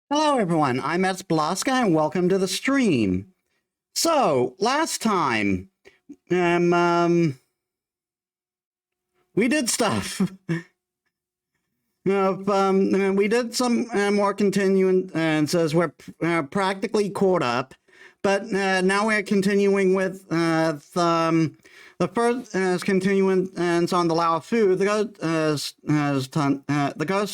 Hello, everyone. I'm Metis Balaska, and welcome to the stream. So, last time, we did stuff. We did some more continuances. We're practically caught up, but now we're continuing with the first continuance on the Lao Fu, the ghost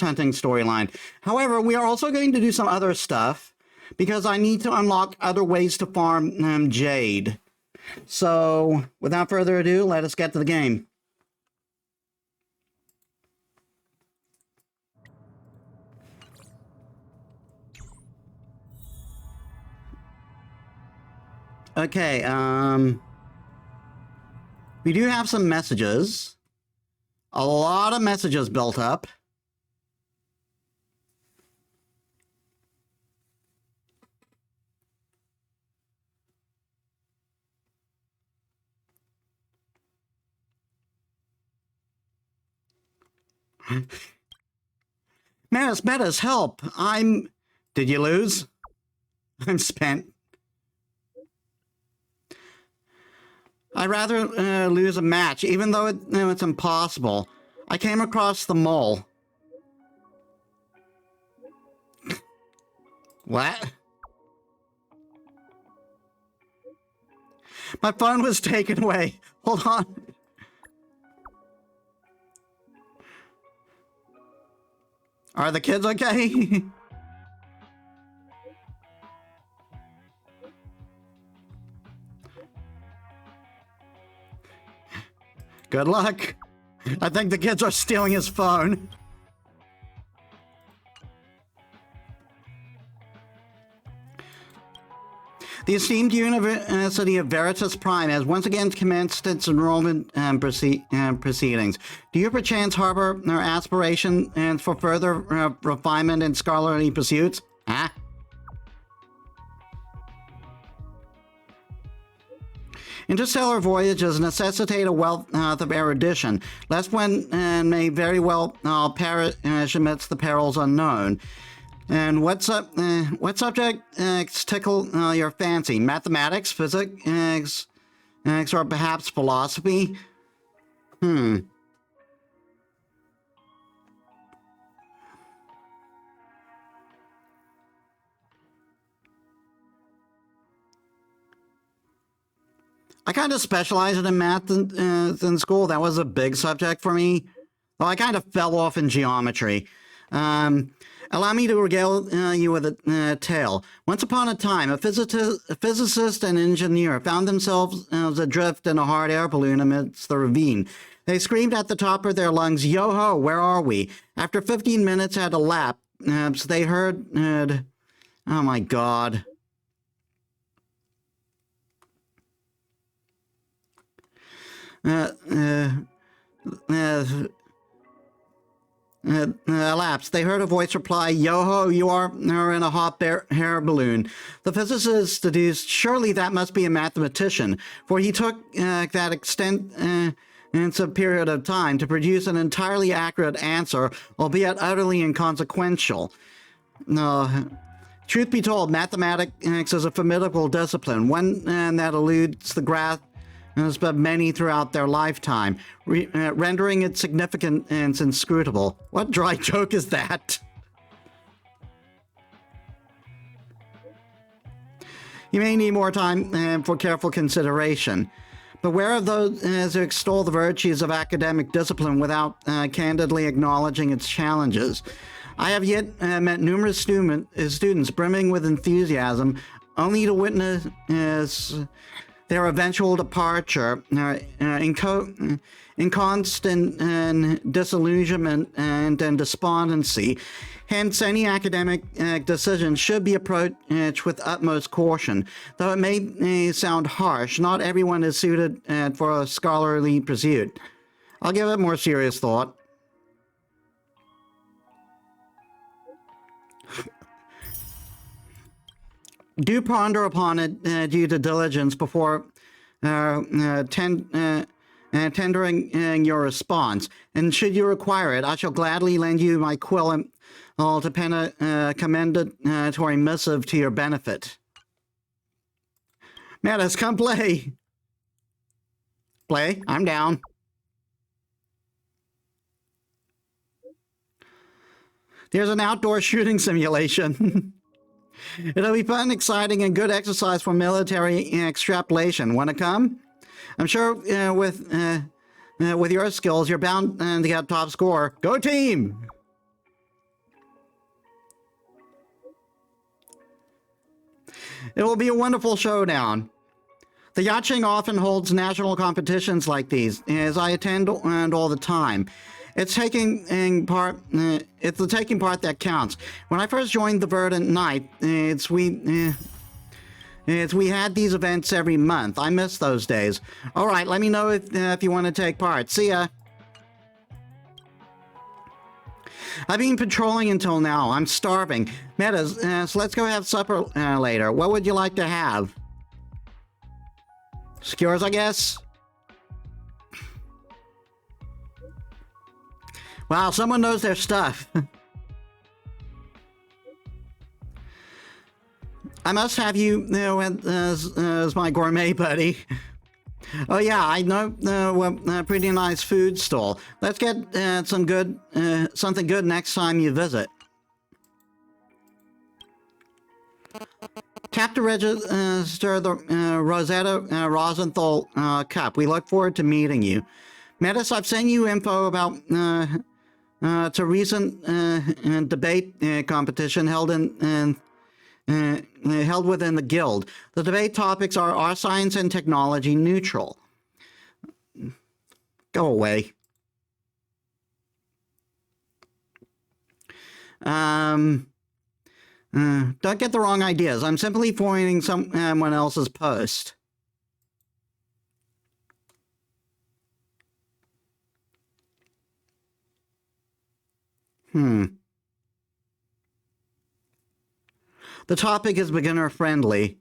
hunting storyline. However, we are also going to do some other stuff because I need to unlock other ways to farm jade. So, without further ado, let us get to the game. Okay, we do have some messages. A lot of messages built up. Metis, help! Did you lose? I'm spent. I'd rather lose a match, even though it's impossible. I came across the mole. What? My phone was taken away. Hold on. Are the kids okay? Good luck. I think the kids are stealing his phone. The esteemed University of Veritas Prime has once again commenced its enrollment proceedings. Do you perchance harbor aspirations for further refinement in scholarly pursuits? Huh? Interstellar voyages necessitate a wealth of erudition, lest one may very well perish amidst the perils unknown. And what subjects tickle your fancy? Mathematics, physics, or perhaps philosophy? I kind of specialized in math in school. That was a big subject for me. Well, I kind of fell off in geometry. Allow me to regale you with a tale. Once upon a time, a physicist and engineer found themselves adrift in a hard air balloon amidst the ravine. They screamed at the top of their lungs, "Yo-ho, where are we?" After 15 minutes had elapsed, they heard, oh my god. Elapsed. They heard a voice reply, "Yo-ho, you are in a hot air balloon." The physicist deduced, surely that must be a mathematician, for he took that extensive period of time to produce an entirely accurate answer, albeit utterly inconsequential. Truth be told, mathematics is a formidable discipline, one that eludes the grasp of many throughout their lifetime, rendering its significance inscrutable. What dry joke is that? You may need more time for careful consideration. Beware of those who extol the virtues of academic discipline without candidly acknowledging its challenges. I have yet met numerous students brimming with enthusiasm, only to witness their eventual departure in constant disillusionment and despondency. Hence, any academic decision should be approached with utmost caution. Though it may sound harsh, not everyone is suited for a scholarly pursuit. I'll give it more serious thought. Do ponder upon it due to diligence before tendering your response. And should you require it, I shall gladly lend you my quill and to pen a commendatory missive to your benefit. Metis, come play. Play? I'm down. There's an outdoor shooting simulation. It'll be fun, exciting, and good exercise for military extrapolation. Want to come? I'm sure with your skills, you're bound to get top score. Go team! It will be a wonderful showdown. The Yachting often holds national competitions like these, as I attend all the time. It's the taking part that counts. When I first joined the Verdant Knight, we had these events every month. I miss those days. All right, let me know if you want to take part. See ya. I've been patrolling until now. I'm starving. Metis, so let's go have supper later. What would you like to have? Skewers, I guess? Wow, someone knows their stuff. I must have you, as my gourmet buddy. Oh yeah, I know a pretty nice food stall. Let's get something good next time you visit. Tap to register the Rosetta Rosenthal Cup. We look forward to meeting you. Metis, I've sent you info about it's a recent debate competition held within the guild. The debate topics are science and technology neutral? Go away. Don't get the wrong ideas. I'm simply forwarding someone else's post. The topic is beginner friendly.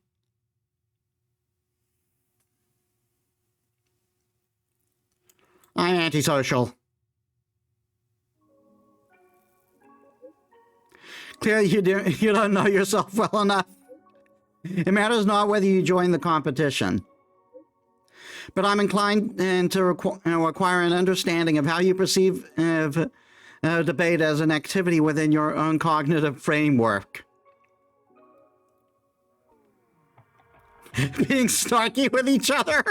I'm antisocial. Clearly you don't know yourself well enough. It matters not whether you join the competition. But I'm inclined to acquire an understanding of how you perceive debate as an activity within your own cognitive framework. Being snarky with each other.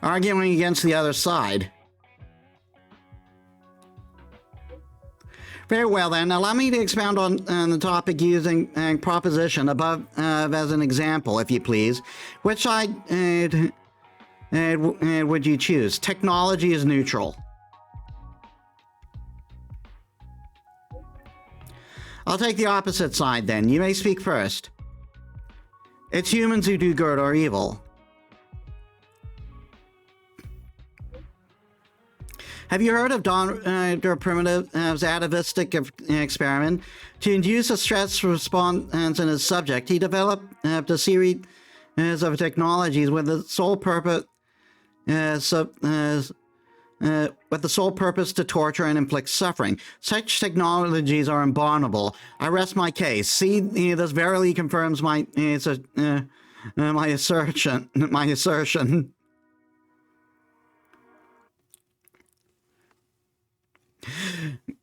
Arguing against the other side. Very well then, allow me to expound on the topic using proposition above as an example, if you please. Which side would you choose? Technology is neutral. I'll take the opposite side then. You may speak first. It's humans who do good or evil. Have you heard of Dr. Primitive's atavistic experiment? To induce a stress response in his subject, he developed a series of technologies with the sole purpose to torture and inflict suffering. Such technologies are abominable. I rest my case. See, this verily confirms my assertion.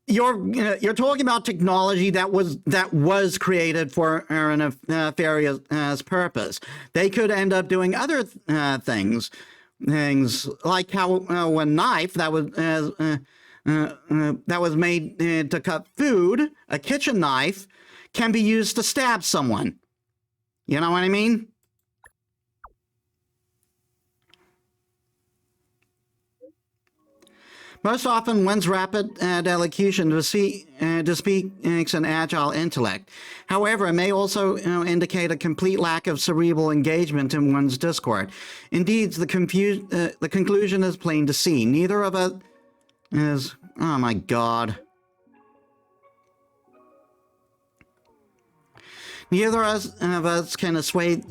You're talking about technology that was created for a nefarious purpose. They could end up doing other things like how a knife that was made to cut food, a kitchen knife, can be used to stab someone. You know what I mean? Most often, one's rapid elocution bespeaks an agile intellect. However, it may also indicate a complete lack of cerebral engagement in one's discourse. Indeed, the conclusion is plain to see. Neither of us is... Oh my god. Neither of us can assuage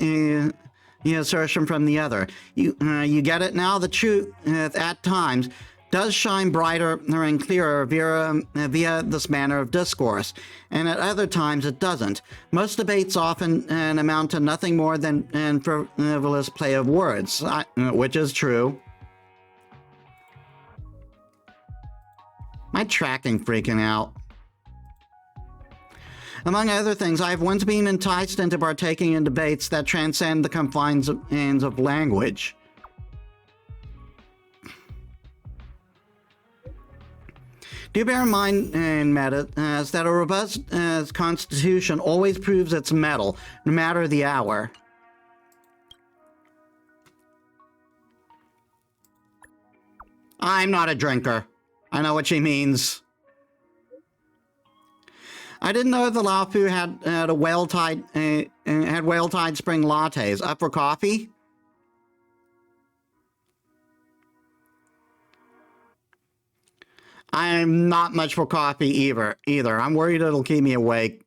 the assertion from the other. You get it now? The truth, at times, does shine brighter and clearer via this manner of discourse, and at other times it doesn't. Most debates often amount to nothing more than frivolous play of words, which is true. My tracking freaking out. Among other things, I have once been enticed into partaking in debates that transcend the confines of language. Do bear in mind, Metis, that a robust constitution always proves its mettle, no matter the hour. I'm not a drinker. I know what she means. I didn't know the Laofu had whale-tide spring lattes. Up for coffee? I'm not much for coffee either. I'm worried it'll keep me awake.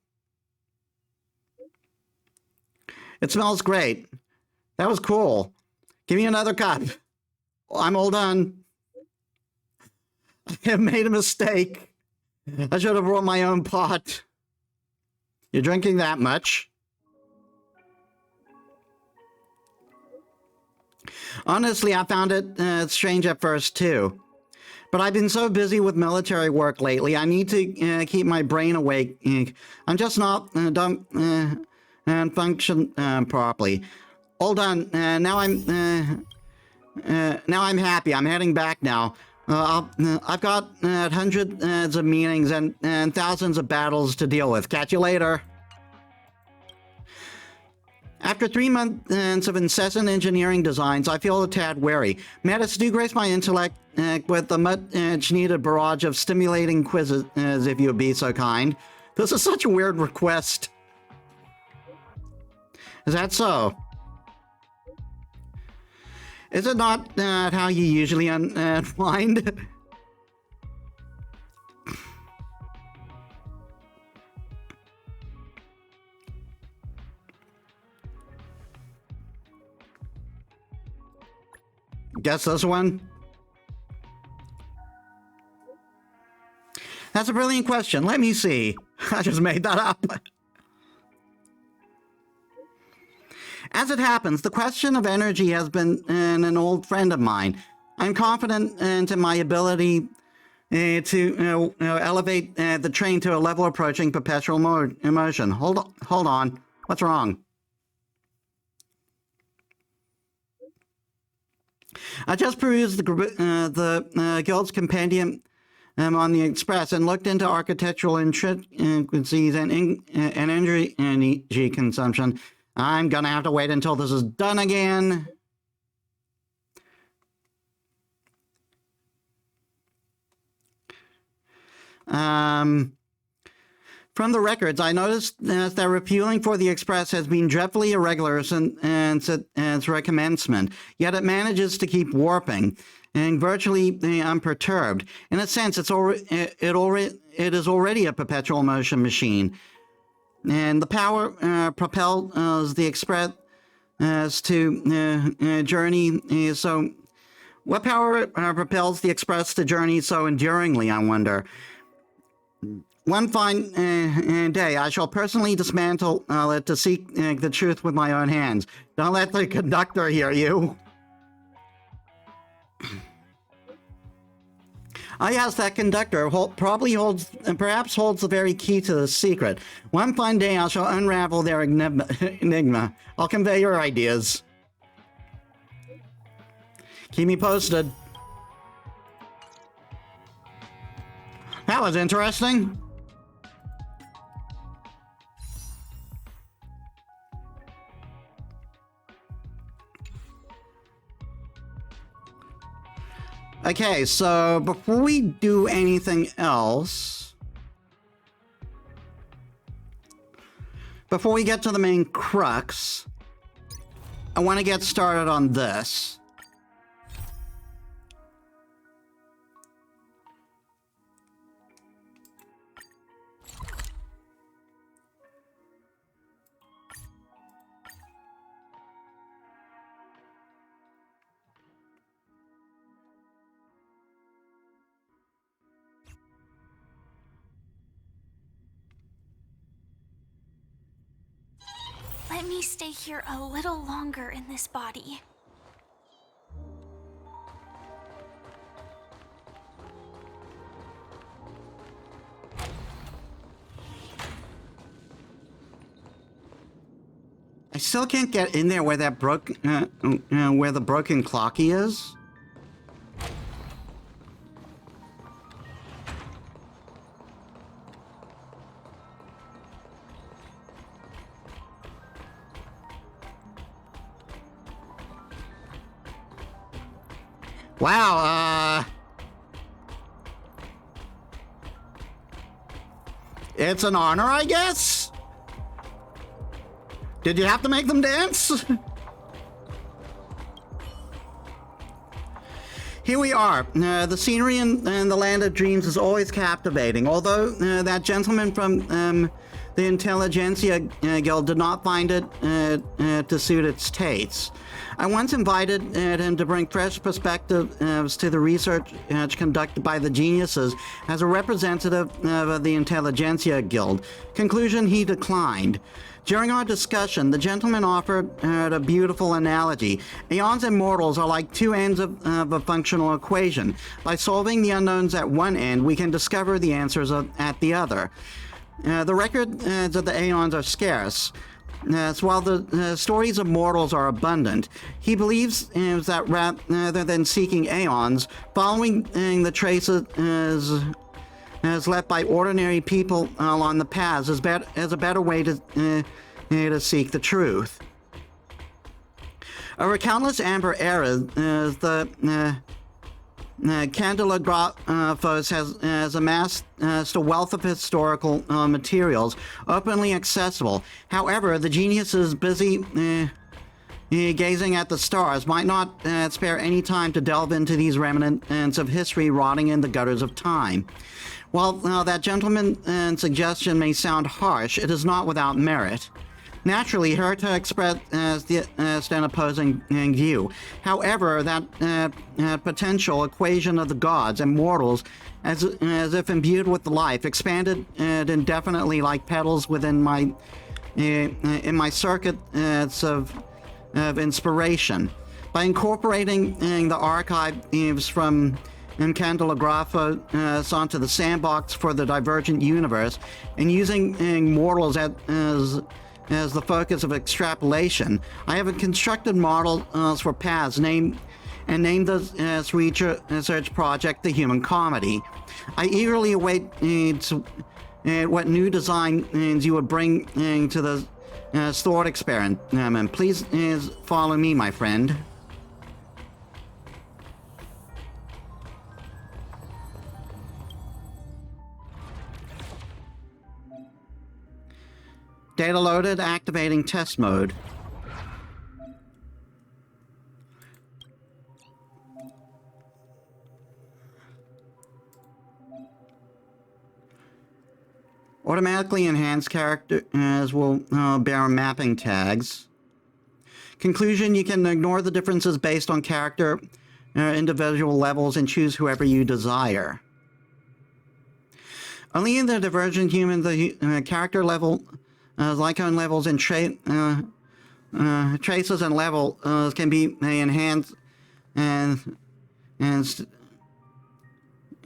It smells great. That was cool. Give me another cup. I'm all done. I have made a mistake. I should have brought my own pot. You're drinking that much? Honestly, I found it strange at first, too. But I've been so busy with military work lately, I need to keep my brain awake. I'm just not done and function properly. All done. Now I'm happy. I'm heading back now. I've got hundreds of meetings and thousands of battles to deal with. Catch you later. After 3 months of incessant engineering designs, I feel a tad wary. Metis, do grace my intellect with the much-needed barrage of stimulating quizzes, if you would be so kind. This is such a weird request. Is that so? Is it not how you usually unwind? Guess this one? That's a brilliant question. Let me see. I just made that up. As it happens, the question of energy has been an old friend of mine. I'm confident in my ability to elevate the train to a level approaching perpetual motion. Hold on. What's wrong? I just perused the Guild's Compendium on the Express and looked into architectural intricacies and energy consumption. I'm gonna have to wait until this is done again. From the records, I noticed that refueling for the Express has been dreadfully irregular since its recommencement, yet it manages to keep warping and virtually unperturbed. In a sense, it is already a perpetual motion machine. And the power propels the Express to journey. So, what power propels the Express to journey so enduringly, I wonder? One fine day, I shall personally dismantle it to seek the truth with my own hands. Don't let the conductor hear you. Oh yes, that conductor perhaps holds the very key to the secret. One fine day I shall unravel their enigma. I'll convey your ideas. Keep me posted. That was interesting. Okay, so before we do anything else, before we get to the main crux, I want to get started on this. me stay here a little longer in this body. I still can't get in there where that where the broken clocky is. Wow, it's an honor, I guess? Did you have to make them dance? Here we are. The scenery in the Land of Dreams is always captivating, although that gentleman from the Intelligentsia Guild did not find it to suit its tastes. I once invited him to bring fresh perspectives to the research conducted by the geniuses as a representative of the Intelligentsia Guild. Conclusion, he declined. During our discussion, the gentleman offered a beautiful analogy. Aeons and mortals are like two ends of a functional equation. By solving the unknowns at one end, we can discover the answers at the other. The records of the Aeons are scarce. So while the stories of mortals are abundant, he believes that rather than seeking Aeons, following the traces as left by ordinary people along the paths is a better way to seek the truth. Over countless amber eras, the Candelabros has amassed a wealth of historical materials openly accessible. However, the geniuses busy gazing at the stars might not spare any time to delve into these remnants of history rotting in the gutters of time. While that gentleman's suggestion may sound harsh, it is not without merit. Naturally, Herta expressed an opposing view. However, that potential equation of the gods and mortals, as if imbued with life, expanded indefinitely like petals within in my circuits of inspiration. By incorporating the archives from Candelabros onto the sandbox for the Divergent Universe, and using mortals as the focus of extrapolation, I have constructed models for paths named the research project the Human Comedy. I eagerly await what new designs you would bring to the thought experiment. Please follow me, my friend. Data loaded, activating test mode. Automatically enhanced characters will bear mapping tags. Conclusion, you can ignore the differences based on character individual levels and choose whoever you desire. Only in the Divergent Human, the character level, Lycone levels and traces and levels can be enhanced and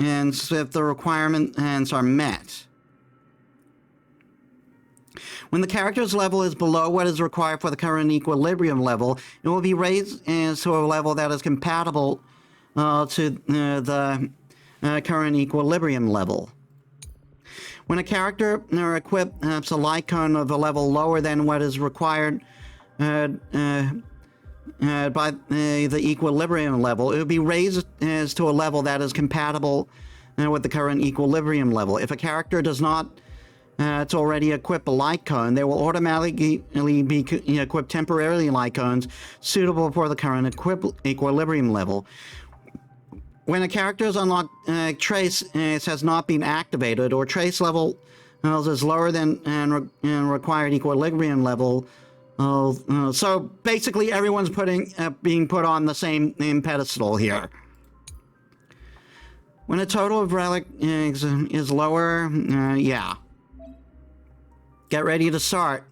if the requirements are met. When the character's level is below what is required for the current equilibrium level, it will be raised to a level that is compatible to the current equilibrium level. When a character equips a Lycone of a level lower than what is required by the equilibrium level, it will be raised to a level that is compatible with the current equilibrium level. If a character does not already equip a Lycone, they will automatically be equipped temporarily Lycones suitable for the current equilibrium level. When a character's unlocked trace has not been activated, or trace level is lower than required equilibrium level, so basically everyone's being put on the same pedestal here. When a total of relic is lower, yeah. Get ready to start.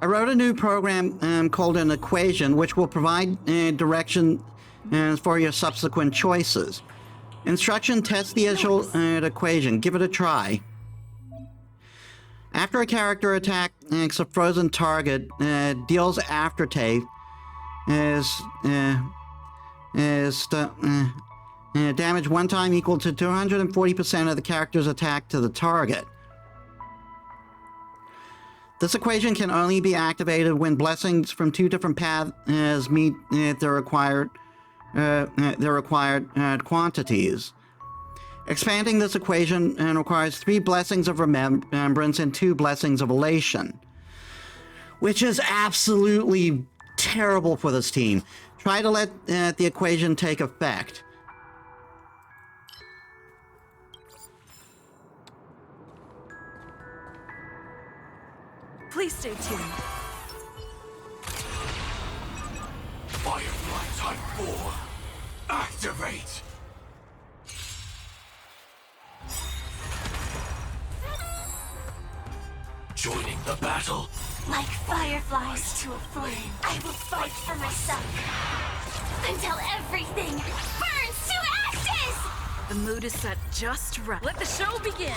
I wrote a new program called an equation, which will provide direction for your subsequent choices. Instruction: test the initial equation. Give it a try. After a character attacks a frozen target, deals aftertaste damage one time equal to 240% of the character's attack to the target. This equation can only be activated when blessings from two different paths meet their required quantities. Expanding this equation requires 3 blessings of remembrance and 2 blessings of elation, which is absolutely terrible for this team. Try to let the equation take effect. Please stay tuned. Firefly Type 4, activate! Joining the battle. Like fireflies to a flame, I will fight for myself until everything burns to ashes! The mood is set just right. Let the show begin!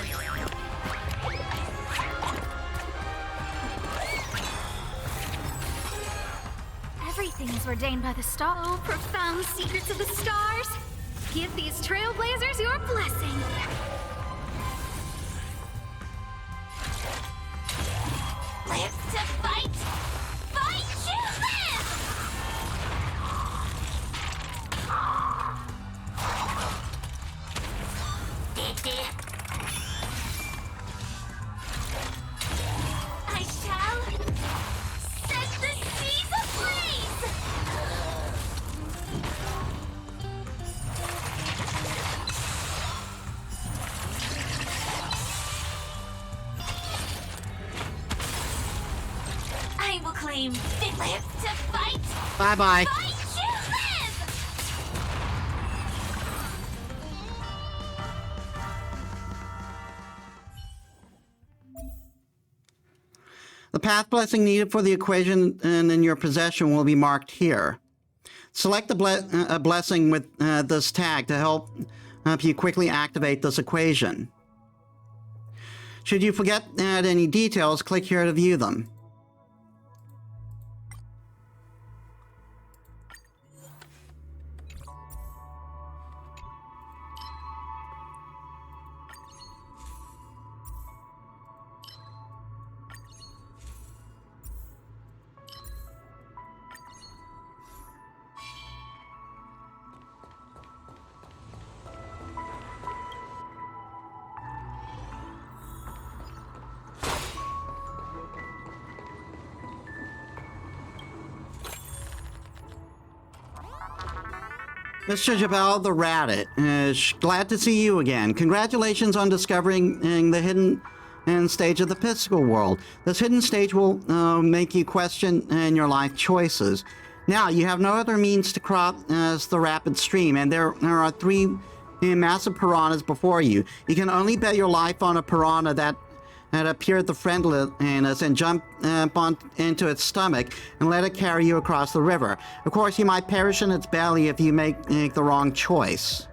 Everything is ordained by the stars. Oh, profound secrets of the stars! Give these trailblazers your blessing! Live to fight! Fight to live! I shall set the seas ablaze! I will claim live to fight! Bye-bye. Fight to live! The path blessing needed for the equation in your possession will be marked here. Select a blessing with this tag to help you quickly activate this equation. Should you forget to add any details, click here to view them. Mr. Jabal the Rabbit, glad to see you again. Congratulations on discovering the hidden stage of the physical world. This hidden stage will make you question your life choices. Now, you have no other means to cross the rapid stream, and there are 3 massive piranhas before you. You can only bet your life on a piranha that appeared the friendliness and jump into its stomach and let it carry you across the river. Of course, you might perish in its belly if you make the wrong choice.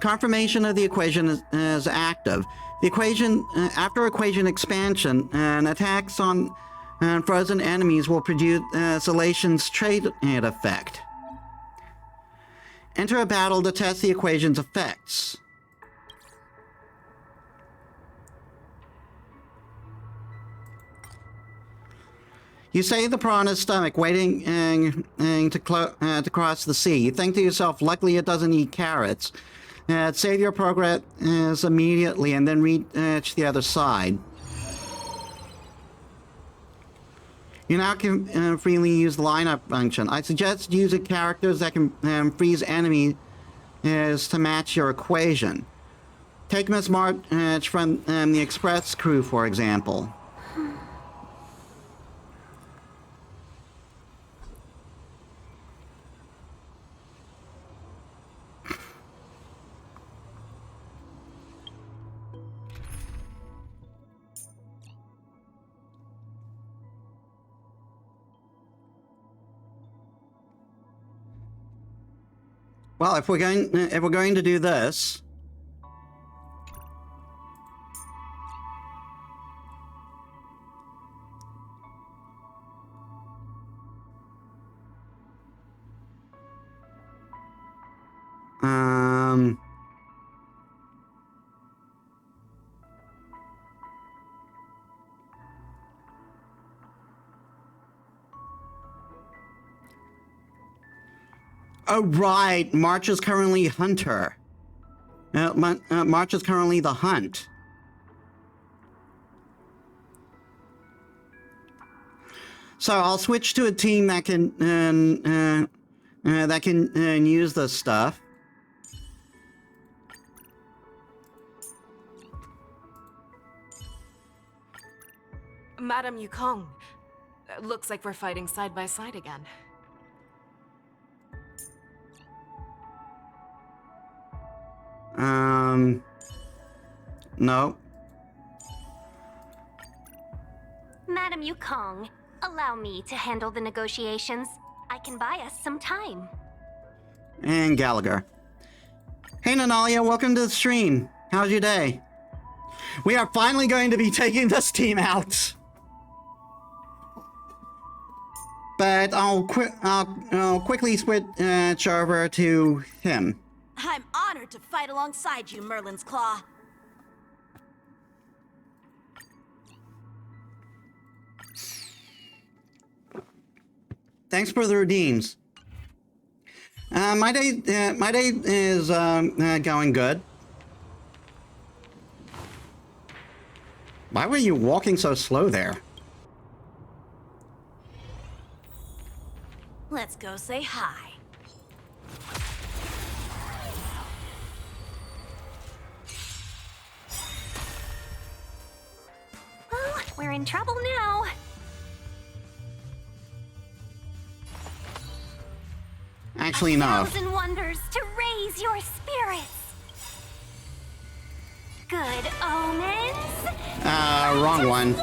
Confirmation of the equation is active. The equation, after equation expansion, attacks on frozen enemies will produce Salation's trade effect. Enter a battle to test the equation's effects. You save the piranha's stomach, waiting to cross the sea. You think to yourself, luckily it doesn't eat carrots. Save your progress immediately and then reach the other side. You now can freely use the lineup function. I suggest using characters that can freeze enemies to match your equation. Take Miss March from the Express crew, for example. Well, if we're going to do this, oh, right. March is currently Hunter. March is currently the Hunt. So I'll switch to a team that can use this stuff. Madam Yukong, looks like we're fighting side by side again. No. Madam Yukong, allow me to handle the negotiations. I can buy us some time. And Gallagher. Hey, Nanalia, welcome to the stream. How's your day? We are finally going to be taking this team out. But I'll quickly switch over to him. I'm honored to fight alongside you, Merlin's Claw. Thanks for the redeems. My day is going good. Why were you walking so slow there? Let's go say hi. Well, we're in trouble now. Actually, no. 1,000 wonders to raise your spirits. Good omens. Wrong one.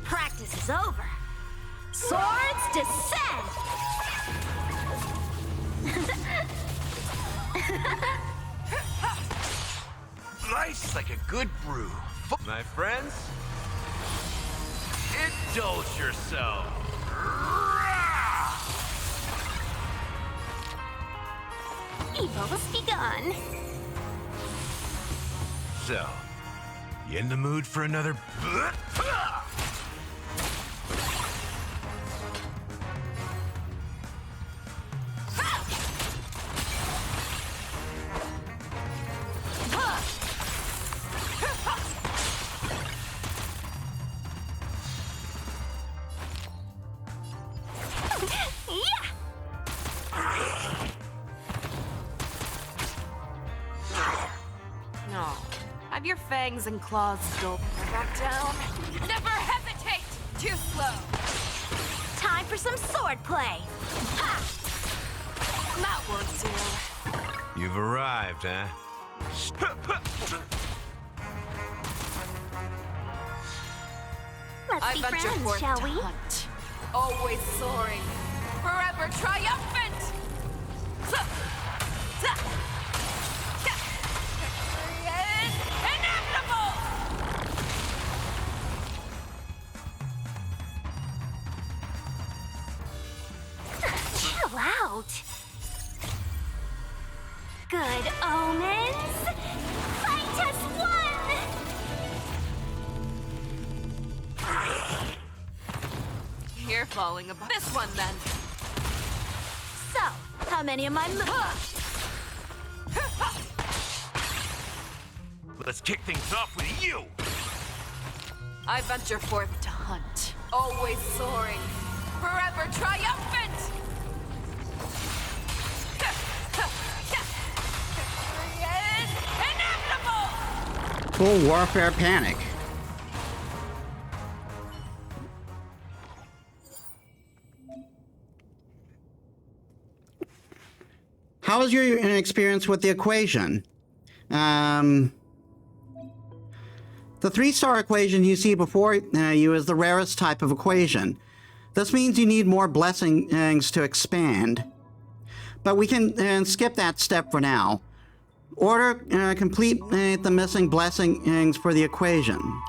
Practice is over. Swords descend! Life's like a good brew. My friends, indulge yourself. Evil's begun. So, you in the mood for another? No. Have your fangs and claws dull. Back down. Never hesitate! Too slow. Time for some swordplay. Ha! That won't do. You've arrived, huh? Let's I be venture friends, forth shall to we? hunt. Always soaring. Forever triumphant! Victory is inevitable! Chill out. Good omens. Fight us one. You're falling apart. This one, then. So, how many of my Let's kick things off with you. I venture forth to hunt. Always soaring. Forever triumphant! Victory is inevitable! Full warfare panic. How was your experience with the equation? The 3-star equation you see before you is the rarest type of equation. This means you need more blessings to expand. But we can skip that step for now. Complete the missing blessings for the equation.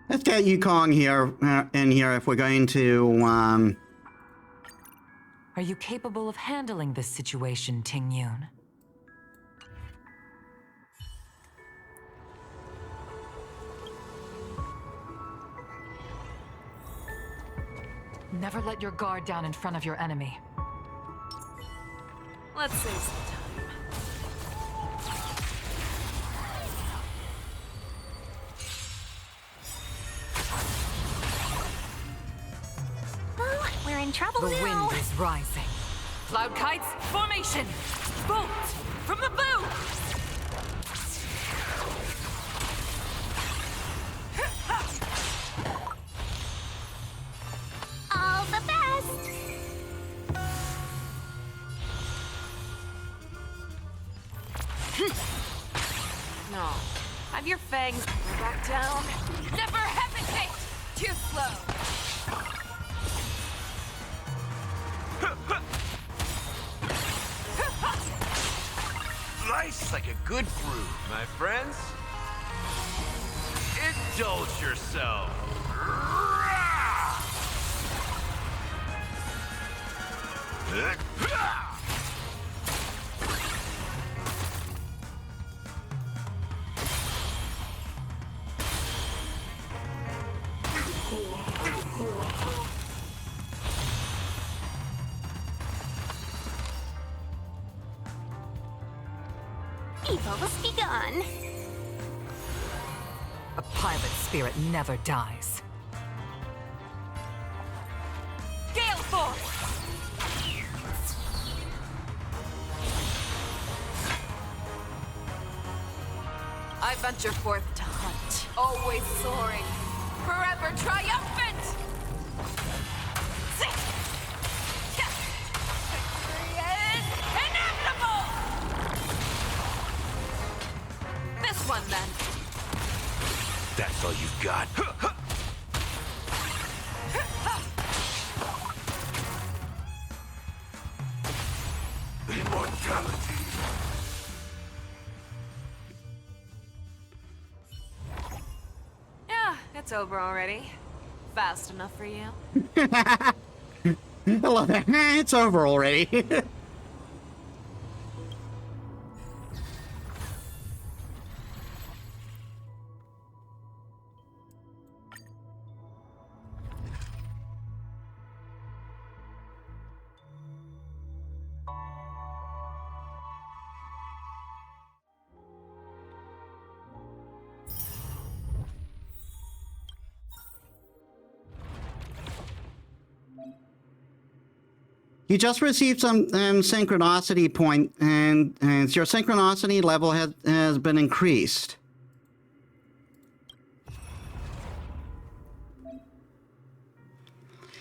Let's get Yukong here in here if we're going to. Are you capable of handling this situation, Ting Yun? Never let your guard down in front of your enemy. Let's save some time. Oh, we're in trouble The now. wind is rising. Cloud kites, formation! Bolt from the bow! All the best. No. Have your fangs back down. Never hesitate! Too slow. Slice like a good brew, my friends. Indulge yourself. Evil must be gone. A pilot spirit never dies. Gale Force! I venture forth to hunt, always soaring, forever triumphant! Victory is inevitable! This one, then. That's all you've got. Immortality. Yeah, it's over already. Fast enough for you? I love that. It's over already. You just received some synchronicity point, and your synchronicity level has been increased.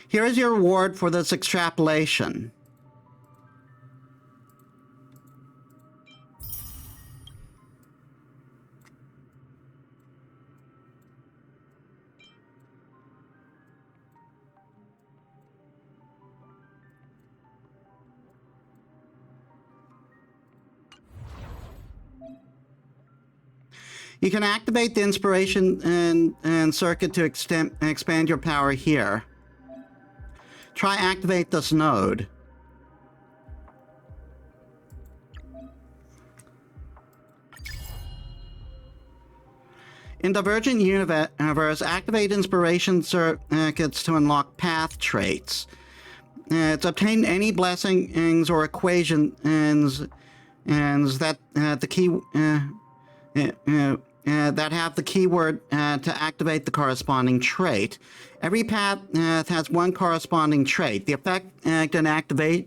Here is your reward for this extrapolation. You can activate the inspiration and circuit to expand your power here. Try activate this node. In Divergent Universe, activate inspiration circuits to unlock path traits. It's obtain any blessings or equations and that the key that have the keyword to activate the corresponding trait. Every path has one corresponding trait. The effect and activation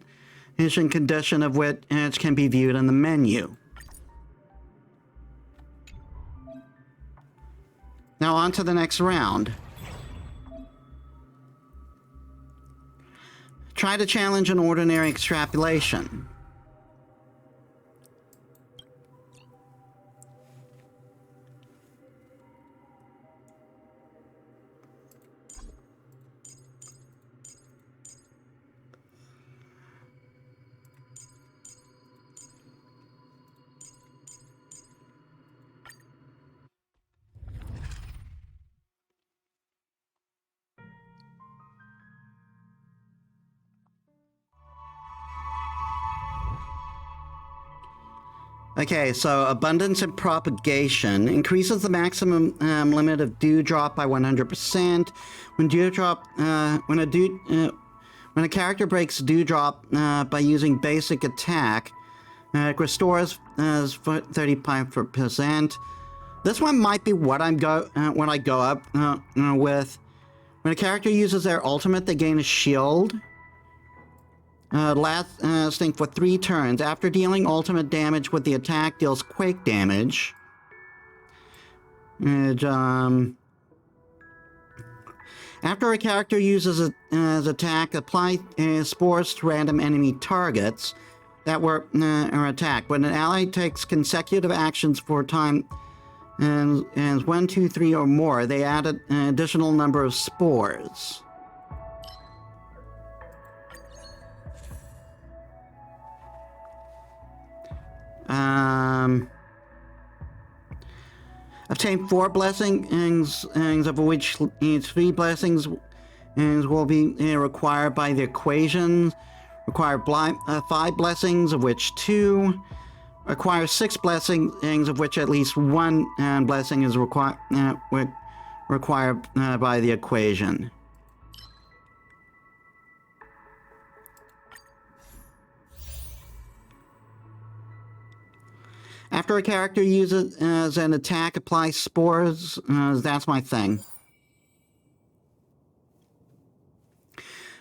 condition of which can be viewed in the menu. Now on to the next round. Try to challenge an ordinary extrapolation. Okay, so abundance and propagation increases the maximum limit of dewdrop by 100%. When a character breaks dewdrop by using basic attack, it restores 35%. This one might be what I go up with. When a character uses their ultimate, they gain a shield. Lasting for 3 turns. After dealing ultimate damage with the attack, deals quake damage. After a character uses his attack, apply spores to random enemy targets that were attacked. When an ally takes consecutive actions for a time and 1, 2, 3 or more, they add an additional number of spores. Obtain 4 blessings, of which 3 blessings will be required by the equation. Require 5 blessings, of which 2. Require 6 blessings, of which at least 1 blessing is required by the equation. After a character uses an attack, apply spores. That's my thing.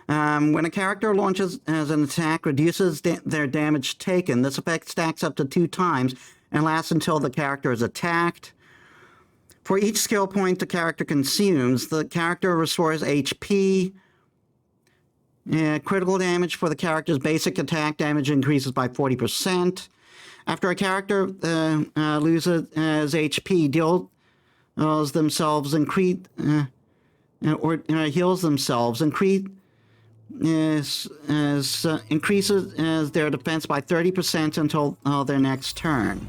When a character launches as an attack, reduces their damage taken. This effect stacks up to 2 times and lasts until the character is attacked. For each skill point the character consumes, the character restores HP. Critical damage for the character's basic attack damage increases by 40%. After a character loses HP, deals themselves increase or heals themselves, increases their defense by 30% until their next turn.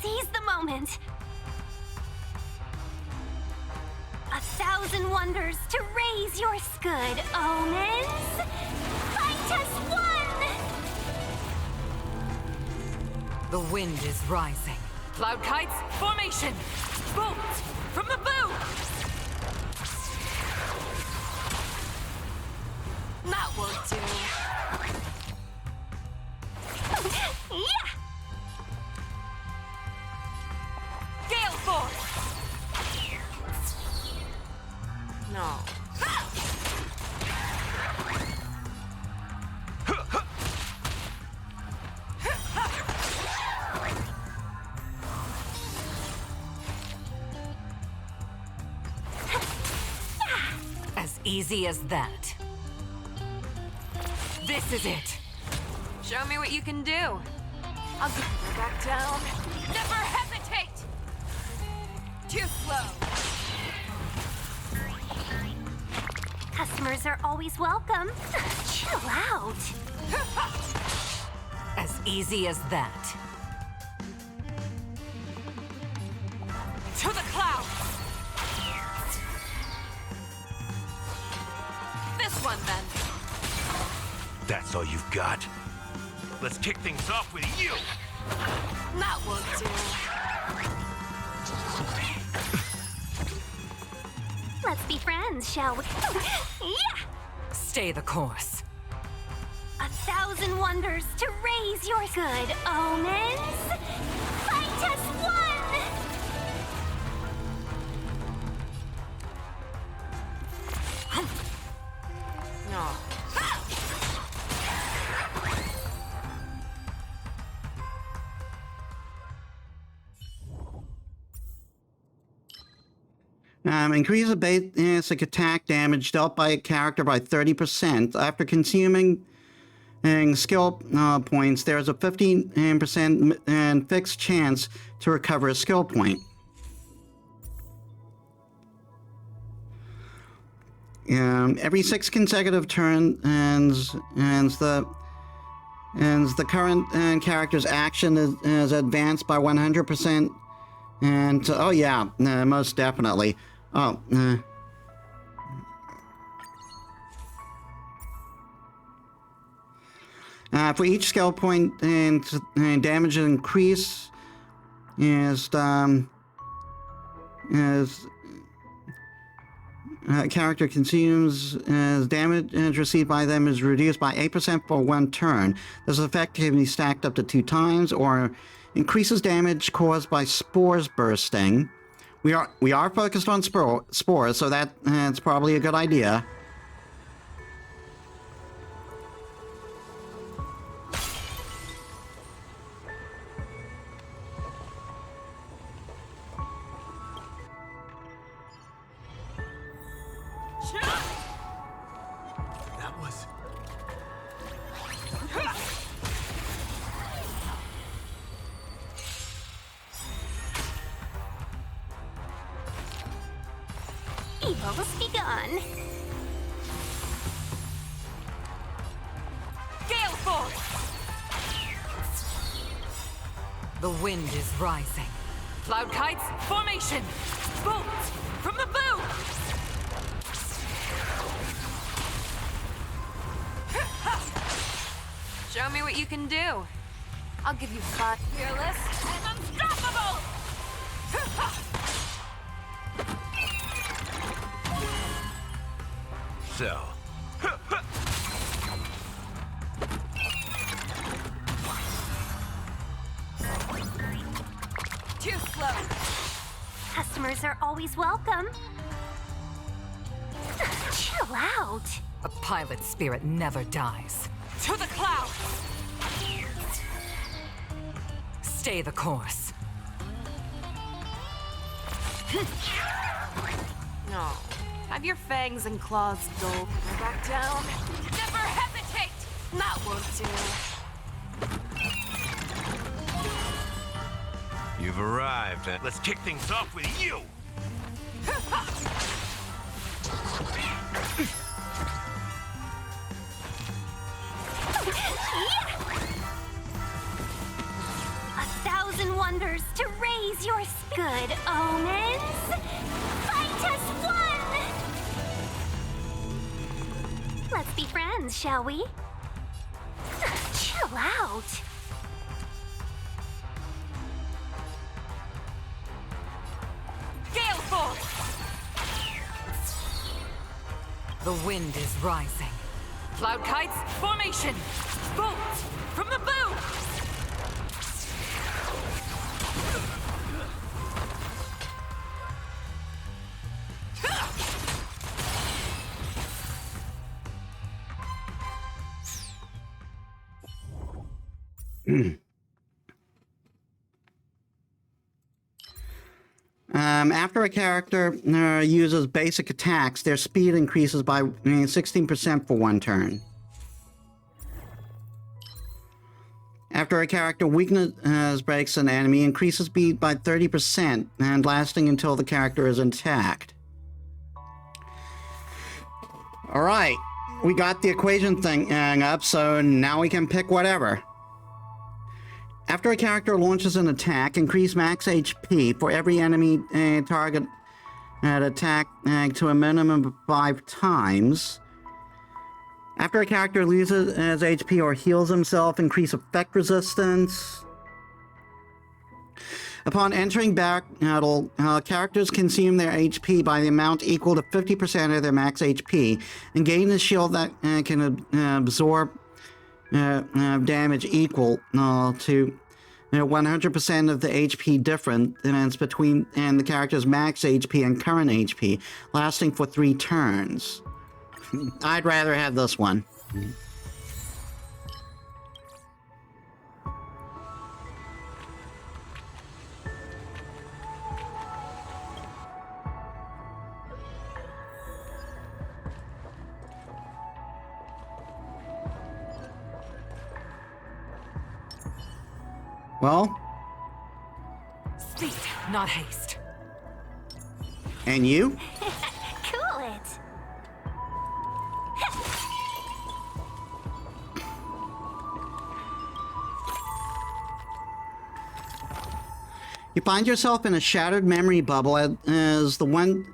Seize the moment. 1,000 wonders to raise your good omens. Fight as one! The wind is rising. Cloud kites, formation! Bolt from the boom! That won't do. Yeah! Gale force! No. As easy as that. This is it. Show me what you can do. I'll get you back down. Never hesitate! Too slow. Customers are always welcome. Chill out. As easy as that. To the clouds! This one, then. That's all you've got? Let's kick things off with you! That won't do. Let's be friends, shall we? Yeah! Stay the course. 1,000 wonders to raise your good omens. Fight as one! No. Increase the basic attack damage dealt by a character by 30%. After consuming skill points, there's a 15% and fixed chance to recover a skill point. Every 6 consecutive turns, the current character's action is advanced by 100%. And oh yeah, most definitely. Oh. For each skill point and damage increase character consumes as damage received by them is reduced by 8% for 1 turn. This effect can be stacked up to 2 times, or increases damage caused by spores bursting. We are focused on spores, so that's probably a good idea. That was... Evil's begun. Gale force! The wind is rising. Cloud kites, formation! Bolts from the boom! Show me what you can do. I'll give you fun. Fearless and unstoppable! So... Too slow. Customers are always welcome. Chill out. A pilot spirit never dies. To the clouds! Stay the course. No. Have your fangs and claws dull. Back down. Never hesitate! That won't do. You've arrived. Let's kick things off with you! 1,000 wonders to raise your good omens. Fight as one! Let's be friends, shall we? Chill out. Gale force! The wind is rising. Cloud kites, formation! Bolts from the boom! After a character uses basic attacks, their speed increases by 16% for 1 turn. After a character weakness breaks an enemy, increases speed by 30% and lasting until the character is intact. Alright, we got the equation thing up, so now we can pick whatever. After a character launches an attack, increase max HP for every enemy target attack to a minimum of 5 times. After a character loses HP or heals himself, increase effect resistance. Upon entering battle, characters consume their HP by the amount equal to 50% of their max HP, and gain a shield that can absorb damage equal to 100% of the HP difference between the character's max HP and current HP, lasting for 3 turns. I'd rather have this one. Well? Speed, not haste. And you? Cool it. You find yourself in a shattered memory bubble as the once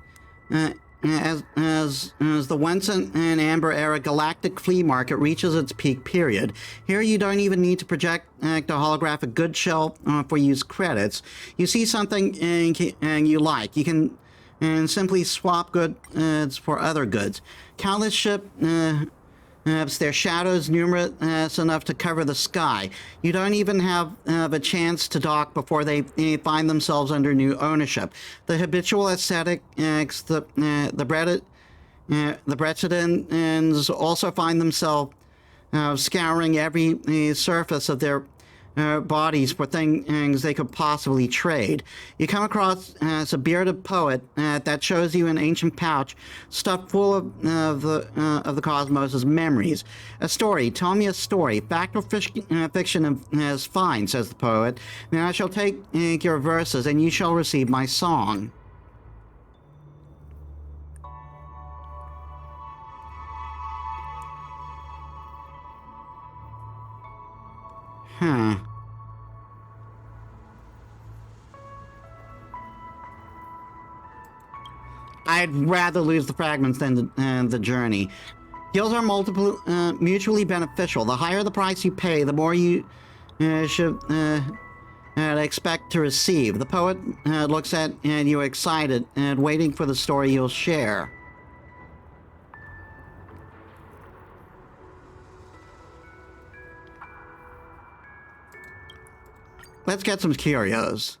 an Amber Era galactic flea market reaches its peak period. Here you don't even need to project a holographic goods shelf for use credits. You see something and you like. You can simply swap goods for other goods. Countless ships, their shadows numerous enough to cover the sky. You don't even have a chance to dock before they find themselves under new ownership. The habitual aesthetics, the Bretsidans also find themselves scouring every surface of their bodies for things they could possibly trade. You come across a bearded poet that shows you an ancient pouch stuffed full of the cosmos' memories. A story. Tell me a story. Fact or fiction is fine, says the poet. Now I shall take your verses, and you shall receive my song. Huh. I'd rather lose the fragments than the journey. Deals are mutually beneficial. The higher the price you pay, the more you should expect to receive. The poet looks at you excited and waiting for the story you'll share. Let's get some curios.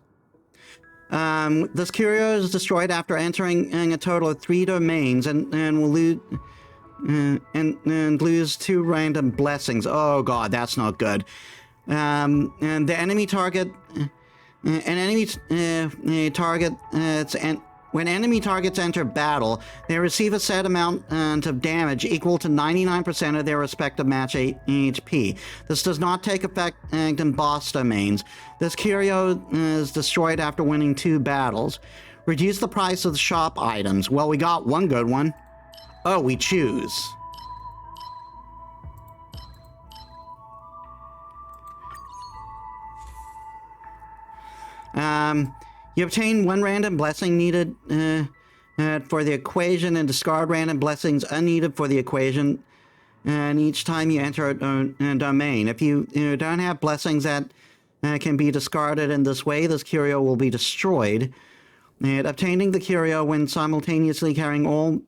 This curio is destroyed after entering a total of 3 domains and will lose and lose 2 random blessings. Oh god, that's not good. And the enemy target, when enemy targets enter battle, they receive a set amount of damage equal to 99% of their respective match HP. This does not take effect in boss domains. This curio is destroyed after winning 2 battles. Reduce the price of the shop items. Well, we got one good one. Oh, we choose. You obtain 1 random blessing needed for the equation and discard random blessings unneeded for the equation and each time you enter a domain. If you don't have blessings that can be discarded in this way, this curio will be destroyed. And obtaining the curio when simultaneously carrying all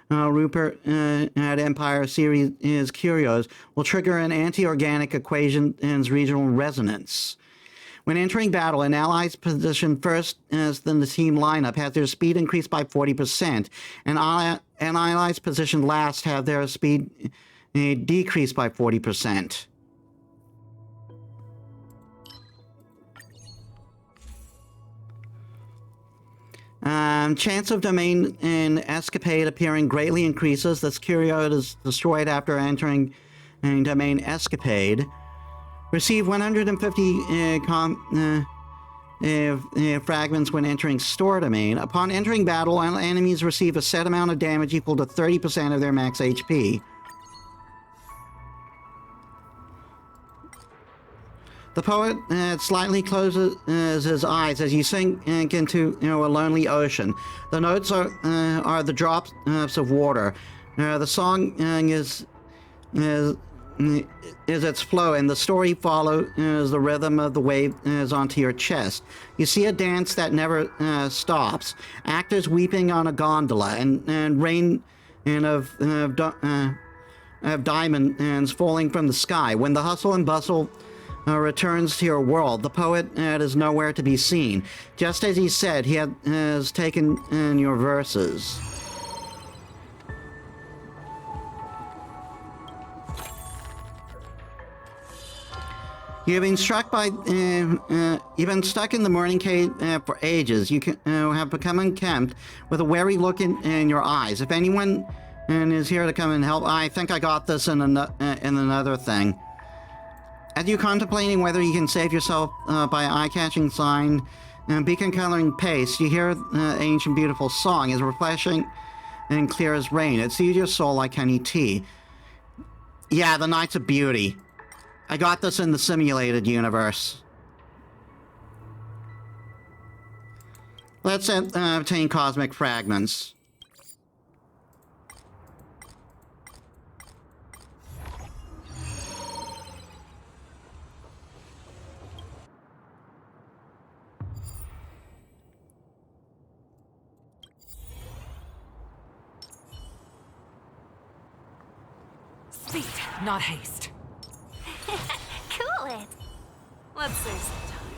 Rupert at Empire series curios will trigger an anti-organic equation's regional resonance. When entering battle, an ally's position first in the team lineup has their speed increased by 40%, and an ally's position last have their speed decreased by 40%. Chance of domain and escapade appearing greatly increases. This curio is destroyed after entering domain escapade. Receive 150 fragments when entering store domain. Upon entering battle, enemies receive a set amount of damage equal to 30% of their max HP. The poet slightly closes his eyes as you sink into a lonely ocean. The notes are the drops of water. The song is is its flow, and the story follows the rhythm of the wave onto your chest. You see a dance that never stops. Actors weeping on a gondola, and rain of diamonds falling from the sky. When the hustle and bustle returns to your world, the poet is nowhere to be seen. Just as he said, he has taken in your verses. You've been struck by, you've been stuck in the morning cave for ages. You have become unkempt with a wary look in your eyes. If anyone is here to come and help, I think I got this in another thing. As you're contemplating whether you can save yourself by eye-catching sign and beacon-coloring paste, you hear the ancient beautiful song is refreshing and clear as rain. It soothes your soul like honey tea. Yeah, the Nights of Beauty. I got this in the simulated universe. Let's obtain cosmic fragments. Speed, not haste. Cool it. Let's save some time.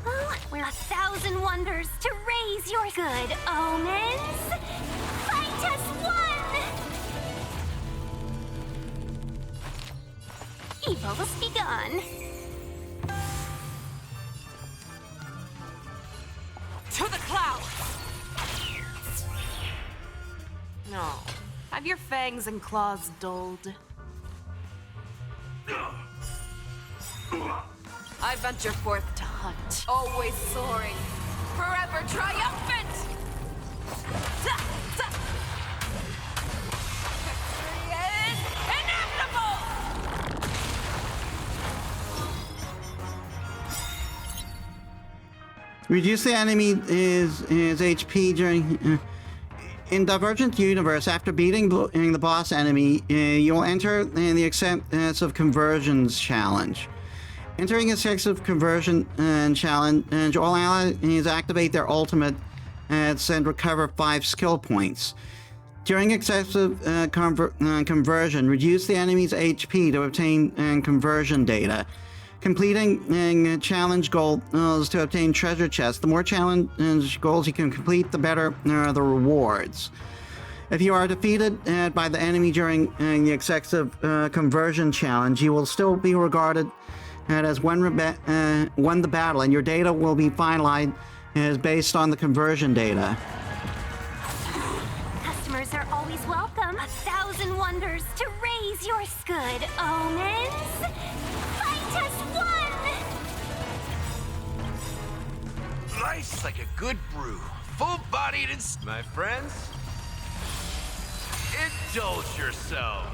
Oh, we're 1,000 wonders to raise your good omens. Fight us one! Evil has begun. To the clouds! No. Have your fangs and claws dulled? I venture forth to hunt. Always soaring. Forever triumphant! Victory is inevitable! Reduce the enemy's HP during... in Divergent Universe, after beating the boss enemy, you'll enter the excessive conversions challenge. Entering excessive conversion challenge, all allies activate their ultimate and recover 5 skill points. During excessive conversion, reduce the enemy's HP to obtain conversion data. Completing challenge goals to obtain treasure chests. The more challenge goals you can complete, the better the rewards. If you are defeated by the enemy during the excessive conversion challenge, you will still be regarded as won the battle, and your data will be finalized as based on the conversion data. Customers are always welcome. 1,000 wonders to raise your good omens. Fight us one! Nice like a good brew. Full-bodied and... My friends, indulge yourself.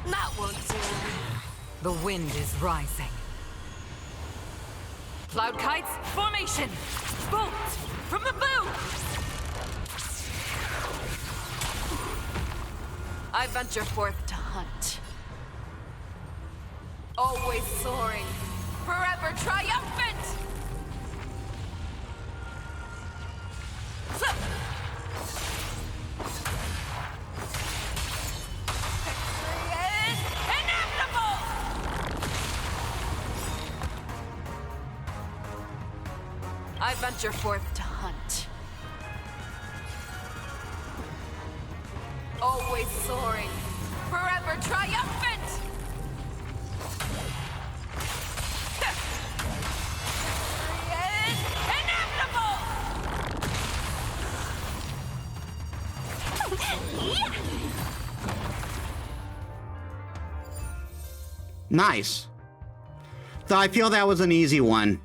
That won't do. The wind is rising. Cloud kites, formation! Bolts from the bow! I venture forth to hunt. Always soaring, forever triumphant! Victory is inevitable! I venture forth to hunt. Always soaring, forever triumphant! Victory is inevitable! Nice. So I feel that was an easy one.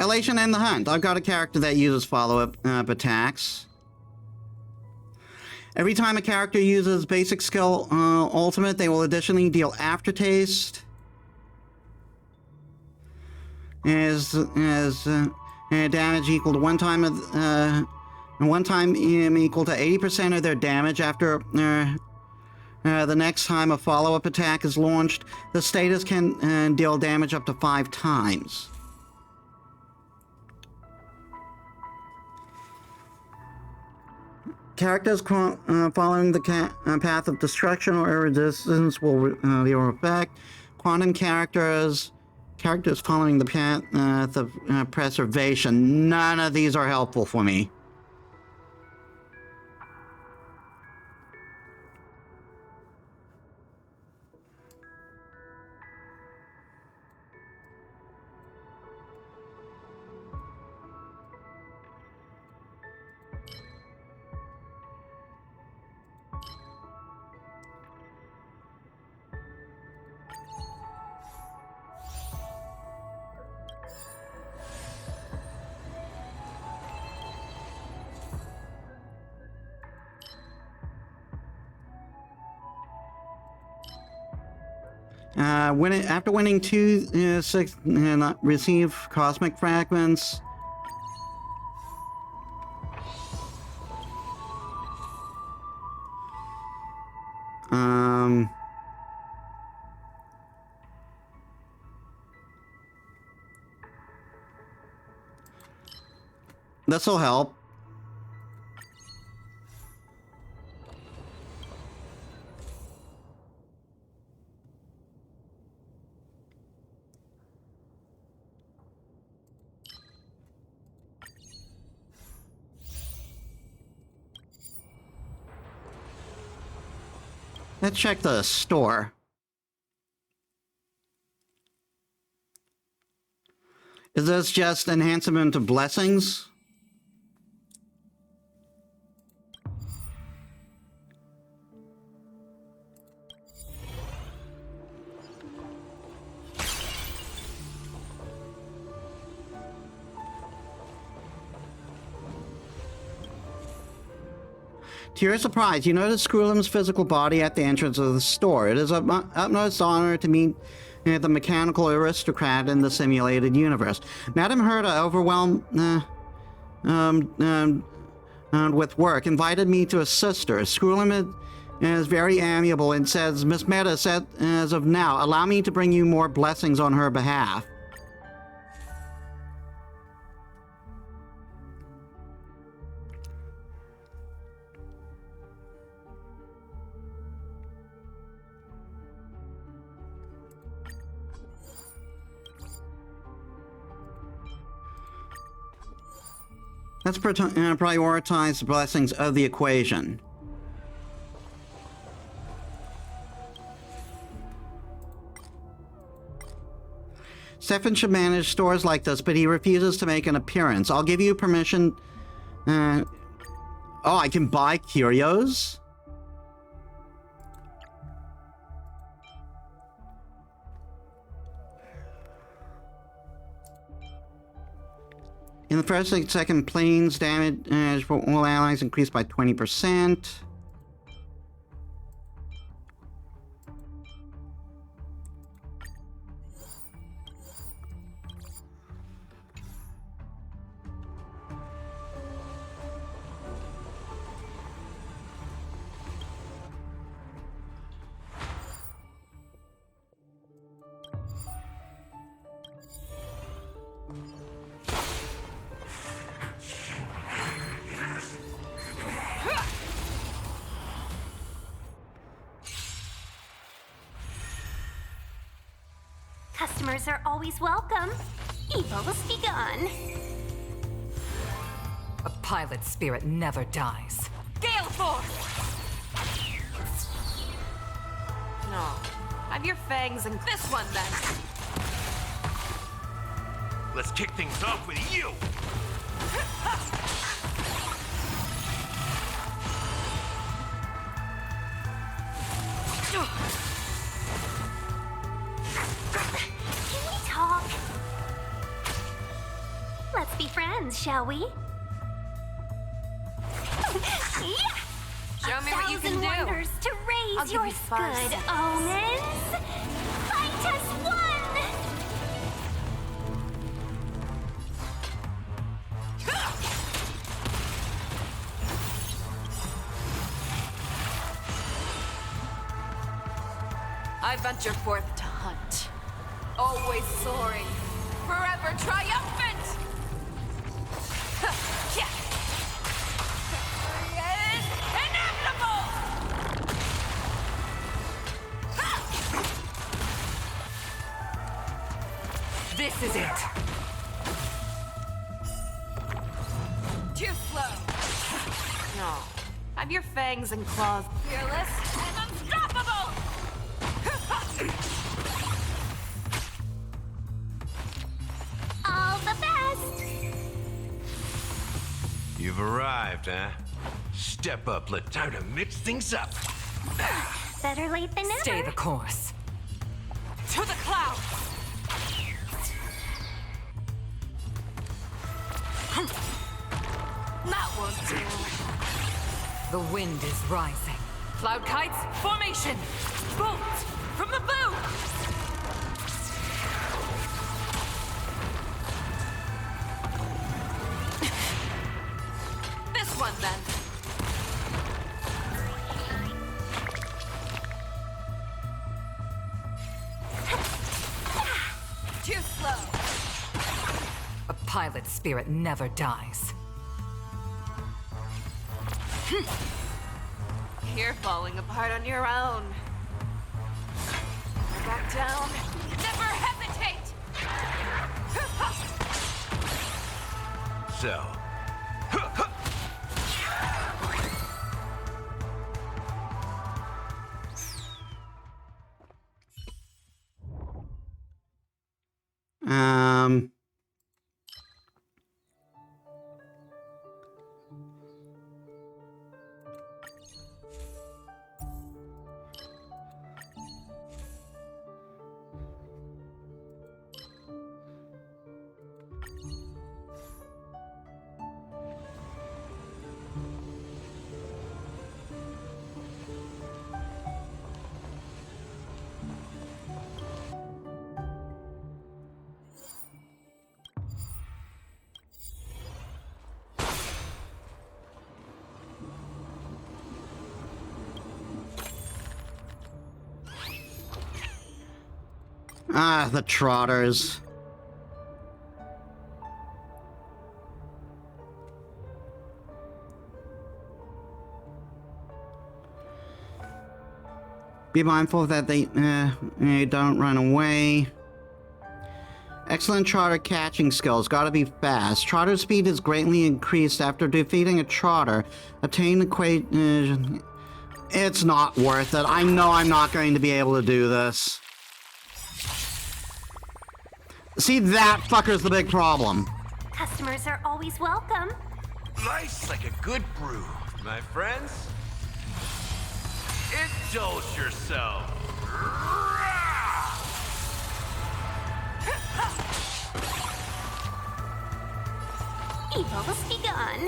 Elation and the Hunt. I've got a character that uses follow-up attacks. Every time a character uses basic skill ultimate, they will additionally deal aftertaste. As damage equal to one time equal to 80% of their damage after the next time a follow-up attack is launched. The status can deal damage up to 5 times. Characters following the path of destruction or resistance will deal effect. Quantum characters following the path of preservation. None of these are helpful for me. After winning 6 and receive cosmic fragments. This'll help. Let's check the store. Is this just enhancement of blessings? To your surprise, you notice Skrulim's physical body at the entrance of the store. It is of utmost honor to meet the mechanical aristocrat in the simulated universe. Madame Herta, overwhelmed with work, invited me to assist her. Skrulim is very amiable and says, Miss Metis, as of now, allow me to bring you more blessings on her behalf. Let's prioritize the blessings of the equation. Stefan should manage stores like this, but he refuses to make an appearance. I'll give you permission. Oh, I can buy curios? In the first and second planes, damage for all allies increased by 20%. Customers are always welcome. Evil is begun. A pilot's spirit never dies. Gale Force! No. Have your fangs in this one, then. Let's kick things off with you! Can we talk? hands, shall we? Yeah! Show me what you can do. Wonders to I'll raise give your you 5 good seconds. omens. Fight as one! I venture forth to hunt. Always soaring. Forever triumphant! Yeah. Victory is inevitable! This is it. Too slow. No. I'm your fangs and claws. Fearless and unstoppable! All the best! You've arrived, huh? Step up, time to mix things up. Better late than never. Stay the course. To the clouds! That won't do. The wind is rising. Cloud kites, formation! Bolt from the bow! This one, then. Too slow. A pilot's spirit never dies. You're falling apart on your own. Back down. Never hesitate! So, Um. Ah, the trotters. Be mindful that they don't run away. Excellent trotter catching skills. Gotta be fast. Trotter speed is greatly increased after defeating a trotter. Attain equation. It's not worth it. I know I'm not going to be able to do this. See, that fucker's the big problem. Customers are always welcome. life's like a good brew, my friends. Indulge yourself. Evil has begun.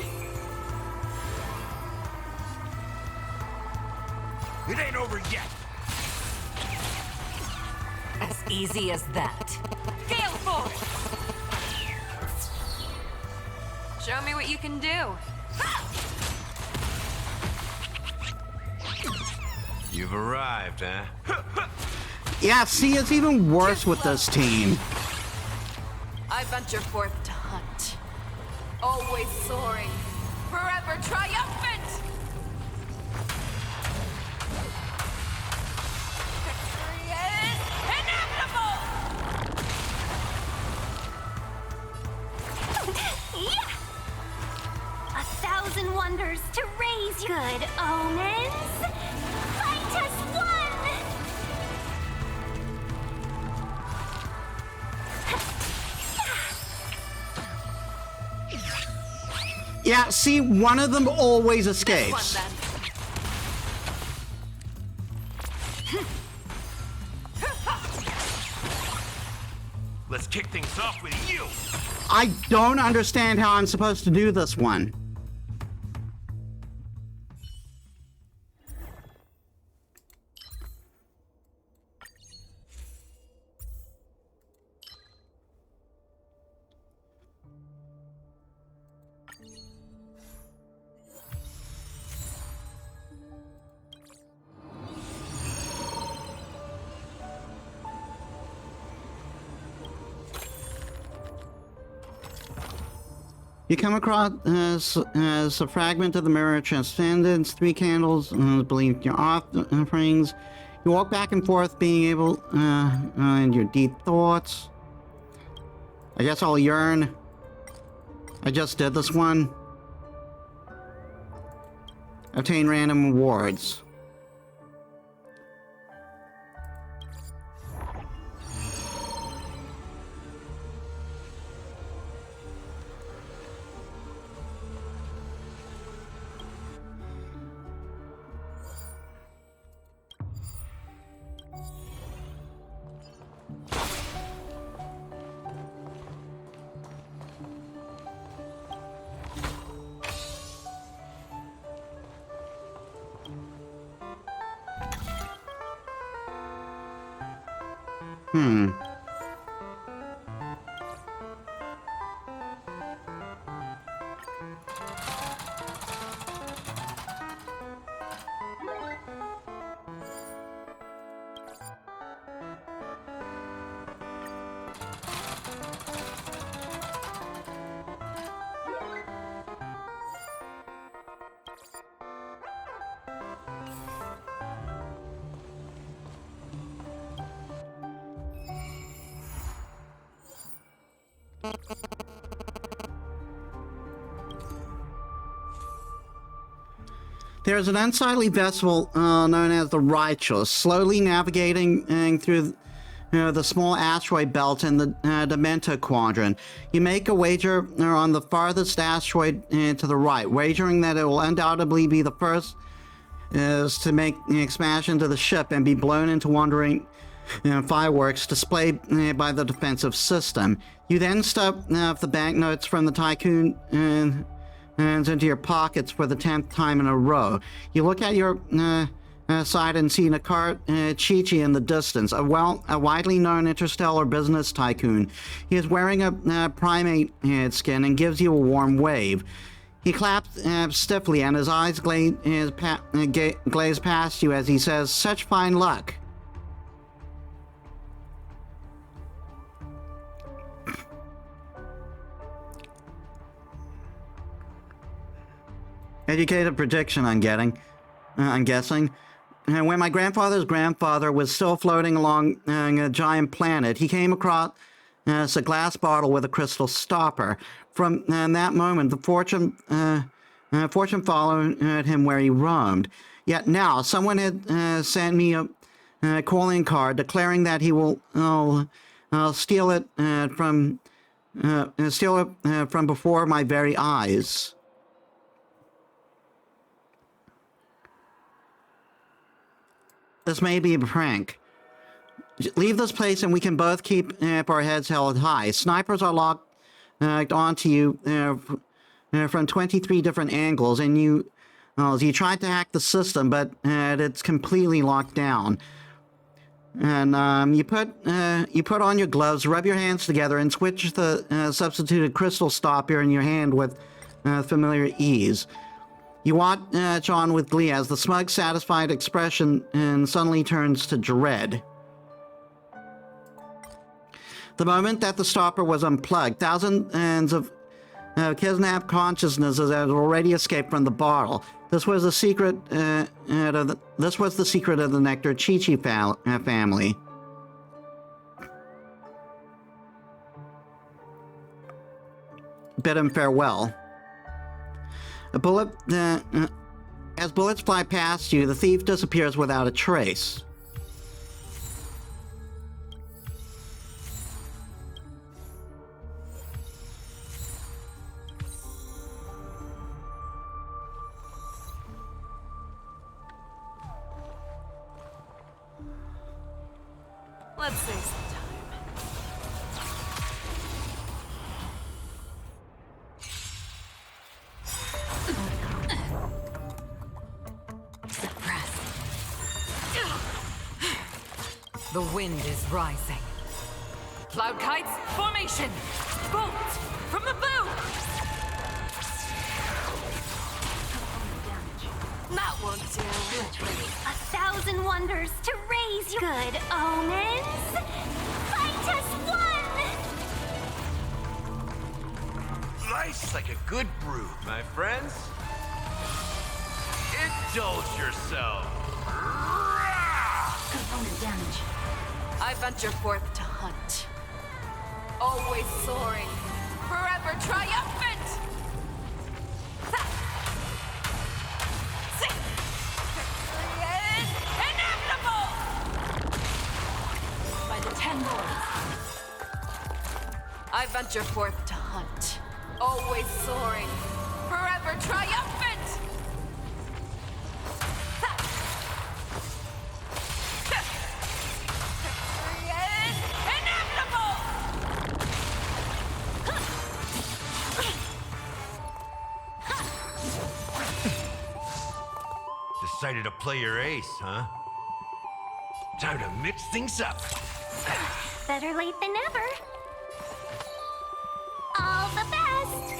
It ain't over yet. As easy as that. Gale Force! Show me what you can do. You've arrived, huh? Yeah, see, it's even worse with this team. I venture forth to hunt. Always soaring. Forever triumphant! Victory is inevitable! Yeah! 1,000 wonders to raise good omens. Fight as one! Yeah, see, one of them always This escapes. one, then. Let's kick things off with you. I don't understand how I'm supposed to do this one. You come across as a fragment of the mirror transcendence, 3 candles beneath your offerings. You walk back and forth, being able in your deep thoughts. I guess I'll yearn. I just did this one. Obtain random rewards. There's an unsightly vessel known as the Righteous, slowly navigating through the small asteroid belt in the Demento quadrant. You make a wager on the farthest asteroid to the right, wagering that it will undoubtedly be the first is to make expansion to the ship and be blown into wandering fireworks displayed by the defensive system. You then stuff the banknotes from the Tycoon into your pockets for the 10th time in a row. You look at your side and see Nakar Chichi in the distance, a widely known interstellar business tycoon. He is wearing a primate skin and gives you a warm wave. He claps stiffly and his eyes glaze past you as he says, "Such fine luck." Educated prediction, I'm guessing. When my grandfather's grandfather was still floating along a giant planet, he came across a glass bottle with a crystal stopper. From that moment, the fortune followed him where he roamed. Yet now, someone had sent me a calling card declaring that he will steal it from before my very eyes. This may be a prank. Leave this place and we can both keep our heads held high. Snipers are locked onto you from 23 different angles, and you tried to hack the system, but it's completely locked down. And you put on your gloves, rub your hands together, and switch the substituted crystal stopper in your hand with familiar ease. You watch on with glee as the smug, satisfied expression suddenly turns to dread. The moment that the stopper was unplugged, thousands of kidnapped consciousnesses had already escaped from the bottle. This was the secret. This was the secret of the Nectar Chi-Chi family. Bid him farewell. A bullet, as bullets fly past you, the thief disappears without a trace. Let's save some time. The wind is rising. Cloud kites, formation! Bolt from the boom! That won't do. 1,000 wonders to raise your good omens. Fight us one! Life's like a good brew, my friends. Indulge yourself. Component damage. I venture forth to hunt. Always soaring, forever triumphant! Victory is inevitable! By the 10 lords. I venture forth to hunt. Always soaring, forever triumphant! Victory is inevitable! Decided to play your ace, huh? Time to mix things up. Better late than never. All the best!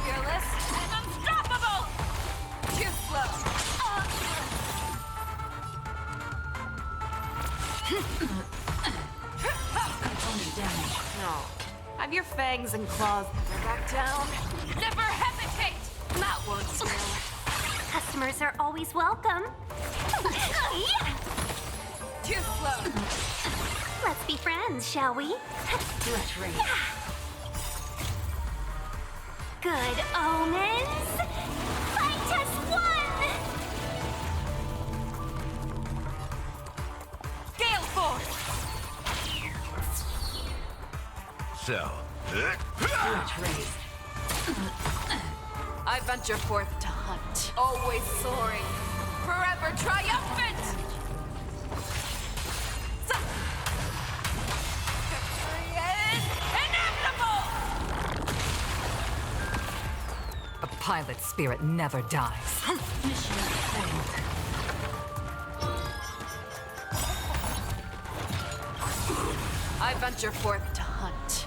Fearless and unstoppable! Too slow. Component damage. No. Have your fangs and claws never back down. Never hesitate! That won't do. Customers are always welcome. Too slow. Let's be friends, shall we? Direct rate. Good omens. Fight us one! Gale force! So, Direct rate. I venture forth to hunt. Always soaring, forever triumphant! Victory is inevitable! A pilot's spirit never dies. Mission failed. I venture forth to hunt.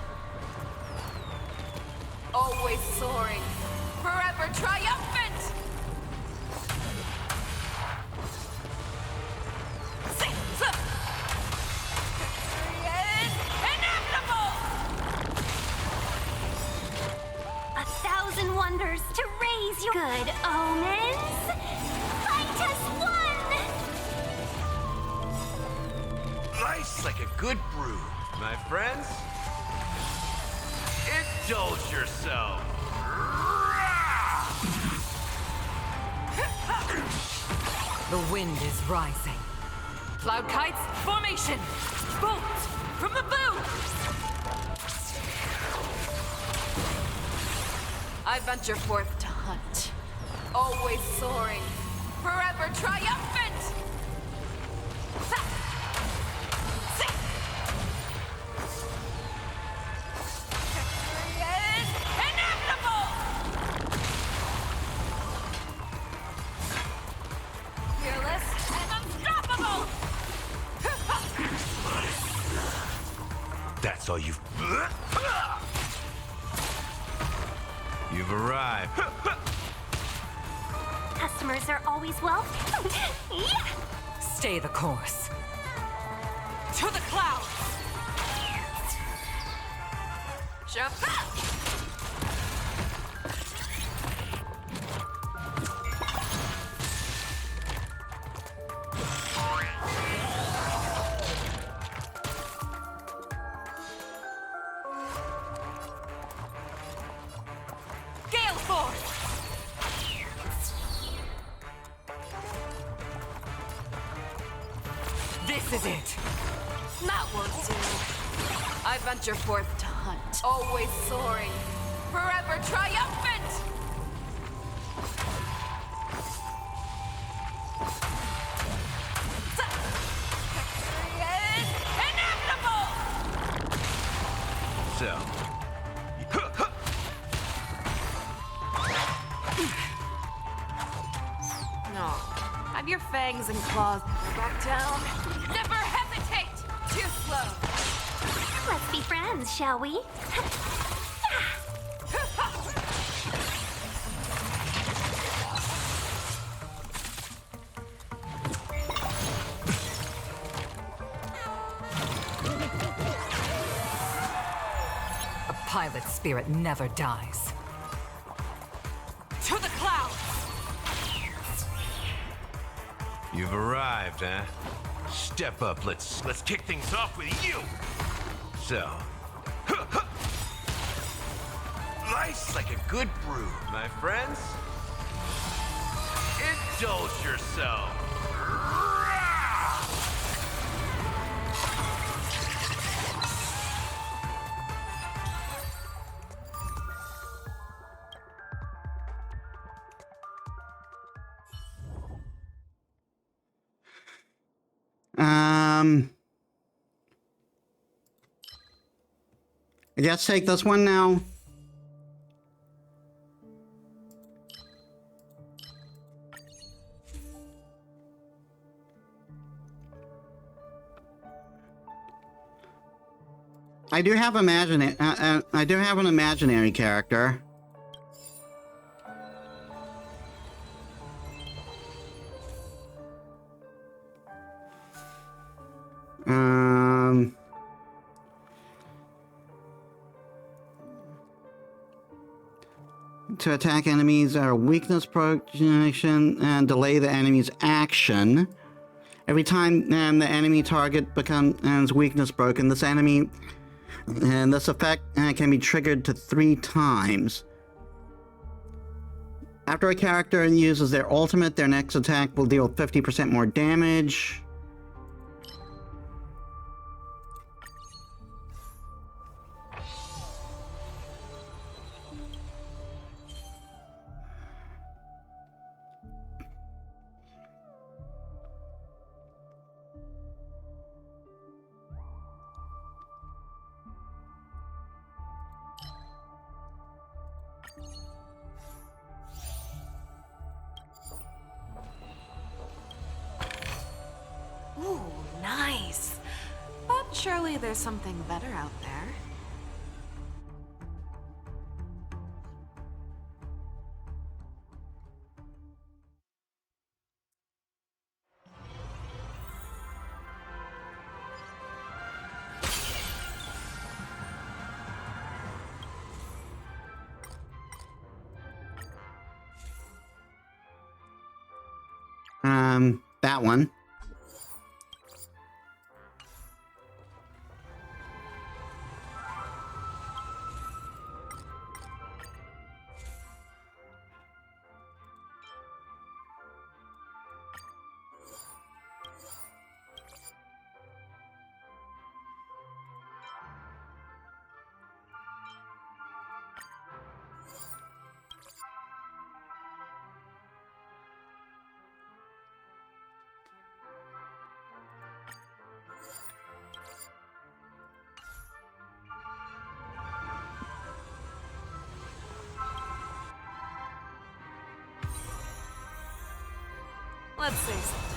Always soaring, forever triumphant! Victory is inevitable! 1,000 wonders to raise your good omens. Fight us one! life's like a good brew, my friends. Indulge yourself. The wind is rising. Cloud kites, formation! Bolt from the boom! I venture forth to hunt. Always soaring, forever triumphant! Victory is inevitable! Fearless and unstoppable! That's all you've arrived. Customers are always welcome. Yeah! Stay the course. To the clouds! Jump up! Gale force! This is it. That won't do. I venture forth to hunt, always soaring, forever triumphant! Victory is inevitable! So, No. fangs and claws. Back down. Never hesitate! Too slow. Let's be friends, shall we? A pilot's spirit never dies. To the clouds! You've arrived, huh? Step up, let's kick things off with you! So... Life's like a good brew, my friends. Indulge yourself! I guess take this one now. I do have an imaginary character. To attack enemies are weakness projection and delay the enemy's action. Every time the enemy target becomes weakness broken, this effect can be triggered to 3 times. After a character uses their ultimate, their next attack will deal 50% more damage. Ooh, nice. But surely there's something better out there. That one. Let's save some time.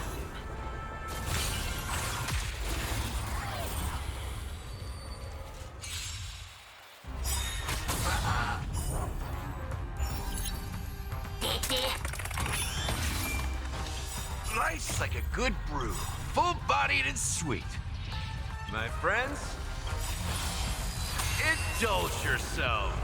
Life's like a good brew, full-bodied and sweet. My friends, indulge yourself.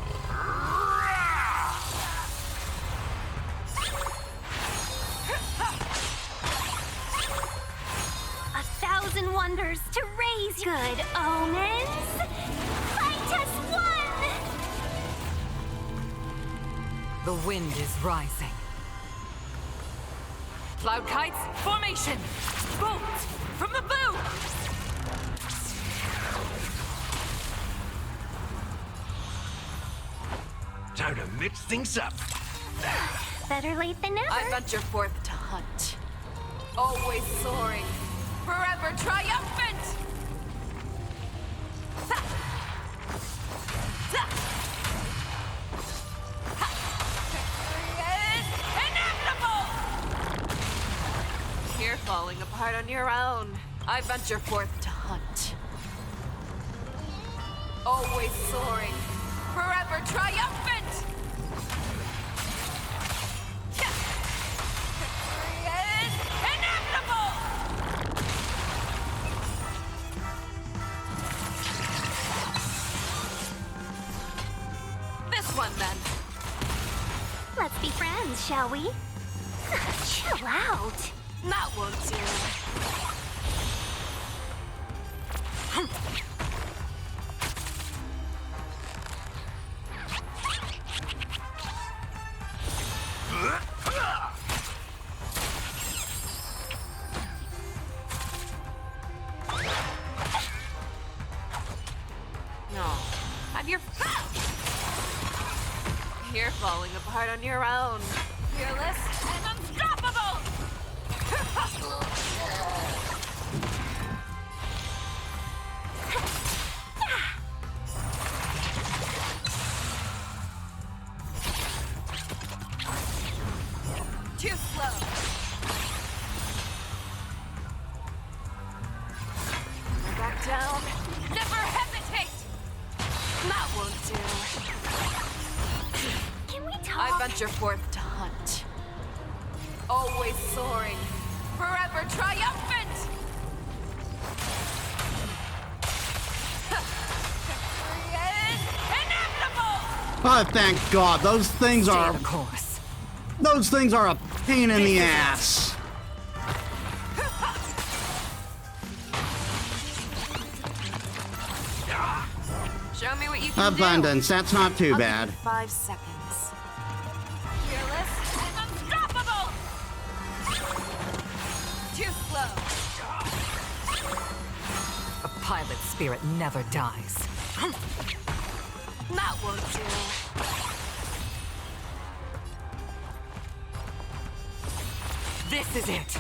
1,000 wonders to raise good omens. Fight us one! The wind is rising. Cloud kites, formation! Bolt from the boot! Time to mix things up. Better late than never. I venture forth to hunt. Always soaring. Forever triumphant! Victory is inevitable! Here apart on your own. I venture forth to hunt. Always soaring, forever triumphant! Victory is inevitable! This one, then. Let's be friends, shall we? Chill out. That won't do. No. Have your... You're falling apart on your own. Fearless and unstoppable! Too slow. Back down. Never hesitate! That won't do. Can we talk? I venture forth to hunt. Always soaring, forever triumphant! Victory is inevitable! Oh, thank God. Those things Stay are... the course. Those things are a pain in the ass. Show me what you can Abundance. That's not too do. bad. 5 seconds. Fearless and unstoppable! Too slow. A pilot spirit never dies. That won't do. This is it.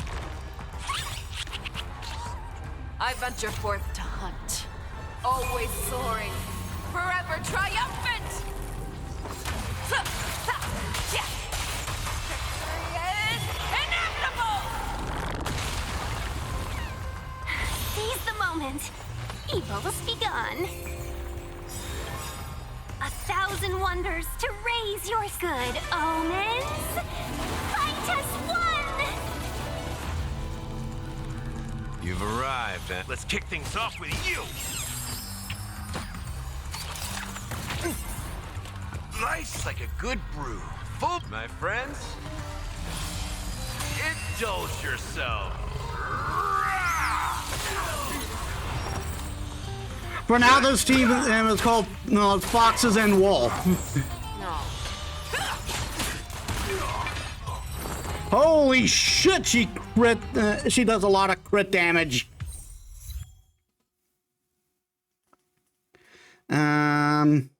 I venture forth to hunt. Always soaring, forever triumphant! Victory is inevitable! Seize the moment. Evil is begun. 1,000 wonders to raise your good omens. Fight us one! You've arrived, eh? Let's kick things off with you! Nice like a good brew. Full, my friends. Indulge yourself. For now, this team is called Foxes and Wool. No. Holy shit, she crit. She does a lot of crit damage. None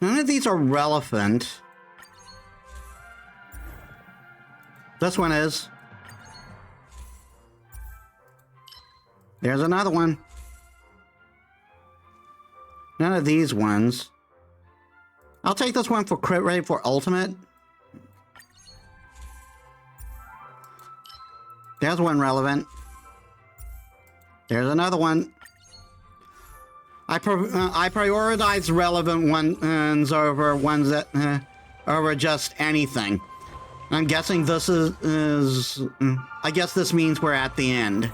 of these are relevant. This one is. There's another one. None of these ones. I'll take this one for crit rate for ultimate. There's one relevant. There's another one. I prioritize relevant ones over ones that over just anything. I'm guessing this is I guess this means we're at the end.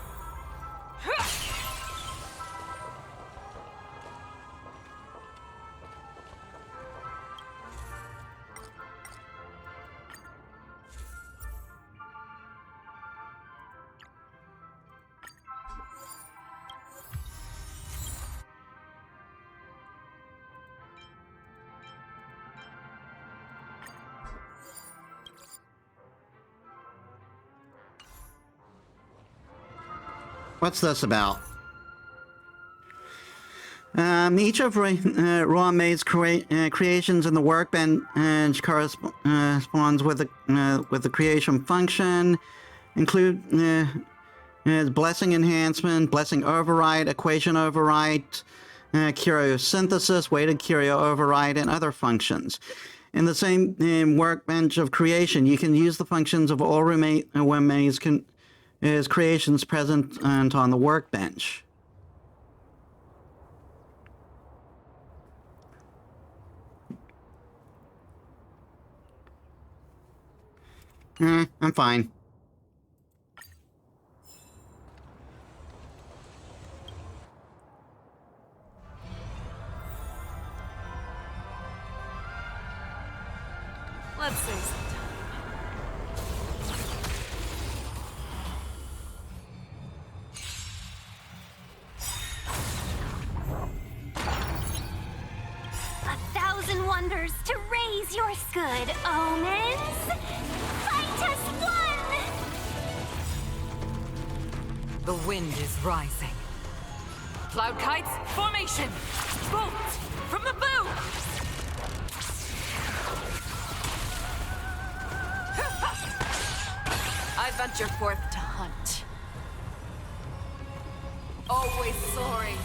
What's this about? Each of Raw May's creations in the workbench corresponds with the creation function. Include blessing enhancement, blessing override, equation override, curio synthesis, weighted curio override, and other functions. In the same workbench of creation, you can use the functions of all May's is creations present on the workbench. I'm fine. Let's say sometime. Wonders to raise your good omens. Fight us one! The wind is rising. Cloud kites, formation! Bolts from the bow! I venture forth to hunt. Always soaring,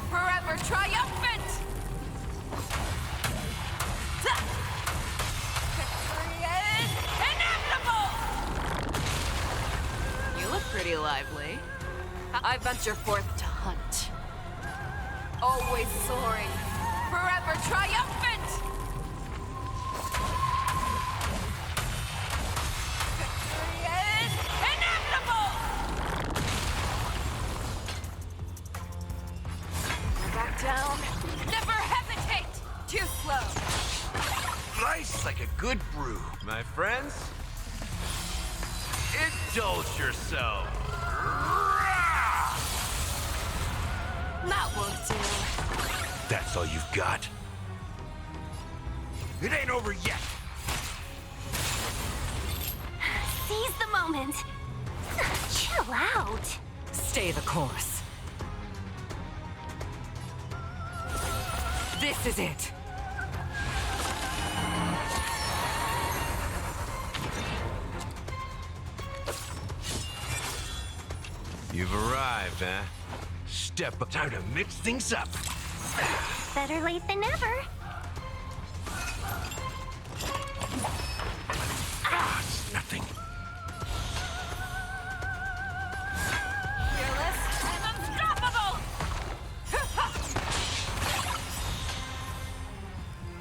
forever triumphant! Victory is inevitable! You look pretty lively. I venture forth to hunt. Always soaring, forever triumphant! Victory is inevitable! Back down, never hesitate! Too slow! Slice like a good brew, my friends. Indulge yourself. That won't do. That's all you've got? It ain't over yet. Seize the moment. Chill out. Stay the course. This is it. You've arrived, huh? Step up. Time to mix things up. Better late than never. It's nothing. Fearless and unstoppable!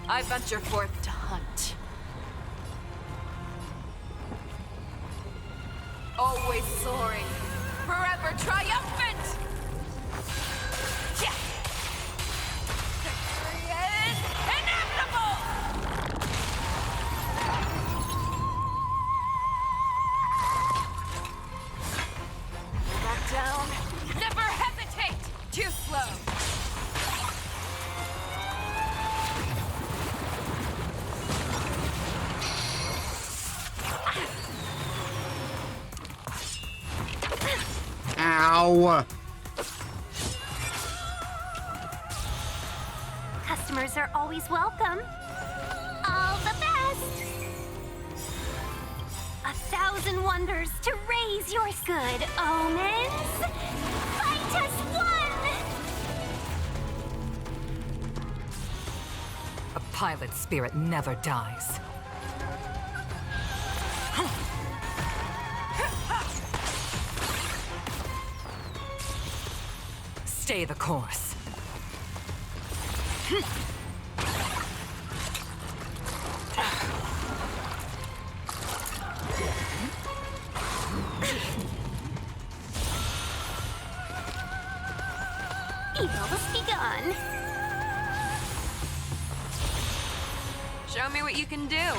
I venture forth to hunt. Always soaring, forever triumphant! Yeah. Victory is inevitable! Back down, never hesitate! Too slow! Ow! Customers are always welcome. All the best. 1,000 wonders to raise your good omens. Fight us one! A pilot spirit never dies. Stay the course. Evil has begun. Show me what you can do.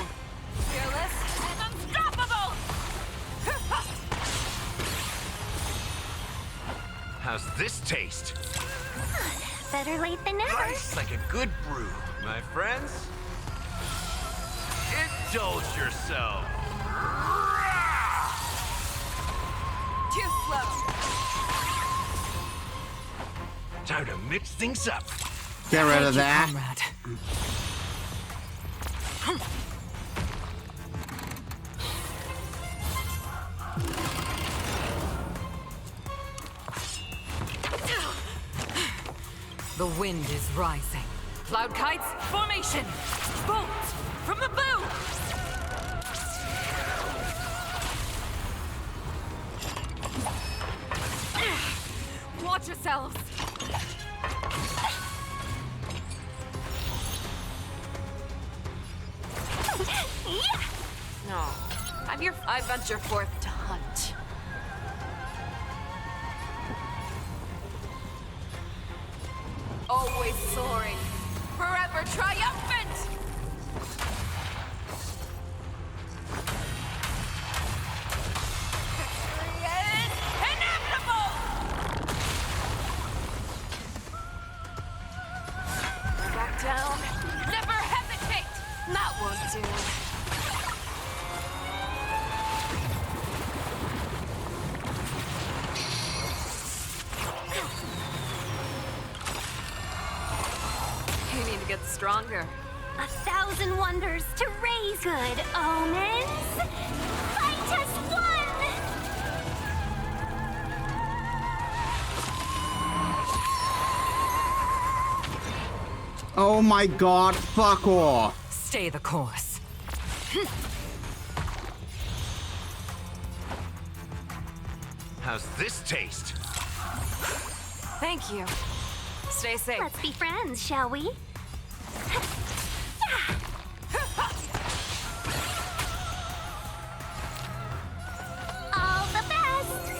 Fearless and unstoppable! How's this taste? Better late than never. Slice like a good brew, my friends. Indulge yourself. Too slow! Time to mix things up. Get rid of that. Comrade. The wind is rising. Cloud kites, formation! Bolts from the bow! Watch yourselves! Yeah! No. I venture forth to hunt. Always soaring. Forever triumphant! Victory is inevitable! Back down. Never hesitate! That won't do. You need to get stronger. 1,000 wonders to raise good omens. Fight us one! Oh my god, fuck off. Stay the course. How's this taste? Thank you. Stay safe. Let's be friends, shall we? All the best!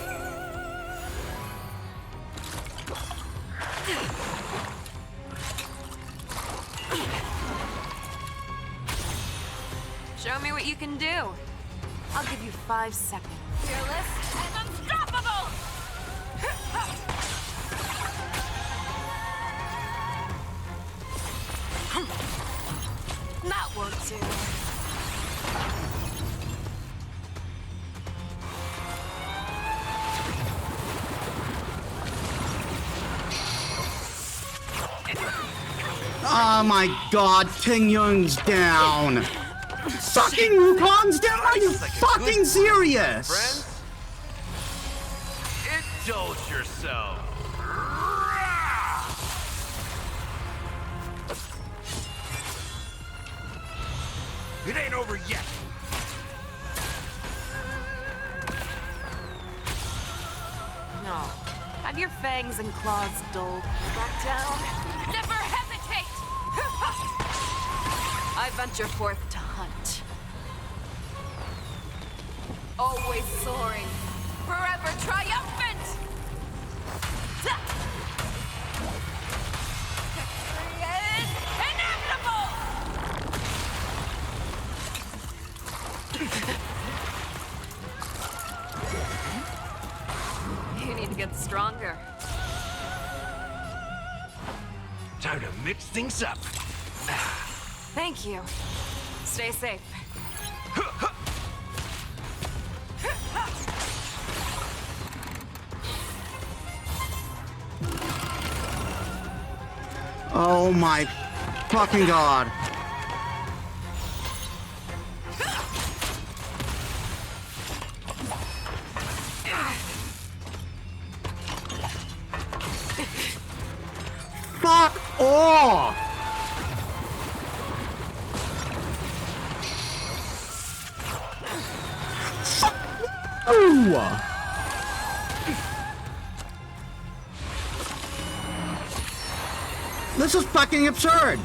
Show me what you can do. I'll give you 5 seconds. Fearless and unstoppable! That won't do. Oh my god, Ting Yung's down. Fucking Wukong's down? Are you fucking serious? Friends? Indulge yourself. It ain't over yet. No. Have your fangs and claws dulled. Back down. Never hesitate! I venture forth to hunt. Always soaring. Forever triumphant! Victory is inevitable! You need to get stronger. Time to mix things up. Thank you. Stay safe. Oh my fucking god. Fuck off! Ooh. This is fucking absurd!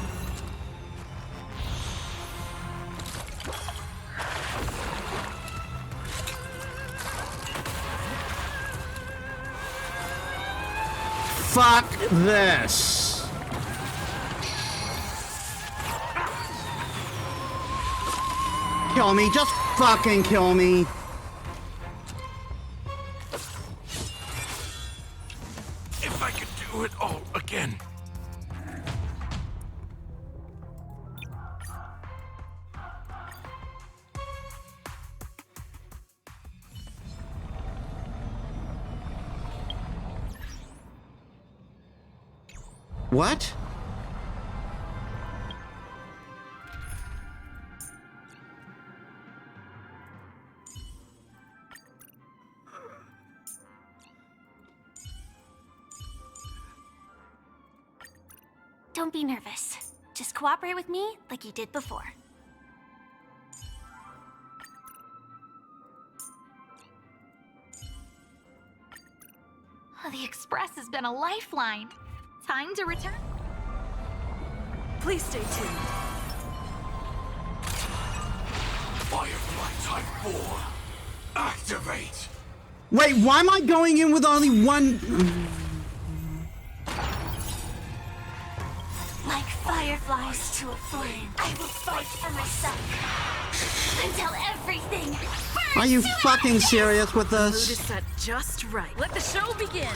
Fuck this! Kill me, just fucking kill me! If I could do it all again. What? Don't be nervous. Just cooperate with me like you did before. Oh, the expression Express has been a lifeline. Time to return. Please stay tuned. Firefly Type 4, activate! Wait, why am I going in with only one? Like fireflies to a flame, I will fight for myself until everything burns. Are you to fucking ashes! serious with Mood this? is set just right. Let the show begin.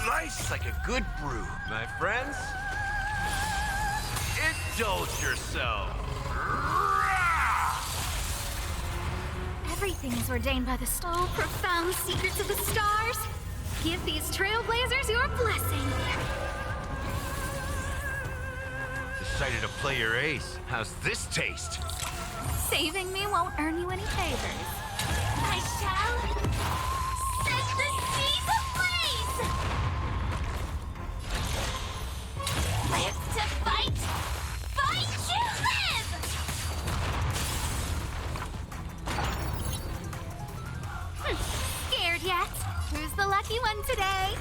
Nice like a good brew, my friends. Indulge yourself. Everything is ordained by the so profound secrets of the stars. Give these trailblazers your blessing. Decided to play your ace. How's this taste? Saving me won't earn you any favors. I shall set the seas ablaze. Live to fight, fight to live. Scared yet? Who's the lucky one today?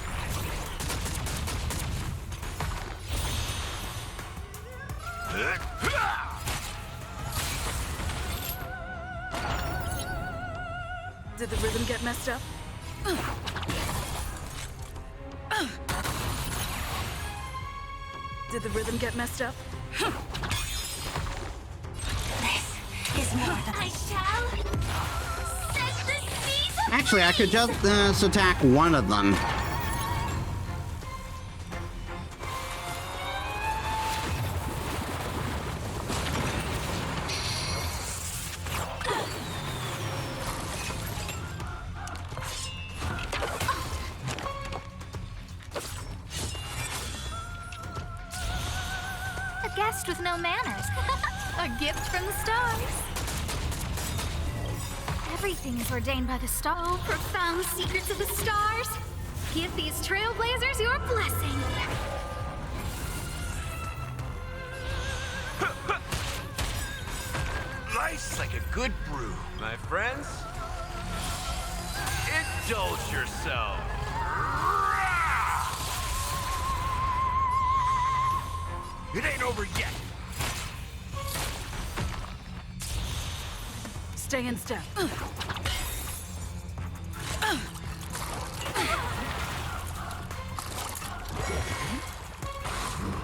Did the rhythm get messed up? Did the rhythm get messed up? This is more than I shall set the seas ablaze. Actually, I could just attack one of them. A guest with no manners. A gift from the stars. Everything is ordained by the star. Profound secrets of the stars. Give these trailblazers your blessing. Nice like a good brew, my friends. Indulge yourself. It ain't over yet. Stay in step.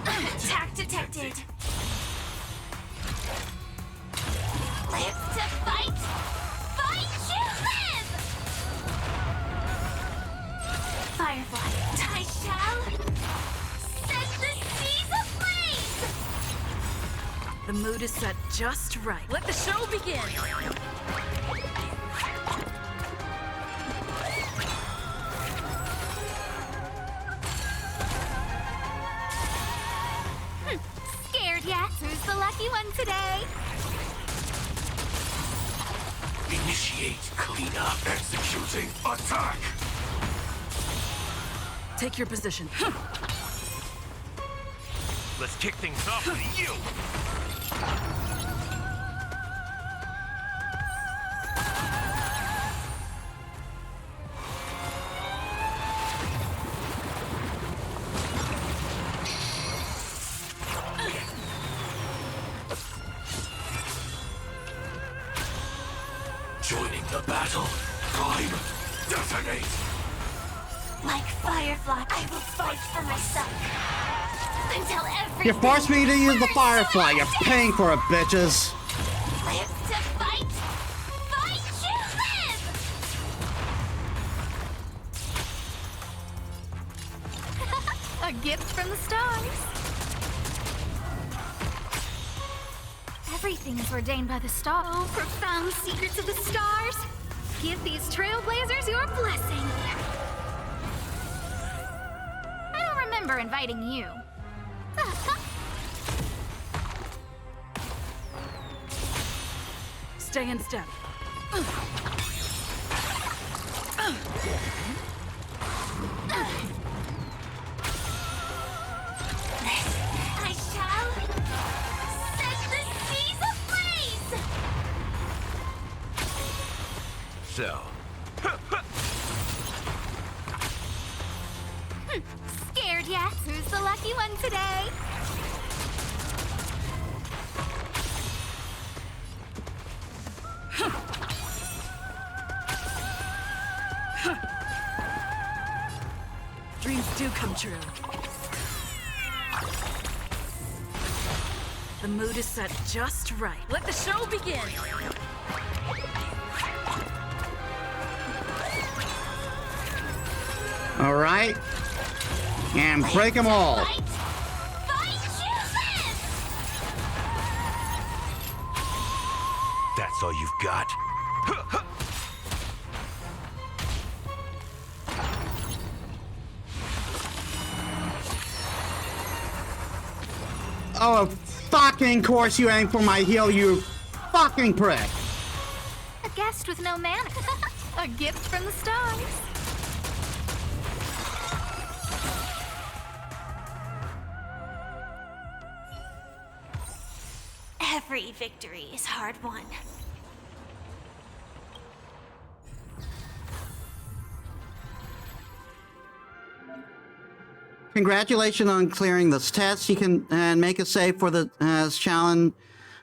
Attack detected. Live to fight, fight to live. Firefly, I shall set the seas ablaze. The mood is set just right. Let the show begin. Scared yet? Who's the lucky one today? Initiate cleanup. Executing attack. Take your position. Let's kick things off with you. Joining the battle. Prime. Detonate. Like firefly, I will fight for myself until everything. You forced me to use the burns to Firefly. You're ashes. paying for it, bitches. Live to fight, fight to live. A gift from the stars. Everything is ordained by the star. Oh, profound secrets of the stars. Give these trailblazers your blessing. I don't remember inviting you. Stay in step. I shall set the seas ablaze. so. Scared yet? Who's the lucky one today? Dreams do come true. The mood is set just right. Let the show begin! All right. And break them all. Fight! Fight chooses! That's all you've got? Oh, of fucking course you aim for my heel, you fucking prick. A guest with no manners. A gift from the stars. Every victory is hard won. Congratulations on clearing this test. You can make a save for the challenge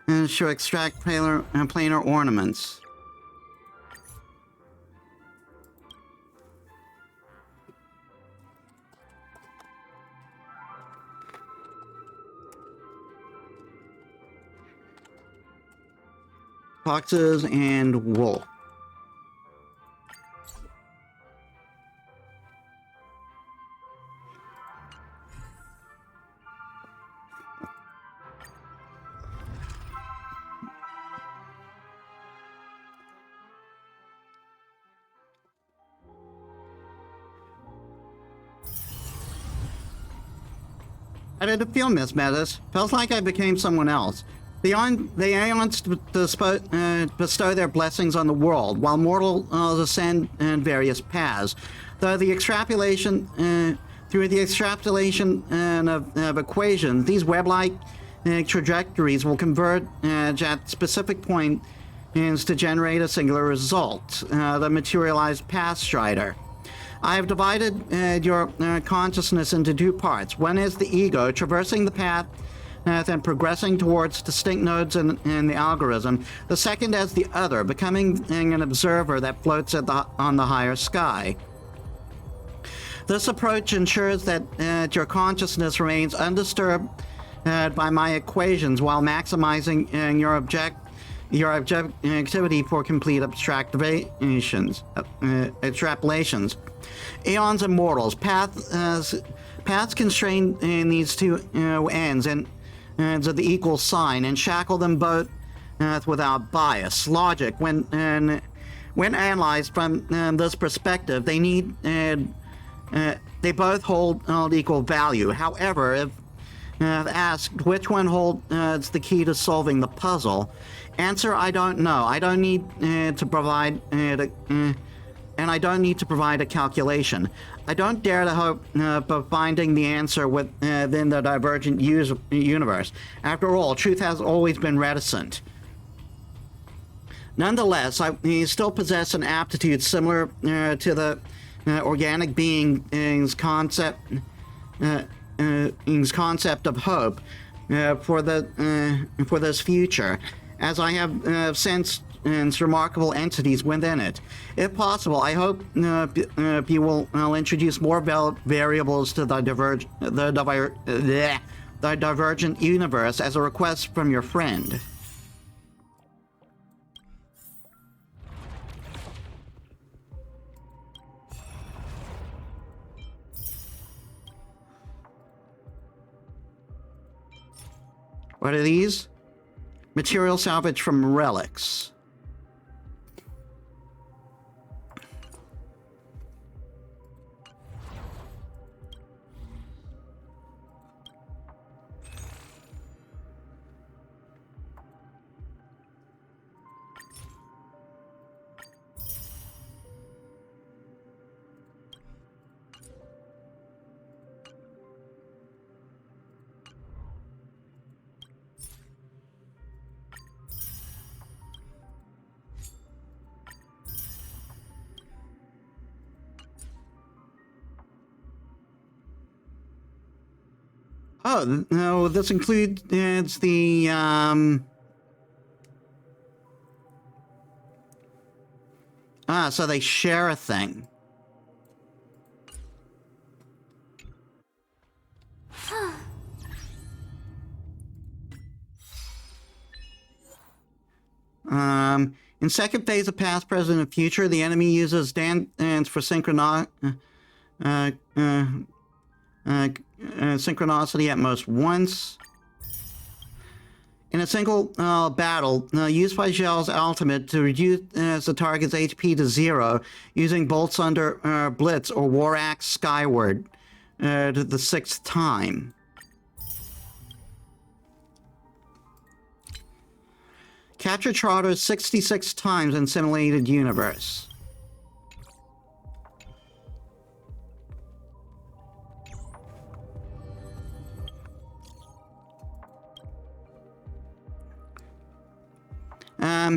to extract planar ornaments. Foxes and wolf. How did it feel, Miss Metis? Feels like I became someone else. The aeons bestow their blessings on the world, while mortals ascend in various paths. Through the extrapolation of equations, these web-like trajectories will converge at specific points to generate a singular result, the materialized path strider. I have divided your consciousness into two parts. One is the ego, traversing the path and progressing towards distinct nodes in the algorithm. The second as the other, becoming an observer that floats on the higher sky. This approach ensures that your consciousness remains undisturbed by my equations while maximizing your objectivity for complete extrapolations. Eons and mortals, paths constrain in these two ends and of the equal sign and shackle them both without bias. Logic, when analyzed from this perspective, they both hold equal value. However, if asked which one holds the key to solving the puzzle, answer: I don't know. I don't need to provide and I don't need to provide a calculation. I don't dare to hope of finding the answer within the Divergent Universe. After all, truth has always been reticent. Nonetheless, I still possess an aptitude similar to the organic being's concept of hope for this future, as I have sensed remarkable entities within it. If possible, I hope you will introduce more variables to the Divergent Universe as a request from your friend. What are these? Material salvage from relics. Oh, no, this includes the, so they share a thing. In second phase of past, present, and future, the enemy uses dance for synchronicity at most once. In a single battle, use Figel's ultimate to reduce the target's HP to 0 using bolts under Blitz or War Axe skyward to the 6th time. Capture Trotters 66 times in Simulated Universe.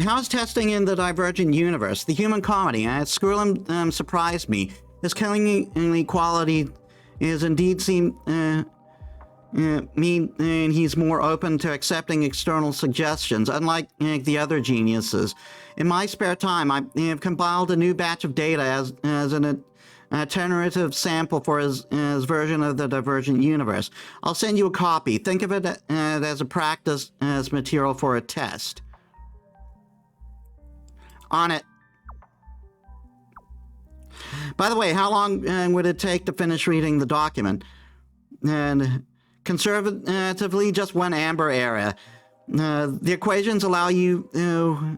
How's testing in the Divergent Universe? The human comedy. Skrull surprised me. His killing quality is indeed mean, and he's more open to accepting external suggestions, unlike the other geniuses. In my spare time, I have compiled a new batch of data as an tentative sample for his version of the Divergent Universe. I'll send you a copy. Think of it as a practice as material for a test. On it. By the way, how long would it take to finish reading the document? And conservatively, just 1 amber area. The equations allow you to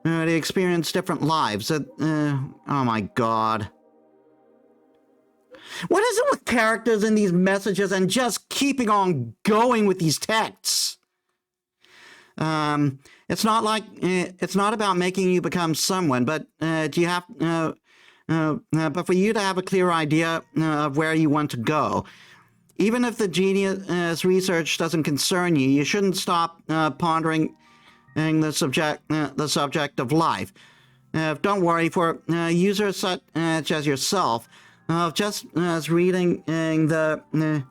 experience different lives. Oh my god. What is it with characters in these messages and just keeping on going with these texts? It's not like it's not about making you become someone, but do you have but for you to have a clear idea of where you want to go. Even if the genius research doesn't concern you, you shouldn't stop pondering the subject of life. Don't worry, for users such as yourself, just as reading the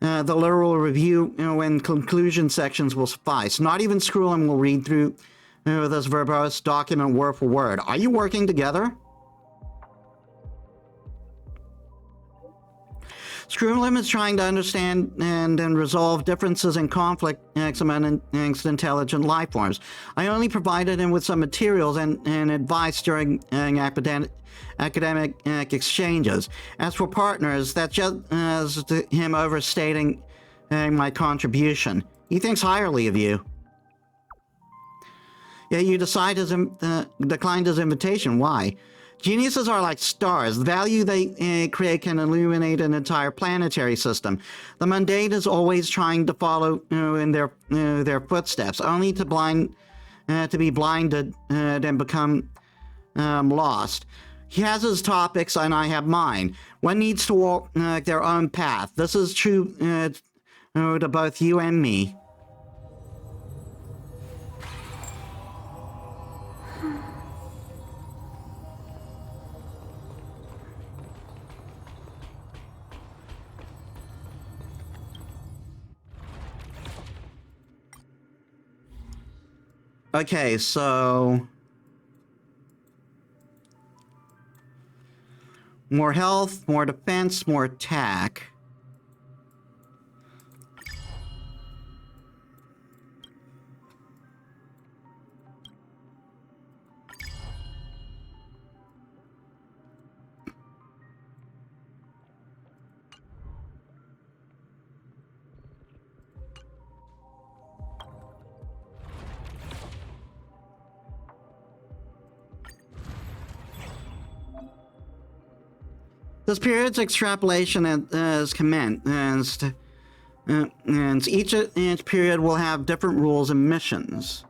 literal review and conclusion sections will suffice. Not even Skrull will read through this verbose document word for word. Are you working together? Skrull is trying to understand and resolve differences in conflict amongst intelligent life forms. I only provided him with some materials and advice during academic exchanges. As for partners, that's just him overstating my contribution. He thinks highly of you. Yet you declined his invitation. Why? Geniuses are like stars. The value they create can illuminate an entire planetary system. The mundane is always trying to follow in their footsteps, only to be blinded and become lost. He has his topics, and I have mine. One needs to walk their own path. This is true to both you and me. Okay, so more health, more defense, more attack. This period's extrapolation is commenced, and each period will have different rules and missions.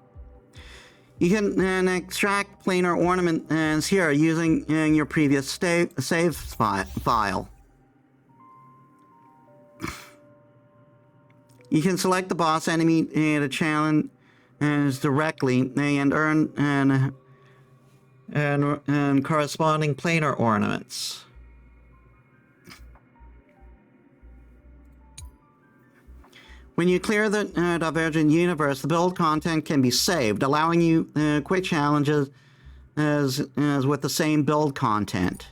You can extract planar ornaments here using your previous save file. You can select the boss enemy to challenge directly and earn and corresponding planar ornaments. When you clear the Divergent Universe, the build content can be saved, allowing you quick challenges as with the same build content.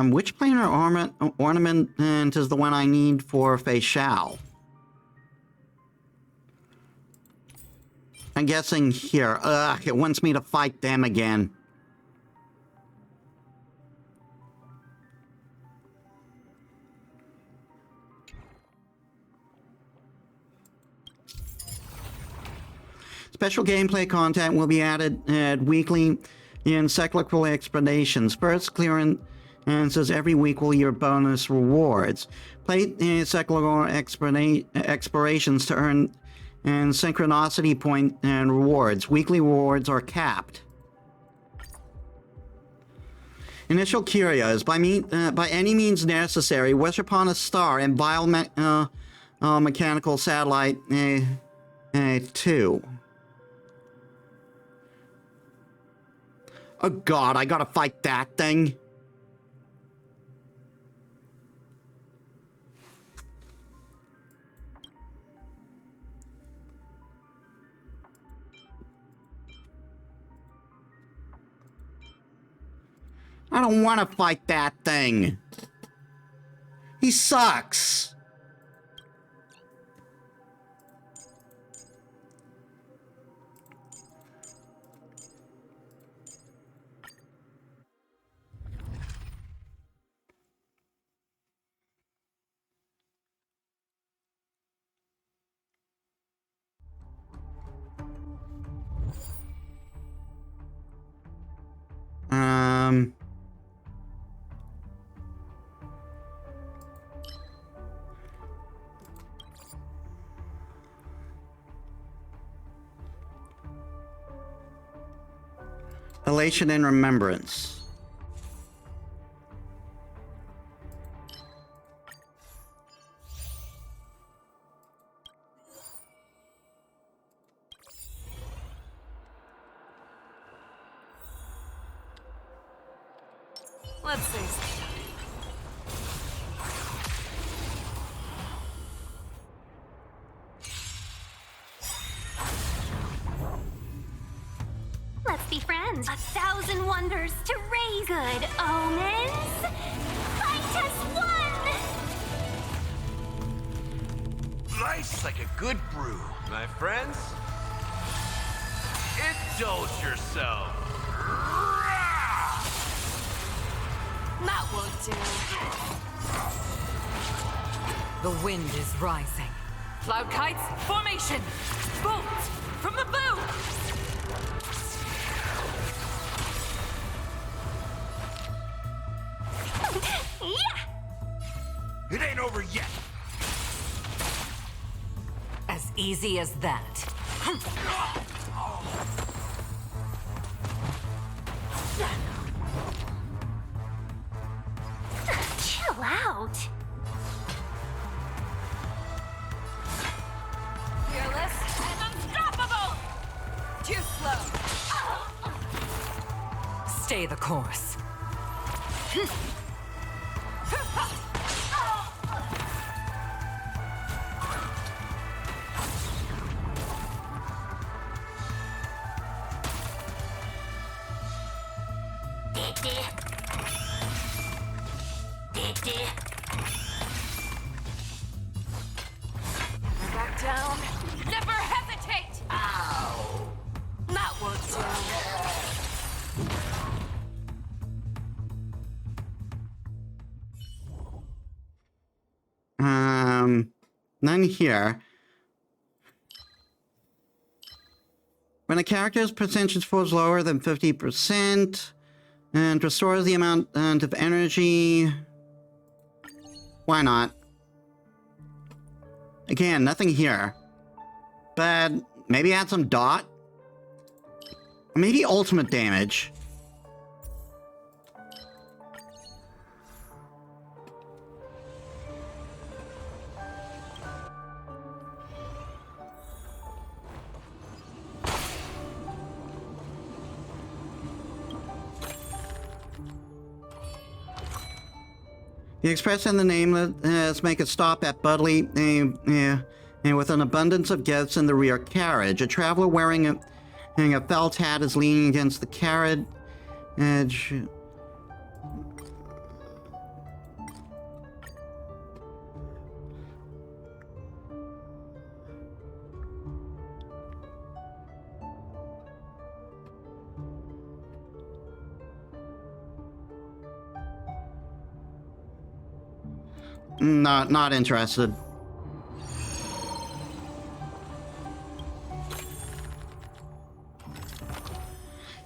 Which planar ornament is the one I need for Facial? I'm guessing here. Ugh, it wants me to fight them again. Special gameplay content will be added weekly in cyclical explanations. First, clearance every week will yield bonus rewards. Play cyclical explorations to earn synchronicity point and rewards. Weekly rewards are capped. Initial curios. By any means necessary, wish upon a star and biomechanical satellite 2. Oh god, I gotta fight that thing. I don't want to fight that thing. He sucks. Elation and remembrance. Let's say something. Let's be friends. 1,000 wonders to raise good omens. Fight us one! Life's like a good brew, my friends. Indulge yourself. That won't do. The wind is rising. Cloud kites, formation! Spooks! From the boot! Yeah! It ain't over yet. As easy as that. Chill out. Fearless and unstoppable! Too slow. Stay the course. Back down. Never hesitate! Ow! That won't do. None here. When a character's percentage falls lower than 50% and restores the amount of energy. Why not? Again, nothing here. But maybe add some dot? Maybe ultimate damage. The express in the nameless make a stop at Budley and with an abundance of gifts in the rear carriage. A traveler wearing a felt hat is leaning against the carriage edge. Not interested.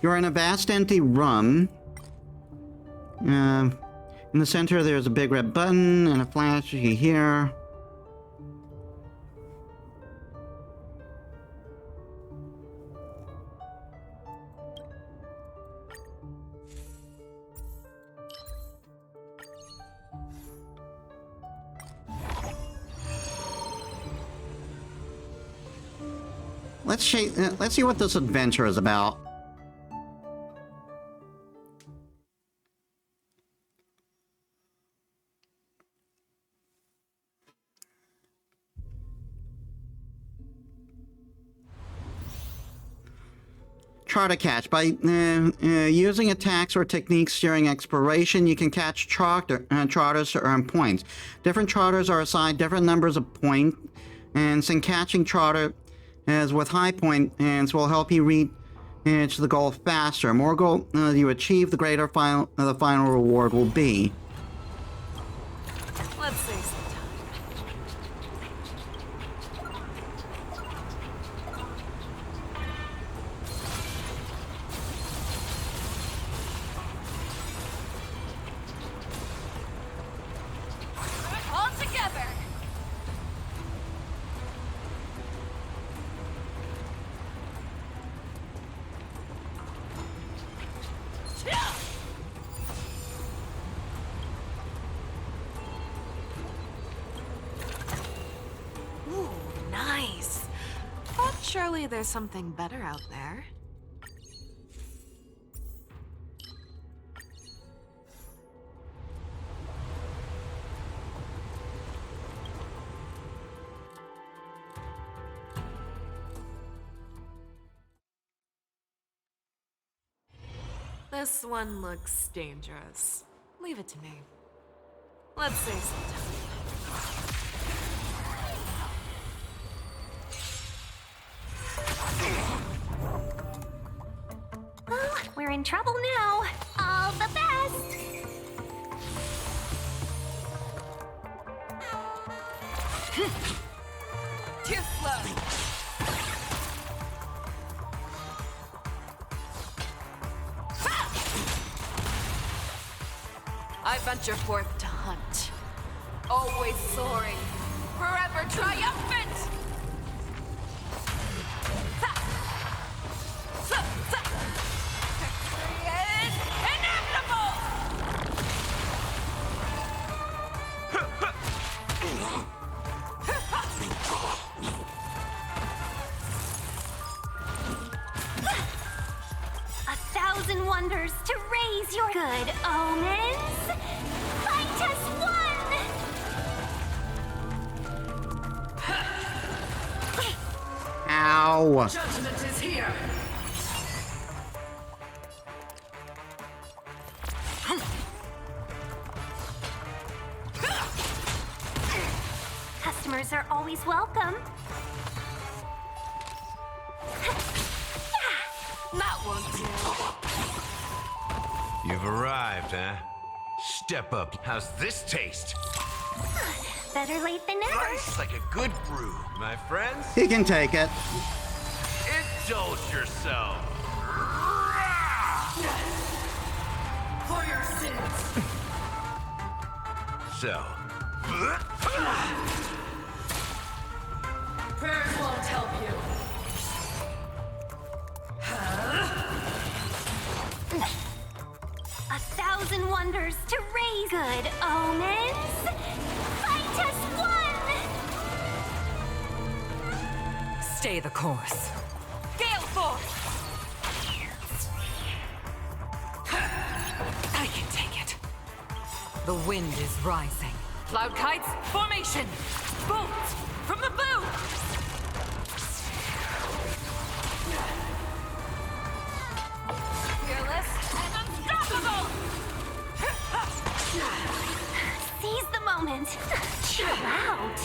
You're in a vast empty room. In the center there's a big red button and a flash here. Let's see what this adventure is about. Charter catch. By using attacks or techniques during exploration, you can catch charters to earn points. Different charters are assigned different numbers of points, and since catching charter as with high points will help you reach the goal faster. More goal you achieve, the greater the final reward will be. Let's save some time. All together! Ooh, nice. But surely there's something better out there. This one looks dangerous. Leave it to me. Let's save some time. Well, we're in trouble now. All the best. Too slow. I venture forth to hunt. Always soaring, forever triumphant! Victory is inevitable! A thousand wonders to raise your good omens. Fight us one! Ow! Judgment is here. Customers are always welcome. That won't do. You've arrived, huh? Step up. How's this taste? Better late than never. Nice, like a good brew, my friends. He can take it. Indulge yourself. For your sins. So, Prayers won't help you. 1,000 wonders to raise good omens. Fight us one! Stay the course. Gale Force! I can take it. The wind is rising. Cloud kites, formation! Bolts from the bow! Fearless and unstoppable! Seize the moment. Chill out.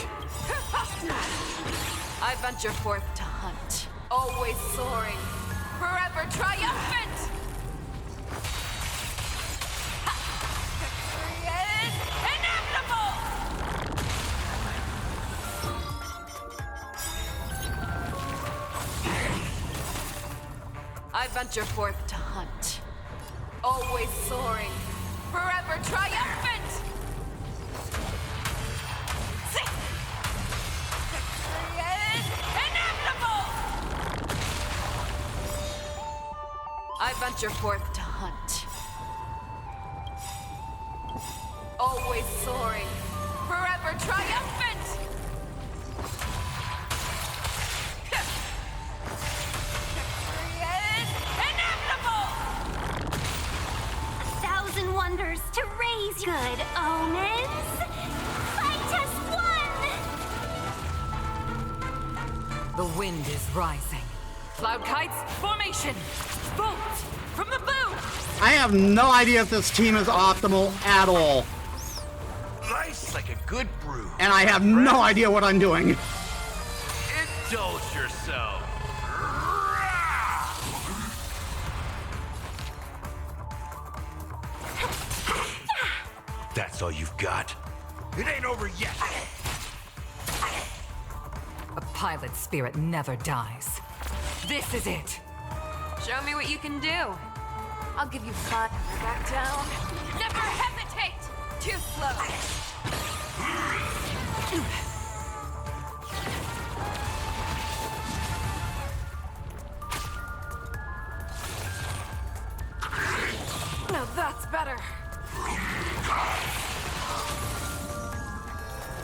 I venture forth to hunt, always soaring, forever triumphant! Victory is inevitable! I venture forth to hunt, always soaring, forever triumphant! I venture forth to hunt. Always soaring, forever triumphant! Victory is inevitable! 1,000 wonders to raise good omens. Fight us one! The wind is rising. Cloud kites, formation! Bolts from the bow! I have no idea if this team is optimal at all. Nice like a good brew. And I have no idea what I'm doing. Indulge yourself. That's all you've got? It ain't over yet. A pilot's spirit never dies. This is it! Show me what you can do. I'll give you fun. Back down. Never hesitate! Too slow. Now that's better.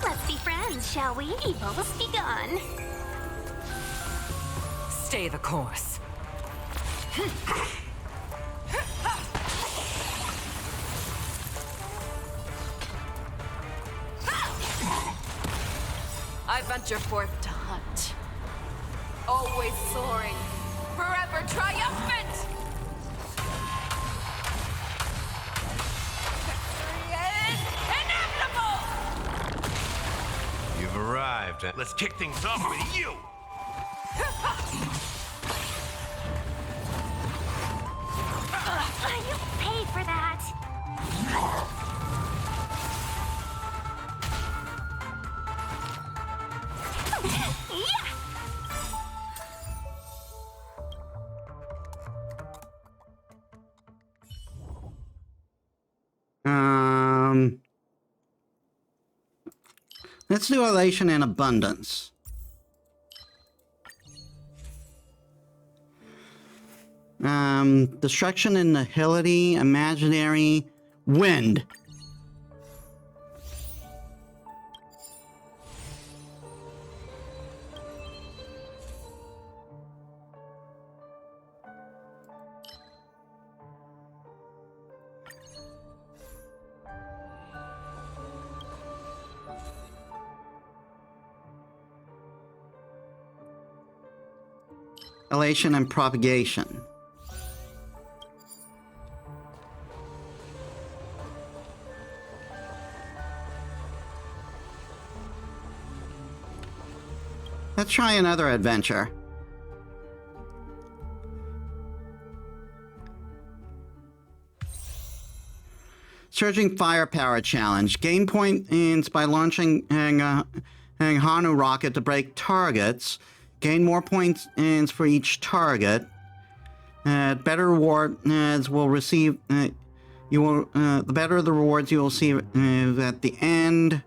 Let's be friends, shall we? Evil's begun. Stay the course. I venture forth to hunt. Always soaring, forever triumphant! Victory is inevitable! You've arrived. Let's kick things off with you. You paid for that. Yeah! Let's do elation and abundance. Destruction and nihility, imaginary, wind. Elation and propagation. Let's try another adventure. Surging Firepower Challenge. Gain points by launching a Hanu rocket to break targets. Gain more points for each target. Better rewards will receive. The better the rewards you will see at the end.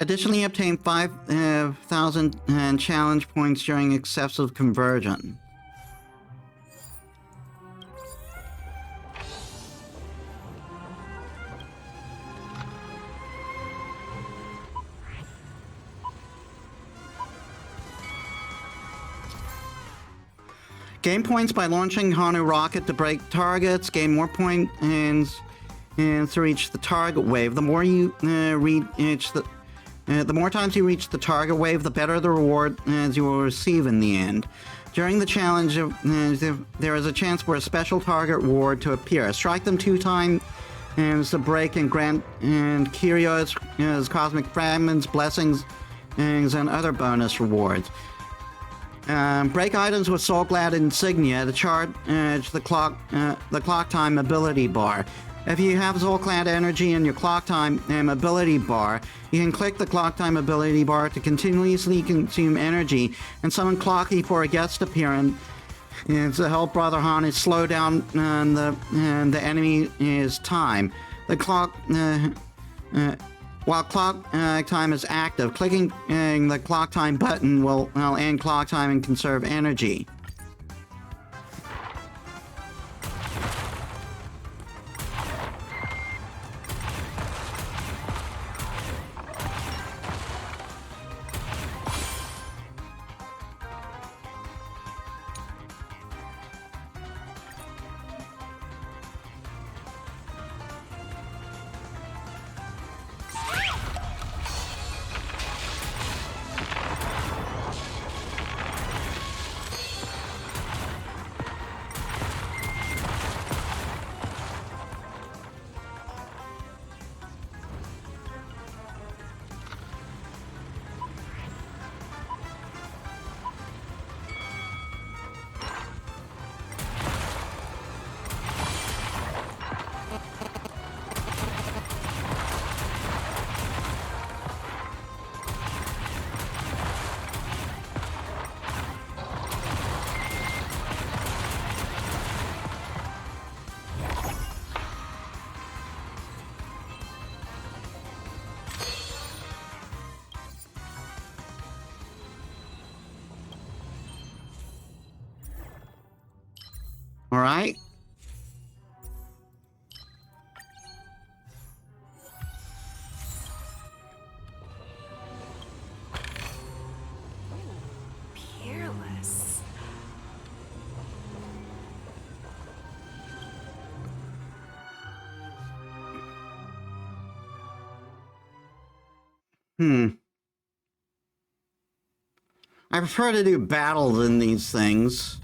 Additionally, obtain 5,000 challenge points during excessive conversion. Gain points by launching Hanu Rocket to break targets. Gain more points and to reach the target wave. The more you reach the more times you reach the target wave, the better the reward you will receive in the end. During the challenge, there is a chance for a special target reward to appear. Strike them 2 times to break and grant curios, cosmic fragments, blessings, and other bonus rewards. Break items with Soul Glad insignia to charge the clock time ability bar. If you have Soul Glad energy in your clock time ability bar, you can click the clock time ability bar to continuously consume energy and summon Clocky for a guest appearance to help Brother Hanu slow down the enemy's time. The clock. While clock time is active, clicking the clock time button will end clock time and conserve energy. All right. Peerless. I prefer to do battles in these things.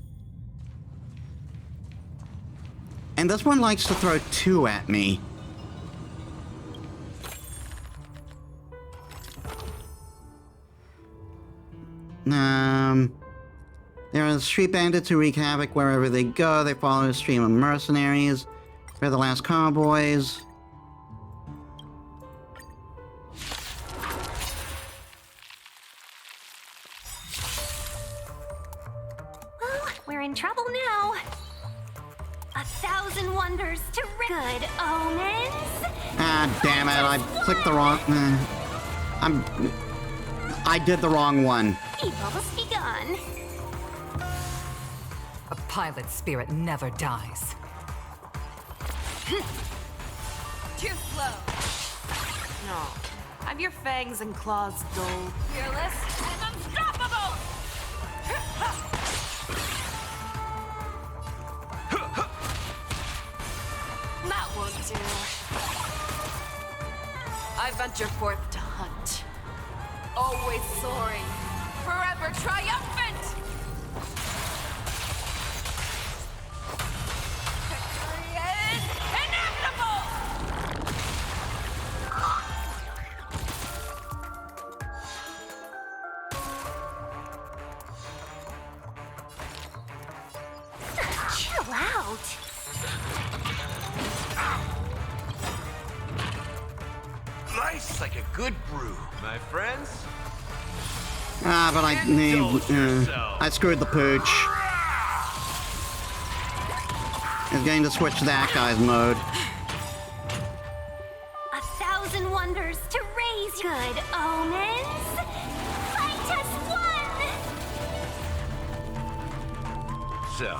And this one likes to throw 2 at me. There are street bandits who wreak havoc wherever they go. They follow a stream of mercenaries. They're the last cowboys. Well, we're in trouble now. 1,000 wonders to good omens. Ah, damn it! I clicked the wrong. I did the wrong one. Evil must be gone. A pilot spirit never dies. Too slow. No. Have your fangs and claws dull. Fearless and unstoppable! That won't do. I venture forth to hunt. Always soaring. Forever triumphant! Victory is inevitable! Chill out. Nice like a good brew, my friends. Ah, but I screwed the pooch. It's going to switch to that guy's mode. 1,000 wonders to raise Good omens! Fight us one! So.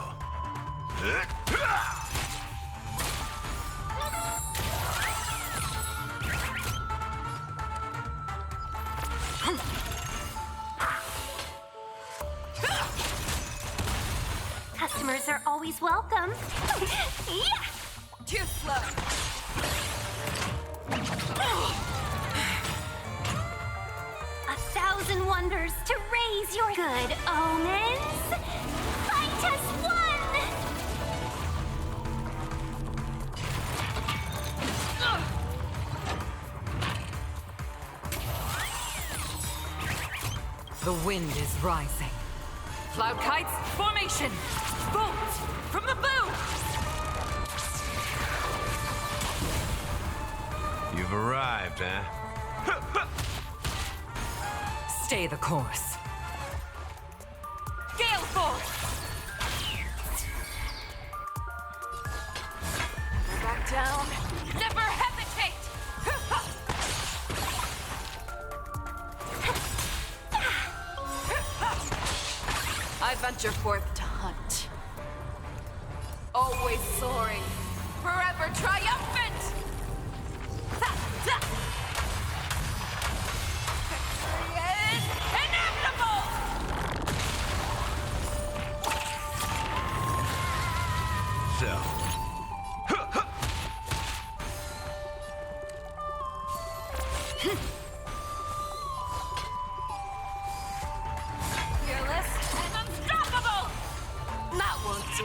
Customers are always welcome. Yeah! Too slow. 1,000 wonders to raise your good omens. Fight us one! The wind is rising. Cloud kites, formation! Bolt from the boom! You've arrived, huh? Stay the course. Gale force! Back down. Never hesitate! I venture forth to hunt. Always soaring. Forever triumphant! Victory is inevitable! So. Fearless and unstoppable! That won't do.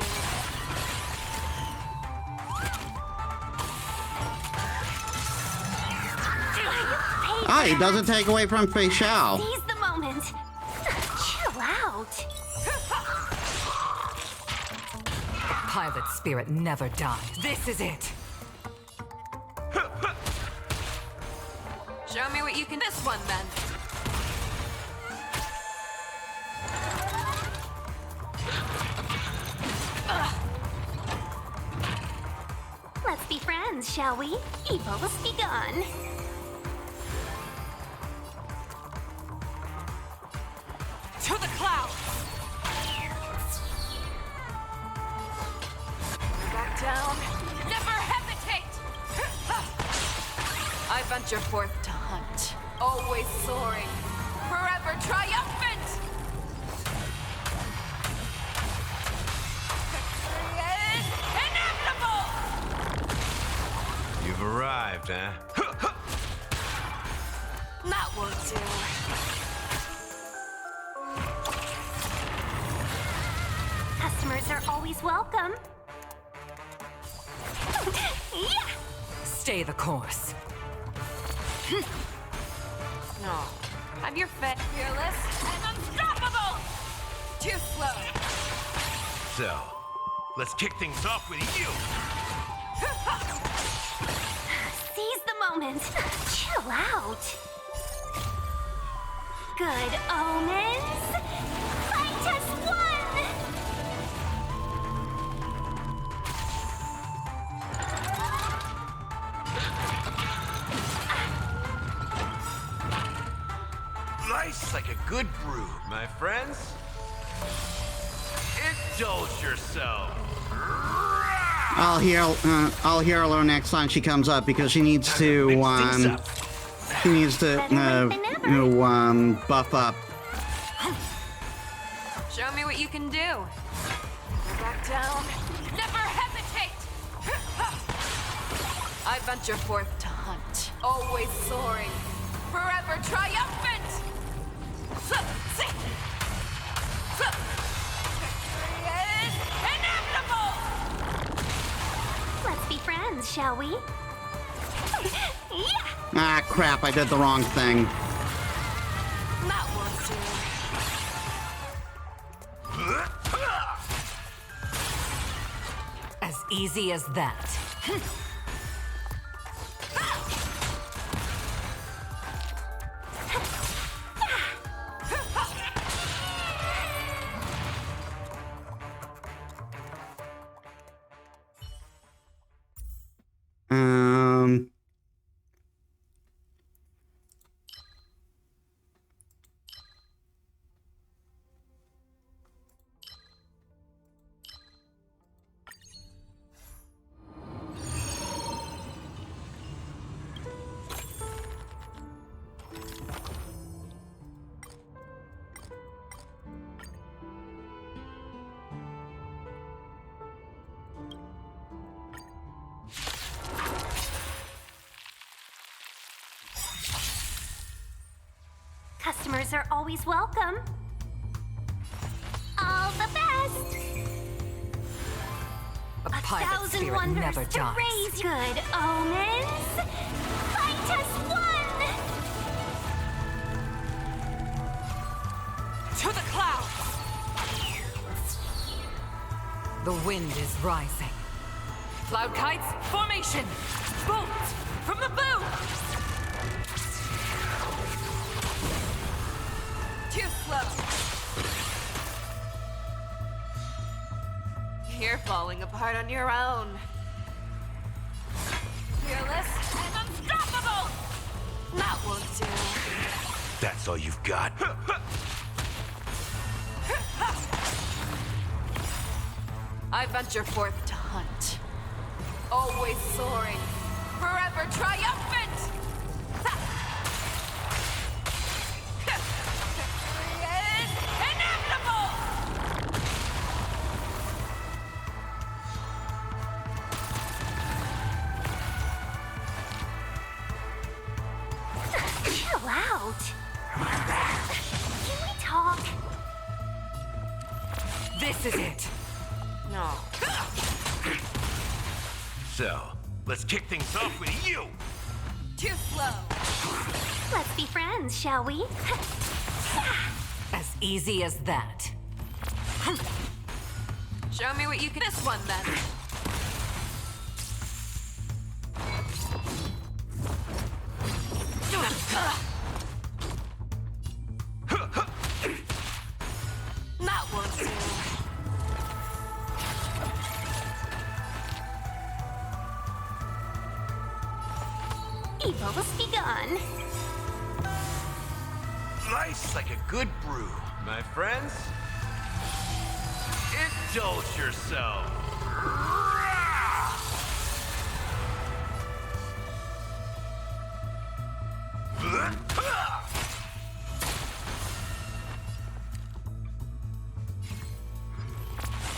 Ah, he doesn't take away from Facial. Seize the moment. Chill out. Pilot spirit never dies. This is it. Show me what you can. This one, then. Let's be friends, shall we? Evil's begun. To the clouds! Back down. Never hesitate! I venture forth to hunt. Always soaring. Forever triumphant! Victory is inevitable! You've arrived, huh? That won't do. Customers are always welcome. Yeah! Stay the course. No. Have your fit. Fearless and unstoppable! Too slow. So. Let's kick things off with you! Seize the moment. Chill out. Good omens. Fight us one! Nice like a good brew, my friends. Indulge yourself. I'll heal her next time she comes up because she needs to buff up. Show me what you can do. Back down. Never hesitate! I venture forth to hunt. Always soaring. Forever triumphant! Victory is inevitable! Let's be friends, shall we? Yeah! Ah, crap, I did the wrong thing. That won't do. As easy as that. Customers are always welcome. All the best! A pirate thousand spirit wonders never to dies. raise good omens. Fight us one! To the clouds! The wind is rising. Cloud kites, formation! Spooks, from the boot! Too slow. You're falling apart on your own. Fearless and unstoppable! That won't do. That's all you've got? I venture forth to hunt. Always soaring, forever triumphant! Victory is inevitable! Chill out. Can we talk? This is it. No. So, let's kick things off with you! Too slow. Let's be friends, shall we? As easy as that. Show me what you can. This one then. That won't do. Evil's begun. Life's like a good brew, my friends. Indulge yourself.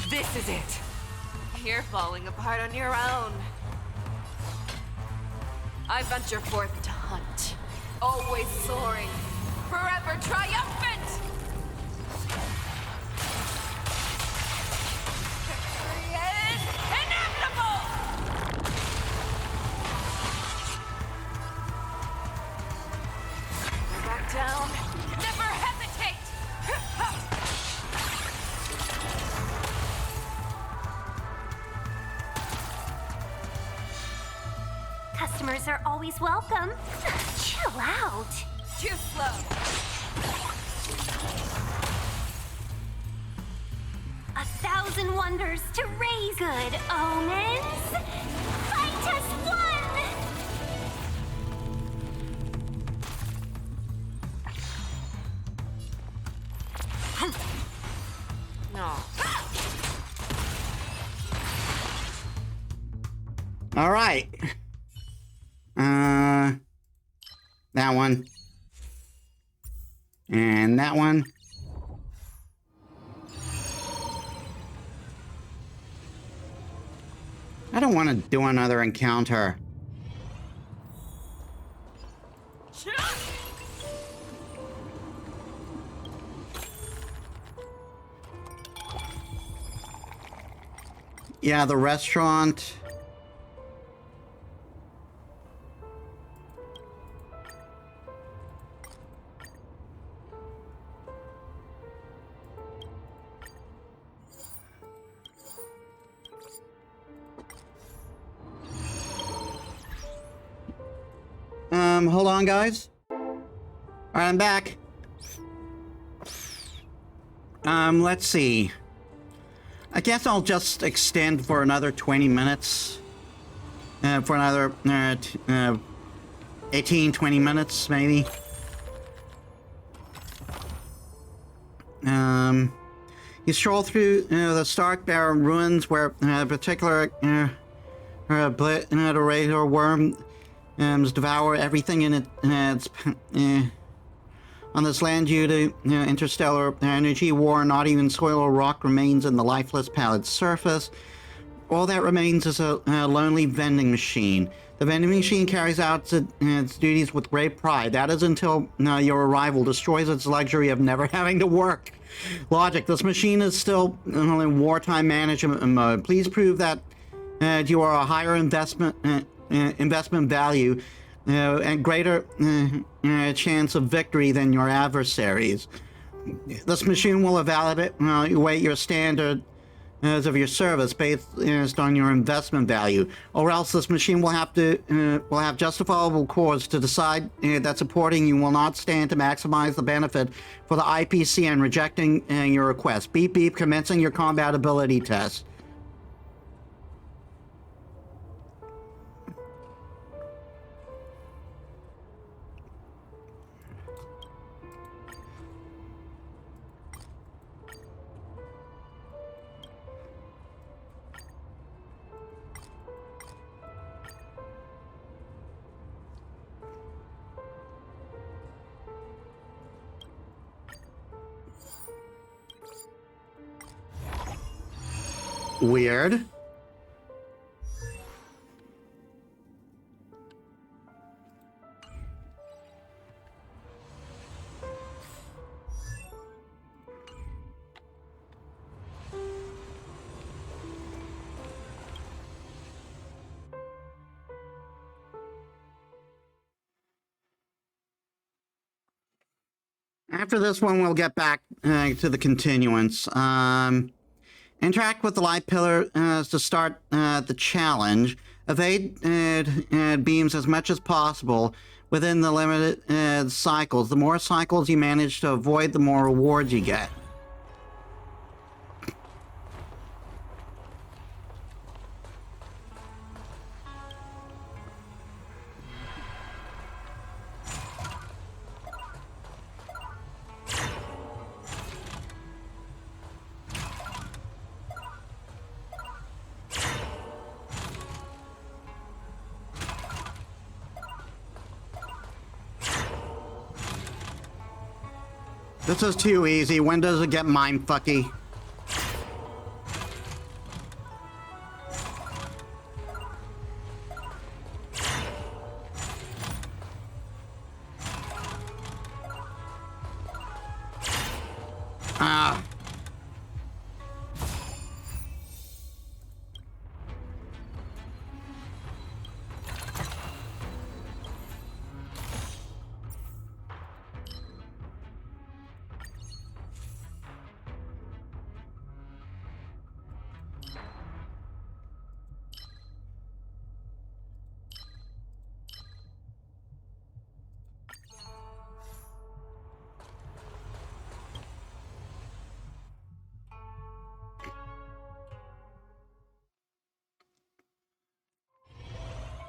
This is it. You're falling apart on your own. I venture forth to hunt. Always soaring, forever triumphant! Victory is inevitable! Never back down, never hesitate! Customers are always welcome. Chill out. Too slow. A thousand wonders to raise good omens. Fight us one! No. All right. That one. And that one. I don't want to do another encounter. Yeah, the restaurant. Hold on, guys. All right, I'm back. Let's see. I guess I'll just extend for another 20 minutes. For another 18, 20 minutes, maybe. You stroll through the stark barren ruins where a particular obliterator worm devour everything in its on this land due to interstellar energy war. Not even soil or rock remains in the lifeless pallid surface. all that remains is a lonely vending machine. The vending machine carries out its duties with great pride. That is until your arrival destroys its luxury of never having to work. Logic, this machine is still in wartime management mode. Please prove that you are a higher investment value and greater chance of victory than your adversaries. This machine will evaluate your standard of your service based on your investment value, or else this machine will have justifiable cause to decide that supporting you will not stand to maximize the benefit for the IPC and rejecting your request. Beep beep, commencing your combat ability test. Weird. After this one, we'll get back to the continuance. Interact with the light pillar to start the challenge. Evade beams as much as possible within the limited cycles. The more cycles you manage to avoid, the more rewards you get. This is too easy. When does it get mindfucky? Ah.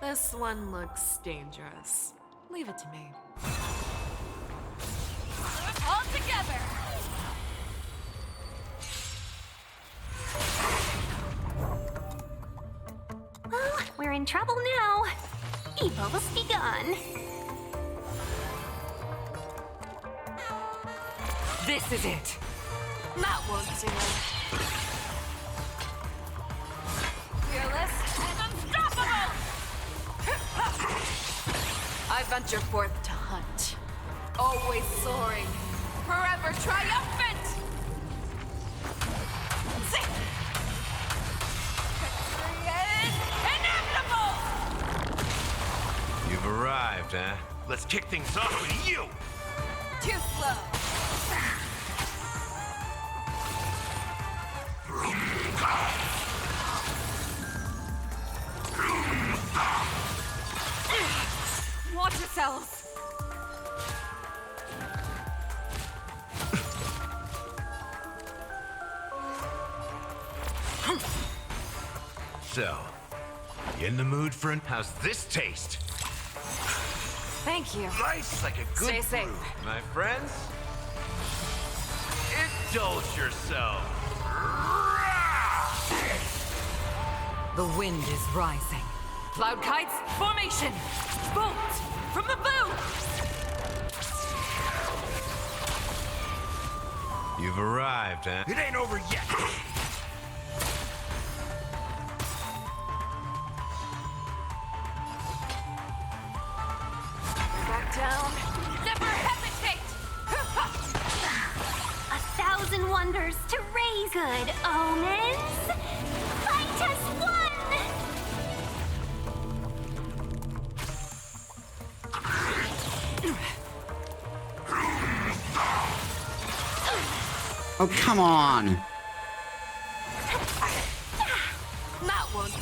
This one looks dangerous. Leave it to me. All together! Well, we're in trouble now. Evil has begun. This is it. That won't do it. Fearless and unstoppable! I venture forth to hunt. Always soaring. Forever triumphant! Victory is inevitable! You've arrived, huh? Let's kick things off with you! Too slow. Watch yourselves. So, you in the mood for an... How's this taste? Thank you. Nice like a good Stay safe. brew, my friends. Indulge yourself. The wind is rising. Cloud kites, formation! Spooks, from the booth! You've arrived, huh? It ain't over yet. Back down. Never hesitate! 1,000 wonders to raise good omens. Fight as one! Oh, come on. That won't do.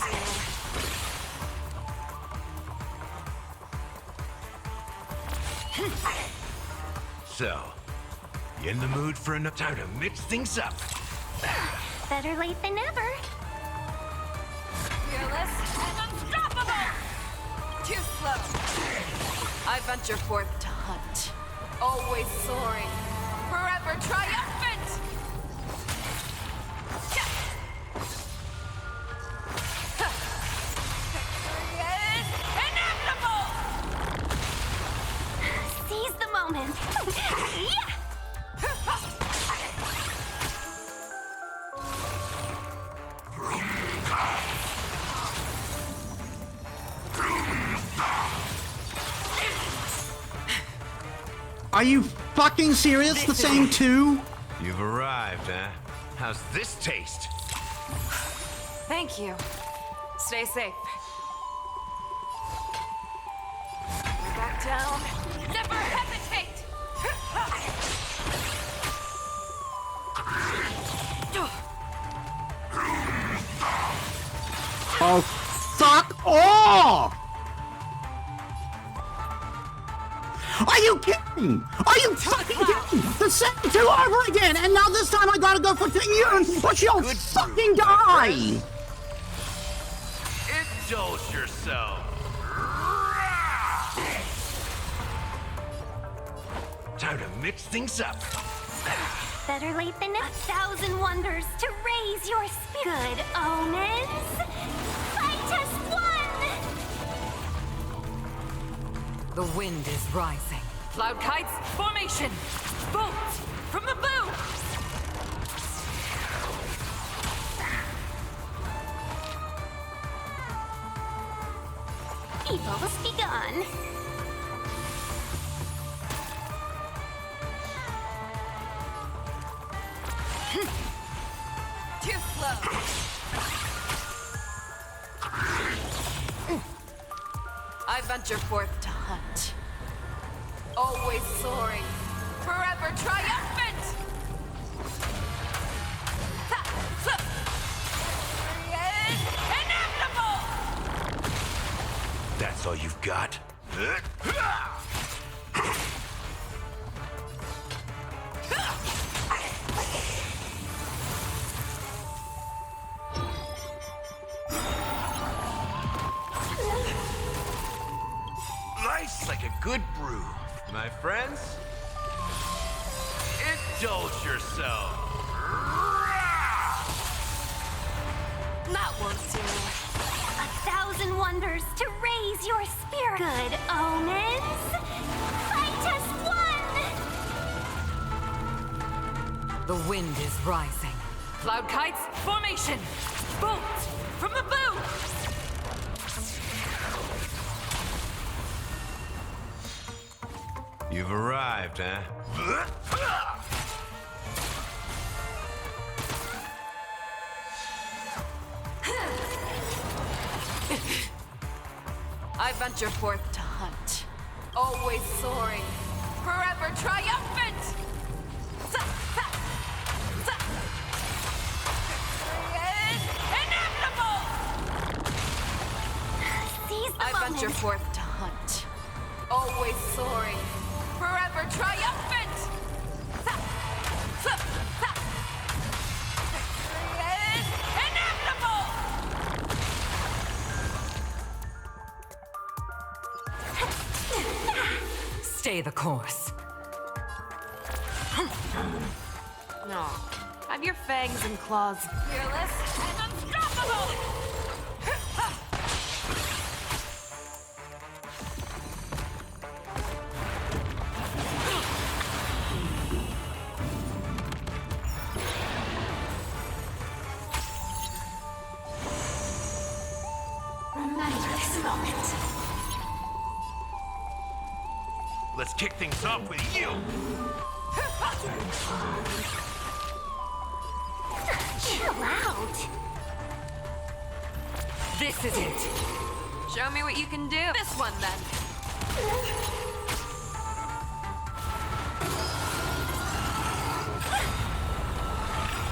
So, you in the mood for enough time to mix things up? Better late than never. Fearless and unstoppable! Too slow. I venture forth to hunt. Always soaring. Forever triumphant! Victory is inevitable! Seize the moment. Yeah! Are you fucking serious? The same two? You've arrived, huh? How's this taste? Thank you. Stay safe. Back down. Never hesitate! Oh, fuck off! Are you kidding? Are you fucking kidding? The same two over again, and now this time I gotta go for you or she'll Good fucking brew, my die! Indulge yourself. Time to mix things up. Better late than 1,000 wonders to raise your good omens. Fight as one! The wind is rising. Cloud kites, formation! Bolts from the boom! Evil was begun. Too slow. I venture forth to hunt. Always soaring. Forever triumphant! Victory is inevitable! That's all you've got? Nice like a good brew. My friends, indulge yourself. That won't do. 1,000 wonders to raise your spirit. Good omens. Fight as one! The wind is rising. Cloud kites, formation! Bolts from the boom! You've arrived, huh? I venture forth to hunt. Always soaring. Forever triumphant! Victory is inevitable! Seize the I moment. venture forth to hunt. Always soaring. Forever triumphant! Victory is inevitable! Stay the course. No. Have your fangs and claws fearless and unstoppable! Remember this moment. Let's kick things off with you! Chill out. This is it. Show me what you can do. This one, then.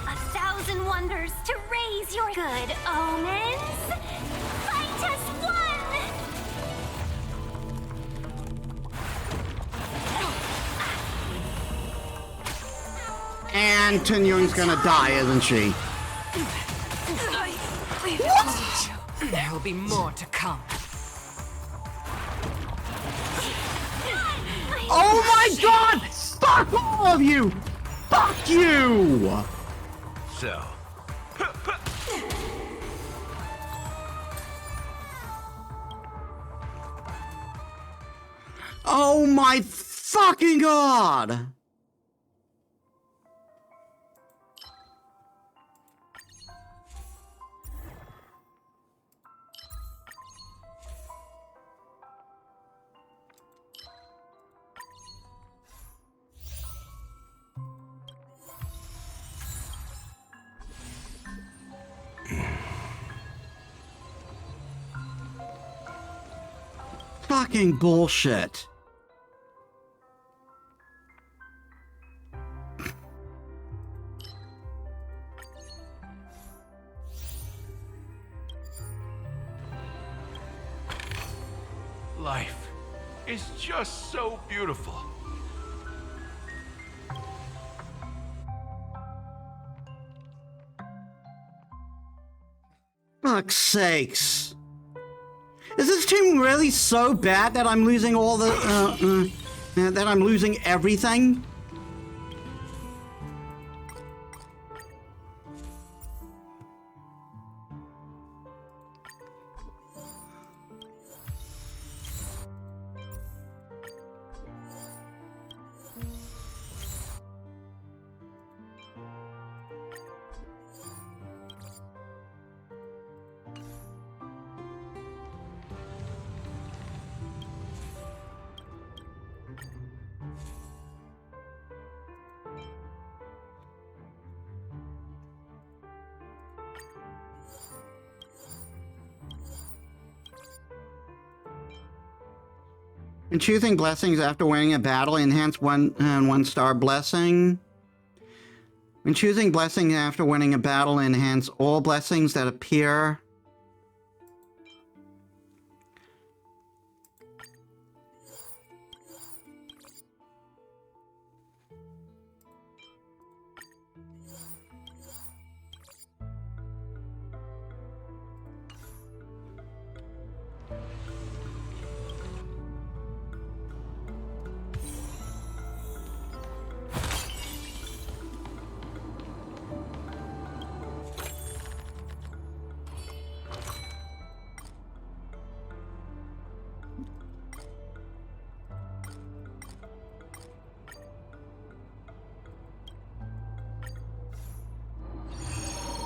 A thousand wonders to raise your good omens. Fight us one. And Tinyung's gonna die, isn't she? There will be more to come. Oh my god! Fuck all of you! Fuck you! So, Oh my fucking god! Fucking bullshit. life is just so beautiful. Fuck's sakes. Is this team really so bad that I'm losing all the, that I'm losing everything? And choosing blessings after winning a battle enhance one-star blessing. When choosing blessings after winning a battle enhance all blessings that appear.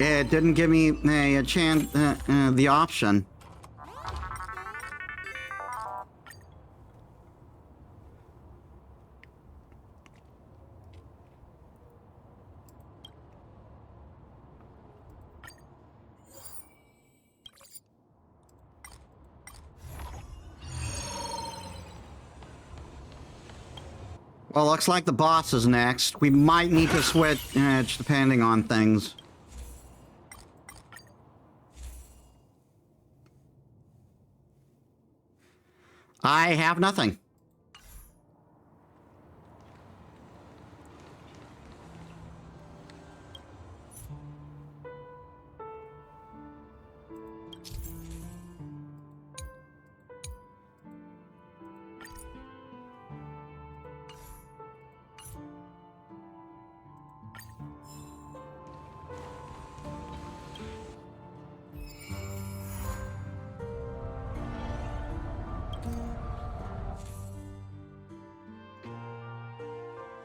It didn't give me a chance, the option. Well, looks like the boss is next. We might need to switch depending on things. I have nothing.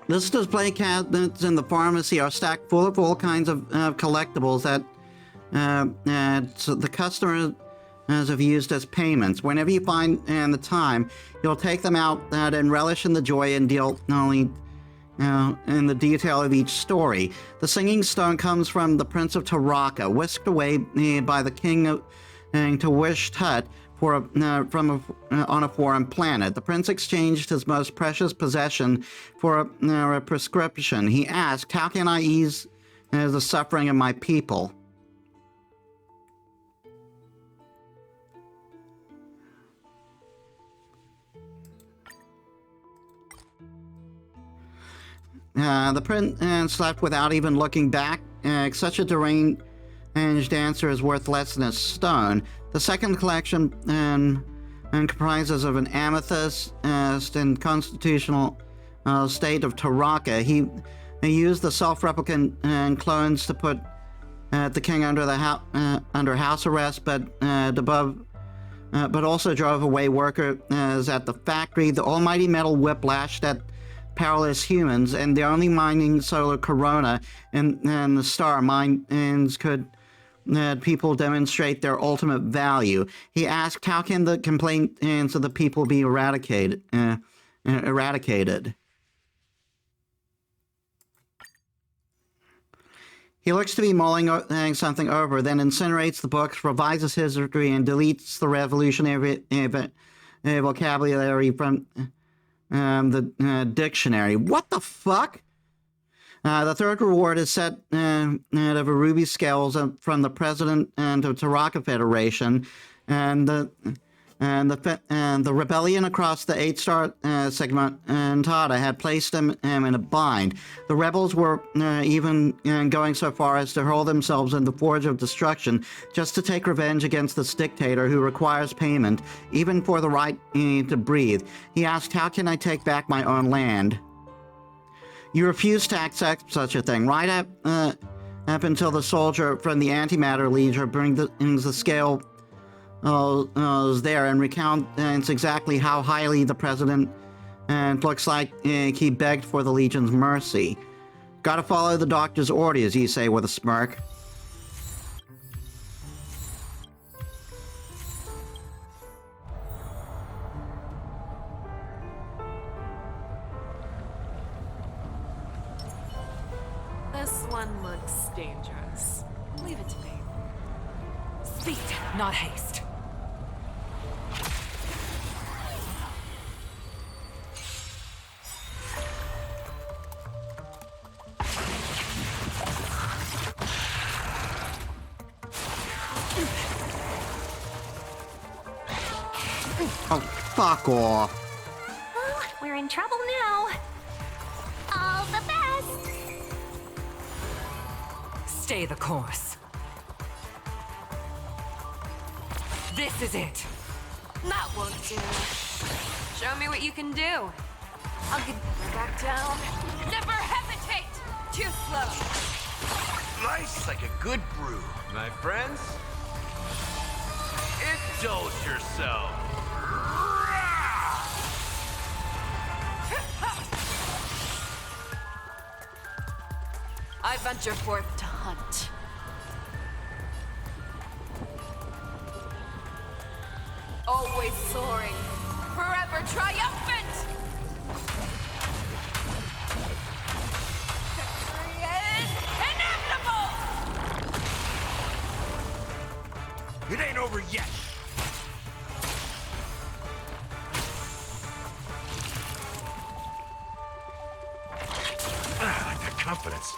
This display cabinets in the pharmacy are stacked full of all kinds of collectibles that so the customer have used as payments. Whenever you find the time, you'll take them out and relish in the joy and deal only in the detail of each story. The singing stone comes from the Prince of Taraka, whisked away by the king to Wish Tut on a foreign planet. The prince exchanged his most precious possession for a prescription. He asked, "How can I ease the suffering of my people?" The prince left without even looking back. Such a deranged answer is worth less than a stone. The second collection comprises of an amethyst and constitutional state of Taraka. He used the self-replicant clones to put the king under house arrest, but also drove away workers at the factory. The almighty metal whip lashed at powerless humans, and the only mining solar corona and the star mines could people demonstrate their ultimate value. He asked, "How can the complaints of the people be eradicated?" He looks to be mulling something over, then incinerates the books, revises history, and deletes the revolutionary vocabulary from the dictionary. What the fuck? The third reward is set out of a ruby scales from the president of Taraka Federation, and the rebellion across the 8-star segmentada had placed him in a bind. The rebels were even going so far as to hurl themselves in the forge of destruction just to take revenge against this dictator who requires payment, even for the right to breathe. He asked, "How can I take back my own land?" You refuse to accept such a thing, right up until the soldier from the Antimatter Legion brings the scale there and recounts exactly how highly the president looks like he begged for the Legion's mercy. "Gotta follow the doctor's orders," you say with a smirk. This one looks dangerous. Leave it to me. Speed, not haste. Oh, fuck off. Well, we're in trouble now. All the best! Stay the course. This is it. That won't do. Show me what you can do. I'll get back down. Never hesitate! Too slow. Nice like a good brew. My friends, indulge yourself. I venture forth to hunt. Always soaring, forever triumphant! Victory is inevitable! It ain't over yet. I like that confidence.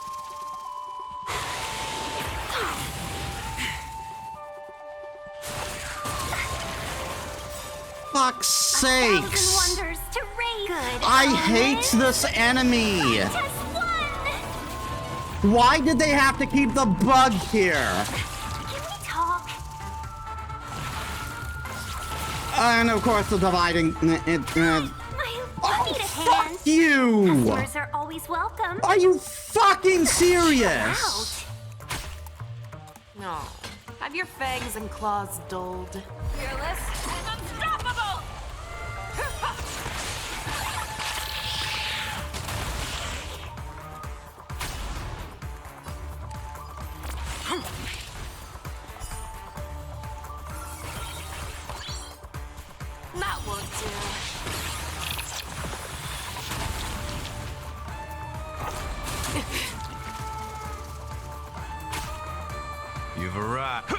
Fuck's sakes! Wonders to raise. Good. I hate this enemy! Just one! Why did they have to keep the bug here? Can we talk? And of course the dividing... I need a hand. Fuck you! Customers are always welcome. Are you fucking serious? Out. No. Have your fangs and claws dulled. Fearless and unstoppable! That won't do. You've arrived.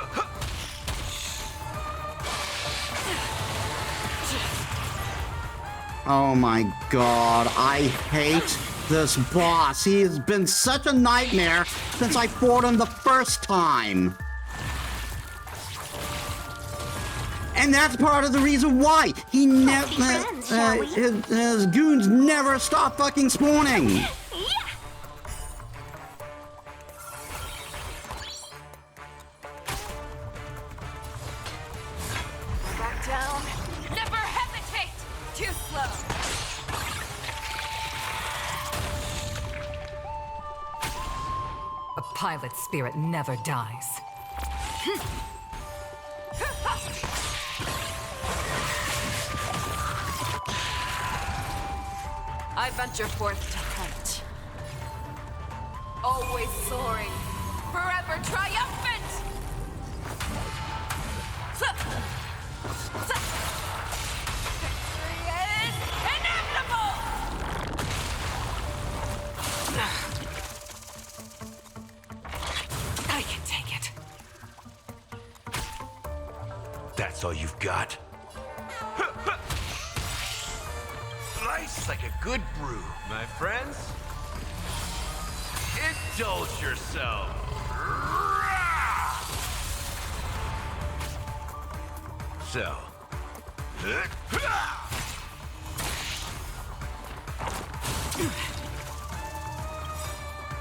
Oh my god, I hate this boss. He has been such a nightmare since I fought him the first time. And that's part of the reason why he never, his goons never stop fucking spawning. Back down. Never hesitate. Too slow. A pilot's spirit never dies. I venture forth to hunt. Always soaring, forever triumphant! Victory is inevitable! I can take it. That's all you've got? Slice like a good brew, my friends. Indulge yourself. So.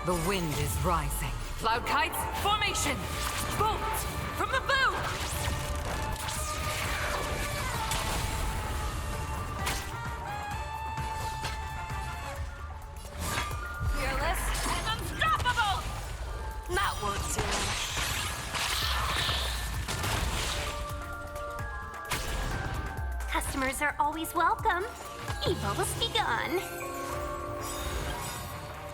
The wind is rising. Cloud kites, formation! Bolt from the bow! Fearless and unstoppable! That won't do. Customers are always welcome. Evil will be gone.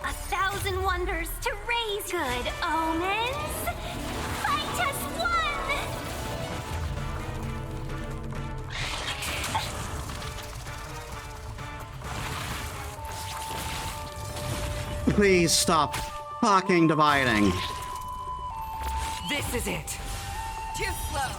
1,000 wonders to raise good omens. Fight us one! Please stop fucking dividing. This is it. Too slow.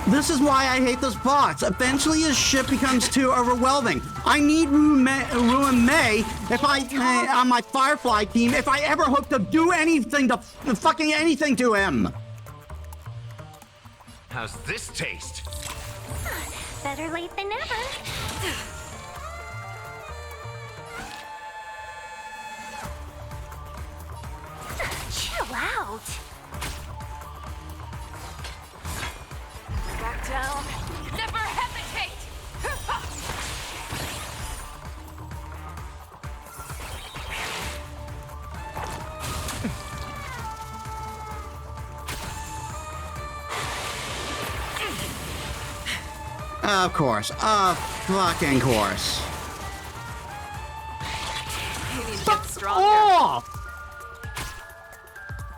This is why I hate this boss. Eventually his ship becomes too overwhelming. I need Ruin May if I, on my Firefly team, if I ever hope to do anything to fucking anything to him. How's this taste? Better late than never. Chill out. Back down. Never hesitate! Of course. Of fucking course. You need to get Fuck stronger. off!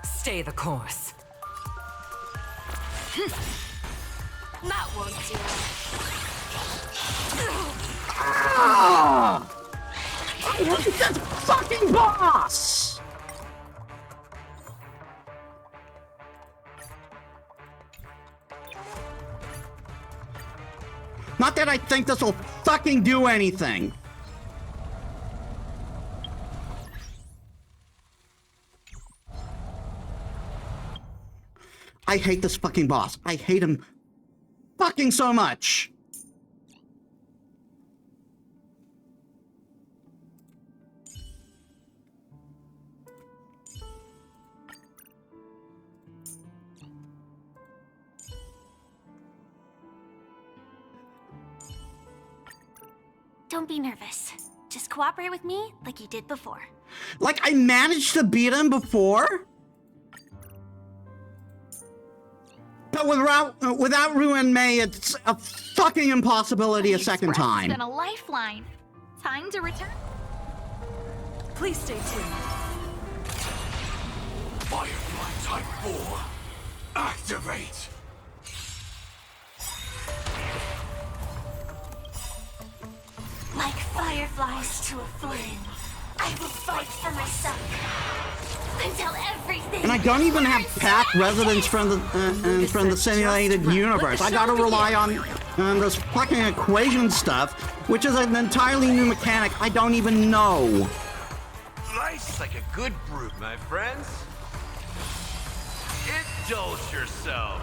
Stay the course. That won't do. Ah! I hate this fucking boss! Not that I think this will fucking do anything. I hate this fucking boss. I hate him fucking so much. Don't be nervous. Just cooperate with me like you did before. Like, I managed to beat him before? But without Ruin May, it's a fucking impossibility a second time. Than a lifeline. Time to return. Please stay tuned. Firefly Type 4. Activate. Like fireflies to a flame, I will fight for myself until everything. And I don't even have pack residents from the simulated universe. I gotta rely on this fucking equation stuff, which is an entirely new mechanic I don't even know. Life's like a good brew, my friends. Indulge yourself.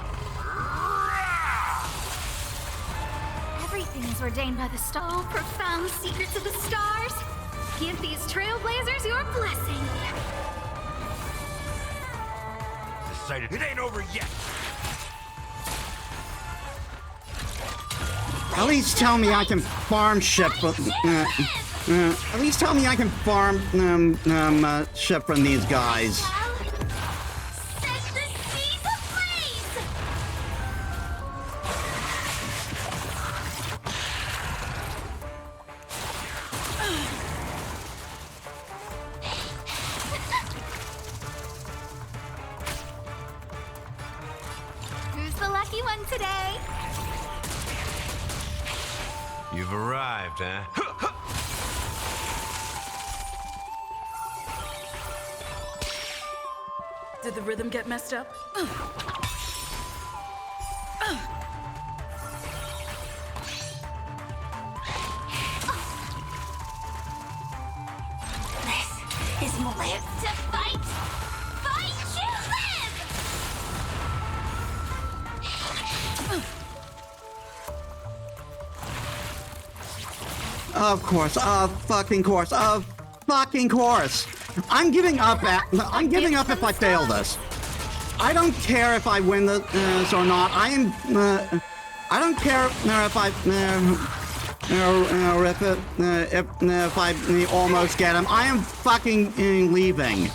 Everything is ordained by the star. Profound secrets of the stars. Give these trailblazers your blessing. Decided it ain't over yet. At least tell me I can farm ship. At least tell me I can farm ship from these guys. Set the seas ablaze! Who's the lucky one today? You've arrived, huh? Did the rhythm get messed up? This is more live to fight! Fight to live! Of course, fucking course, fucking course. I'm giving up if I fail this. I don't care if I win this or not. I don't care if I almost get him. I am fucking leaving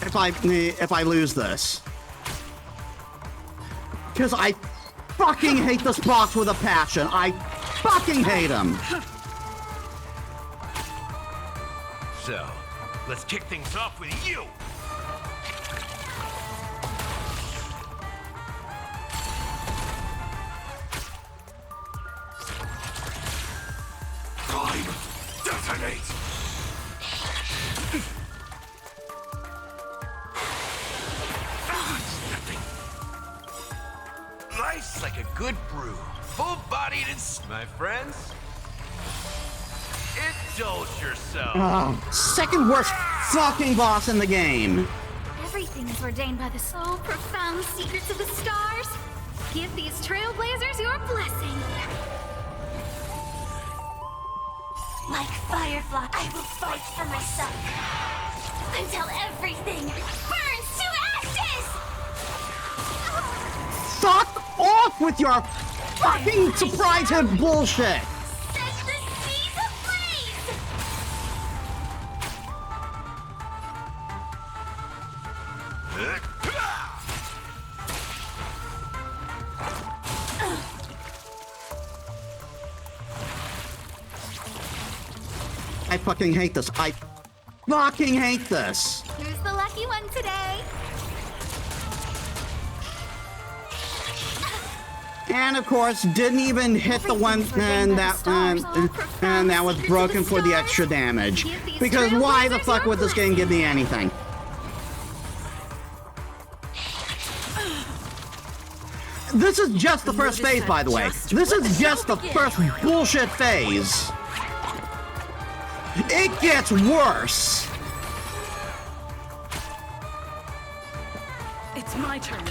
if I lose this. Because I fucking hate this boss with a passion. I fucking hate him. So, let's kick things off with you! Time. Detonate. Life's like a good brew. Full-bodied and... My friends? Indulge yourself. Second worst fucking boss in the game. Everything is ordained by the soul. Profound secrets of the stars. Give these trailblazers your blessing. Like firefly, I will fight for myself until everything burns to ashes! Fuck off with your fucking surprise hit bullshit. Set the seas ablaze! I fucking hate this. I fucking hate this. Who's the lucky one today? And of course, didn't even hit the one that was broken for the extra damage. Because why the fuck would this game give me anything? This is just the first phase, by the way. This is just the first bullshit phase. It gets worse. It's my turn.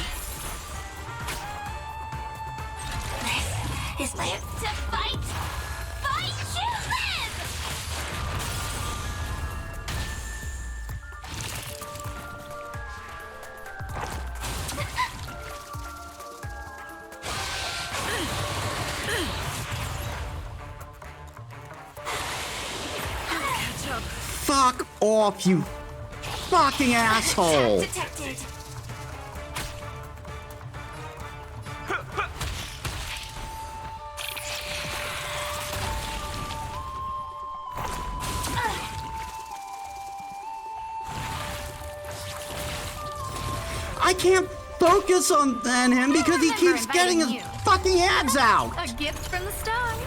This is live to fight! Fight to live! Fuck off, you fucking asshole. Detected. I can't focus on him because he remember keeps getting his inviting you. fucking ads out. A gift from the stars.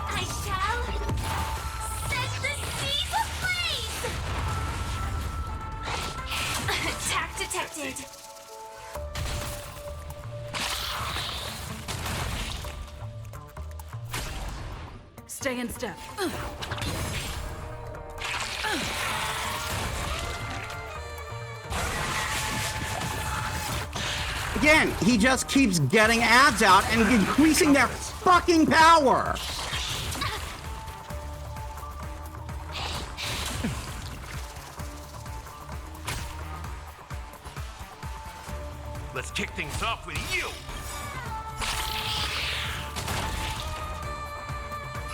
I shall set the seas ablaze! Attack detected. Stay in step. Again, he just keeps getting ads out and increasing their fucking power. Let's kick things off with you!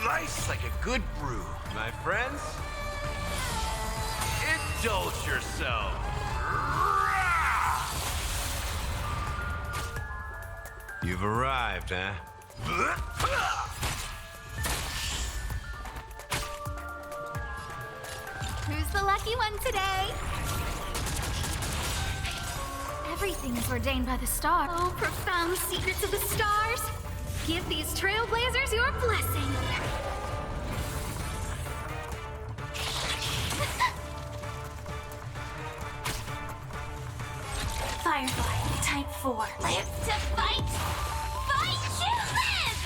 Nice like a good brew, my friends. Indulge yourself. You've arrived, huh? Who's the lucky one today? Everything is ordained by the stars. Oh, profound secrets of the stars. Give these trailblazers your blessing. Firefly, type 4. Live to fight! Fight to live!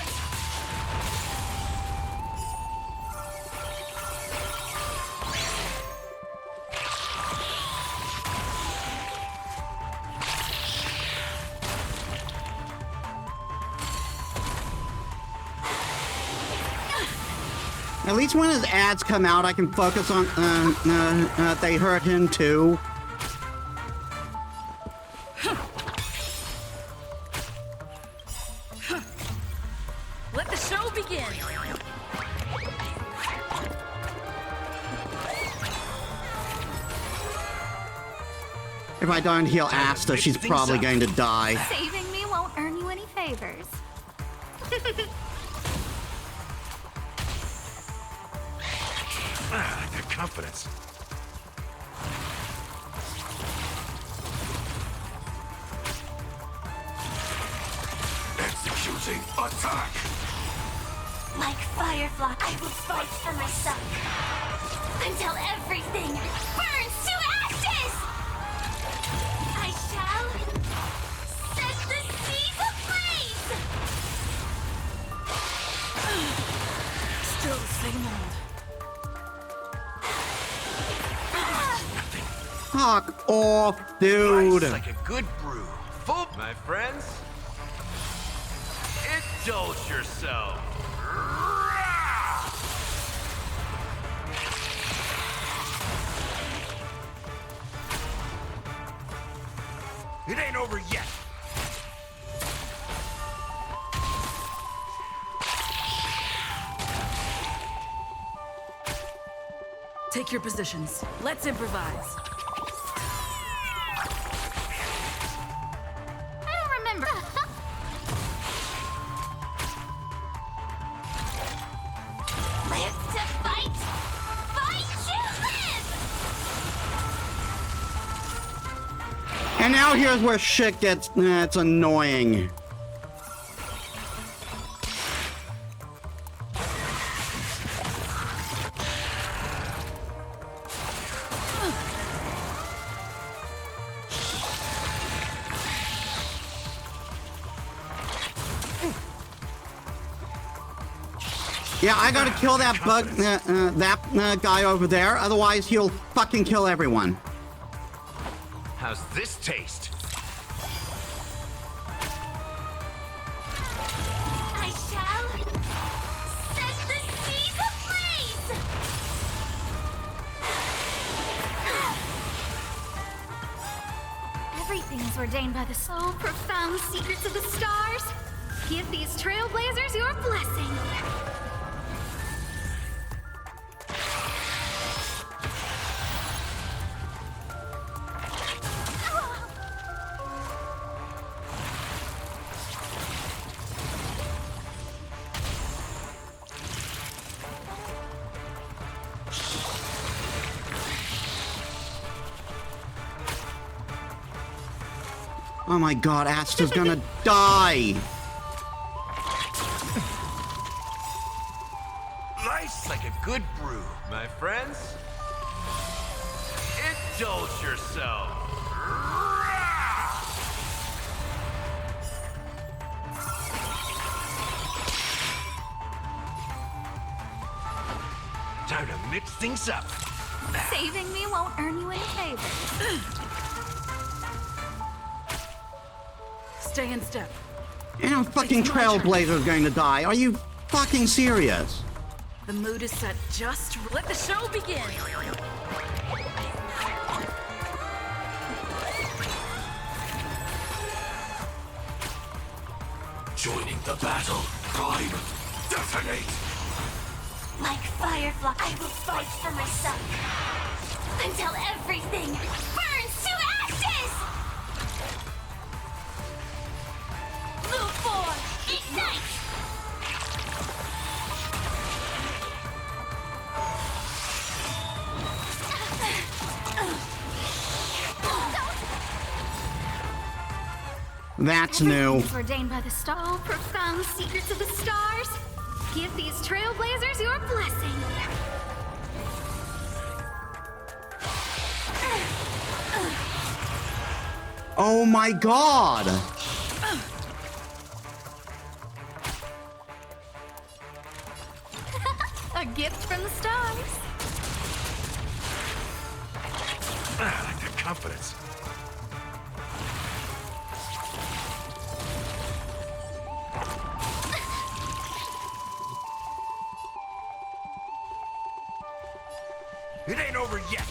At least when his ads come out, I can focus on they hurt him too. Let the show begin. If I don't heal Asta, she's probably going to die. Saving me won't earn you any favors. That confidence. Executing attack! Like Firefly, I will fight for myself until everything burns to ashes! I shall set the seas ablaze! Still the same old. Fuck off, dude. Nice like a good brew. Full, my friends. Indulge yourself. It ain't over yet. Take your positions. Let's improvise. I don't remember. Live to fight! Fight to live! And now here's where shit gets it's annoying. Yeah, I gotta kill that bug, that guy over there. Otherwise, he'll fucking kill everyone. How's this taste? I shall set the seas ablaze! Everything is ordained by the so profound secrets of the stars. Give these trailblazers your blessing. Oh my god, Asta's gonna die! Life's like a good brew, my friends. Indulge yourself. Time to mix things up. Saving me won't earn you any favors. Stay in step. And a fucking Trailblazer's going to die. Are you fucking serious? The mood is set just. Let the show begin. Joining the battle. Prime. Detonate. Like Firefly, I will fight for myself. Until everything burns to ashes! Move forward! Ignite! That's new. Everything is ordained by the star. All profound secrets of the stars. Give these trailblazers your blessing. Oh my god! A gift from the stars. I like that confidence. It ain't over yet.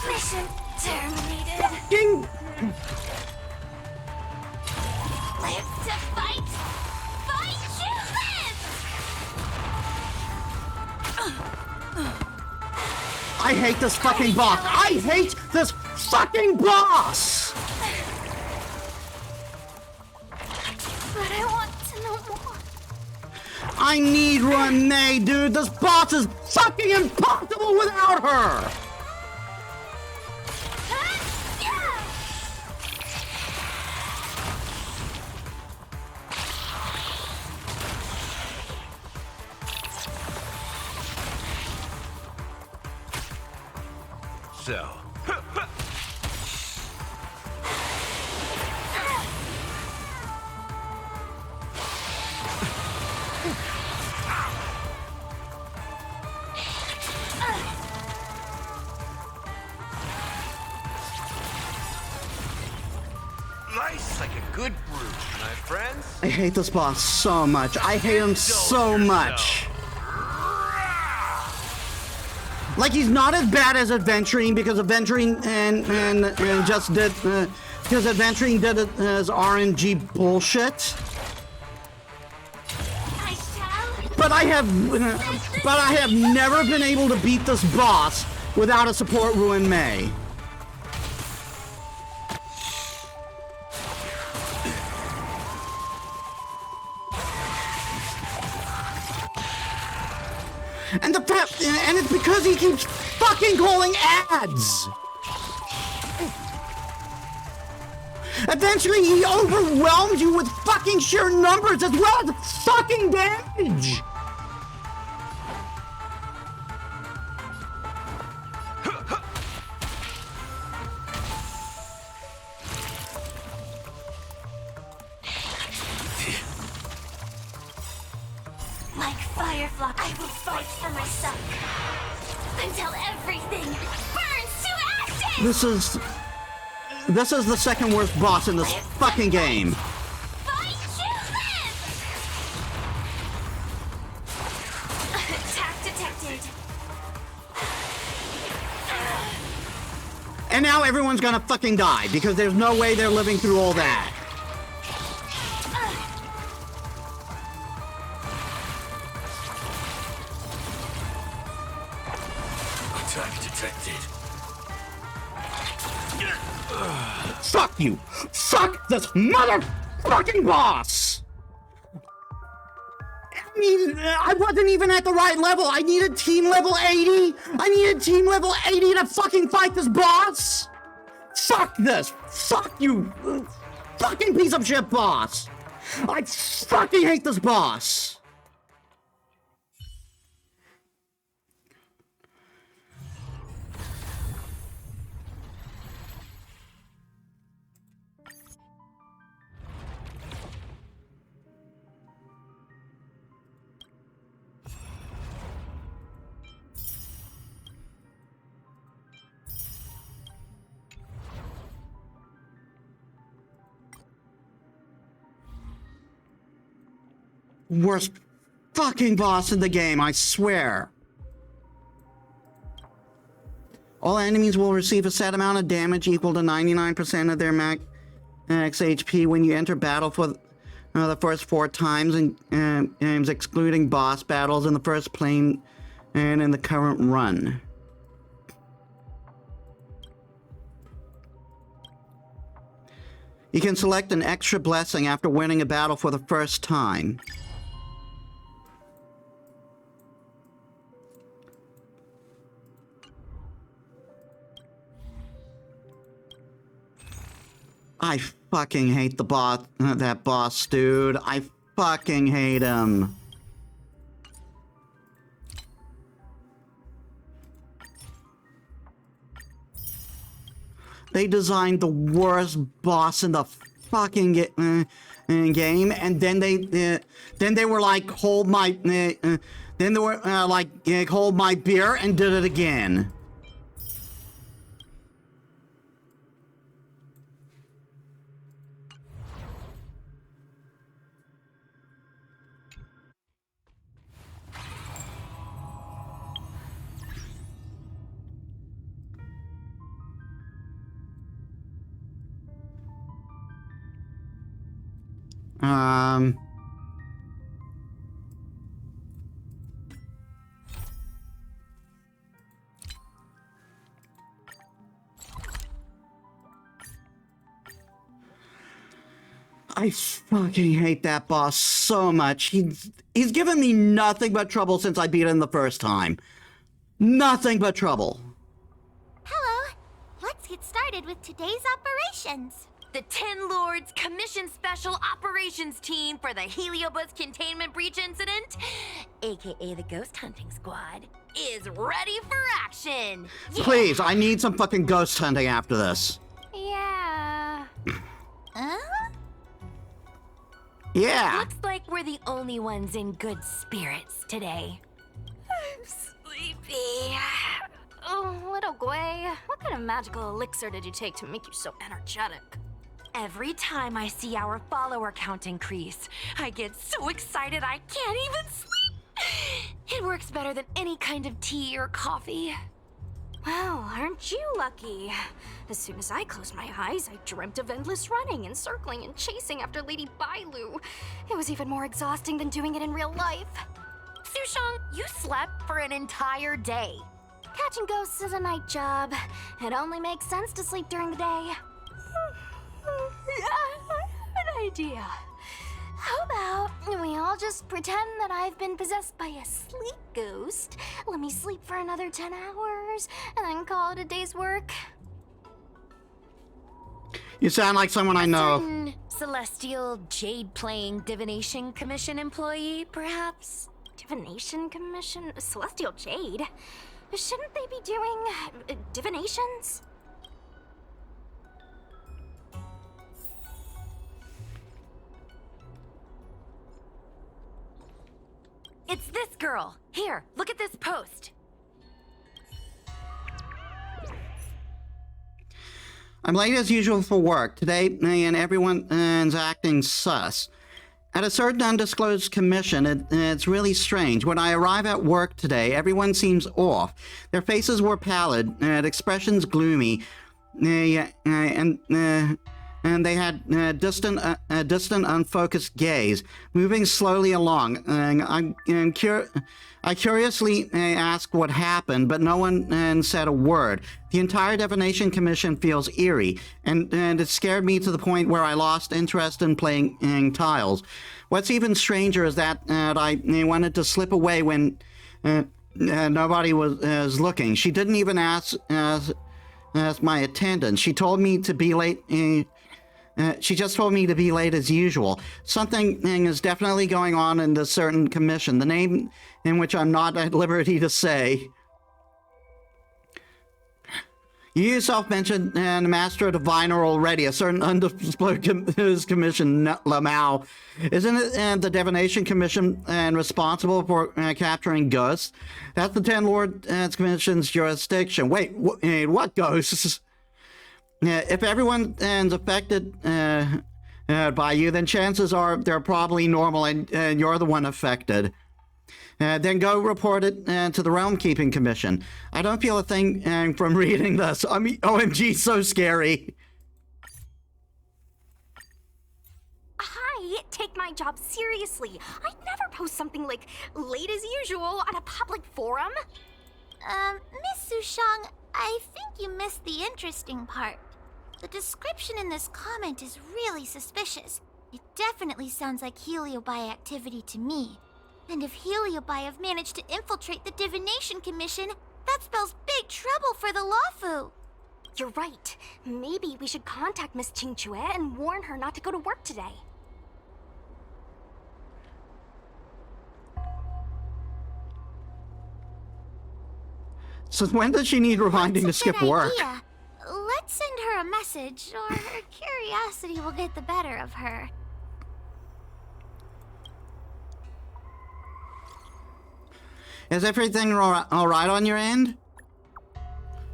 Mission terminated. Fucking... Live to fight! Fight to live! I hate this fucking boss! I hate this fucking boss! But I want to know more. I need Renee, dude! This boss is fucking impossible without her! So. Life's like a good brew, my friends. I hate this boss so much. I hate him so much. Like, he's not as bad as Adventuring because Adventuring and just did because Adventuring did it as RNG bullshit. I shall. But I have never been able to beat this boss without a support Ruin May. And and it's because he keeps fucking calling ads. Eventually, he overwhelms you with fucking sheer numbers as well as fucking damage. Like Firefly, I will fight for myself. Until everything burns to ashes! This is the second worst boss in this fucking game. Fight to live! Attack detected. And now everyone's gonna fucking die because there's no way they're living through all that. Attack detected. Fuck you! Fuck this motherfucking boss! I mean, I wasn't even at the right level. I needed team level 80. I needed team level 80 to fucking fight this boss. Fuck this! Fuck you! Fucking piece of shit boss! I fucking hate this boss! Worst fucking boss in the game, I swear. All enemies will receive a set amount of damage equal to 99% of their max HP when you enter battle for the first 4 times in games, excluding boss battles in the first plane and in the current run. You can select an extra blessing after winning a battle for the first time. I fucking hate the boss, that boss, dude. I fucking hate him. They designed the worst boss in the fucking game, and then they were like, hold my, then they were like, hold my beer, and did it again. I fucking hate that boss so much. He's given me nothing but trouble since I beat him the first time. Nothing but trouble. Hello. Let's get started with today's operations. The Ten Lords Commission Special Operations Team for the Heliobus Containment Breach Incident, aka the Ghost Hunting Squad, is ready for action! Yeah. Please, I need some fucking ghost hunting after this. Yeah. Huh? Yeah! Looks like we're the only ones in good spirits today. I'm sleepy. Oh, little Gwei, what kind of magical elixir did you take to make you so energetic? Every time I see our follower count increase, I get so excited I can't even sleep. It works better than any kind of tea or coffee. Well, aren't you lucky? As soon as I closed my eyes, I dreamt of endless running and circling and chasing after Lady Bailu. It was even more exhausting than doing it in real life. Sushang, you slept for an entire day. Catching ghosts is a night job. It only makes sense to sleep during the day. An idea. How about we all just pretend that I've been possessed by a sleep ghost? Let me sleep for another 10 hours, and then call it a day's work. You sound like someone I know. Certain celestial jade-playing divination commission employee, perhaps? Divination Commission? Celestial Jade? Shouldn't they be doing divinations? It's this girl. Here, look at this post. I'm late as usual for work today, and everyone's acting sus. At a certain undisclosed commission, it's really strange. When I arrive at work today, everyone seems off. Their faces were pallid, expressions gloomy, and they had distant, unfocused gaze, moving slowly along. I curiously asked what happened, but no one said a word. The entire Divination Commission feels eerie, and it scared me to the point where I lost interest in playing tiles. What's even stranger is that I wanted to slip away when nobody was looking. She didn't even ask as my attendant. She told me to be late. She just told me to be late as usual. Something is definitely going on in this certain commission, the name in which I'm not at liberty to say. You yourself mentioned the Master of Diviner already, a certain undisclosed commission, Lamau. Isn't it the Divination Commission responsible for capturing ghosts? That's the Ten Lords Commission's jurisdiction. Wait, what ghosts? If everyone is affected by you, then chances are they're probably normal and you're the one affected. Then go report it to the Realm Keeping Commission. I don't feel a thing from reading this. I mean, OMG, so scary. Hi, take my job seriously. I'd never post something like late as usual on a public forum. Miss Sushang, I think you missed the interesting part. The description in this comment is really suspicious. It definitely sounds like Heliobi activity to me. And if Heliobi have managed to infiltrate the Divination Commission, that spells big trouble for the Lawfu. You're right. Maybe we should contact Miss Qingchue and warn her not to go to work today. Since when does she need reminding to skip work? Idea. Let's send her a message, or her curiosity will get the better of her. Is everything all right on your end?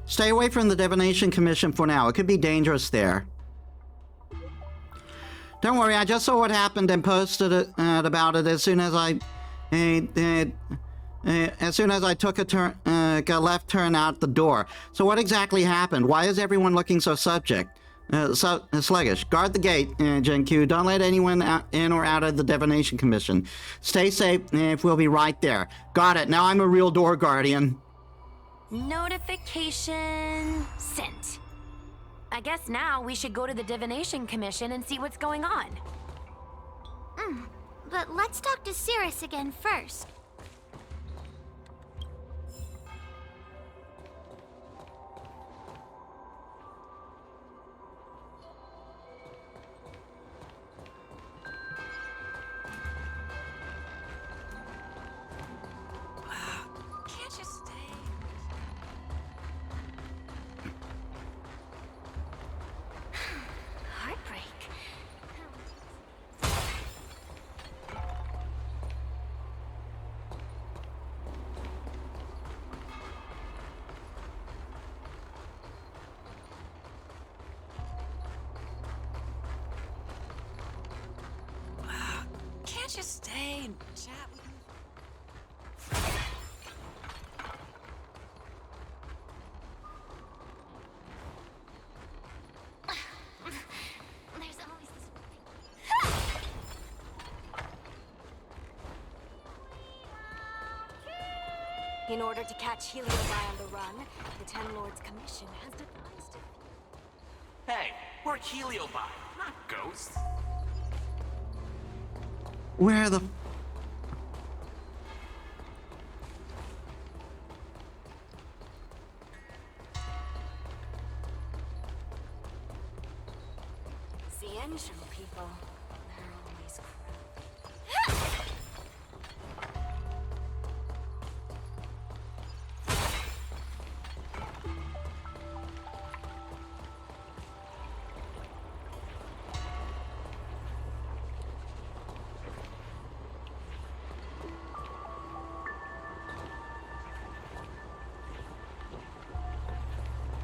Stay away from the Divination Commission for now. It could be dangerous there. Don't worry, I just saw what happened and posted about it as soon as I took a left turn out the door. So what exactly happened? Why is everyone looking so sluggish? Guard the gate, Genku. Don't let anyone in or out of the Divination Commission. Stay safe, if we'll be right there. Got it. Now I'm a real door guardian. Notification sent. I guess now we should go to the Divination Commission and see what's going on. But let's talk to Cirrus again first. Just stay and chat with me. There's always this In order to catch Heliobi on the run, the Ten Lords Commission has devised it. Hey, we're Heliobi, not ghosts. Where the... The engine people, they're always cruel.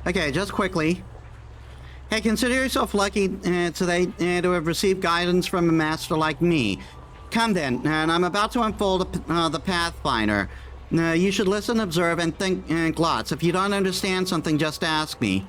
Okay, just quickly. Hey, consider yourself lucky today to have received guidance from a master like me. Come then, and I'm about to unfold the Pathfinder. You should listen, observe, and think lots. If you don't understand something, just ask me.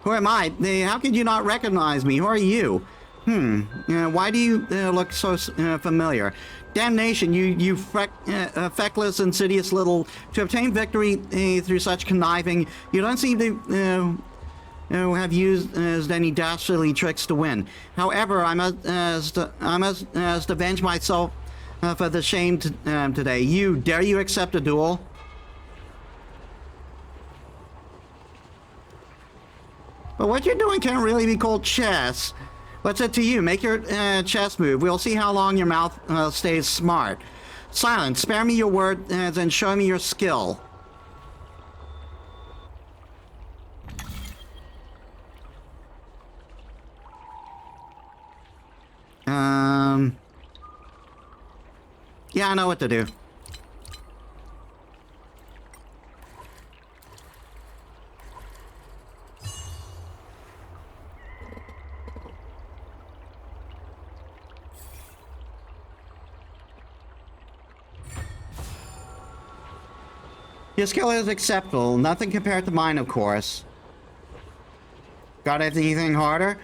Who am I? How could you not recognize me? Who are you? Why do you look so familiar? Damnation, you feckless, insidious little... To obtain victory through such conniving, you don't seem to who have used any dastardly tricks to win. However, I must avenge myself for the shame today. Dare you accept a duel? But what you're doing can't really be called chess. What's it to you? Make your chess move. We'll see how long your mouth stays smart. Silence. Spare me your words and show me your skill. Yeah, I know what to do. Your skill is acceptable. Nothing compared to mine, of course. Got anything harder?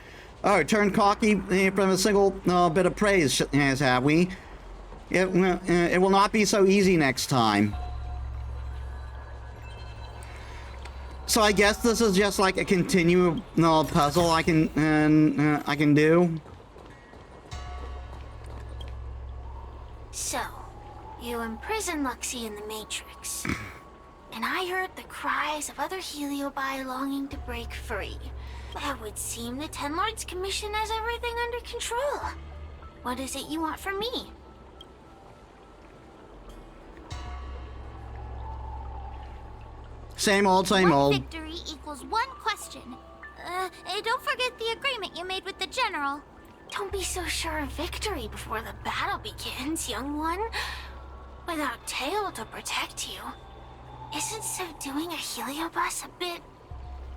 Oh, turned cocky from a single bit of praise, have we? It will not be so easy next time. So I guess this is just like a continual puzzle I can do. So, you imprisoned Luxie in the Matrix. And I heard the cries of other Heliobi longing to break free. It would seem the Ten Lords Commission has everything under control. What is it you want from me? Same old, same One old. victory equals one question. Don't forget the agreement you made with the General. Don't be so sure of victory before the battle begins, young one. Without Tail to protect you. Isn't subduing a Heliobus a bit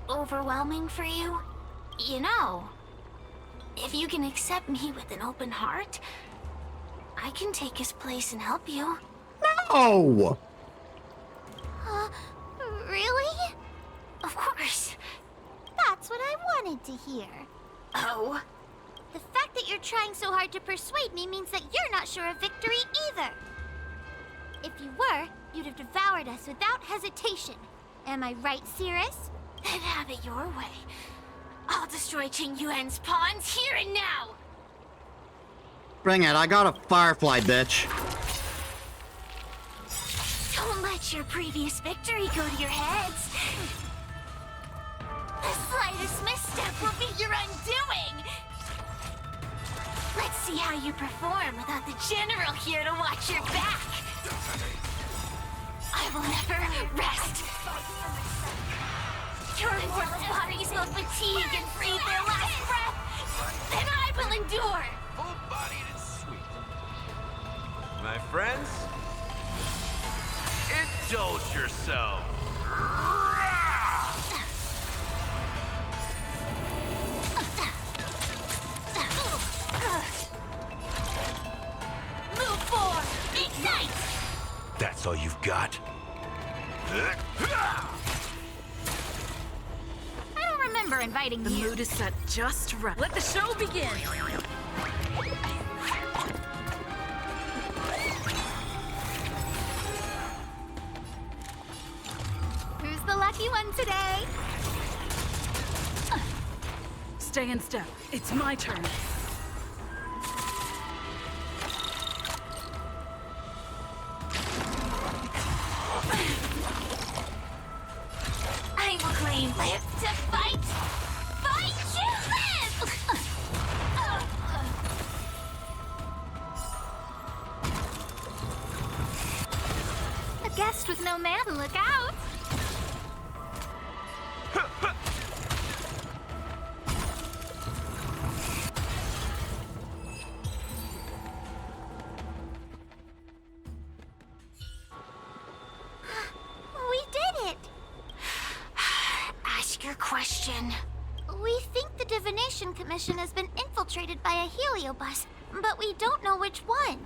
overwhelming for you? You know, if you can accept me with an open heart, I can take his place and help you. No! Really? Of course. That's what I wanted to hear. Oh? The fact that you're trying so hard to persuade me means that you're not sure of victory either. If you were, you'd have devoured us without hesitation. Am I right, Cirrus? Then have it your way. I'll destroy Qing Yuan's pawns here and now! Bring it, I got a firefly, bitch. Don't let your previous victory go to your heads. The slightest misstep will be your undoing. Let's see how you perform without the General here to watch your back. I will never rest. Your mortal bodies will fatigue and breathe their last breath. Then I will endure. Full-bodied and sweet. My friends, indulge yourself. Move forward. Ignite. That's all you've got? I don't remember inviting The you. mood is set just right. Let the show begin! Who's the lucky one today? Stay in step. It's my turn. I will claim live to fight. Fight to live! A guest with no man, look out! We did it! Ask your question. We think the Divination Commission has been infiltrated by a Heliobus, but we don't know which one.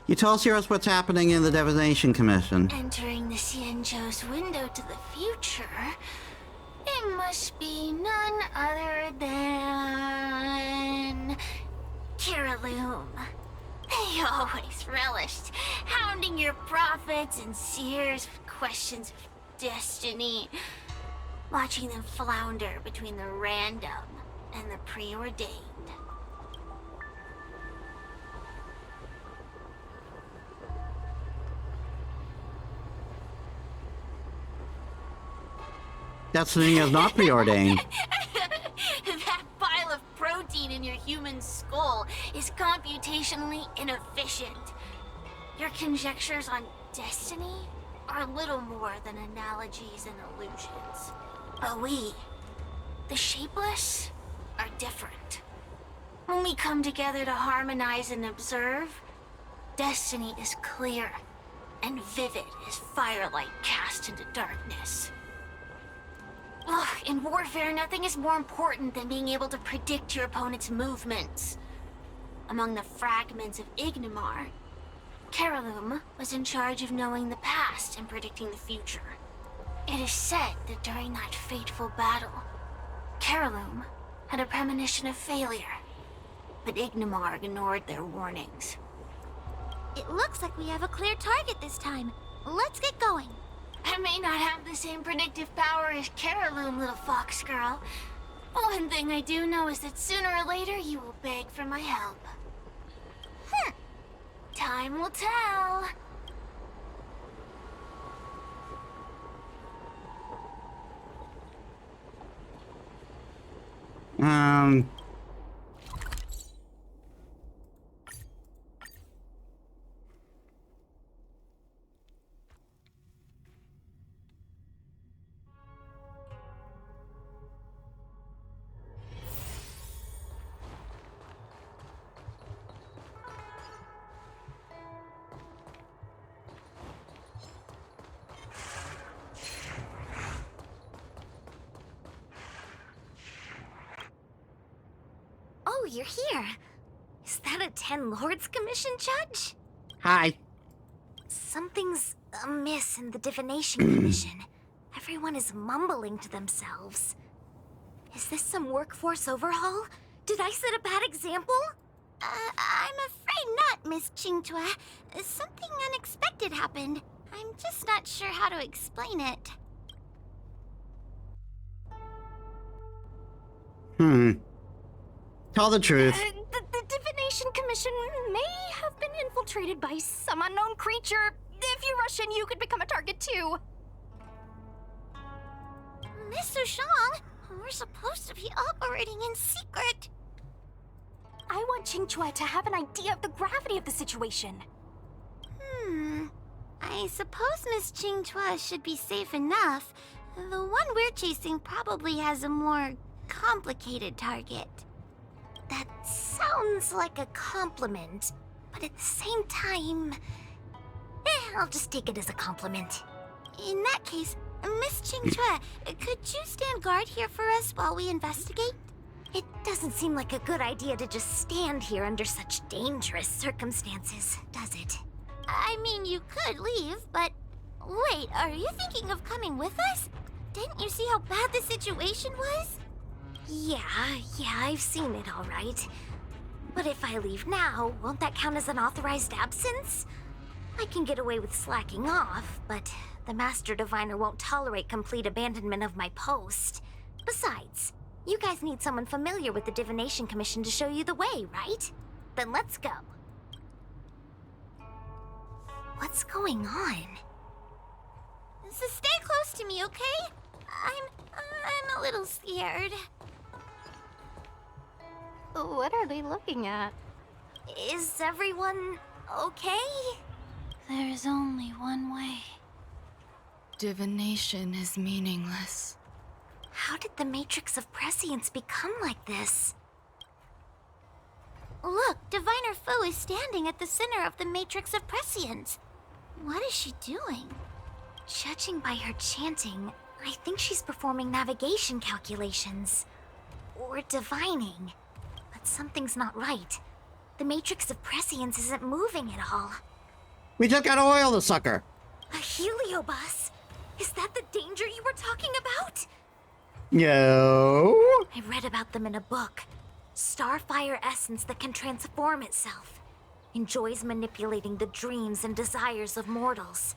You tell Cirrus what's happening in the Divination Commission. Entering the Xianzhou's window to the future, it must be none other than Kiraloom. They always relished hounding your prophets and seers with questions of destiny. watching them flounder between the random and the preordained. Destiny is not preordained. That pile of protein in your human skull is computationally inefficient. Your conjectures on destiny are little more than analogies and illusions. But we, the shapeless, are different. When we come together to harmonize and observe, destiny is clear and vivid as firelight cast into darkness. Ugh, in warfare, nothing is more important than being able to predict your opponent's movements. Among the fragments of Ignimar, Carolum was in charge of knowing the past and predicting the future. It is said that during that fateful battle, Carolum had a premonition of failure, but Ignimar ignored their warnings. It looks like we have a clear target this time. Let's get going. I may not have the same predictive power as Carolum, little fox girl. But one thing I do know is that sooner or later you will beg for my help. Time will tell. Oh, you're here. Is that a 10 Lords Commission judge? Hi. Something's amiss in the Divination Commission. Everyone is mumbling to themselves. Is this some workforce overhaul? Did I set a bad example? I'm afraid not, Miss Qingtua. Something unexpected happened. I'm just not sure how to explain it. Tell the truth. The Divination Commission may have been infiltrated by some unknown creature. If you rush in, you could become a target too. Miss Sushang, we're supposed to be operating in secret. I want Qingchua to have an idea of the gravity of the situation. I suppose Miss Qingtua should be safe enough. The one we're chasing probably has a more complicated target. That sounds like a compliment, but at the same time, I'll just take it as a compliment. In that case, Miss Qingchua, could you stand guard here for us while we investigate? It doesn't seem like a good idea to just stand here under such dangerous circumstances, does it? I mean, you could leave, but... Wait, are you thinking of coming with us? Didn't you see how bad the situation was? Yeah, I've seen it all right. But if I leave now, won't that count as an authorized absence? I can get away with slacking off, but the Master Diviner won't tolerate complete abandonment of my post. Besides, you guys need someone familiar with the Divination Commission to show you the way, right? Then let's go. What's going on? So stay close to me, okay? I'm a little scared. What are they looking at? Is everyone okay? There's only one way. Divination is meaningless. How did the Matrix of Prescience become like this? Look, Diviner Foe is standing at the center of the Matrix of Prescience. What is she doing? Judging by her chanting, I think she's performing navigation calculations. Or divining. But something's not right. The Matrix of Prescience isn't moving at all. We just gotta oil the sucker. A heliobus? Is that the danger you were talking about? No. I read about them in a book. Starfire essence that can transform itself. Enjoys manipulating the dreams and desires of mortals.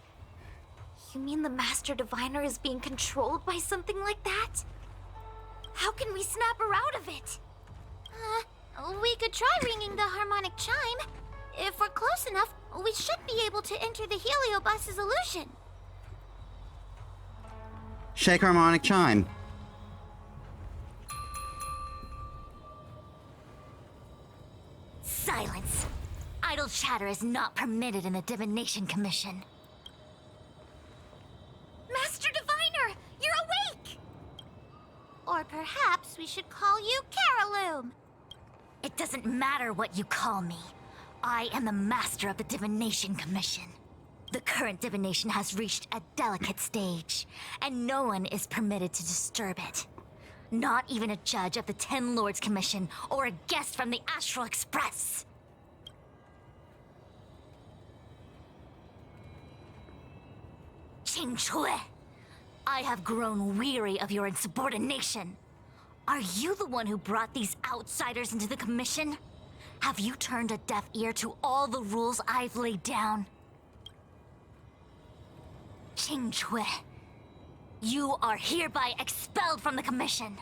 You mean the Master Diviner is being controlled by something like that? How can we snap her out of it? We could try ringing the harmonic chime. If we're close enough, we should be able to enter the Heliobus's illusion. Shake harmonic chime. Silence. Idle chatter is not permitted in the Divination Commission. Master Diviner, you're awake! Or perhaps we should call you Caraloom. It doesn't matter what you call me. I am the master of the Divination Commission. The current divination has reached a delicate stage, and no one is permitted to disturb it. Not even a judge of the Ten Lords Commission or a guest from the Astral Express. Qing Chui, I have grown weary of your insubordination. Are you the one who brought these outsiders into the commission? Have you turned a deaf ear to all the rules I've laid down? Qing Chui, you are hereby expelled from the commission.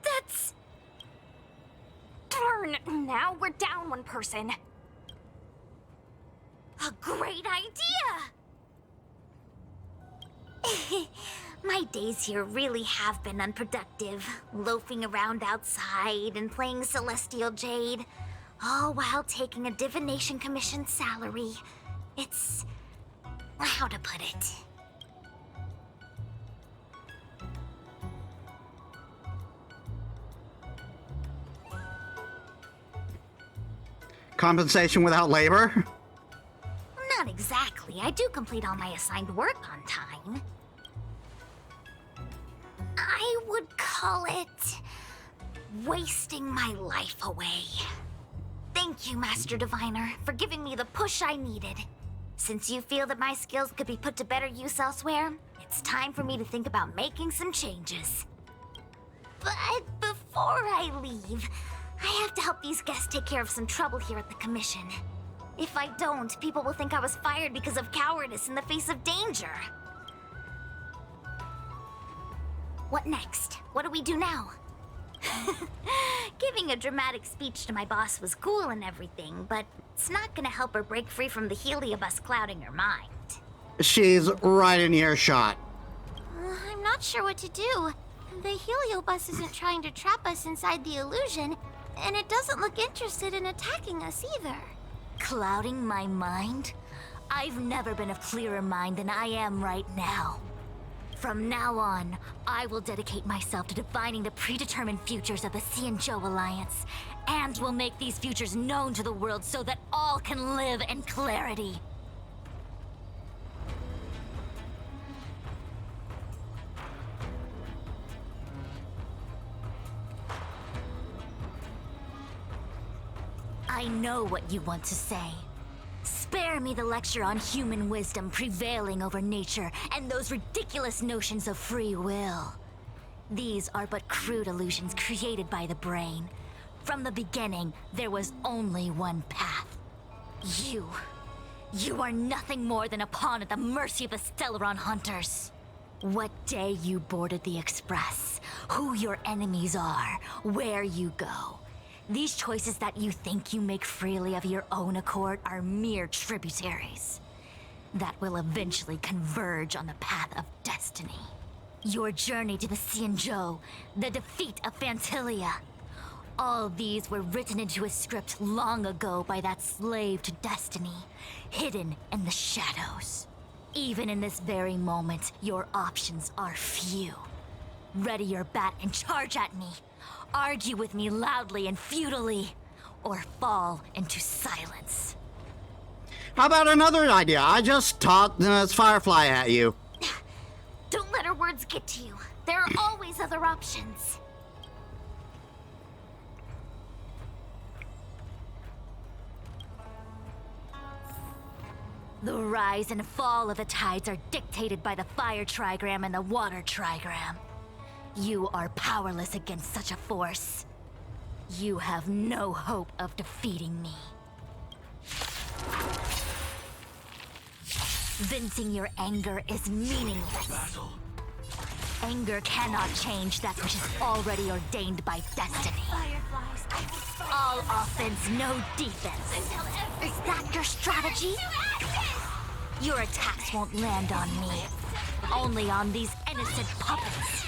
That's... Darn, now we're down one person. A great idea! My days here really have been unproductive, loafing around outside and playing Celestial Jade, all while taking a Divination Commission salary. It's... how to put it? Compensation without labor? Not exactly. I do complete all my assigned work on time. I would call it... wasting my life away. Thank you, Master Diviner, for giving me the push I needed. Since you feel that my skills could be put to better use elsewhere, it's time for me to think about making some changes. But before I leave, I have to help these guests take care of some trouble here at the Commission. If I don't, people will think I was fired because of cowardice in the face of danger. What next? What do we do now? Giving a dramatic speech to my boss was cool and everything, but it's not gonna help her break free from the Heliobus clouding her mind. She's right in earshot. I'm not sure what to do. The Heliobus isn't trying to trap us inside the illusion, and it doesn't look interested in attacking us either. Clouding my mind? I've never been of clearer mind than I am right now. From now on, I will dedicate myself to defining the predetermined futures of the Xianzhou Alliance, and will make these futures known to the world so that all can live in clarity. I know what you want to say. Spare me the lecture on human wisdom prevailing over nature and those ridiculous notions of free will. These are but crude illusions created by the brain. From the beginning, there was only one path. You are nothing more than a pawn at the mercy of the Stellaron hunters. What day you boarded the Express, who your enemies are, where you go. These choices that you think you make freely of your own accord are mere tributaries that will eventually converge on the path of destiny. Your journey to the Xianzhou, the defeat of Phantilia. All these were written into a script long ago by that slave to destiny, hidden in the shadows. Even in this very moment, your options are few. Ready your bat and charge at me. Argue with me loudly and futilely, or fall into silence. How about another idea? I just taught Firefly at you. Don't let her words get to you. There are always other options. The rise and fall of the tides are dictated by the fire trigram and the water trigram. You are powerless against such a force. You have no hope of defeating me. Venting your anger is meaningless. Anger cannot change that which is already ordained by destiny. Fireflies, I will fight. All offense, no defense. Until Is that your strategy? Your attacks won't land on me. Only on these innocent puppets.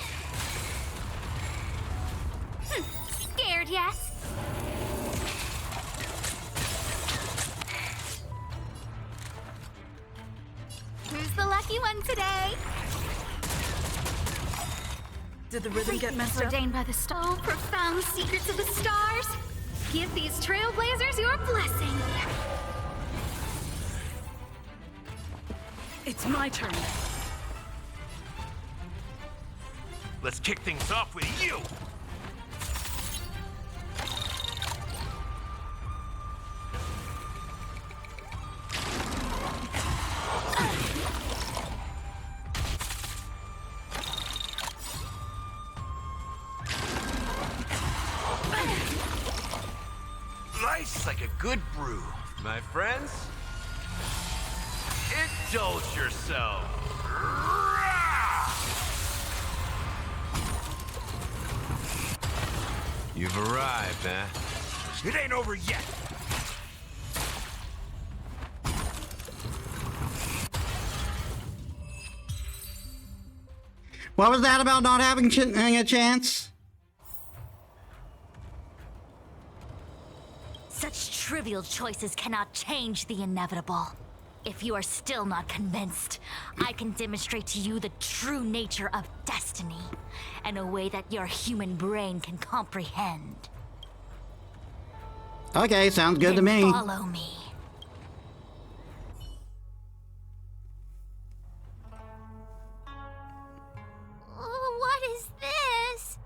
Scared, yes? Who's the lucky one today? Did the rhythm get messed up? Ordained by the star. Profound secrets of the stars. Give these trailblazers your blessing. It's my turn. Let's kick things off with you! Nice like a good brew, my friends. Indulge yourself. You've arrived, huh? It ain't over yet. What was that about not having a chance? Such trivial choices cannot change the inevitable. If you are still not convinced, I can demonstrate to you the true nature of destiny in a way that your human brain can comprehend. Okay, sounds good to Then me. Follow me. What is this?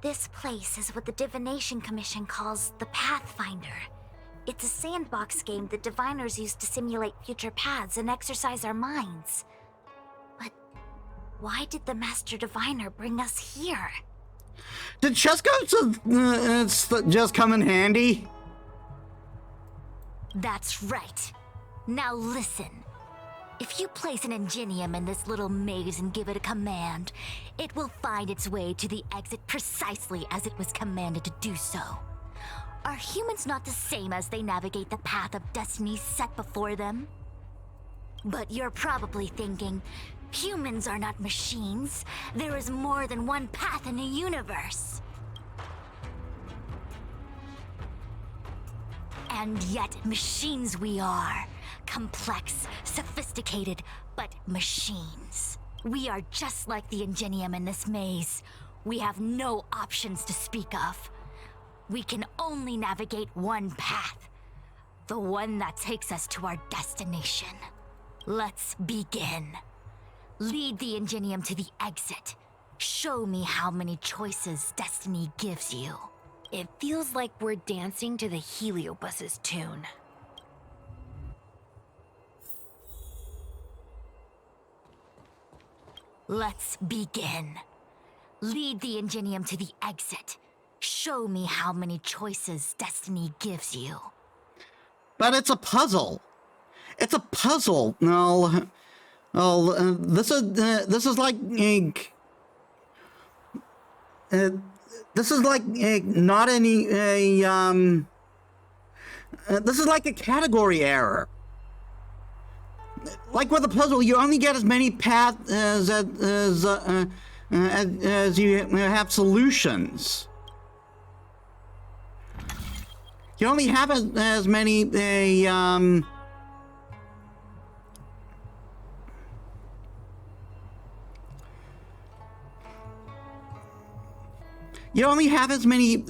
This place is what the Divination Commission calls the Pathfinder. It's a sandbox game that diviners use to simulate future paths and exercise our minds. But why did the Master Diviner bring us here? Did chess just come in handy? That's right. Now listen. If you place an ingenium in this little maze and give it a command, it will find its way to the exit precisely as it was commanded to do so. Are humans not the same as they navigate the path of destiny set before them? But you're probably thinking, humans are not machines. There is more than one path in the universe. And yet, machines we are. Complex, sophisticated, but machines. We are just like the ingenium in this maze. We have no options to speak of. We can only navigate one path. The one that takes us to our destination. Let's begin. Lead the ingenium to the exit. Show me how many choices destiny gives you. It feels like we're dancing to the Heliobus's tune. Let's begin. Lead the ingenium to the exit. Show me how many choices destiny gives you. But it's a puzzle. It's a puzzle. No, this is like this is like not any this is like a category error. Like with a puzzle, you only get as many paths as you have solutions. You only have as many you only have as many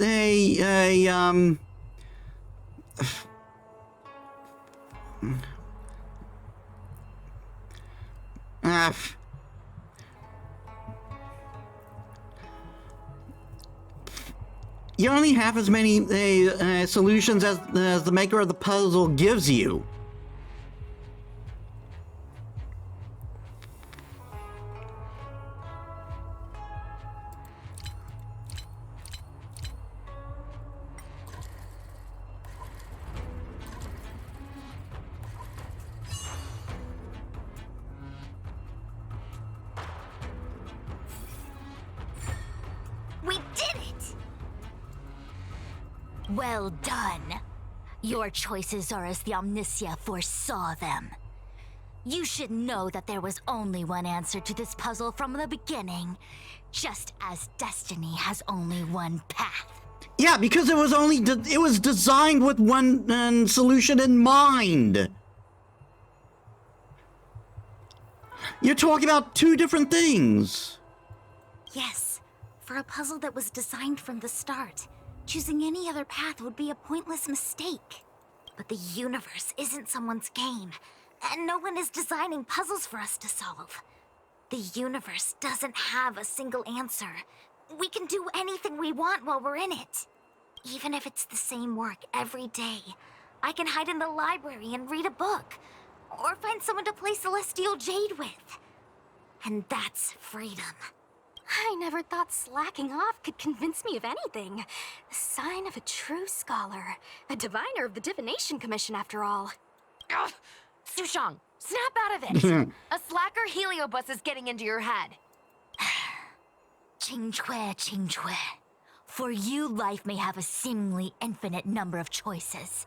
you only have as many solutions as the maker of the puzzle gives you. Well done. Your choices are as the Omniscia foresaw them. You should know that there was only one answer to this puzzle from the beginning, just as destiny has only one path. Yeah, because it was it was designed with one solution in mind. You're talking about two different things. Yes, for a puzzle that was designed from the start, choosing any other path would be a pointless mistake. But the universe isn't someone's game, and no one is designing puzzles for us to solve. The universe doesn't have a single answer. We can do anything we want while we're in it. Even if it's the same work every day, I can hide in the library and read a book, or find someone to play Celestial Jade with. And that's freedom. I never thought slacking off could convince me of anything. The sign of a true scholar. A diviner of the Divination Commission, after all. Ugh. Sushang, snap out of it! A slacker Heliobus is getting into your head. Qingque. For you, life may have a seemingly infinite number of choices.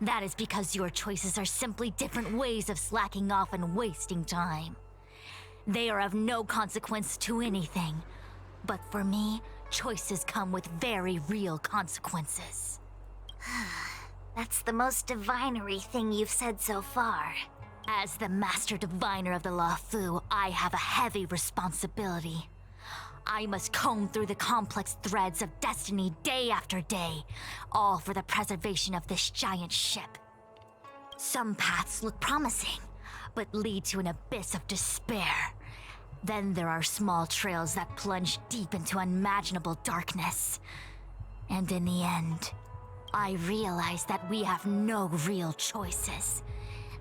That is because your choices are simply different ways of slacking off and wasting time. They are of no consequence to anything. But for me, choices come with very real consequences. That's the most divinery thing you've said so far. As the Master Diviner of the Luofu, I have a heavy responsibility. I must comb through the complex threads of destiny day after day, all for the preservation of this giant ship. Some paths look promising, but lead to an abyss of despair. Then there are small trails that plunge deep into unimaginable darkness. And in the end, I realize that we have no real choices.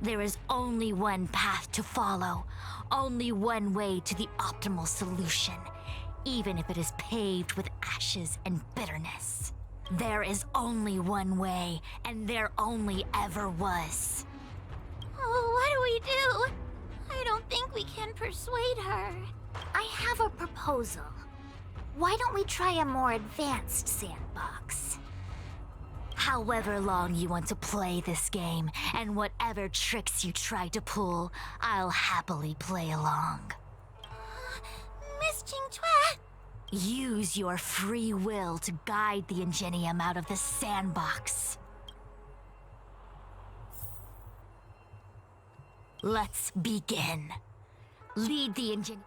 There is only one path to follow, only one way to the optimal solution, even if it is paved with ashes and bitterness. There is only one way, and there only ever was. Oh, what do we do? I don't think we can persuade her. I have a proposal. Why don't we try a more advanced sandbox? However long you want to play this game, and whatever tricks you try to pull, I'll happily play along. Miss Qingque! Use your free will to guide the Ingenium out of the sandbox. Let's begin. Lead the Ingenium.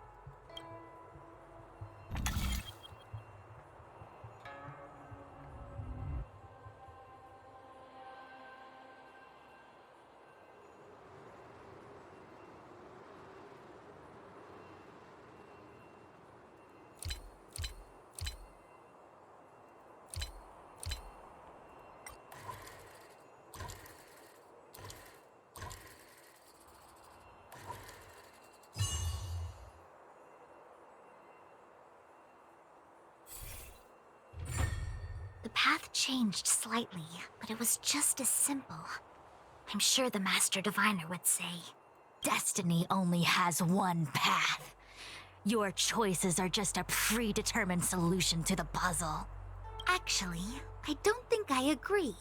The path changed slightly, but it was just as simple. I'm sure the Master Diviner would say. Destiny only has one path. Your choices are just a predetermined solution to the puzzle. Actually, I don't think I agree.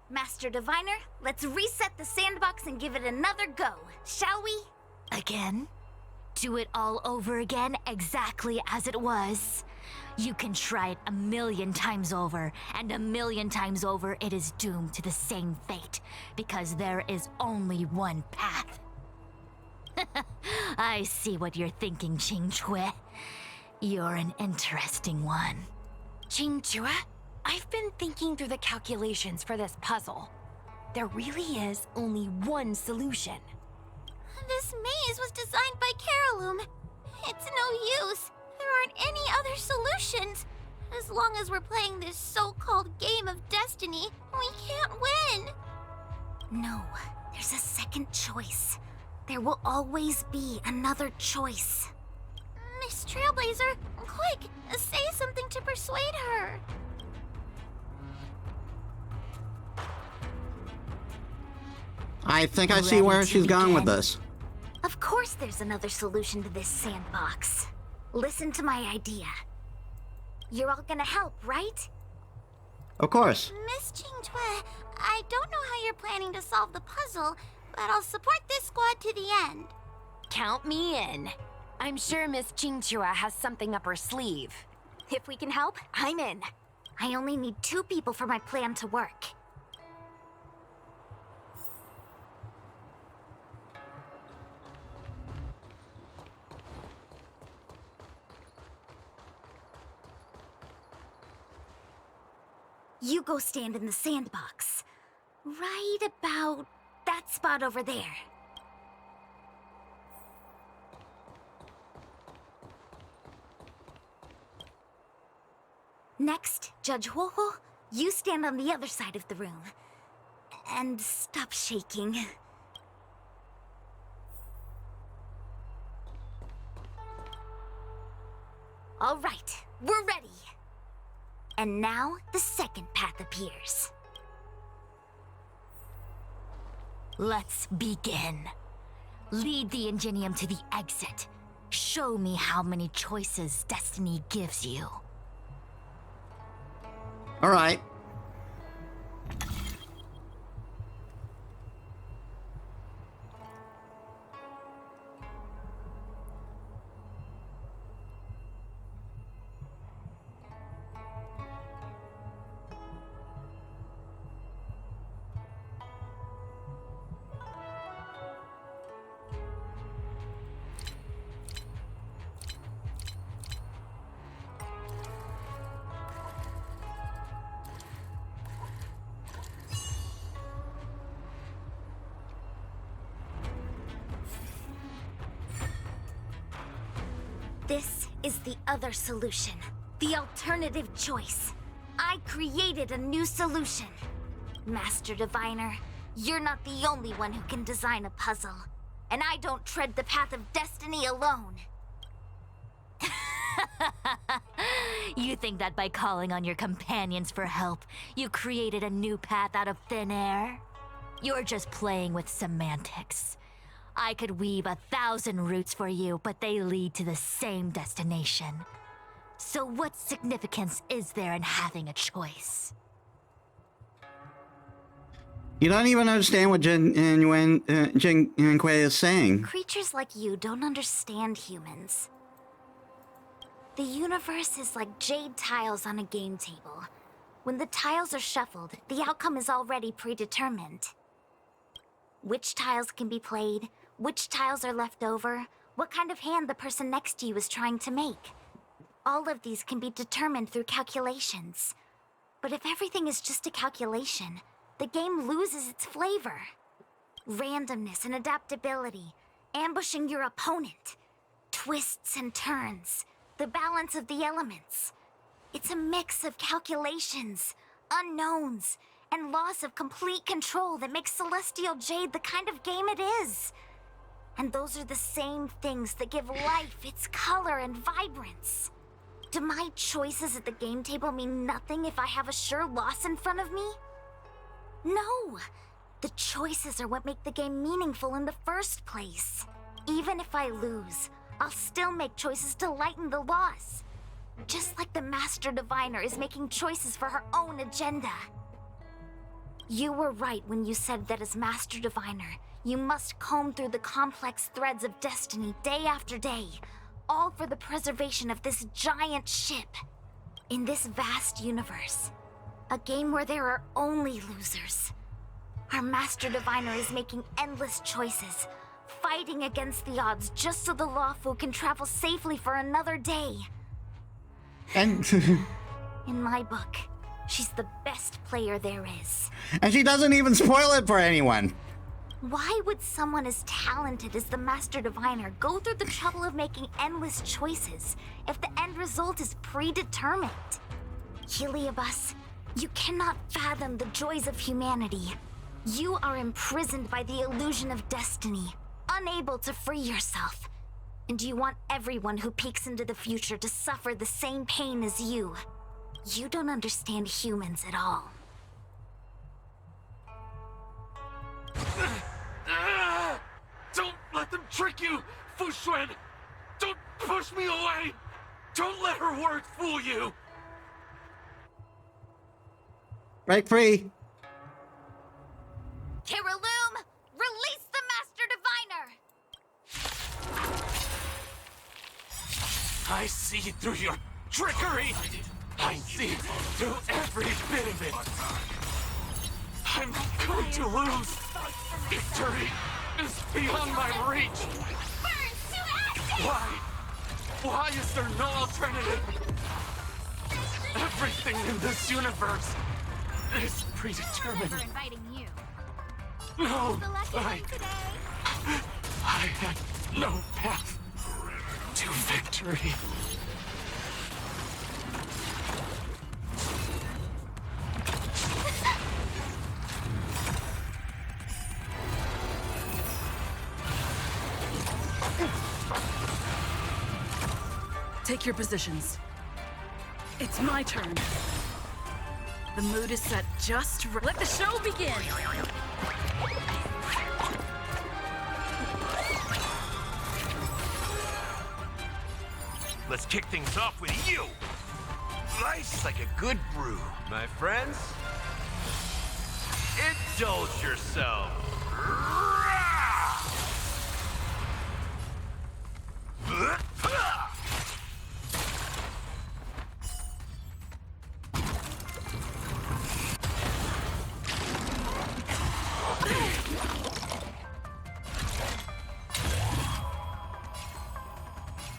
Master Diviner, let's reset the sandbox and give it another go, shall we? Again? Do it all over again, exactly as it was? You can try it 1,000,000 times over, and 1,000,000 times over it is doomed to the same fate, because there is only one path. I see what you're thinking, Qingque. You're an interesting one. Qingque, I've been thinking through the calculations for this puzzle. There really is only one solution. This maze was designed by Carolum. It's no use. There aren't any other solutions. As long as we're playing this so-called game of destiny, we can't win. No, there's a second choice. There will always be another choice. Miss Trailblazer, quick, say something to persuade her. I think I see where she's going with this. Of course there's another solution to this sandbox. Listen to my idea. You're all gonna help, right? Of course. Miss Qingtue, I don't know how you're planning to solve the puzzle, but I'll support this squad to the end. Count me in. I'm sure Miss Qingtue has something up her sleeve. If we can help, I'm in. I only need 2 people for my plan to work. You go stand in the sandbox. Right about that spot over there. Next, Judge Huohuo, you stand on the other side of the room. And stop shaking. All right, we're ready. And now, the second path appears. Let's begin. Lead the Ingenium to the exit. Show me how many choices destiny gives you. All right. This is the other solution. The alternative choice. I created a new solution. Master Diviner, you're not the only one who can design a puzzle. And I don't tread the path of destiny alone. You think that by calling on your companions for help, you created a new path out of thin air? You're just playing with semantics. I could weave 1,000 routes for you, but they lead to the same destination. So what significance is there in having a choice? You don't even understand what Jin Kui is saying. Creatures like you don't understand humans. The universe is like jade tiles on a game table. When the tiles are shuffled, the outcome is already predetermined. Which tiles can be played, which tiles are left over, what kind of hand the person next to you is trying to make. All of these can be determined through calculations. But if everything is just a calculation, the game loses its flavor. Randomness and adaptability, ambushing your opponent, twists and turns, the balance of the elements. It's a mix of calculations, unknowns, and loss of complete control that makes Celestial Jade the kind of game it is. And those are the same things that give life its color and vibrance. Do my choices at the game table mean nothing if I have a sure loss in front of me? No! The choices are what make the game meaningful in the first place. Even if I lose, I'll still make choices to lighten the loss. Just like the Master Diviner is making choices for her own agenda. You were right when you said that as Master Diviner, you must comb through the complex threads of destiny day after day, all for the preservation of this giant ship. In this vast universe, a game where there are only losers, our Master Diviner is making endless choices, fighting against the odds just so the Lawfu can travel safely for another day. And In my book, she's the best player there is. and she doesn't even spoil it for anyone. Why would someone as talented as the Master Diviner go through the trouble of making endless choices if the end result is predetermined? Heliobus, you cannot fathom the joys of humanity. You are imprisoned by the illusion of destiny, unable to free yourself. And you want everyone who peeks into the future to suffer the same pain as you. You don't understand humans at all. Don't let them trick you, Fu Xuan! Don't push me away! Don't let her words fool you! Break free. Kiraloom, release the Master Diviner! I see through your trickery! I see through every bit of it! I'm going to lose! Victory is beyond my reach! Burns to ashes! Why? Why is there no alternative? Everything in this universe is predetermined. For inviting you. No, The lucky one today. I had no path to victory. Take your positions. It's my turn. The mood is set just right. Let the show begin! Let's kick things off with you! Nice like a good brew, my friends. Indulge yourself.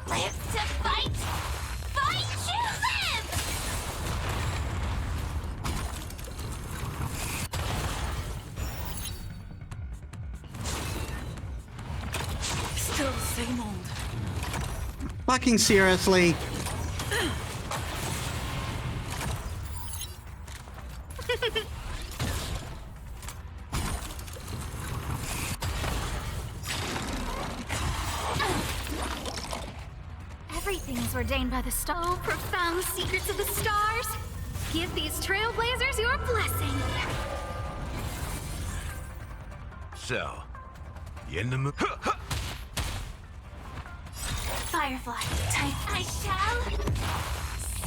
Live to fight! Fight to live! Still the same old. Fucking seriously. Everything is ordained by the star. Oh, profound secrets of the stars. Give these trailblazers your blessing. So, you in the mood? Firefly, type I shall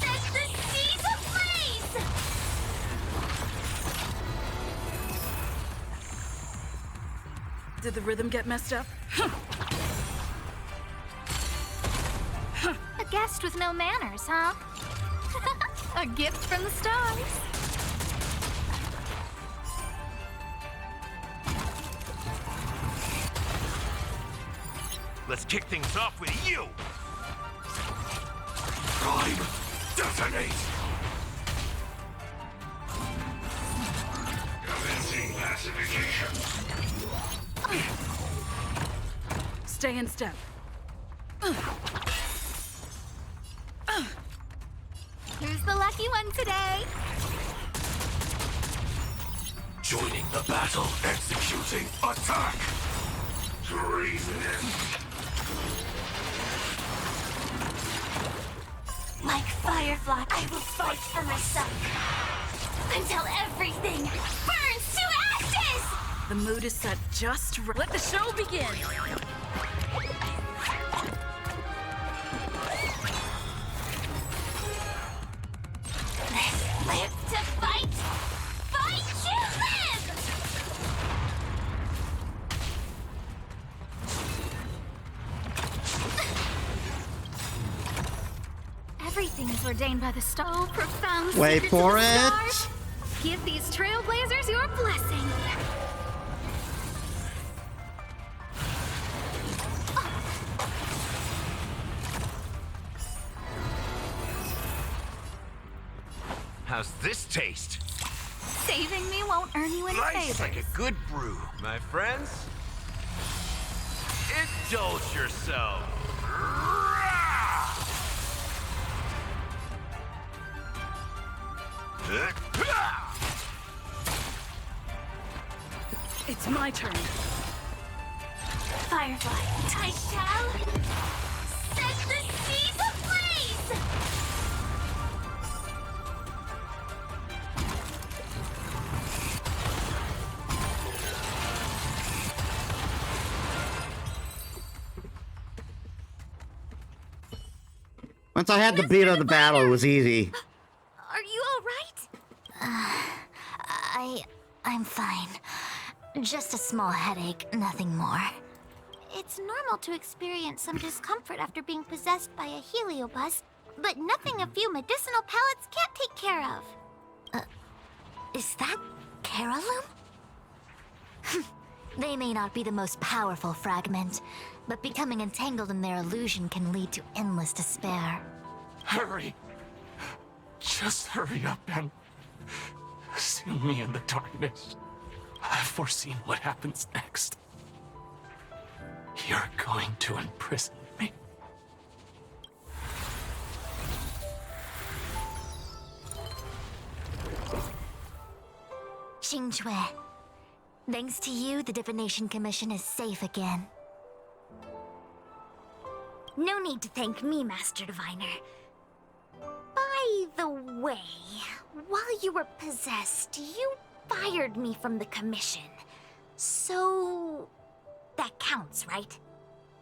set the seas ablaze! Did the rhythm get messed up? A guest with no manners, huh? A gift from the stars. Let's kick things off with you! Prime, detonate! Commencing pacification. Stay in step. Who's the lucky one today? Joining the battle, executing attack. Treasonous. Like Firefly, I will fight for myself. Until everything burns to ashes! The mood is set just right. Let the show begin! Live to fight! Fight to live! Everything is ordained by the star. Oh, profound Wait secrets of for the it. stars. Give these trailblazers your blessing. How's this taste? Saving me won't earn you any Nice favors. like a good brew, my friends. Indulge yourself. It's my turn. Firefly, I shall set the seas ablaze! Once I had the beat of the battle, it was easy. Are you all right? I'm fine. Just a small headache, nothing more. It's normal to experience some discomfort after being possessed by a heliobus, but nothing a few medicinal pellets can't take care of. Is that Carolum? They may not be the most powerful fragment, but becoming entangled in their illusion can lead to endless despair. Hurry! Just hurry up and see me in the darkness. I've foreseen what happens next. You're going to imprison me. Qingque, thanks to you, the Divination Commission is safe again. No need to thank me, Master Diviner. By the way, while you were possessed, you fired me from the commission. So... that counts, right?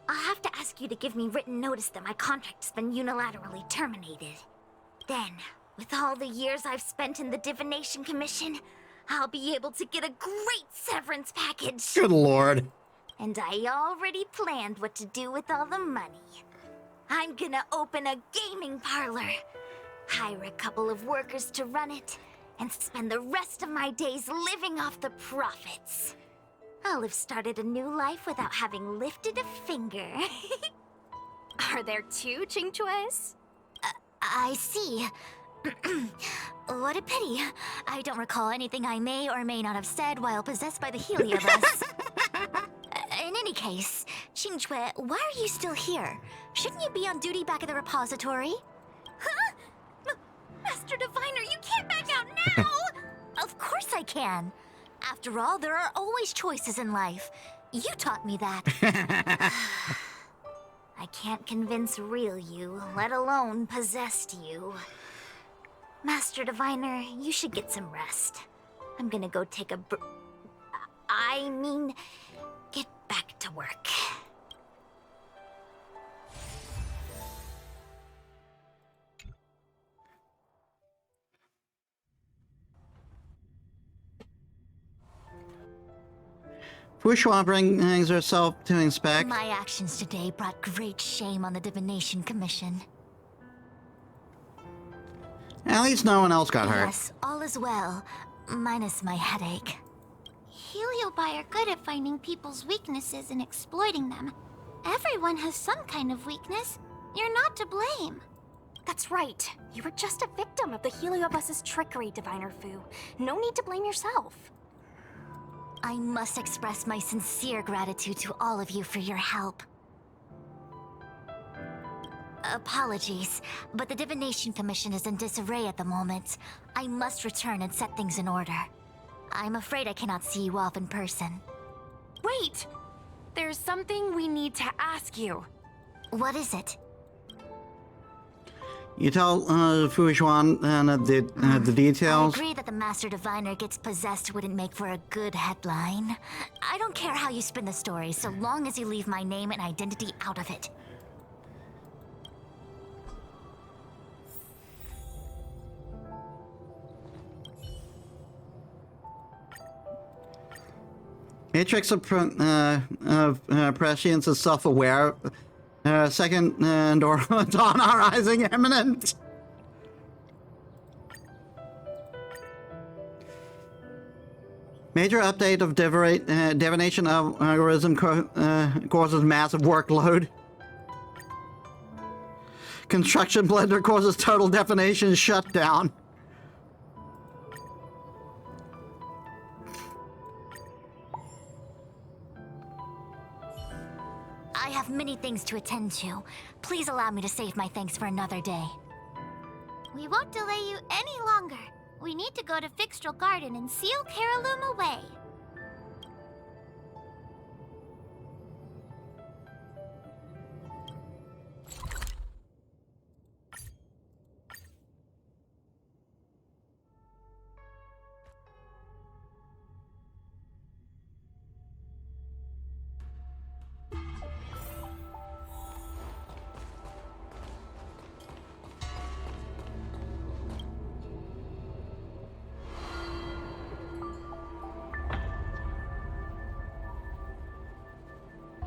I'll have to ask you to give me written notice that my contract's been unilaterally terminated. Then, with all the years I've spent in the Divination Commission, I'll be able to get a great severance package. Good lord. And I already planned what to do with all the money. I'm gonna open a gaming parlor, hire a couple of workers to run it, and spend the rest of my days living off the profits. I'll have started a new life without having lifted a finger. Are there two Qingques? I see. What a pity. I don't recall anything I may or may not have said while possessed by the Heliobus. In any case, Qingque, why are you still here? Shouldn't you be on duty back at the repository? Huh? Master Diviner, you can't back out now! Of course I can. After all, there are always choices in life. You taught me that. I can't convince real you, let alone possessed you. Master Diviner, you should get some rest. I'm gonna go take a get back to work. Fushua brings herself to inspect. My actions today brought great shame on the Divination Commission. At least no one else got hurt. Yes, all is well, minus my headache. Heliobi are good at finding people's weaknesses and exploiting them. Everyone has some kind of weakness. You're not to blame. That's right. You were just a victim of the Heliobus's trickery, Diviner Fu. No need to blame yourself. I must express my sincere gratitude to all of you for your help. Apologies, but the Divination Commission is in disarray at the moment. I must return and set things in order. I'm afraid I cannot see you off in person. Wait! There's something we need to ask you. What is it? You tell Fujuan the details. I agree that the Master Diviner gets possessed wouldn't make for a good headline. I don't care how you spin the story, so long as you leave my name and identity out of it. Matrix of prescience is self-aware. Second dawn rising imminent. Major update of divination algorithm causes massive workload. Construction blender causes total definition shutdown. I have many things to attend to. Please allow me to save my thanks for another day. We won't delay you any longer. We need to go to Fixtral Garden and seal Carolum away.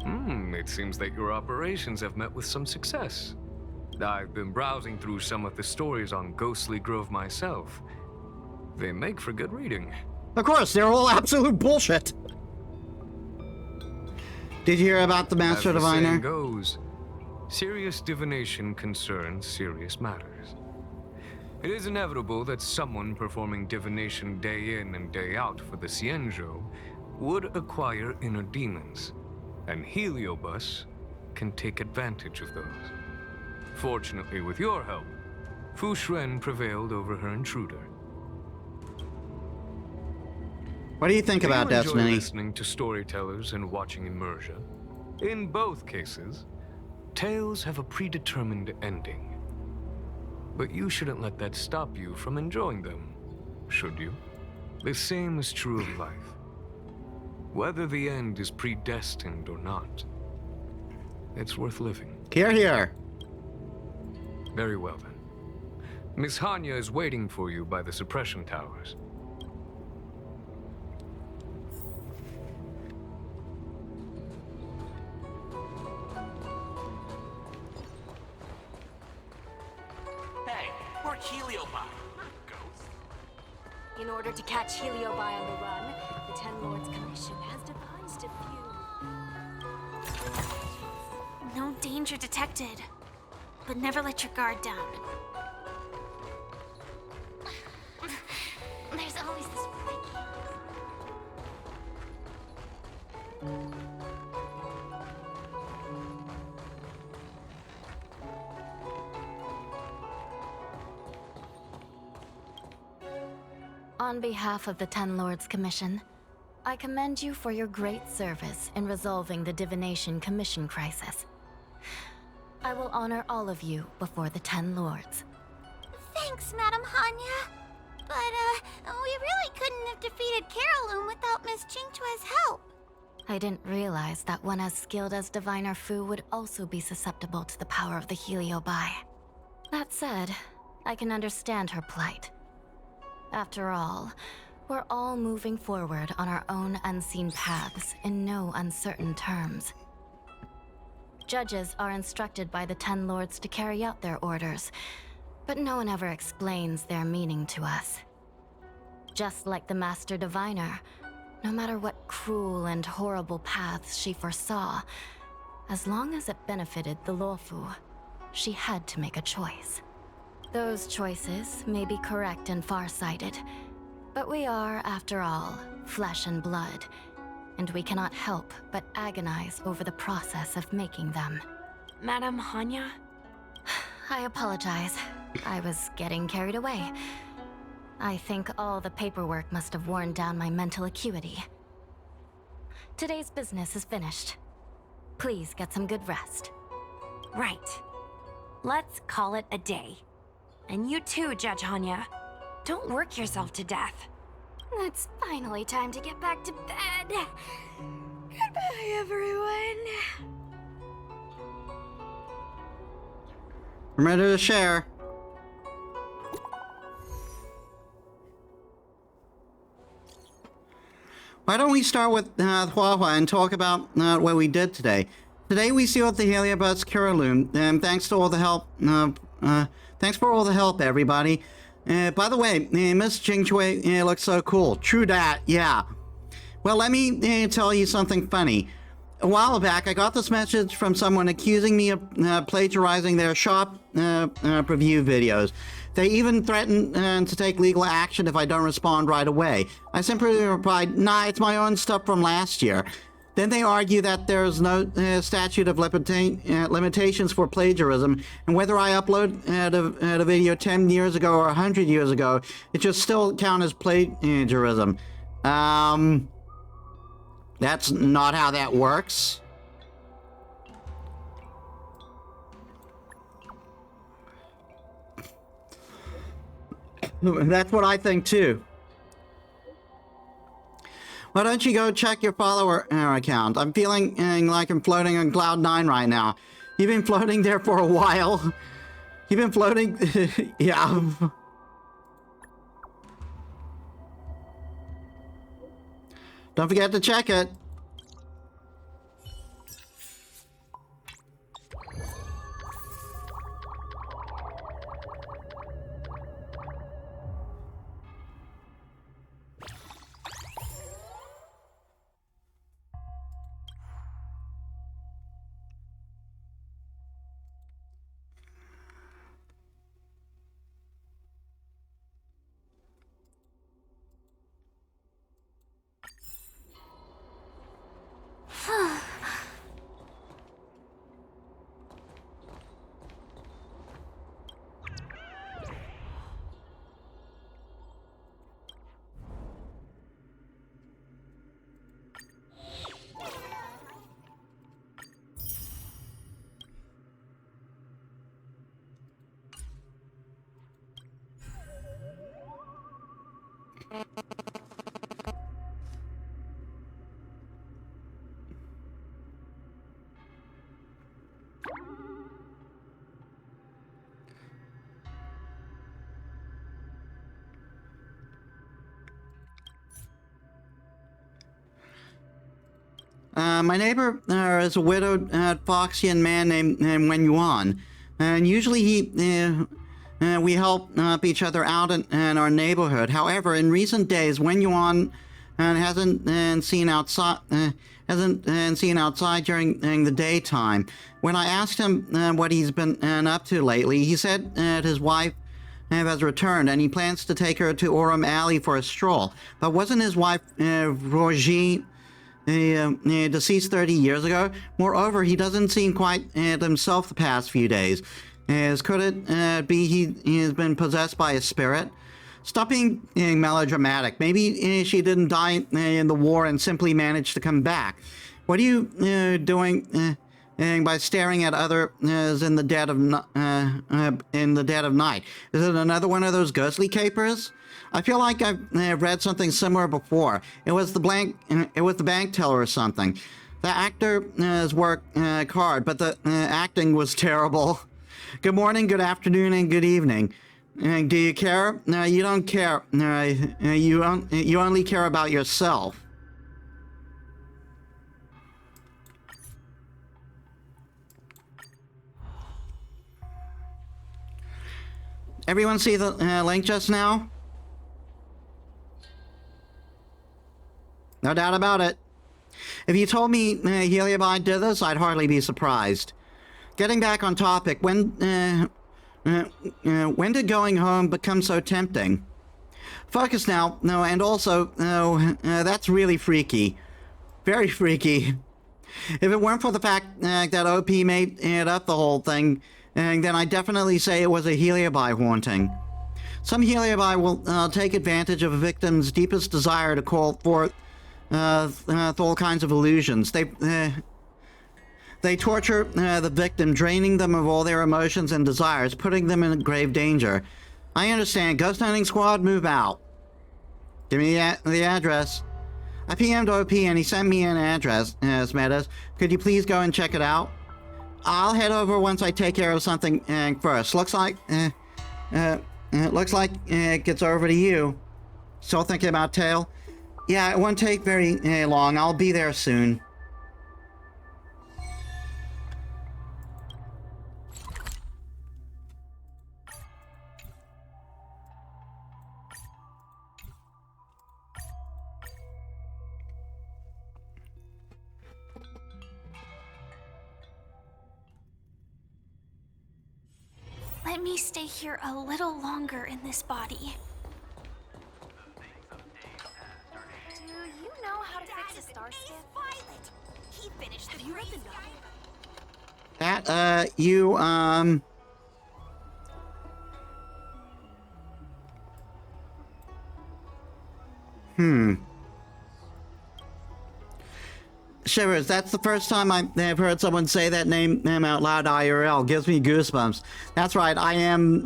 It seems that your operations have met with some success. I've been browsing through some of the stories on Ghostly Grove myself. They make for good reading. Of course, they're all absolute bullshit. Did you hear about the Master As the Diviner? saying goes, serious divination concerns serious matters. It is inevitable that someone performing divination day in and day out for the Cienjo would acquire inner demons, and Heliobus can take advantage of those. Fortunately, with your help, Fu Shren prevailed over her intruder. What do you think about Do you enjoy Destiny? listening to storytellers and watching immersion? In both cases, tales have a predetermined ending. But you shouldn't let that stop you from enjoying them, should you? The same is true of life. Whether the end is predestined or not, it's worth living. Here, here. Very well then. Miss Hanya is waiting for you by the suppression towers. Hey, we're Heliobi. Ghost. In order to catch Heliobi on the run, the Ten Lords Commission has devised a few... No danger detected. But never let your guard down. There's always this freaky... On behalf of the Ten Lords Commission, I commend you for your great service in resolving the Divination Commission crisis. I will honor all of you before the Ten Lords. Thanks, Madam Hanya. But, we really couldn't have defeated Carolyn without Miss Qingchue's help. I didn't realize that one as skilled as Diviner Fu would also be susceptible to the power of the Heliobi. That said, I can understand her plight. After all, we're all moving forward on our own unseen paths in no uncertain terms. Judges are instructed by the Ten Lords to carry out their orders, but no one ever explains their meaning to us. Just like the Master Diviner, no matter what cruel and horrible paths she foresaw, as long as it benefited the Luofu, she had to make a choice. Those choices may be correct and far-sighted, but we are, after all, flesh and blood, and we cannot help but agonize over the process of making them. Madam Hanya? I apologize. I was getting carried away. I think all the paperwork must have worn down my mental acuity. Today's business is finished. Please get some good rest. Right. Let's call it a day. And you too, Judge Hanya. Don't work yourself to death. It's finally time to get back to bed. Goodbye, everyone. Remember to share. Why don't we start with Huahua and talk about what we did today? Today we sealed the Heliobus Kiraloom, and thanks to all the help. Thanks for all the help, everybody. By the way, Miss Qingchue looks so cool. True that, yeah. Well, let me tell you something funny. A while back, I got this message from someone accusing me of plagiarizing their shop preview videos. They even threatened to take legal action if I don't respond right away. I simply replied, nah, it's my own stuff from last year. Then they argue that there's no statute of limitations for plagiarism, and whether I upload a video 10 years ago or 100 years ago, it should still count as plagiarism. That's not how that works. That's what I think too. Why don't you go check your follower account? I'm feeling like I'm floating on Cloud 9 right now. You've been floating there for a while. You've been floating... yeah. Don't forget to check it. My neighbor is a widowed Foxian man named Wen Yuan, and usually we help each other out in our neighborhood. However, in recent days, Wen Yuan hasn't seen outside during the daytime. When I asked him what he's been up to lately, he said that his wife has returned and he plans to take her to Orem Alley for a stroll. But wasn't his wife Roger deceased 30 years ago? Moreover, he doesn't seem quite himself the past few days. Could it be he has been possessed by a spirit? Stop being melodramatic. Maybe she didn't die in the war and simply managed to come back. What are you doing by staring at others in the dead of night? Is it another one of those ghostly capers? I feel like I've read something similar before. It was the bank teller or something. The actor's work hard, but the acting was terrible. Good morning, good afternoon, and good evening. Do you care? No, you don't care. You only care about yourself. Everyone see the link just now? No doubt about it. If you told me Heliobide did this, I'd hardly be surprised. Getting back on topic, when did going home become so tempting? Focus now. No, and also, that's really freaky. Very freaky. If it weren't for the fact that OP made it up the whole thing, then I'd definitely say it was a Heliobide haunting. Some Heliobide will take advantage of a victim's deepest desire to call forth all kinds of illusions. They torture the victim, draining them of all their emotions and desires, putting them in grave danger. I understand. Ghost Hunting Squad, move out. Give me the address. I PM'd OP and he sent me an address, Metis. Could you please go and check it out? I'll head over once I take care of something first. Looks like it gets over to you. Still thinking about Tail? Yeah, it won't take very long. I'll be there soon. Let me stay here a little longer in this body. Do you know how to fix a star skip? He finished the Have you read the novel? Shivers, that's the first time I've heard someone say that name out loud IRL. Gives me goosebumps. That's right, I'm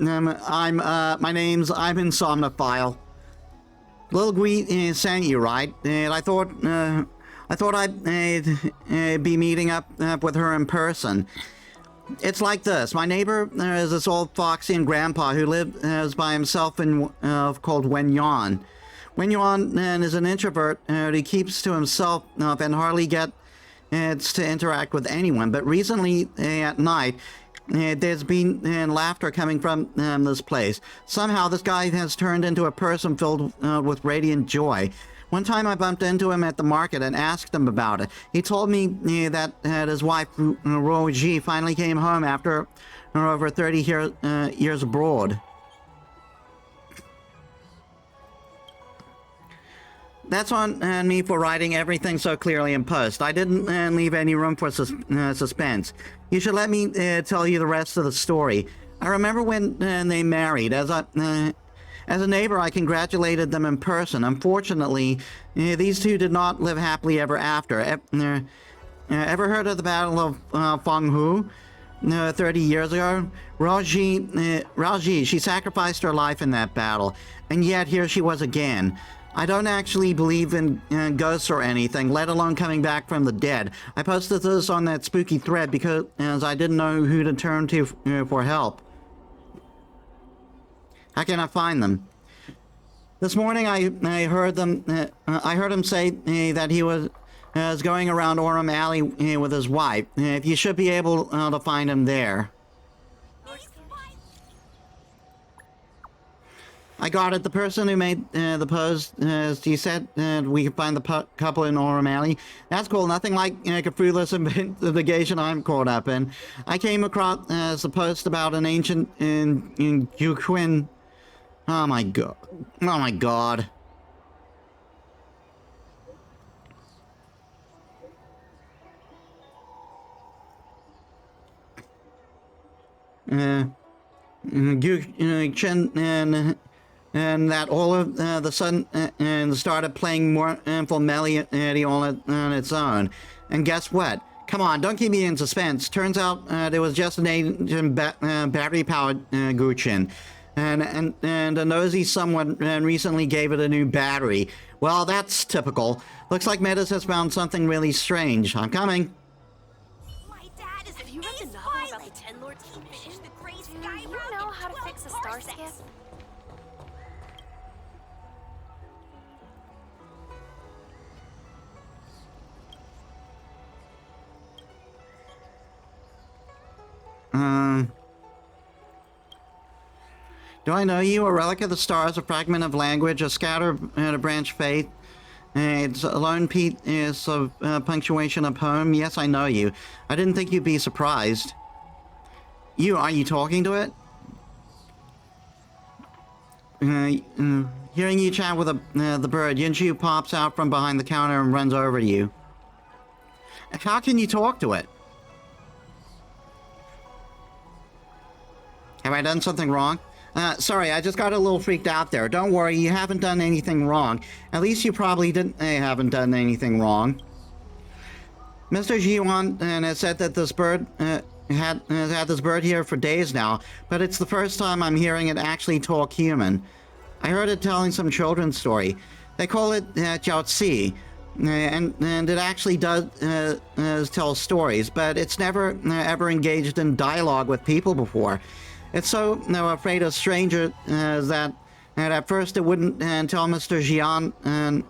Insomnophile. Lil Gui sent you, right? And I thought I'd be meeting up with her in person. It's like this. My neighbor is this old Foxian grandpa who lives by himself called Wen Yuan. Wen Yuan is an introvert who keeps to himself and hardly gets to interact with anyone. But recently at night, there's been laughter coming from this place. Somehow this guy has turned into a person filled with radiant joy. One time I bumped into him at the market and asked him about it. He told me that his wife, Roji, finally came home after over 30 years abroad. That's on me for writing everything so clearly in post. I didn't leave any room for suspense. You should let me tell you the rest of the story. I remember when they married. As a neighbor, I congratulated them in person. Unfortunately, these two did not live happily ever after. Ever heard of the Battle of Fenghu? 30 years ago? Raji, she sacrificed her life in that battle. And yet here she was again. I don't actually believe in ghosts or anything, let alone coming back from the dead. I posted this on that spooky thread because I didn't know who to turn to for help. How can I find them? This morning I heard him say that he was is going around Orem Alley with his wife. You should be able to find him there. I got it. The person who made the post, he said we can find the couple in Orem Alley. That's cool. Nothing like a fruitless investigation I'm caught up in. I came across the post about an ancient in Yuquin. Oh my god. Oh my god. And that all of the sudden started playing more full melody on its own. And guess what? Come on, don't keep me in suspense. Turns out it was just an ancient battery-powered Guchin. And a nosy someone recently gave it a new battery. Well, that's typical. Looks like Metis has found something really strange. I'm coming. My dad is Have you read the novel about the Ten Lords? He finished the Gray Do Sky you Route know in how to 12 fix a star skip? parsecs. Do I know you? A relic of the stars, a fragment of language, a scatter and a branch faith. It's a lone piece of punctuation of poem. Yes, I know you. I didn't think you'd be surprised. Are you talking to it? Hearing you chat with the bird, Yinshu pops out from behind the counter and runs over to you. How can you talk to it? Have I done something wrong? Sorry, I just got a little freaked out there. Don't worry, you haven't done anything wrong. At least you probably haven't done anything wrong. Mr. Jiwan has said that this bird has had this bird here for days now, but it's the first time I'm hearing it actually talk human. I heard it telling some children's story. They call it Jiaozi, and it actually does tell stories, but it's never ever engaged in dialogue with people before. It's so afraid of strangers that at first it wouldn't tell Mr. Jian, and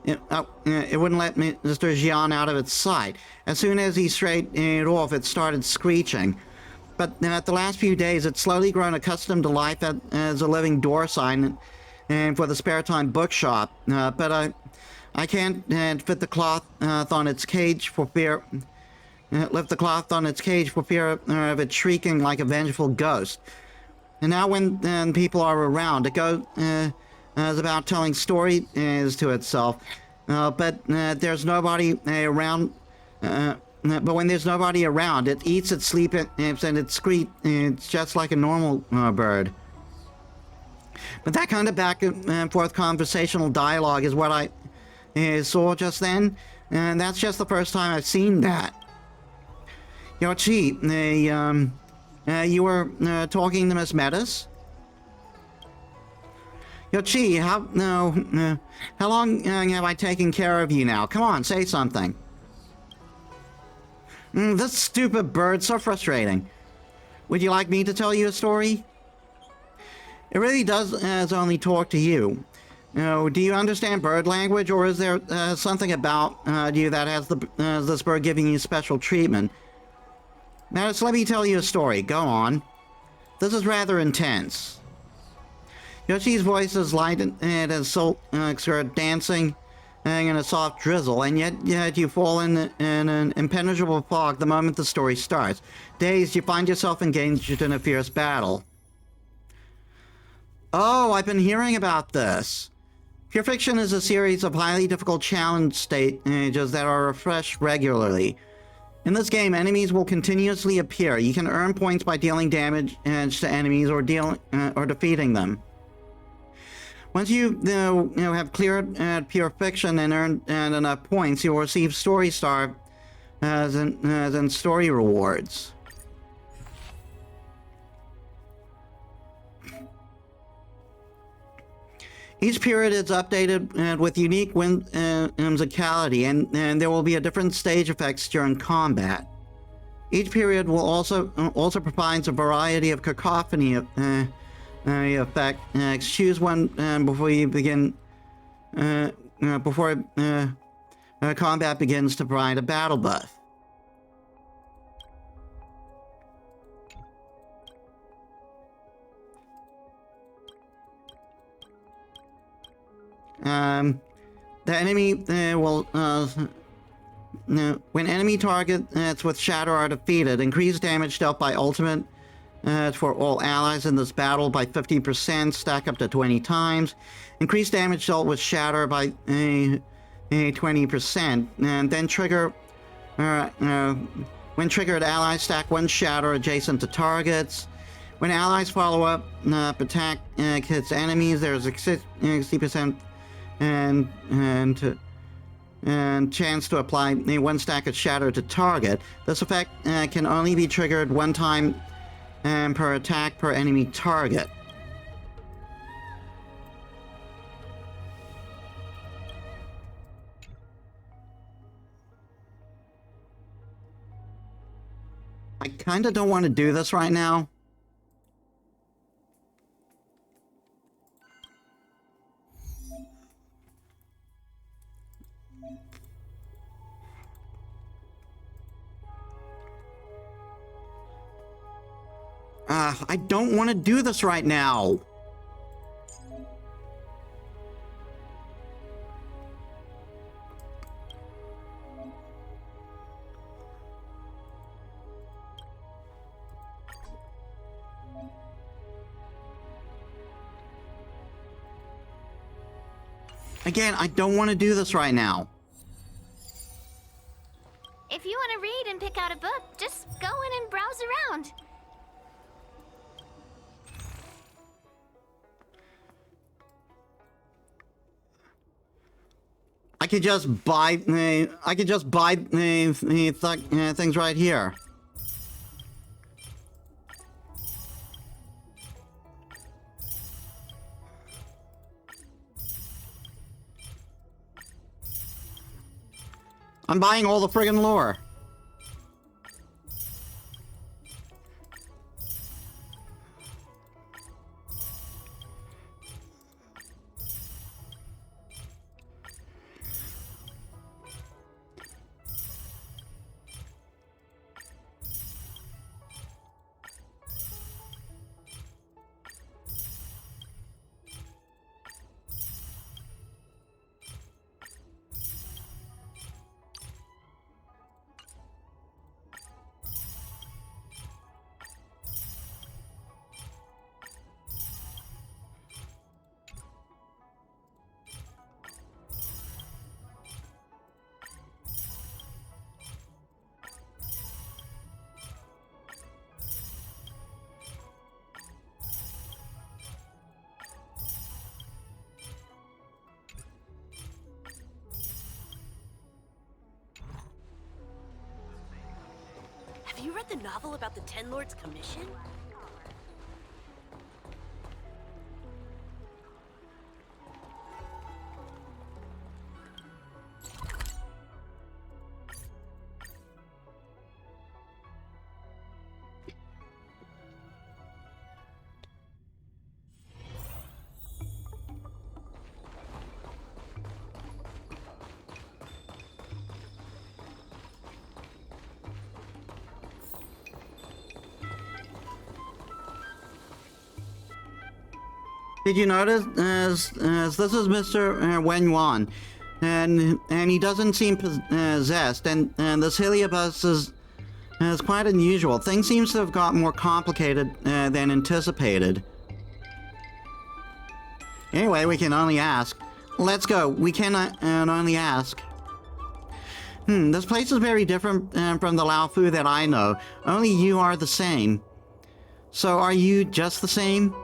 it wouldn't let Mr. Jian out of its sight. As soon as he straightened it off, it started screeching. But at the last few days, it's slowly grown accustomed to life as a living door sign and for the spare time bookshop. But I can't fit the cloth on its cage for fear. Lift the cloth on its cage for fear of it shrieking like a vengeful ghost. And now when people are around, it goes about telling stories to itself. But there's nobody around. But when there's nobody around, it eats, it sleeps, and it screams. It's just like a normal bird. But that kind of back and forth conversational dialogue is what I saw just then. And that's just the first time I've seen that. Yoshi, you were talking to Miss Metis? Yoshi, how long have I taken care of you now? Come on, say something. This stupid bird, so frustrating. Would you like me to tell you a story? It really does only talk to you. Do you understand bird language, or is there something about you that has this bird giving you special treatment? Metis, let me tell you a story. Go on. This is rather intense. Yoshi's voice is light and as silk skirt dancing in a soft drizzle, and yet you fall in an impenetrable fog the moment the story starts. Dazed, you find yourself engaged in a fierce battle. Oh, I've been hearing about this. Pure Fiction is a series of highly difficult challenge stages that are refreshed regularly. In this game, enemies will continuously appear. You can earn points by dealing damage to enemies or defeating them. Once you have cleared Pure Fiction and earned enough points, you'll receive Story Star as in story rewards. Each period is updated with unique whimsicality, and there will be a different stage effects during combat. Each period will also provides a variety of cacophony effect. Choose one before you begin. Before combat begins to provide a battle buff. The enemy will, when enemy targets with Shatter are defeated, increase damage dealt by ultimate for all allies in this battle by 50%, stack up to 20 times. Increase damage dealt with Shatter by 20%, and then trigger, when triggered, allies stack one Shatter adjacent to targets. When allies follow up attack hits enemies, there's a 60% and chance to apply one stack of Shatter to target. This effect can only be triggered one time per attack per enemy target. I kinda don't want to do this right now. I don't want to do this right now. Again, I don't want to do this right now. If you want to read and pick out a book, just go in and browse around. I could just buy things right here. I'm buying all the friggin' lore. Have you read the novel about the Ten Lords' Commission? Did you notice, as this is Mr. Wen Yuan, and he doesn't seem possessed, and this Heliobus is quite unusual. Things seems to have gotten more complicated than anticipated. Anyway, we can only ask. Let's go. We can only ask. This place is very different from the Lao Fu that I know. Only you are the same. So are you just the same?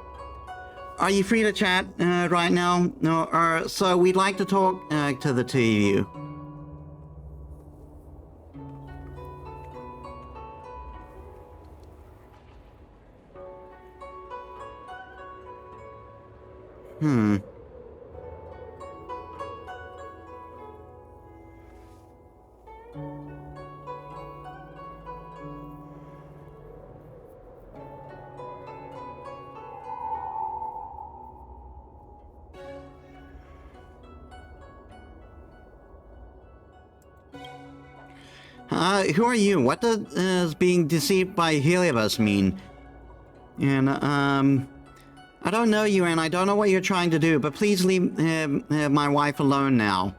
Are you free to chat right now? No, so we'd like to talk to the two of you. Who are you? What does being deceived by Heliobus mean? And, I don't know you, and I don't know what you're trying to do, but please leave my wife alone now.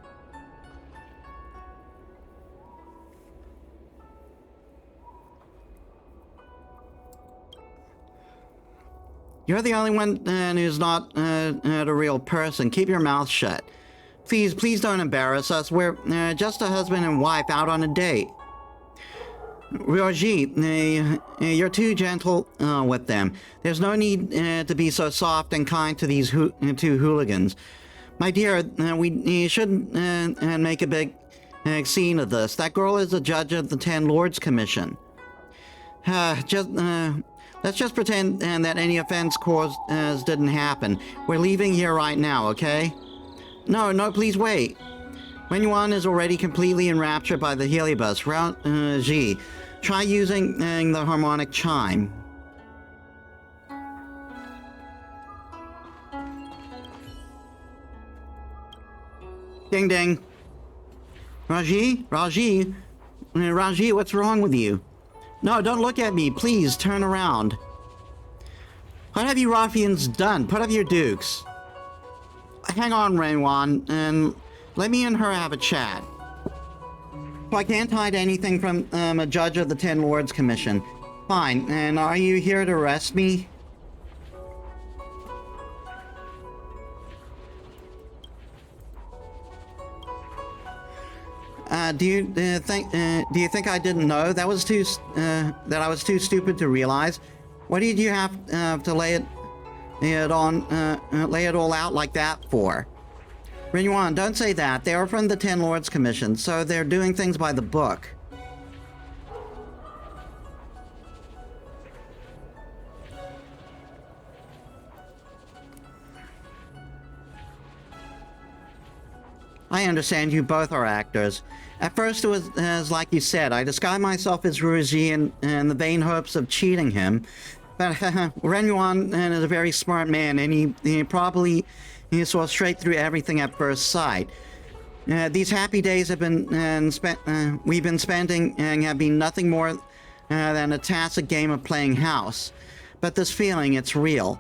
You're the only one who's not a real person. Keep your mouth shut. Please don't embarrass us. We're just a husband and wife out on a date. Rogi, you're too gentle with them. There's no need to be so soft and kind to these two hooligans. My dear, we shouldn't make a big scene of this. That girl is a judge of the 10 Lords Commission. Let's just pretend that any offense caused didn't happen. We're leaving here right now, okay? No, please wait. When Yuan is already completely enraptured by the Heliobus, Rogi, try using the harmonic chime. Ding ding. Raji, what's wrong with you? No, don't look at me. Please, turn around. What have you ruffians done? Put up your dukes. Hang on, Renwan, and let me and her have a chat. So I can't hide anything from a judge of the 10 Lords Commission. Fine, and are you here to arrest me? Do you think I didn't know? That I was too stupid to realize. What did you have to lay it all out like that for? Renuan, don't say that. They are from the 10 Lords Commission, so they're doing things by the book. I understand you both are actors. At first it was like you said, I disguised myself as Ruji in the vain hopes of cheating him. But Renuan is a very smart man, and he probably saw straight through everything at first sight. These happy days have been we've been spending and have been nothing more than a tacit game of playing house. But this feeling, it's real.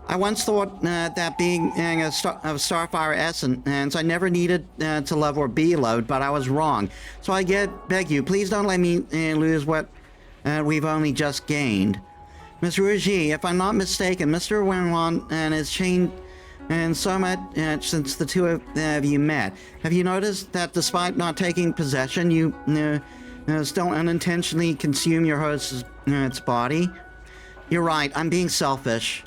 I once thought that being of Starfire essence, I never needed to love or be loved, but I was wrong. So I beg you, please don't let me lose what we've only just gained. Miss Ruji, if I'm not mistaken, Mr. Wenwan has changed so much since the two of you met. Have you noticed that despite not taking possession, you still unintentionally consume your host's body? You're right, I'm being selfish.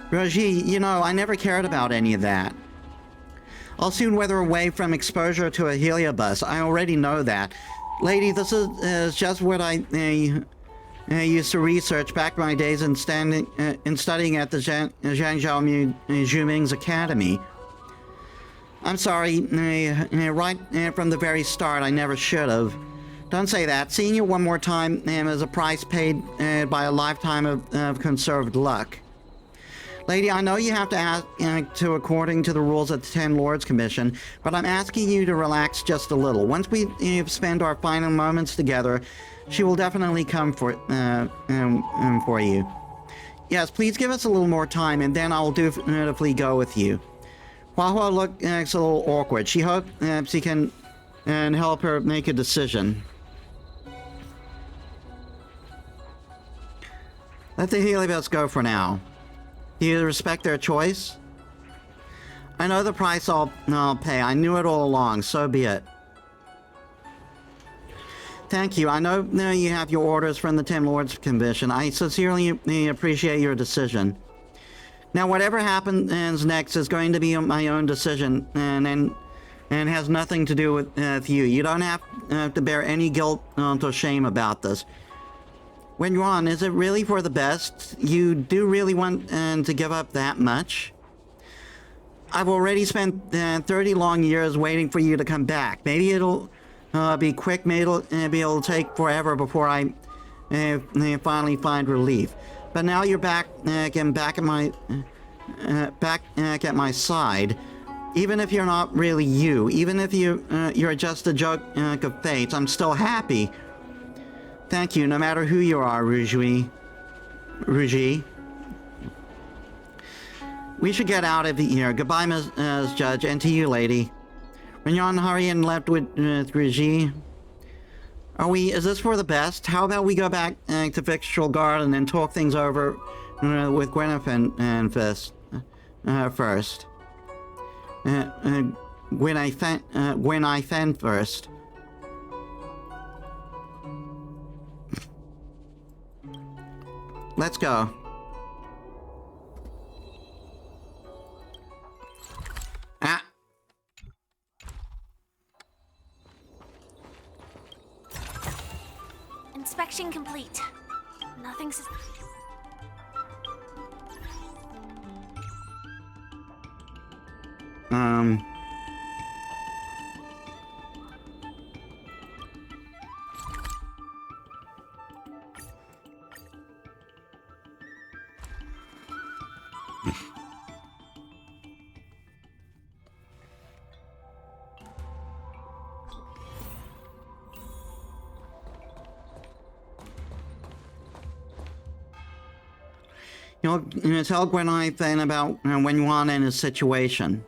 Rogi, I never cared about any of that. I'll soon wither away from exposure to a heliobus. I already know that. Lady, this is just what I used to research back in my days in studying at the Zhangzhou Zhuming's Academy. I'm sorry, right from the very start, I never should have. Don't say that. Seeing you one more time is a price paid by a lifetime of conserved luck. Lady, I know you have to act according to the rules of the 10 Lords Commission, but I'm asking you to relax just a little. Once we spend our final moments together, she will definitely come for you. Yes, please give us a little more time, and then I'll dutifully go with you. Hua looks a little awkward. She hopes she can help her make a decision. Let the heliobus go for now. Do you respect their choice? I know the price I'll pay. I knew it all along, so be it. Thank you. I know you have your orders from the 10 Lords Commission. I sincerely appreciate your decision. Now, whatever happens next is going to be my own decision and has nothing to do with you. You don't have to bear any guilt or shame about this. Wenyuan, is it really for the best? You do really want to give up that much? I've already spent 30 long years waiting for you to come back. Maybe it'll be quick, maybe it'll take forever before I finally find relief. But now you're back at my side. Even if you're not really you, even if you're just a joke of fate, I'm still happy. Thank you, no matter who you are, Rougie. We should get out of here. Goodbye, Ms. Judge, and to you, lady. When you're on hurry and left with Rougie, is this for the best? How about we go back to Victual Garden and talk things over with Gwyneth and Fist first? When I Fen first. Let's go. Ah. Inspection complete. Nothing's... You know, tell Gwyneth then about when you want in his situation.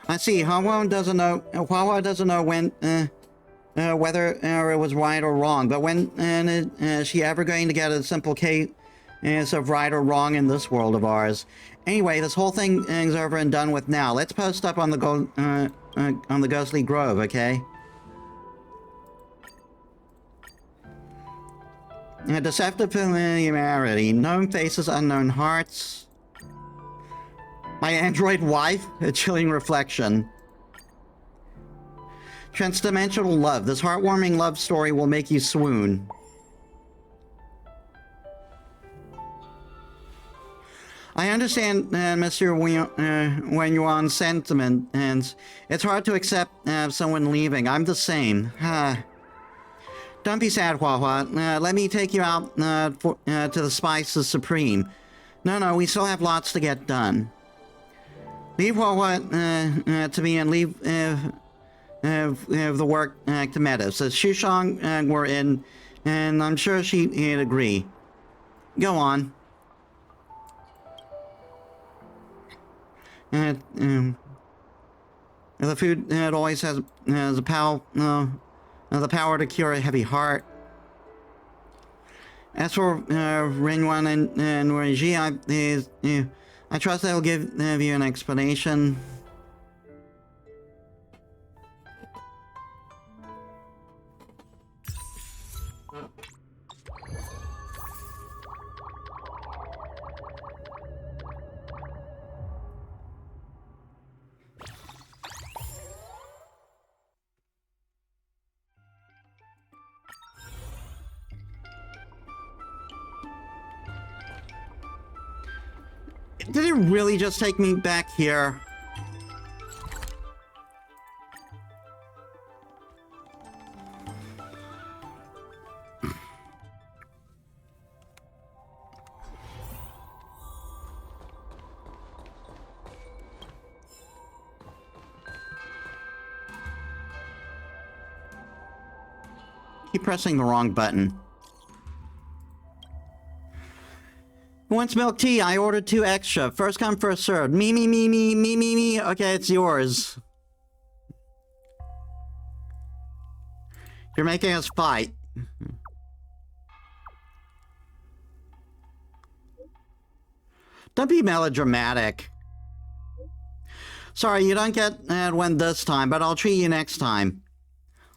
I see. Hawa doesn't know when whether it was right or wrong. But when is she ever going to get a simple case of right or wrong in this world of ours? Anyway, this whole thing is over and done with now. Let's post up on the Ghostly Grove, okay? Deceptive familiarity, known faces, unknown hearts. My android wife, a chilling reflection. Transdimensional love. This heartwarming love story will make you swoon. I understand, Mr. Wen-Yuan's sentiment, and it's hard to accept someone leaving. I'm the same. Don't be sad, Hua Hua. Let me take you out to the Spices Supreme. No, we still have lots to get done. Leave Hua Hua to me and leave the work to Metis. As Shushang were in, and I'm sure she'd agree. Go on. The food always has the power to cure a heavy heart. As for Rinwan and Reggie, I trust they'll give you an explanation. Did it really just take me back here? Keep pressing the wrong button. Who wants milk tea? I ordered 2 extra. First come, first served. Me. Okay, it's yours. You're making us fight. Don't be melodramatic. Sorry, you don't get one this time, but I'll treat you next time.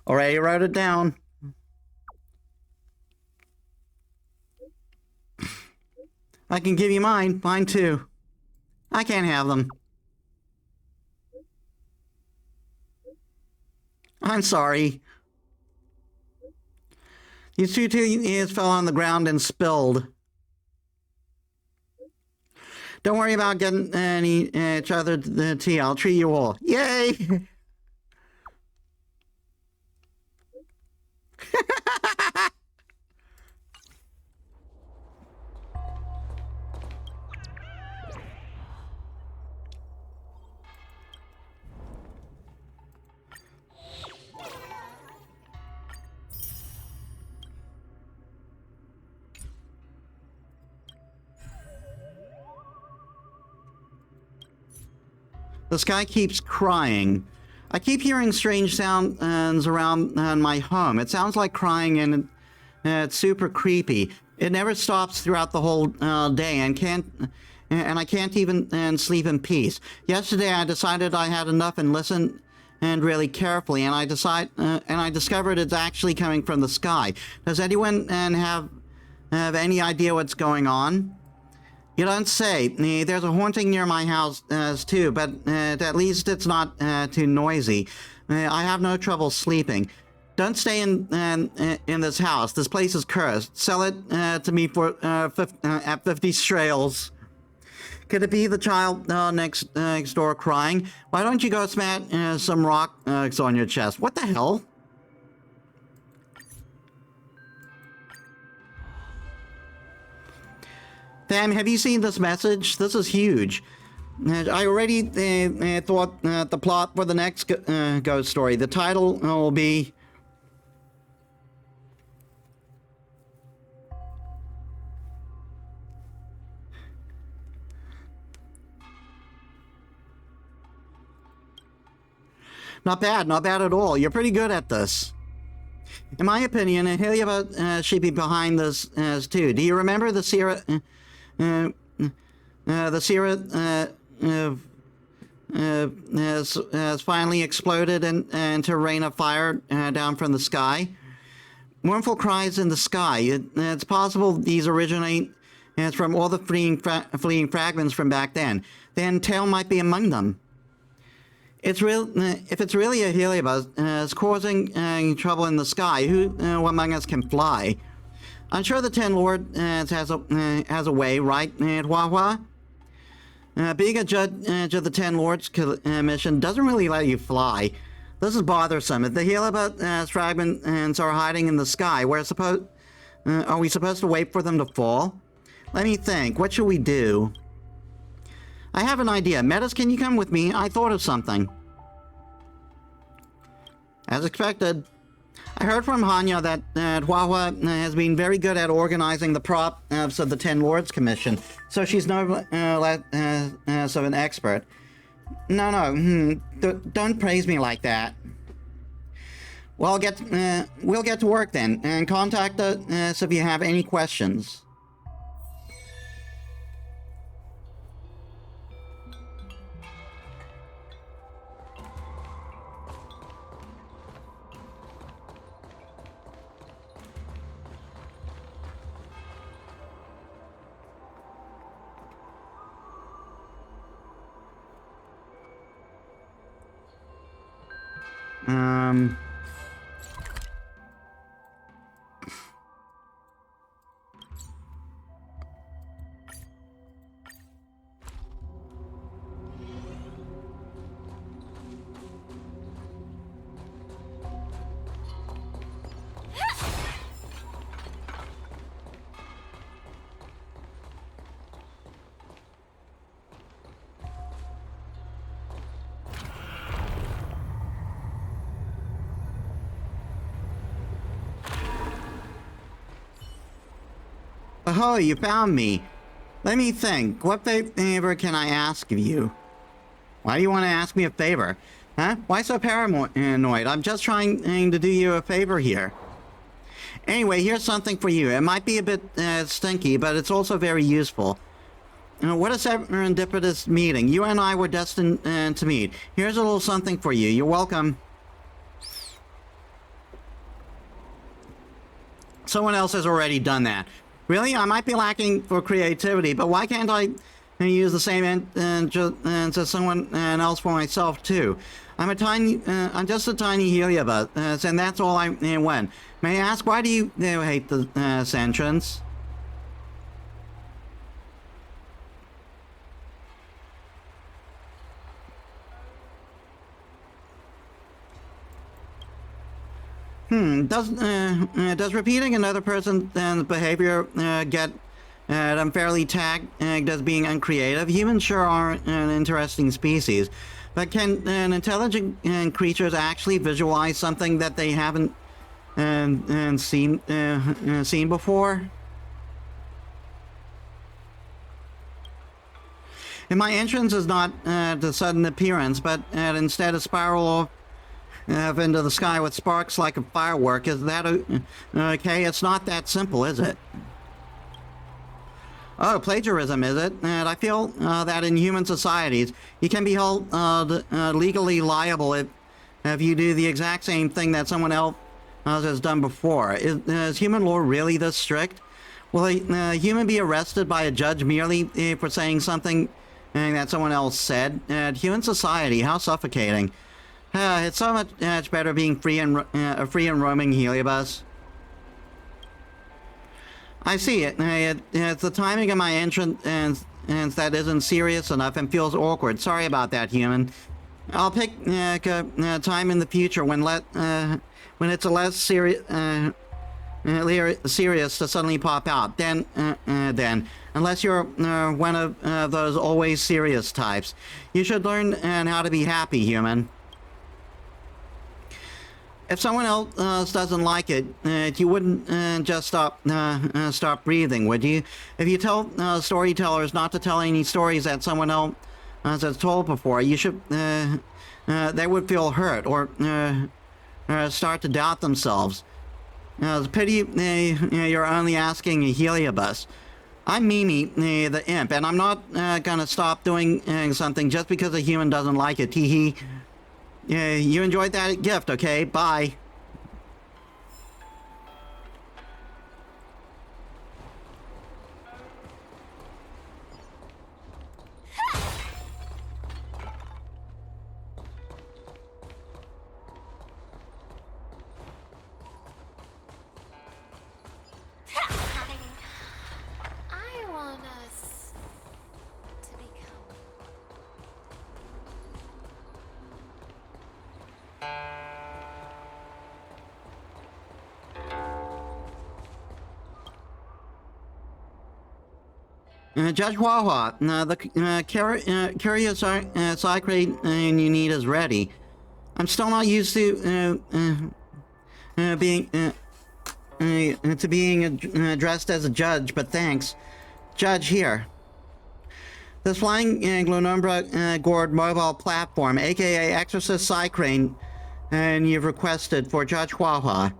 Already wrote it down. I can give you mine. Mine too. I can't have them. I'm sorry. These 2 teas fell on the ground and spilled. Don't worry about getting each other the tea. I'll treat you all. Yay! The sky keeps crying. I keep hearing strange sounds around my home. It sounds like crying, and it's super creepy. It never stops throughout the whole day, and I can't even sleep in peace. Yesterday, I decided I had enough and listened and really carefully, and I discovered it's actually coming from the sky. Does anyone have any idea what's going on? You don't say. There's a haunting near my house too, but at least it's not too noisy. I have no trouble sleeping. Don't stay in this house. This place is cursed. Sell it to me for at 50 strails. Could it be the child next door crying? Why don't you go smash some rocks on your chest? What the hell? Damn, have you seen this message? This is huge. I already thought the plot for the next ghost story. The title will be... Not bad at all. You're pretty good at this. In my opinion, Heliobot should be behind this too. Do you remember the Sierra has finally exploded into a rain of fire down from the sky? Mournful cries in the sky. It's possible these originate from all the fleeting fragments from back then. Then Tail might be among them. If it's really a Heliobot it's causing trouble in the sky, who among us can fly? I'm sure the Ten Lord has a way, right, Hua? Being a judge of the Ten Lords Commission doesn't really let you fly. This is bothersome. If the Heliobot fragments are hiding in the sky, are we supposed to wait for them to fall? Let me think. What should we do? I have an idea. Metis, can you come with me? I thought of something. As expected. I heard from Hanya that Hua has been very good at organizing the props of the Ten Lords Commission, so she's no less of an expert. No, don't praise me like that. Well, we'll get to work then, and contact us if you have any questions. Oh, you found me. Let me think. What favor can I ask of you? Why do you want to ask me a favor? Huh? Why so paranoid? I'm just trying to do you a favor here. Anyway, here's something for you. It might be a bit stinky, but it's also very useful. What a serendipitous meeting. You and I were destined to meet. Here's a little something for you. You're welcome. Someone else has already done that. Really? I might be lacking for creativity, but why can't I use the same to someone else for myself too? I'm just a tiny Heliobot, and that's all I want. May I ask, why do you hate the sentience? Does repeating another person's behavior get unfairly tagged as being uncreative? Humans sure are an interesting species, but can intelligent creatures actually visualize something that they haven't seen before? And my entrance is not the sudden appearance, but instead a spiral off into the sky with sparks like a firework. Is that okay? It's not that simple, is it? Oh, plagiarism, is it? And I feel that in human societies, you can be held legally liable if you do the exact same thing that someone else has done before. Is human law really this strict? Will a human be arrested by a judge merely for saying something that someone else said? Human society, how suffocating. It's so much better being free and roaming Heliobus. I see it. It's the timing of my entrance that isn't serious enough and feels awkward. Sorry about that, human. I'll pick a time in the future when it's a less serious to suddenly pop out. Then, unless you're one of those always serious types, you should learn how to be happy, human. If someone else doesn't like it, you wouldn't just stop breathing, would you? If you tell storytellers not to tell any stories that someone else has told before, you should. They would feel hurt or start to doubt themselves. It's a pity you're only asking a Heliobus. I'm Mimi, the imp, and I'm not gonna stop doing something just because a human doesn't like it. Tee hee. You enjoyed that gift, okay? Bye. I want us to become. Judge Wawa, the curious Psycrate you need is ready. I'm still not used to being addressed as a judge, but thanks. Judge here. This flying Glonumbra Gourd mobile platform, aka Exorcist Psycrane, and you've requested for Judge Wawa.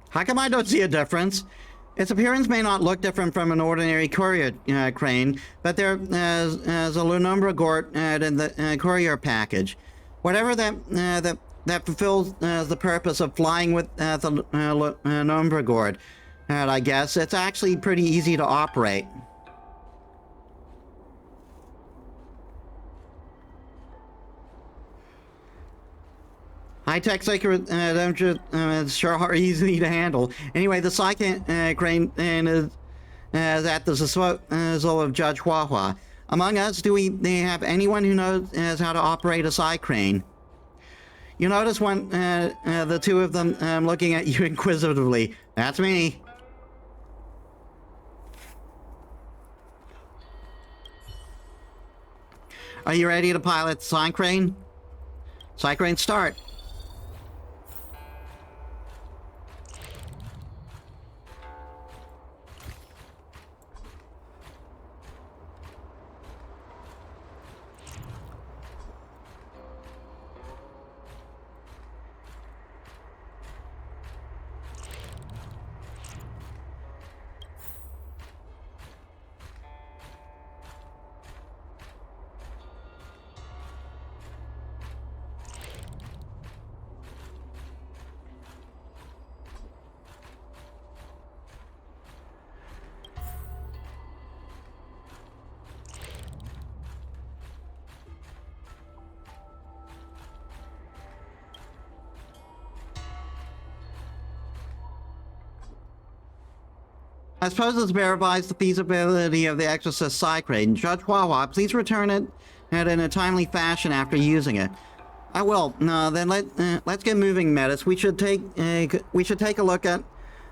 How come I don't see a difference? Its appearance may not look different from an ordinary courier crane, but there is a Lunumbra Gort in the courier package. Whatever that fulfills the purpose of flying with the Lunumbra Gort, I guess it's actually pretty easy to operate. High-tech sacred sure are easy to handle. Anyway, the Psycrane is at the disposal of Judge Wawa. Among us, do we have anyone who knows how to operate a Psycrane? You notice the two of them looking at you inquisitively. That's me. Are you ready to pilot the Psycrane? Psycrane, start. I suppose this verifies the feasibility of the Exorcist Psycrane. Judge Wawa, please return it in a timely fashion after using it. I will. Then let's get moving, Metis. We should take a look at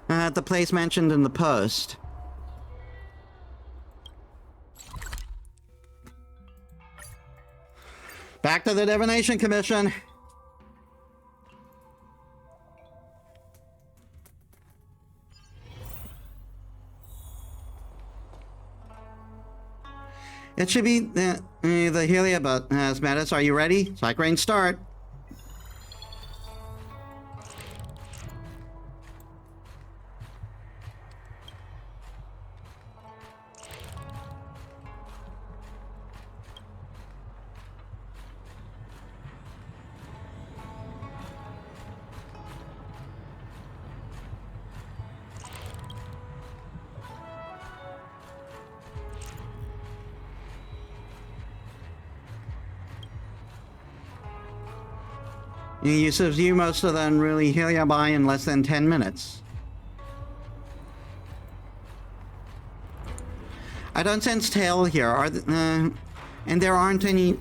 the place mentioned in the post. Back to the Divination Commission. It should be the Heliobus, Metis. Are you ready? Psych range start. You subdue most of the unruly Heliobi in less than 10 minutes. I don't sense tail here, and there aren't any,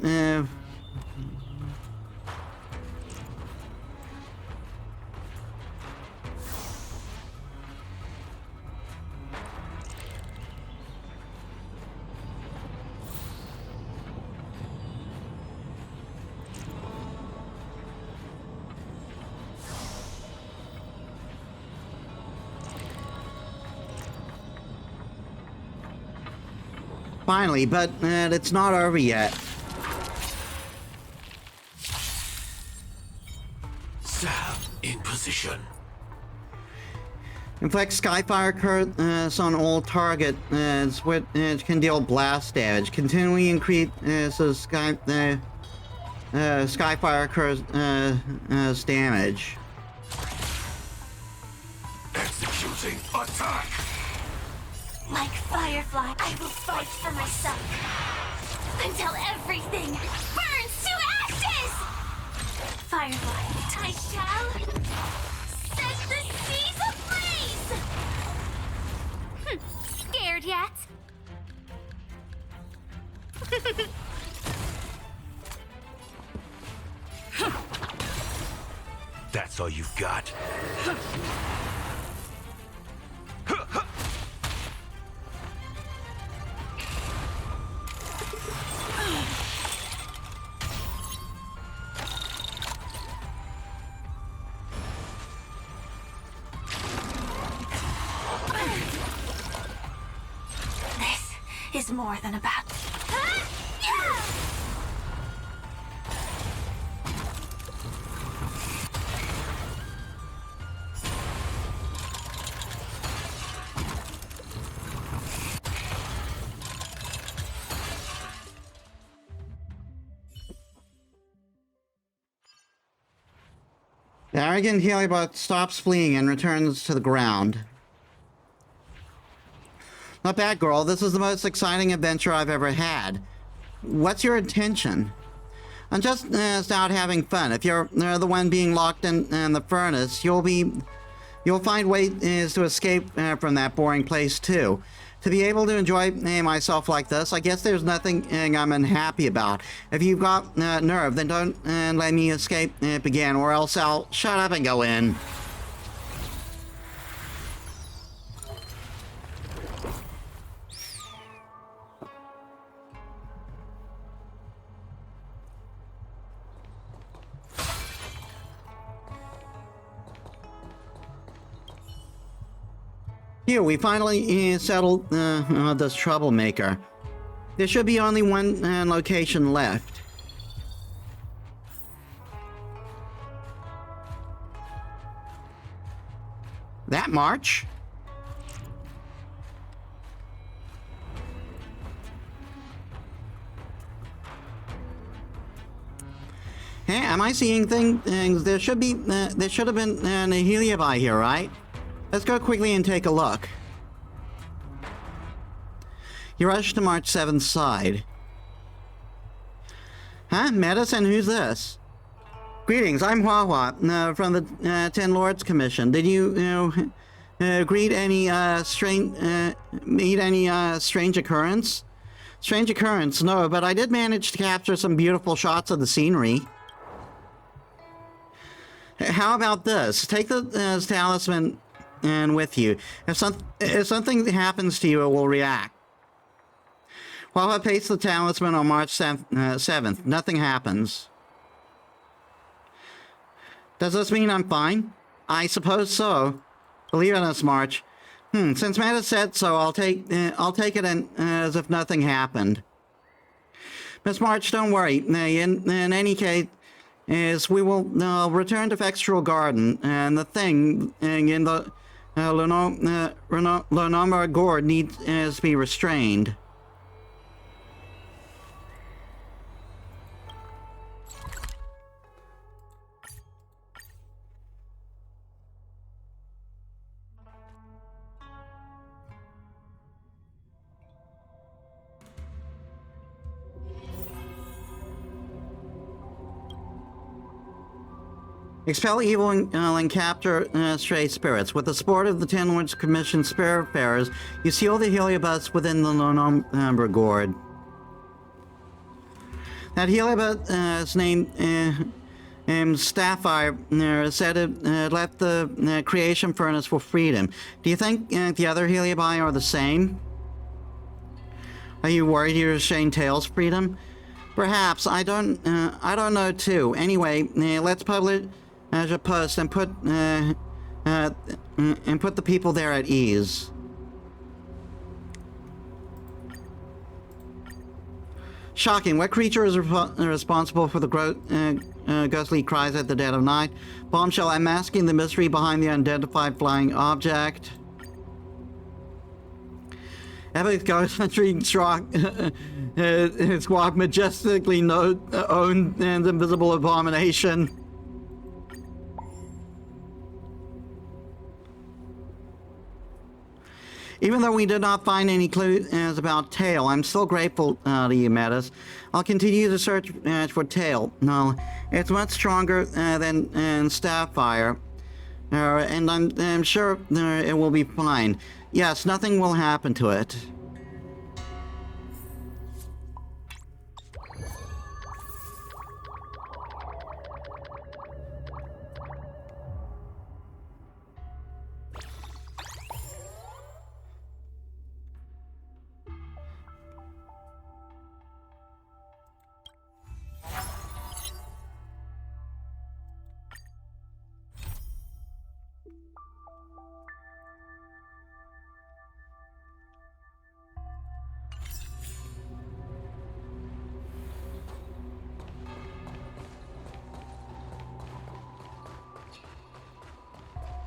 finally, but it's not over yet. Stab in position. Inflict Skyfire curse on all target, which can deal blast damage. Continually increase Skyfire curse damage. Executing attack. Like Firefly, I will fight for myself until everything burns to ashes! Firefly, I shall set the seas ablaze! Scared yet? That's all you've got? Is more than about. The arrogant Heliobot stops fleeing and returns to the ground. Not bad, girl. This is the most exciting adventure I've ever had. What's your intention? I'm just out having fun. If you're the one being locked in the furnace, you'll find ways to escape from that boring place too. To be able to enjoy myself like this, I guess there's nothing I'm unhappy about. If you've got nerve, then don't let me escape again, or else I'll shut up and go in. Here, we finally settled this troublemaker. There should be only one location left. That march? Hey, am I seeing things? There should have been a Heliobi here, right? Let's go quickly and take a look. You rush to March 7th side. Huh? Metis, and who's this? Greetings, I'm Hua from the Ten Lords Commission. Did you meet any strange occurrence? Strange occurrence, no, but I did manage to capture some beautiful shots of the scenery. How about this? Take the talisman with you. If something happens to you, it will react. While I paste the talisman on March 7th, nothing happens. Does this mean I'm fine? I suppose so. Believe in us, March. Since Metis said so, I'll take it as if nothing happened. Miss March, don't worry. In any case, we will return to Vextral Garden, and the thing in the Lonoma Gourd needs to be restrained. Expel evil and capture stray spirits. With the support of the Ten Lords Commissioned Spiritfarers, you seal the heliobus within the Lonoma Gourd. That heliobus named Sci-Fi said it left the creation furnace for freedom. Do you think the other heliobi are the same? Are you worried you're restrained Tails' freedom? Perhaps. I don't know too. Anyway, let's publish a post and put the people there at ease. Shocking. What creature is responsible for the ghostly cries at the dead of night? Bombshell, unmasking the mystery behind the unidentified flying object. Epic Ghost Hunting Squawk majestically owned and invisible abomination. Even though we did not find any clues about Tail, I'm still grateful to you, Metis. I'll continue to search for Tail. No, it's much stronger than Starfire, and I'm sure it will be fine. Yes, nothing will happen to it.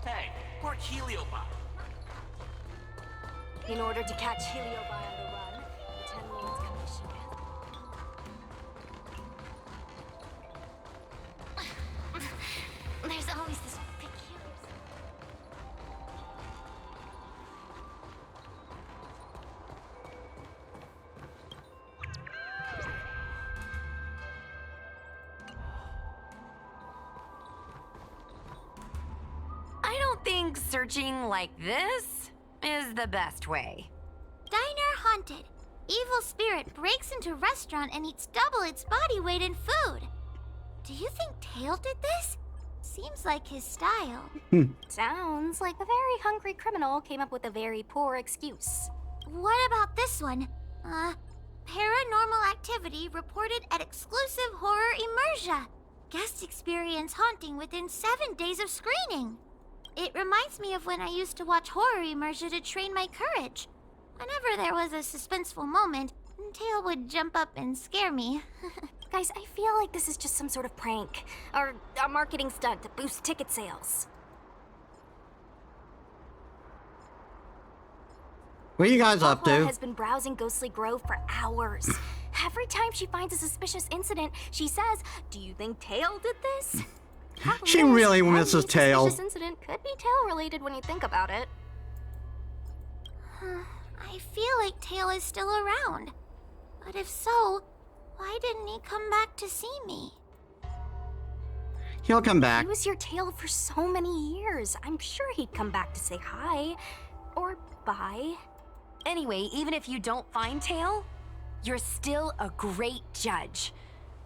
Hey, we're Heliobi. In order to catch Heliobi on the run, the Ten Lords Commission. There's always this peculiar... I don't think searching like this is the best way. Diner haunted. Evil spirit breaks into restaurant and eats double its body weight in food. Do you think Tail did this? Seems like his style. Sounds like a very hungry criminal came up with a very poor excuse. What about this one? Paranormal activity reported at exclusive horror immersia. Guests experience haunting within 7 days of screening. It reminds me of when I used to watch horror immersia to train my courage. Whenever there was a suspenseful moment, Tail would jump up and scare me. Guys, I feel like this is just some sort of prank, or a marketing stunt to boost ticket sales. What are you guys up to? Has been browsing Ghostly Grove for hours. Every time she finds a suspicious incident, she says, "Do you think Tail did this?" She really misses Tail. Suspicious incident could be Tail-related when you think about it. I feel like Tail is still around. But if so, why didn't he come back to see me? He'll come back. He was your Tail for so many years. I'm sure he'd come back to say hi. Or bye. Anyway, even if you don't find Tail, you're still a great judge.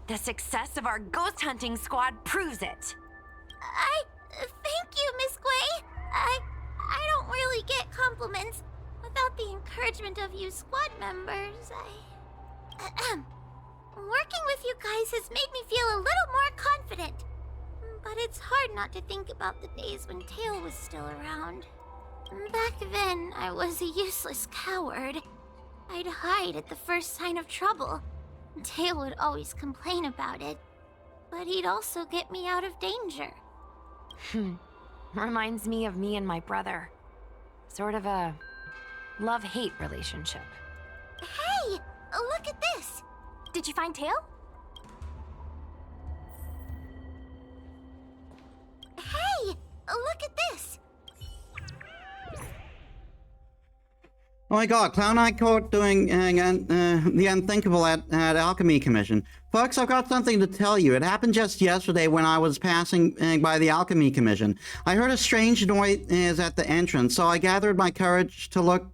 The success of our ghost hunting squad proves it. Thank you, Miss Gwei. I don't really get compliments. Without the encouragement of you squad members, working with you guys has made me feel a little more confident. But it's hard not to think about the days when Tail was still around. Back then, I was a useless coward. I'd hide at the first sign of trouble. Tail would always complain about it, but he'd also get me out of danger. Reminds me of me and my brother. Sort of a love-hate relationship. Hey! Look at this! Did you find Tail? Hey! Look at this! Oh my god, Cloud Knight caught doing the unthinkable at Alchemy Commission. Folks, I've got something to tell you. It happened just yesterday when I was passing by the Alchemy Commission. I heard a strange noise at the entrance, so I gathered my courage to look,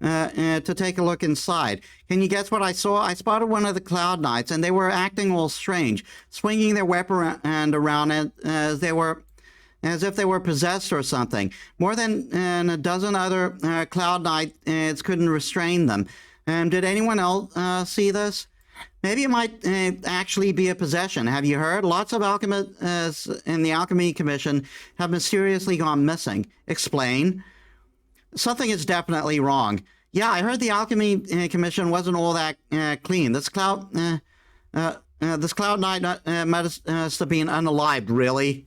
to take a look inside. Can you guess what I saw? I spotted one of the Cloud Knights, and they were acting all strange, swinging their weapon around as if they were possessed or something. More than a dozen other Cloud Knights couldn't restrain them. Did anyone else see this? Maybe it might actually be a possession. Have you heard? Lots of alchemists in the Alchemy Commission have mysteriously gone missing. Explain. Something is definitely wrong. Yeah, I heard the Alchemy Commission wasn't all that clean. This Cloud Knight must have been unalived, really.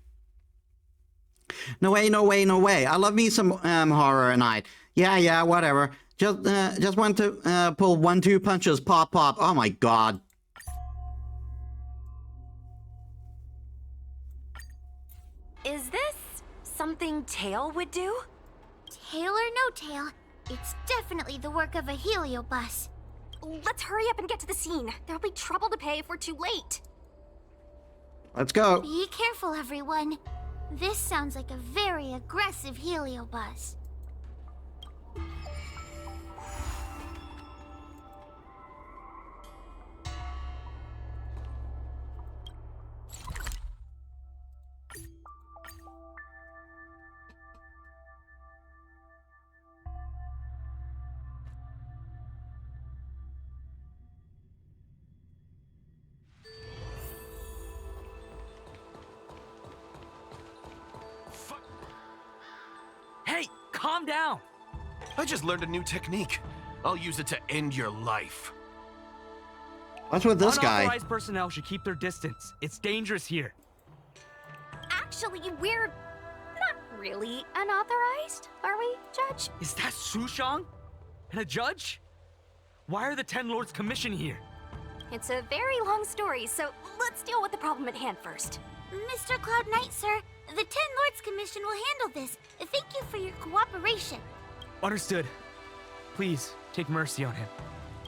No way, no way, no way. I love me some horror at night. Yeah, whatever. Just want to pull 1-2 punches, pop. Oh my god. Is this something Tail would do? Tail or no tail, it's definitely the work of a heliobus. Let's hurry up and get to the scene. There'll be trouble to pay if we're too late. Let's go. Be careful, everyone. This sounds like a very aggressive heliobus. Hey, calm down! I just learned a new technique. I'll use it to end your life. What's with this guy? Unauthorized personnel should keep their distance. It's dangerous here. Actually, we're not really unauthorized, are we, Judge? Is that Sushang? And a judge? Why are the Ten Lords Commission here? It's a very long story, so let's deal with the problem at hand first. Mr. Cloud Knight, sir, the 10 Lords Commission will handle this. Thank you for your cooperation. Understood. Please, take mercy on him.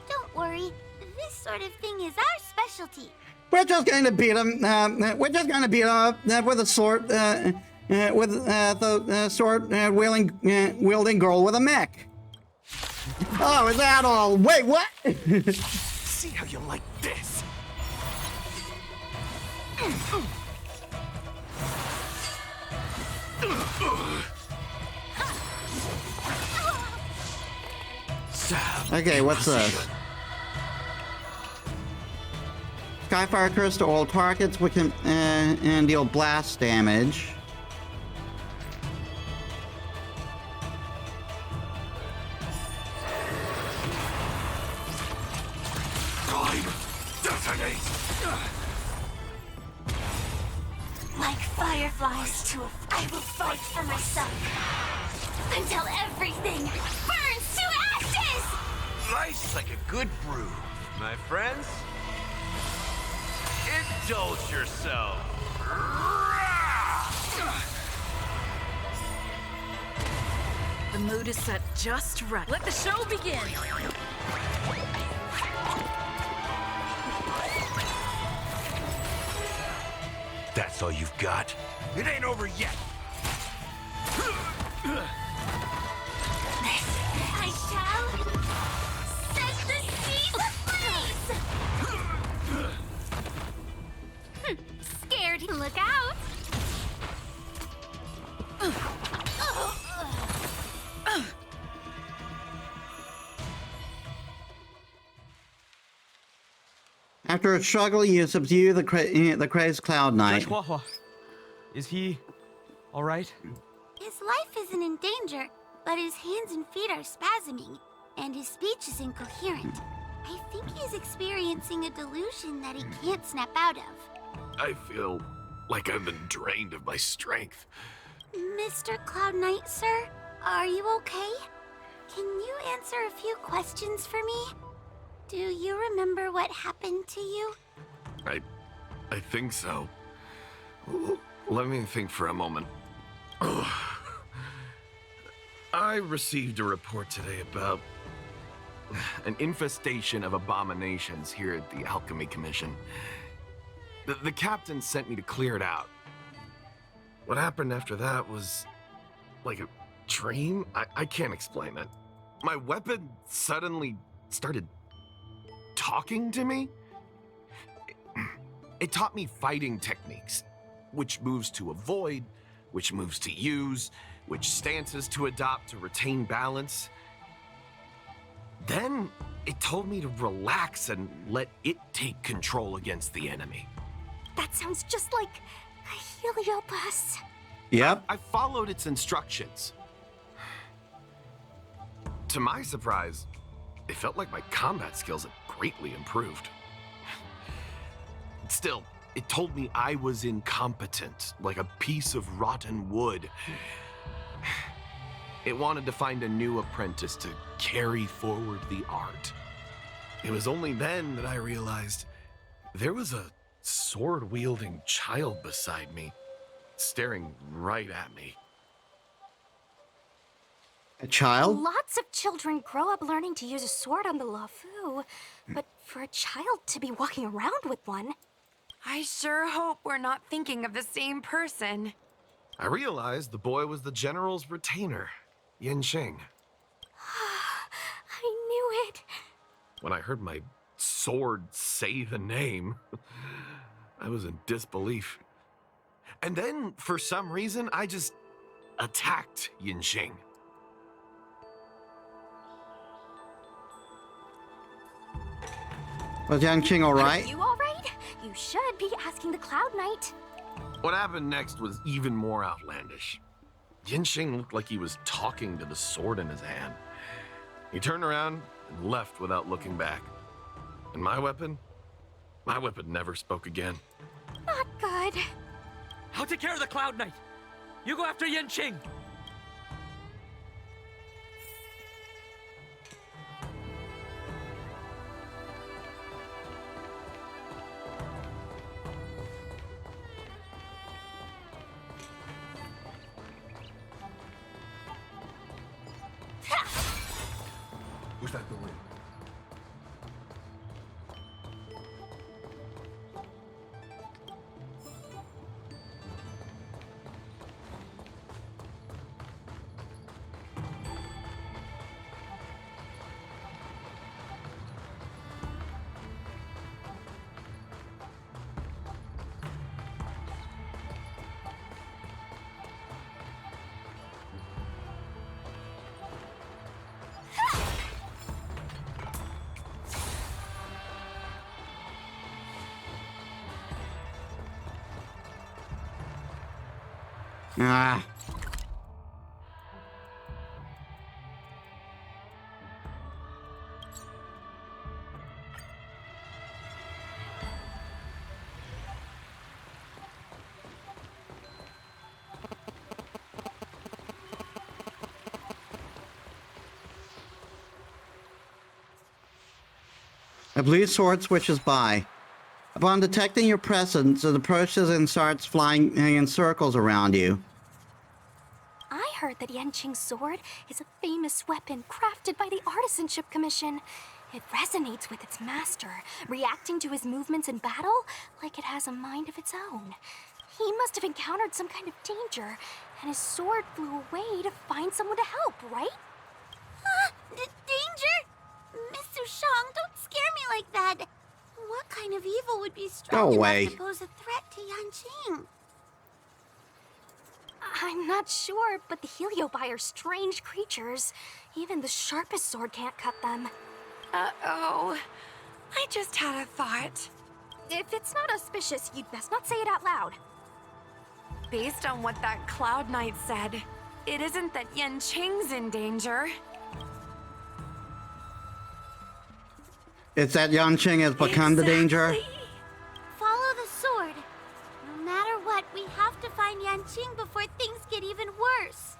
Don't worry. This sort of thing is our specialty. We're just going to beat him. We're just going to beat him up with a sword, with the sword wielding girl with a mech. Oh, is that all? Wait, what? See how you like this? Okay, what's this? Skyfire curse to all targets, which can and deal blast damage. Time, detonate! Like fireflies to a... I will fight for myself until everything burns to ashes! Life's like a good brew, my friends. Indulge yourself. The mood is set just right. Let the show begin! That's all you've got? It ain't over yet. I shall set the seas ablaze! Scared, look out! After a struggle, you subdue the crazed Cloud Knight. Judge Huahua, is he all right? His life isn't in danger, but his hands and feet are spasming, and his speech is incoherent. I think he's experiencing a delusion that he can't snap out of. I feel like I've been drained of my strength. Mr. Cloud Knight, sir, are you okay? Can you answer a few questions for me? Do you remember what happened to you? I think so. Let me think for a moment. I received a report today about an infestation of abominations here at the Alchemy Commission. The captain sent me to clear it out. What happened after that was like a dream? I can't explain it. My weapon suddenly started talking to me. It taught me fighting techniques, which moves to avoid, which moves to use, which stances to adopt to retain balance. Then it told me to relax and let it take control against the enemy. That sounds just like a Heliopus. Yep. I followed its instructions. To my surprise, it felt like my combat skills had greatly improved. Still, it told me I was incompetent, like a piece of rotten wood. It wanted to find a new apprentice to carry forward the art. It was only then that I realized there was a sword-wielding child beside me, staring right at me. A child? Lots of children grow up learning to use a sword on the Lafu, but for a child to be walking around with one... I sure hope we're not thinking of the same person. I realized the boy was the general's retainer, Yin Xing. I knew it. When I heard my sword say the name, I was in disbelief. And then, for some reason, I just attacked Yin Xing. Was Yang Qing alright? Are you alright? You should be asking the Cloud Knight. What happened next was even more outlandish. Yin Xing looked like he was talking to the sword in his hand. He turned around and left without looking back. And my weapon never spoke again. Not good. I'll take care of the Cloud Knight. You go after Yin Qing. Who's that the way? Ah. A blue sword switches by. Upon detecting your presence, it approaches and starts flying in circles around you. I heard that Yin Qing's sword is a famous weapon crafted by the Artisanship Commission. It resonates with its master, reacting to his movements in battle like it has a mind of its own. He must have encountered some kind of danger, and his sword flew away to find someone to help, right? Danger? Miss Sushang, don't scare me like that. What kind of evil would be Go strong away. enough to pose a threat to Yan Qing? I'm not sure, but the Heliobi are strange creatures. Even the sharpest sword can't cut them. Uh-oh. I just had a thought. If it's not auspicious, you'd best not say it out loud. Based on what that Cloud Knight said, it isn't that Yin Qing's in danger. It's that Yanqing has become the danger. Follow the sword. No matter what, we have to find Yanqing before things get even worse.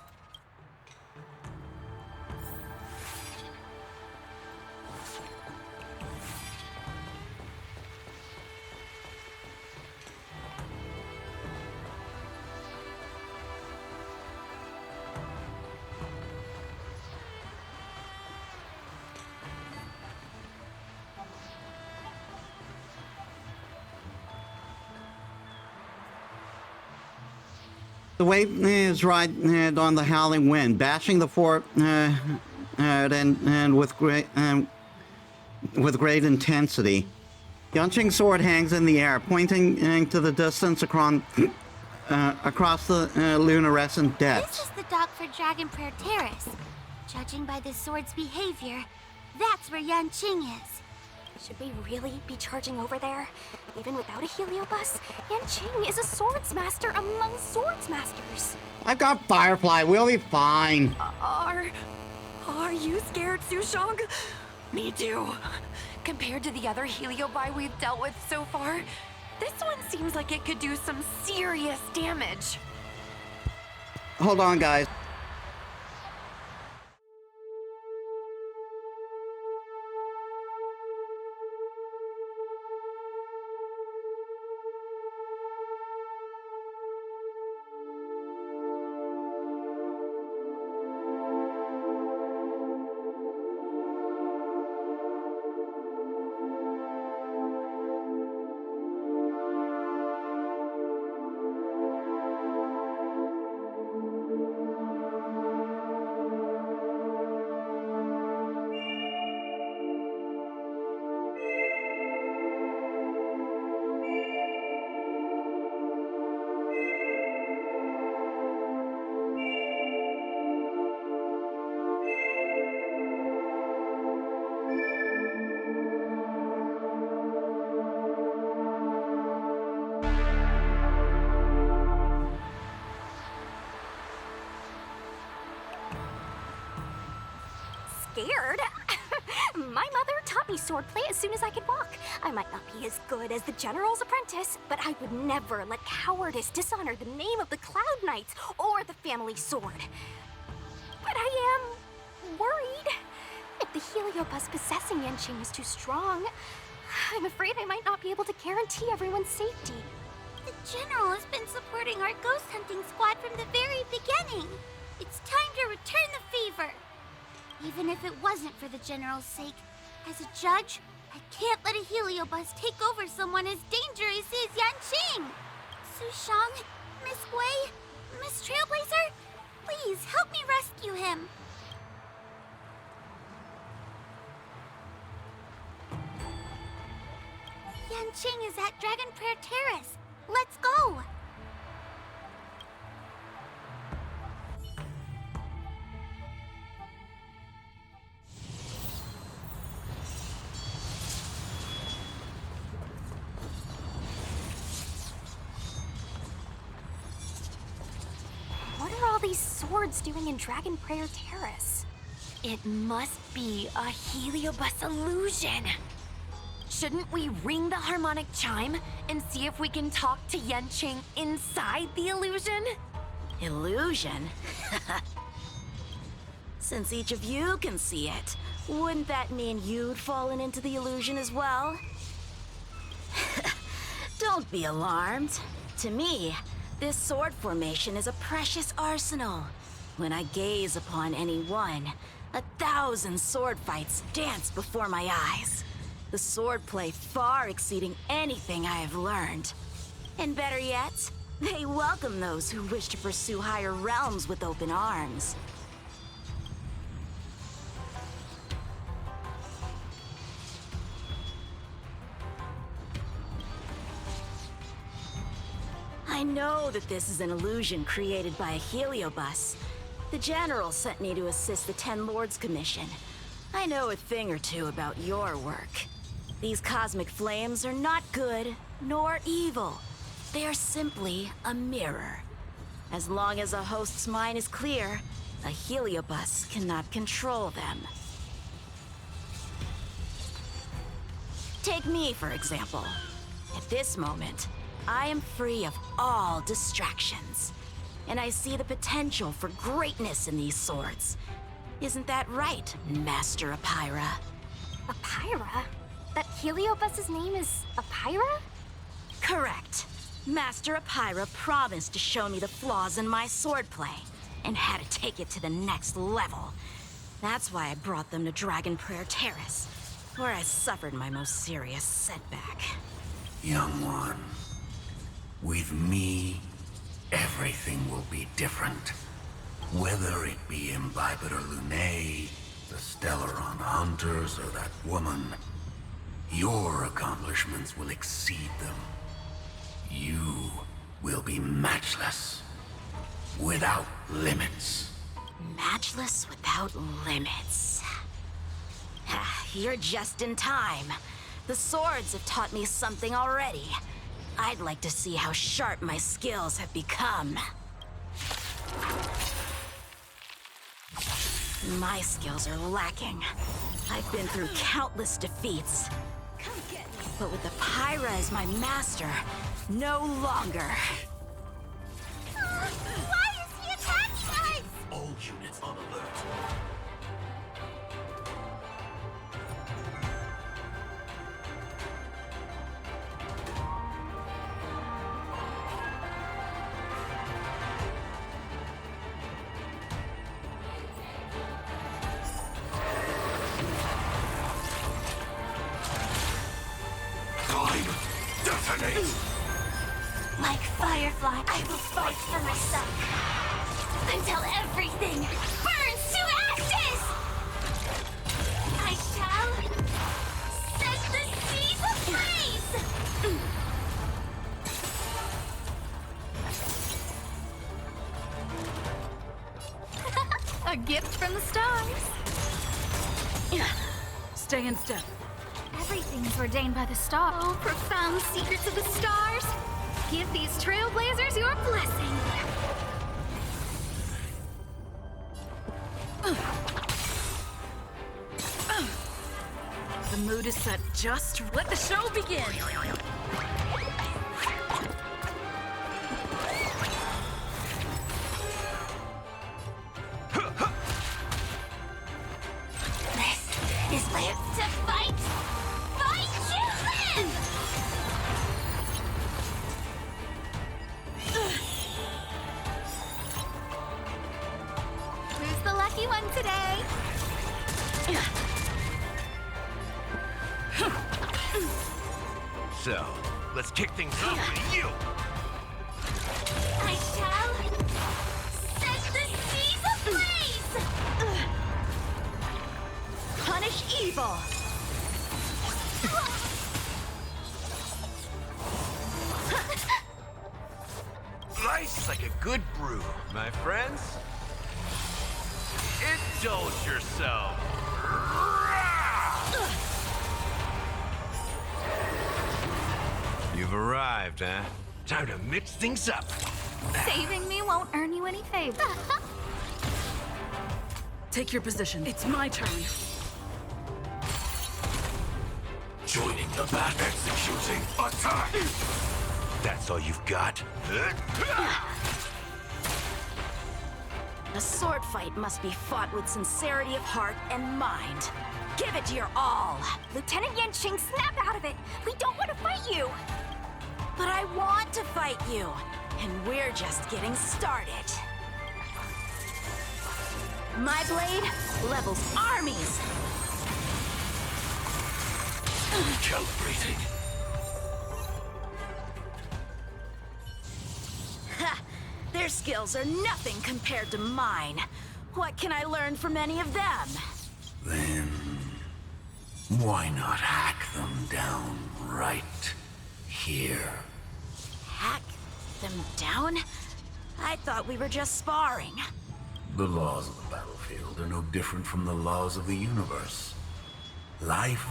The wave is right on the howling wind, bashing the fort and with great intensity. Yanqing's sword hangs in the air, pointing to the distance across the luminescent depths. This is the dock for Dragon Prayer Terrace. Judging by the sword's behavior, that's where Yanqing is. Should we really be charging over there? Even without a heliobus, Yanqing is a swordsmaster among swordsmasters. I've got Firefly. We'll be fine. Are you scared, Sushong? Me too. Compared to the other heliobi we've dealt with so far, this one seems like it could do some serious damage. Hold on, guys. Scared? My mother taught me swordplay as soon as I could walk. I might not be as good as the General's apprentice, but I would never let cowardice dishonor the name of the Cloud Knights or the family sword. But I am worried. If the heliobus possessing Yanqing is too strong, I'm afraid I might not be able to guarantee everyone's safety. The General has been supporting our ghost hunting squad from the very beginning. It's time to return the favor. Even if it wasn't for the General's sake, as a judge, I can't let a heliobus take over someone as dangerous as Yanqing. Sushong, Miss Gui, Miss Trailblazer, please help me rescue him. Yanqing is at Dragon Prayer Terrace. Let's go! What are all these swords doing in Dragon Prayer Terrace? It must be a heliobus illusion. Shouldn't we ring the harmonic chime and see if we can talk to Yanqing inside the illusion? Illusion? Since each of you can see it, wouldn't that mean you'd fallen into the illusion as well? Don't be alarmed. To me, this sword formation is a precious arsenal. When I gaze upon any one, 1,000 sword fights dance before my eyes. The swordplay far exceeding anything I have learned. And better yet, they welcome those who wish to pursue higher realms with open arms. I know that this is an illusion created by a heliobus. The General sent me to assist the Ten Lords Commission. I know a thing or two about your work. These cosmic flames are not good nor evil. They are simply a mirror. As long as a host's mind is clear, a heliobus cannot control them. Take me, for example. At this moment, I am free of all distractions. And I see the potential for greatness in these swords. Isn't that right, Master Apira? Apira? That Heliobus's name is Apira? Correct. Master Apira promised to show me the flaws in my swordplay, and had to take it to the next level. That's why I brought them to Dragon Prayer Terrace, where I suffered my most serious setback. Young one, with me, everything will be different. Whether it be Imbibitor Lunae, the Stellaron Hunters, or that woman, your accomplishments will exceed them. You will be matchless, without limits. Matchless without limits. You're just in time. The swords have taught me something already. I'd like to see how sharp my skills have become. My skills are lacking. I've been through countless defeats. But with Apira as my master, no longer. Why is he attacking us? All units on alert. Like Firefly, I will fight for myself until everything burns to ashes! I shall set the seas ablaze! A gift from the stars. Stay in step. Everything's ordained by the star. Oh, profound secrets of the stars. Give these trailblazers your blessing. The mood is set just. Let the show begin. This is live to fight! Fight to live! Who's the lucky one today? So, let's kick things off with you! I shall set the seas ablaze! Punish evil! Nice like a good brew, my friends. Indulge yourself. You've arrived, huh? Time to mix things up. Saving me won't earn you any favor. Take your position. It's my turn. Joining the battle. Executing attack! That's all you've got? A sword fight must be fought with sincerity of heart and mind. Give it your all. Lieutenant Yanqing, snap out of it. We don't want to fight you. But I want to fight you, and we're just getting started. My blade levels armies. Recalibrating. Ha! Their skills are nothing compared to mine. What can I learn from any of them? Then, why not hack them down right here? Hack them down? I thought we were just sparring. The laws of the battlefield are no different from the laws of the universe. Life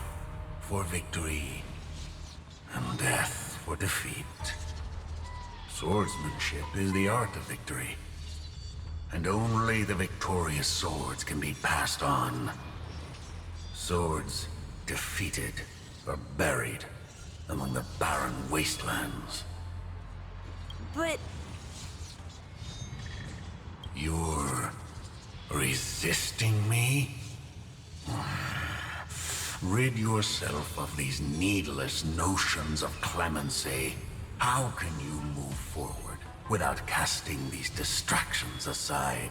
for victory, and death for defeat. Swordsmanship is the art of victory, and only the victorious swords can be passed on. Swords defeated are buried among the barren wastelands. But You're resisting me? Rid yourself of these needless notions of clemency. How can you move forward without casting these distractions aside?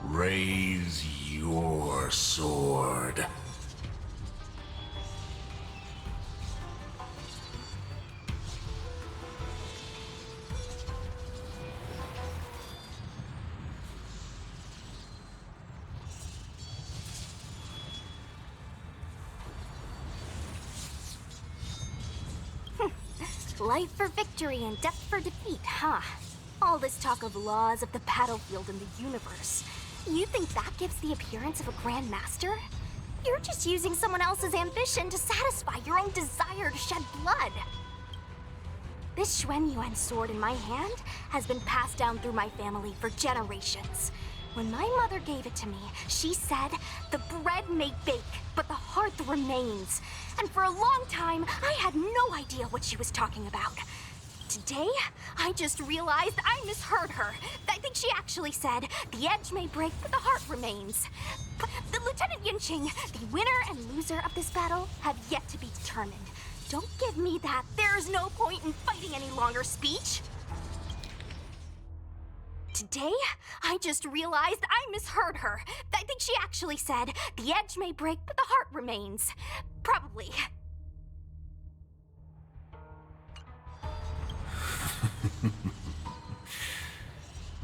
Raise your sword. Life for victory and death for defeat, huh? All this talk of laws of the battlefield and the universe. You think that gives the appearance of a Grand Master? You're just using someone else's ambition to satisfy your own desire to shed blood. This Xuan Yuan sword in my hand has been passed down through my family for generations. When my mother gave it to me, she said, the bread may bake, but the heart remains. And for a long time, I had no idea what she was talking about. Today, I just realized I misheard her. I think she actually said, the edge may break, but the heart remains. The Lieutenant Yinqing, the winner and loser of this battle, have yet to be determined. Don't give me that "there's no point in fighting any longer" speech. Today, I just realized I misheard her. I think she actually said, the edge may break, but the heart remains. Probably.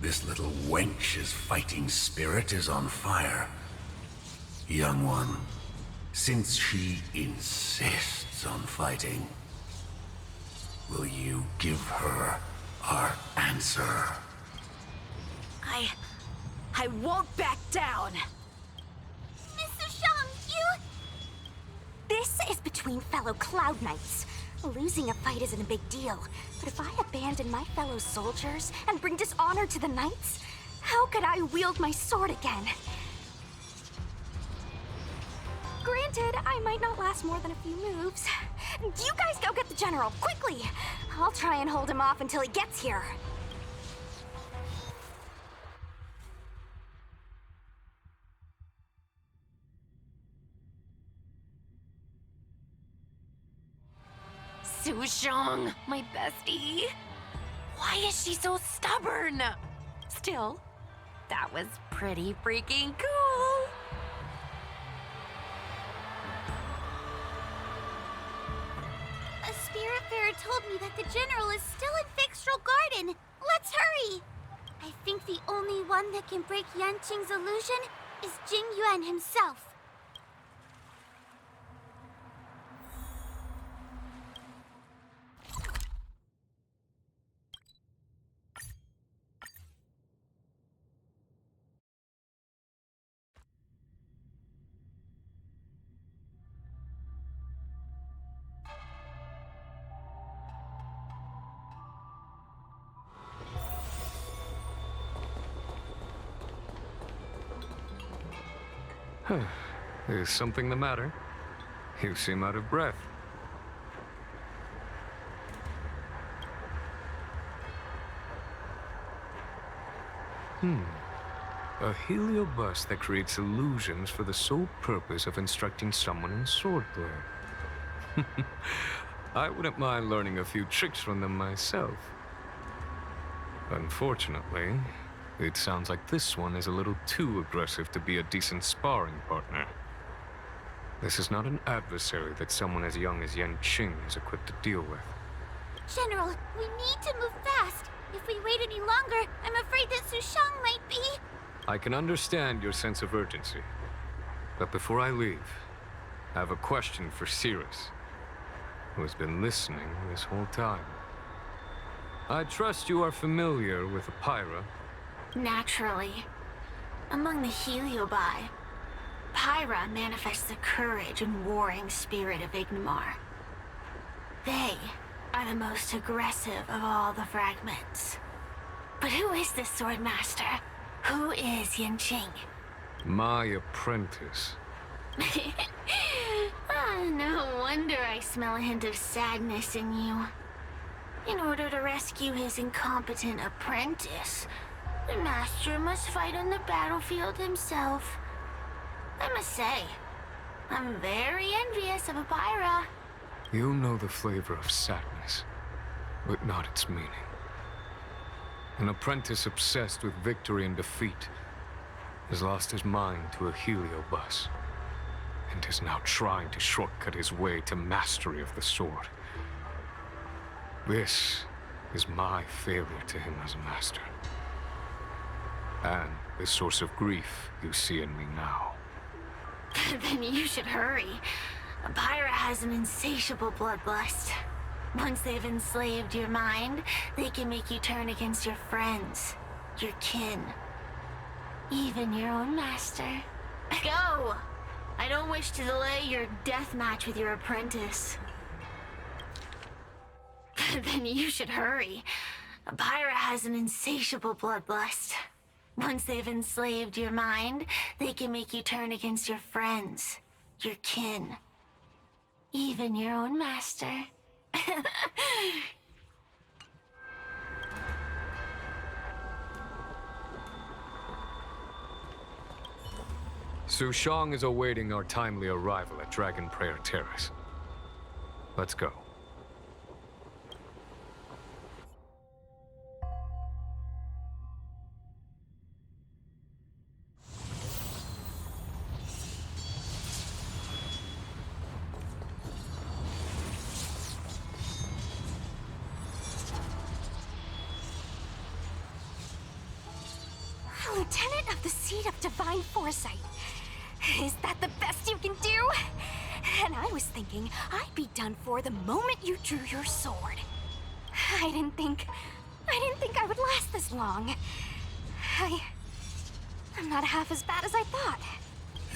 This little wench's fighting spirit is on fire. Young one, since she insists on fighting, will you give her our answer? I won't back down! Miss Sushang, you... This is between fellow Cloud Knights. Losing a fight isn't a big deal, but if I abandon my fellow soldiers and bring dishonor to the Knights, how could I wield my sword again? Granted, I might not last more than a few moves. You guys go get the General, quickly! I'll try and hold him off until he gets here. Sushang, my bestie. Why is she so stubborn? Still, that was pretty freaking cool. A Spiritfarer told me that the General is still in Fixtral Garden. Let's hurry! I think the only one that can break Yanqing's illusion is Jing Yuan himself. Is something the matter? You seem out of breath. A heliobus that creates illusions for the sole purpose of instructing someone in swordplay. I wouldn't mind learning a few tricks from them myself. Unfortunately, it sounds like this one is a little too aggressive to be a decent sparring partner. This is not an adversary that someone as young as Yanqing is equipped to deal with. General, we need to move fast. If we wait any longer, I'm afraid that Sushang might be... I can understand your sense of urgency. But before I leave, I have a question for Cirrus, who has been listening this whole time. I trust you are familiar with Pyra. Naturally. Among the Heliobi, Pyra manifests the courage and warring spirit of Ignomar. They are the most aggressive of all the fragments. But who is this Swordmaster? Who is Yanqing? My apprentice. No wonder I smell a hint of sadness in you. In order to rescue his incompetent apprentice, the master must fight on the battlefield himself. I must say, I'm very envious of Apira. You know the flavor of sadness, but not its meaning. An apprentice obsessed with victory and defeat has lost his mind to a heliobus, and is now trying to shortcut his way to mastery of the sword. This is my failure to him as a master. And the source of grief you see in me now. Then you should hurry. Apira has an insatiable bloodlust. Once they've enslaved your mind, they can make you turn against your friends, your kin, even your own master. Go! I don't wish to delay your death match with your apprentice. Then you should hurry. Apira has an insatiable bloodlust. Once they've enslaved your mind, they can make you turn against your friends, your kin, even your own master. Su Shang is awaiting our timely arrival at Dragon Prayer Terrace. Let's go. Lieutenant of the Seat of Divine Foresight. Is that the best you can do? And I was thinking I'd be done for the moment you drew your sword. I didn't think I would last this long. I'm not half as bad as I thought.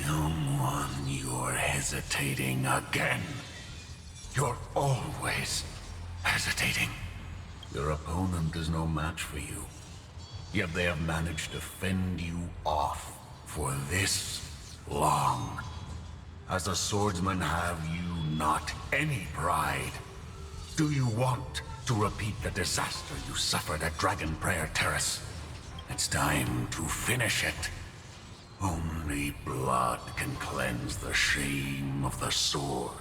Young one, you're hesitating again. You're always hesitating. Your opponent is no match for you. Yet they have managed to fend you off for this long. As a swordsman, have you not any pride? Do you want to repeat the disaster you suffered at Dragon Prayer Terrace? It's time to finish it. Only blood can cleanse the shame of the sword.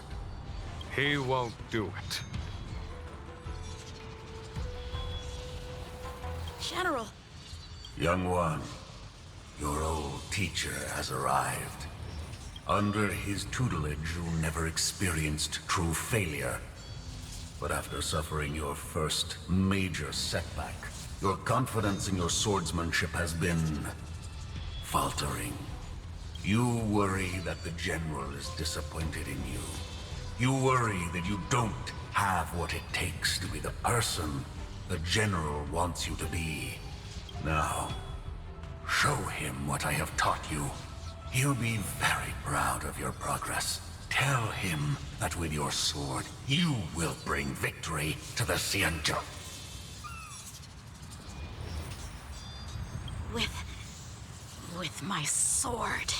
He won't do it. General! Young one, your old teacher has arrived. Under his tutelage, you never experienced true failure. But after suffering your first major setback, your confidence in your swordsmanship has been faltering. You worry that the general is disappointed in you. You worry that you don't have what it takes to be the person the general wants you to be. Now, show him what I have taught you. He'll be very proud of your progress. Tell him that with your sword, you will bring victory to the Xianzhou. With my sword.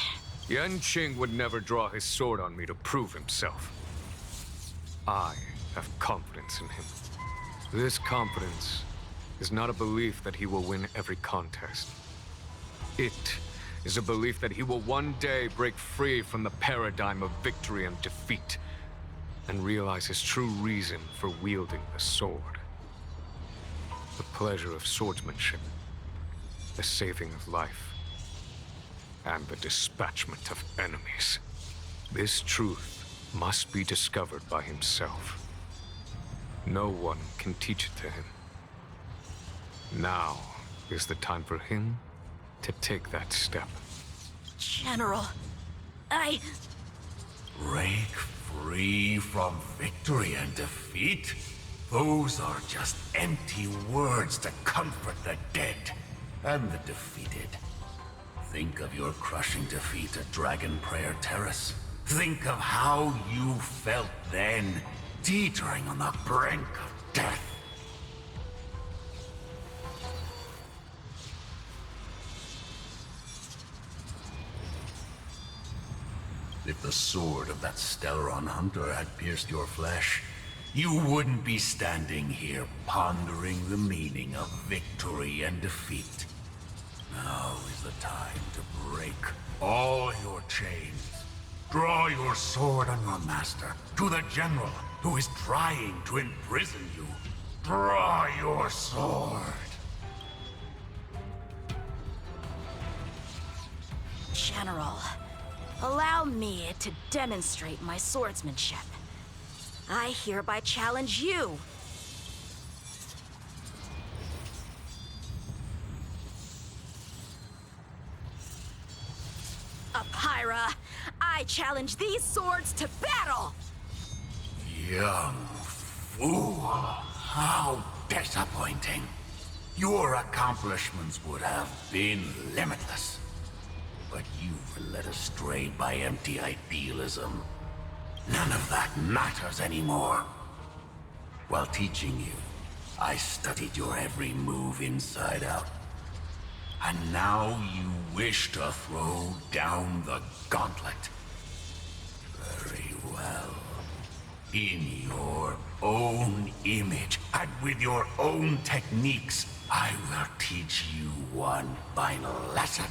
Yan Qing would never draw his sword on me to prove himself. I have confidence in him. This confidence is not a belief that he will win every contest. It is a belief that he will one day break free from the paradigm of victory and defeat, and realize his true reason for wielding the sword. The pleasure of swordsmanship, the saving of life, and the dispatchment of enemies. This truth must be discovered by himself. No one can teach it to him. Now is the time for him to take that step. General, Break free from victory and defeat? Those are just empty words to comfort the dead and the defeated. Think of your crushing defeat at Dragon Prayer Terrace. Think of how you felt then, teetering on the brink of death. If the sword of that Stellaron hunter had pierced your flesh, you wouldn't be standing here pondering the meaning of victory and defeat. Now is the time to break all your chains. Draw your sword on your master, to the general who is trying to imprison you. Draw your sword. General, allow me to demonstrate my swordsmanship. I hereby challenge you. Apyra, I challenge these swords to battle! Young fool. How disappointing. Your accomplishments would have been limitless. But you were led astray by empty idealism. None of that matters anymore. While teaching you, I studied your every move inside out. And now you wish to throw down the gauntlet. Very well. In your own image, and with your own techniques, I will teach you one final lesson.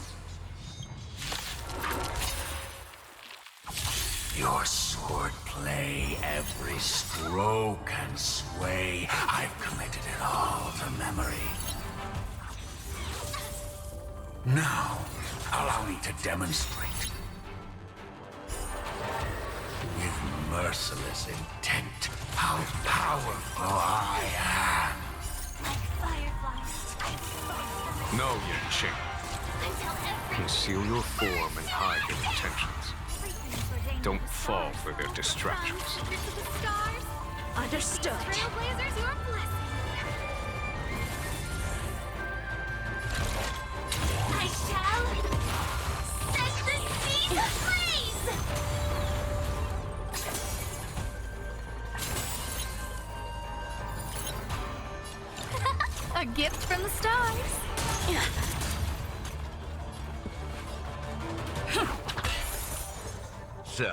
Your swordplay, every stroke and sway, I've committed it all to memory. Now, allow me to demonstrate. With merciless intent, how powerful I am. No, young Ching. Conceal your form and hide your intentions. Don't fall for their distractions. Understood. Trailblazers, your blessing. I shall set the seas ablaze! A gift from the stars. So,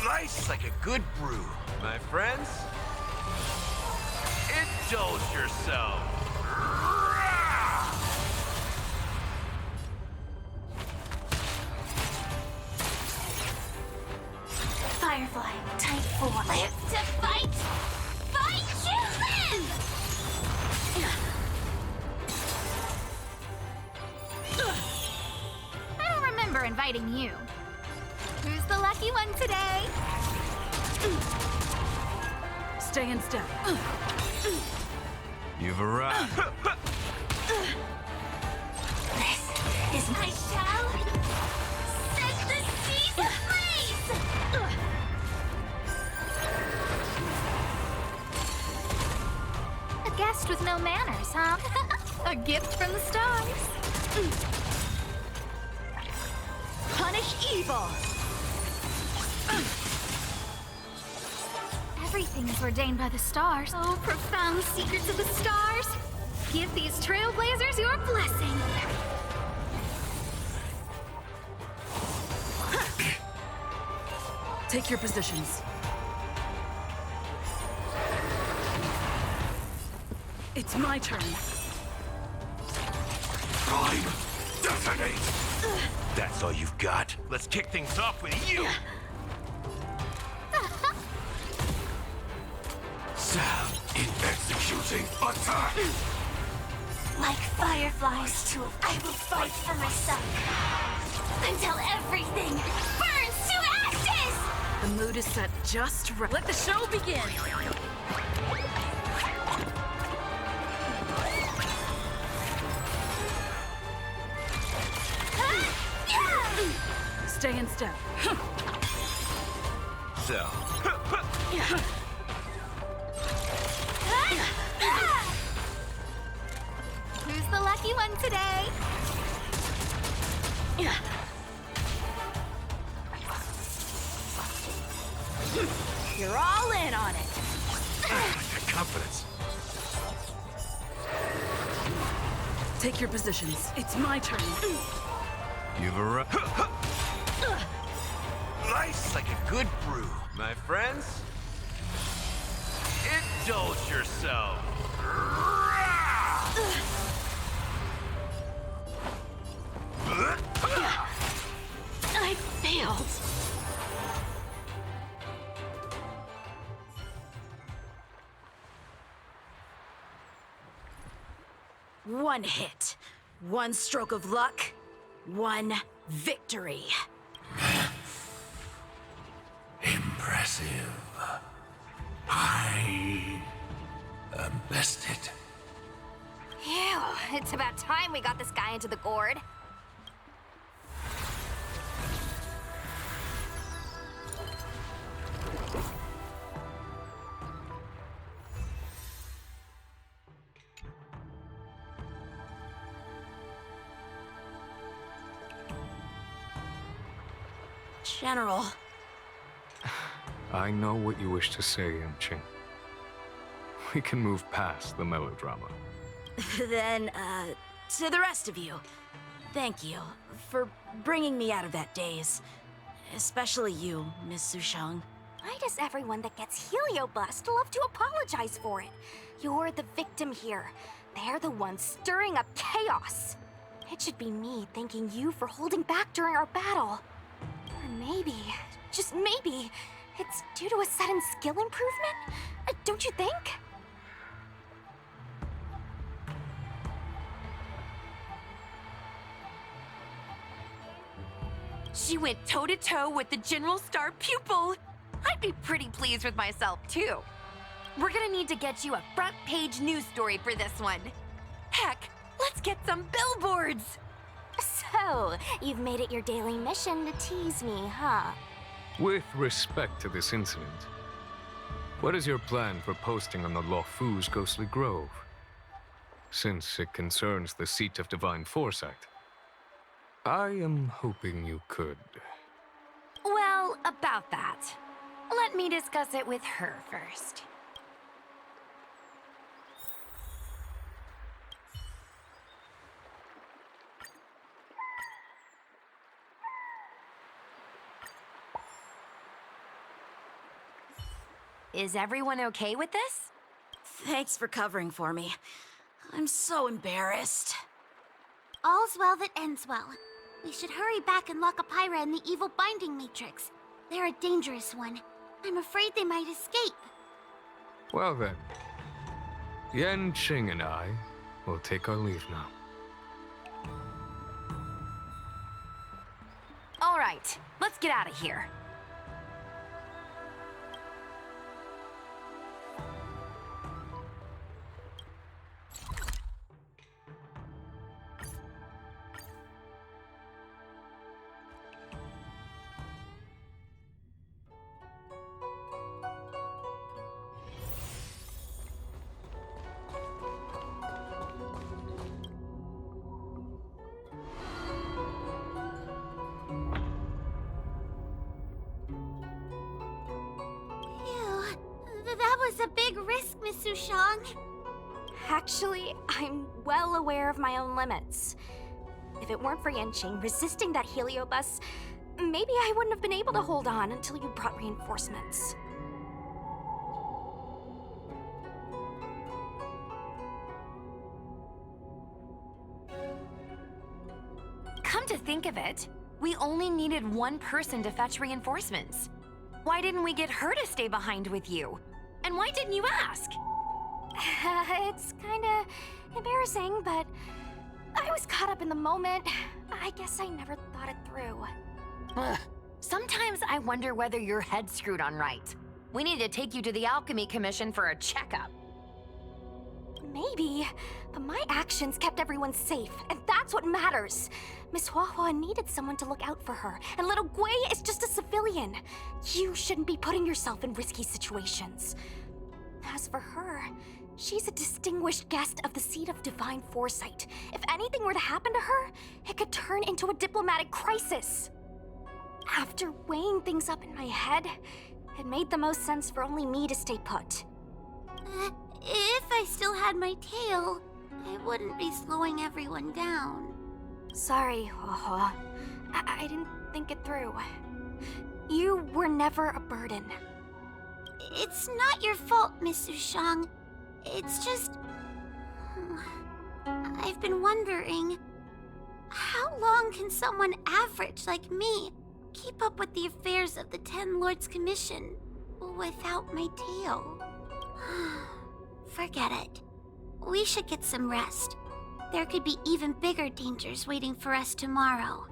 nice like a good brew, my friends. Indulge yourself. Firefly, type 4. Live to fight! Fight to live! I don't remember inviting you. Who's the lucky one today? Stay in step. You've arrived. This is my shall set the seas ablaze! A guest with no manners, huh? A gift from the stars. Punish evil! Everything is ordained by the stars. Oh, profound secrets of the stars. Give these trailblazers your blessing. Take your positions. It's my turn. Time. Detonate. That's all you've got. Let's kick things off with you. Sound in executing attack. Like fireflies too, I will fight for myself until everything burns to ashes! The mood is set just right. Let the show begin! Stay in step. So, Who's the lucky one today? You're all in on it. that confidence. Take your positions. It's my turn. You've arrived. Nice, like a good brew. My friends, indulge yourself. I failed. One hit, one stroke of luck, one victory. Impressive. I am bested. Ew, it's about time we got this guy into the gourd. General. I know what you wish to say, Yimching. We can move past the melodrama. Then, to the rest of you, thank you for bringing me out of that daze. Especially you, Miss Sushang. Why does everyone that gets heliobust love to apologize for it? You're the victim here. They're the ones stirring up chaos. It should be me thanking you for holding back during our battle. Or maybe, just maybe, it's due to a sudden skill improvement? Don't you think? She went toe-to-toe with the General Star pupil. I'd be pretty pleased with myself, too. We're gonna need to get you a front-page news story for this one. Heck, let's get some billboards! So, you've made it your daily mission to tease me, huh? With respect to this incident, what is your plan for posting on the Luofu's Ghostly Grove? Since it concerns the seat of divine foresight, I am hoping you could. Well, about that. Let me discuss it with her first. Is everyone okay with this? Thanks for covering for me. I'm so embarrassed. All's well that ends well. We should hurry back and lock Apira in the evil binding matrix. They're a dangerous one. I'm afraid they might escape. Well then, Yan Qing and I will take our leave now. All right, let's get out of here. That was a big risk, Miss Sushang. Actually, I'm well aware of my own limits. If it weren't for Yanqing resisting that heliobus, maybe I wouldn't have been able to hold on until you brought reinforcements. Come to think of it, we only needed one person to fetch reinforcements. Why didn't we get her to stay behind with you? And why didn't you ask? It's kinda embarrassing, but I was caught up in the moment. I guess I never thought it through. Ugh. Sometimes I wonder whether your head's screwed on right. We need to take you to the Alchemy Commission for a checkup. Maybe, but my actions kept everyone safe, and that's what matters. Miss Huahua needed someone to look out for her, and little Gui is just a civilian. You shouldn't be putting yourself in risky situations. As for her, she's a distinguished guest of the Seat of Divine Foresight. If anything were to happen to her, it could turn into a diplomatic crisis. After weighing things up in my head, it made the most sense for only me to stay put. If I still had my tail, I wouldn't be slowing everyone down. Sorry, Huahua. I didn't think it through. You were never a burden. It's not your fault, Miss Sushang. It's just... I've been wondering... How long can someone average like me keep up with the affairs of the Ten Lords Commission without my tail? Forget it. We should get some rest. There could be even bigger dangers waiting for us tomorrow.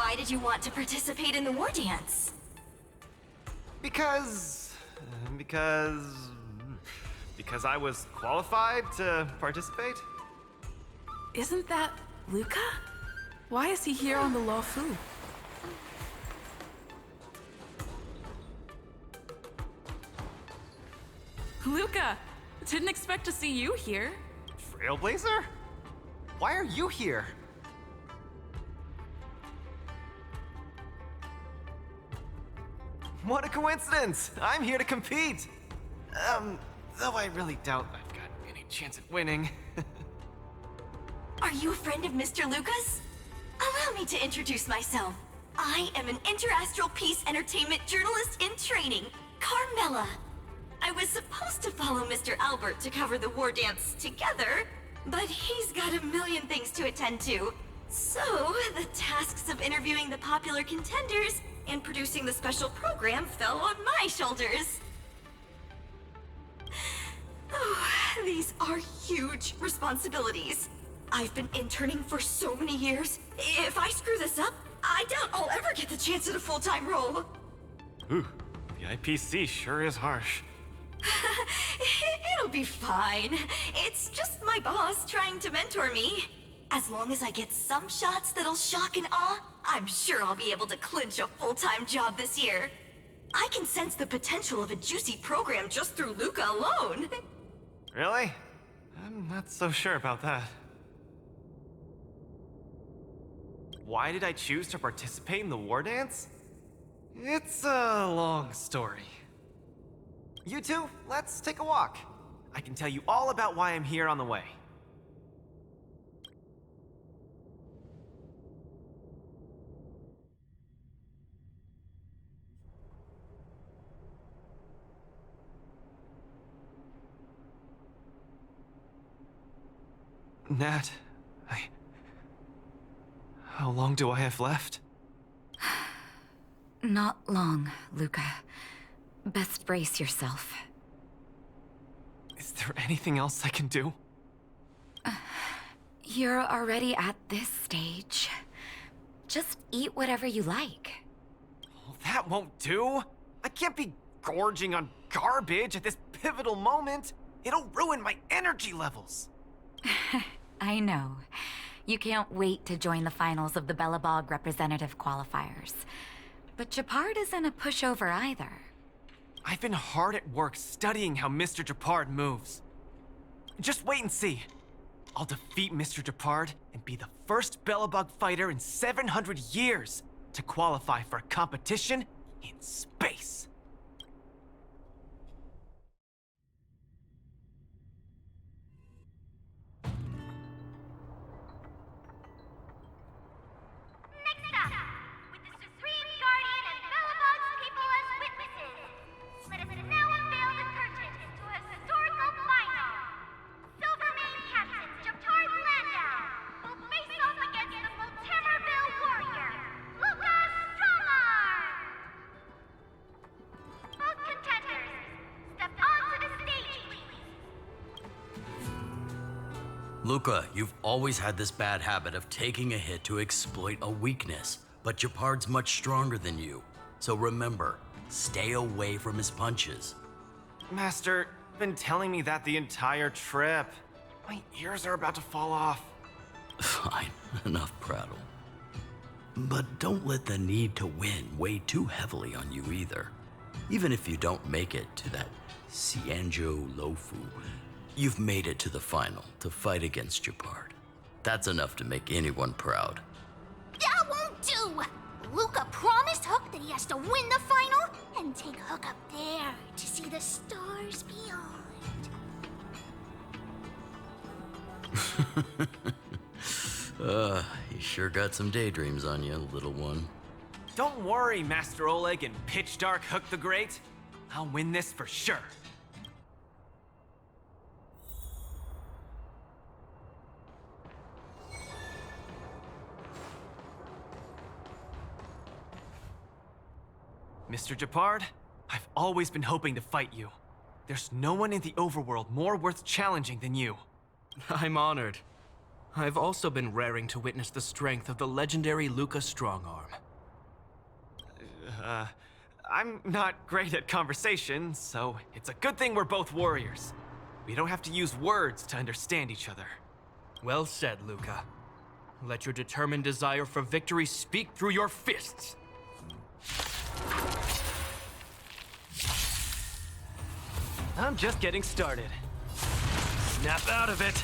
Why did you want to participate in the war dance? Because I was qualified to participate? Isn't that Luca? Why is he here on the Luofu? Luca! Didn't expect to see you here. Trailblazer? Why are you here? What a coincidence! I'm here to compete! Though I really doubt I've got any chance at winning. Are you a friend of Mr. Lucas? Allow me to introduce myself. I am an interastral peace entertainment journalist in training, Carmela. I was supposed to follow Mr. Albert to cover the war dance together, but he's got a million things to attend to. So, the tasks of interviewing the popular contenders and producing the special program fell on my shoulders. Oh, these are huge responsibilities. I've been interning for so many years. If I screw this up, I doubt I'll ever get the chance at a full-time role. Ooh, the IPC sure is harsh. It'll be fine. It's just my boss trying to mentor me. As long as I get some shots that'll shock and awe, I'm sure I'll be able to clinch a full-time job this year. I can sense the potential of a juicy program just through Luca alone. Really? I'm not so sure about that. Why did I choose to participate in the war dance? It's a long story. You two, let's take a walk. I can tell you all about why I'm here on the way. Nat, how long do I have left? Not long, Luca. Best brace yourself. Is there anything else I can do? You're already at this stage. Just eat whatever you like. Well, that won't do. I can't be gorging on garbage at this pivotal moment. It'll ruin my energy levels. I know. You can't wait to join the finals of the Bellabog representative qualifiers. But Japard isn't a pushover either. I've been hard at work studying how Mr. Japard moves. Just wait and see. I'll defeat Mr. Japard and be the first Bellabog fighter in 700 years to qualify for a competition in space. Luca, you've always had this bad habit of taking a hit to exploit a weakness, but Japard's much stronger than you. So remember, stay away from his punches. Master, you've been telling me that the entire trip. My ears are about to fall off. Fine, enough prattle. But don't let the need to win weigh too heavily on you either. Even if you don't make it to that Cienjo Lofu, you've made it to the final to fight against Japard. That's enough to make anyone proud. That won't do! Luca promised Hook that he has to win the final and take Hook up there to see the stars beyond. You sure got some daydreams on you, little one. Don't worry, Master Oleg and Pitch Dark Hook the Great. I'll win this for sure. Mr. Japard, I've always been hoping to fight you. There's no one in the overworld more worth challenging than you. I'm honored. I've also been raring to witness the strength of the legendary Luca Strongarm. I'm not great at conversation, so it's a good thing we're both warriors. We don't have to use words to understand each other. Well said, Luca. Let your determined desire for victory speak through your fists. I'm just getting started. Snap out of it!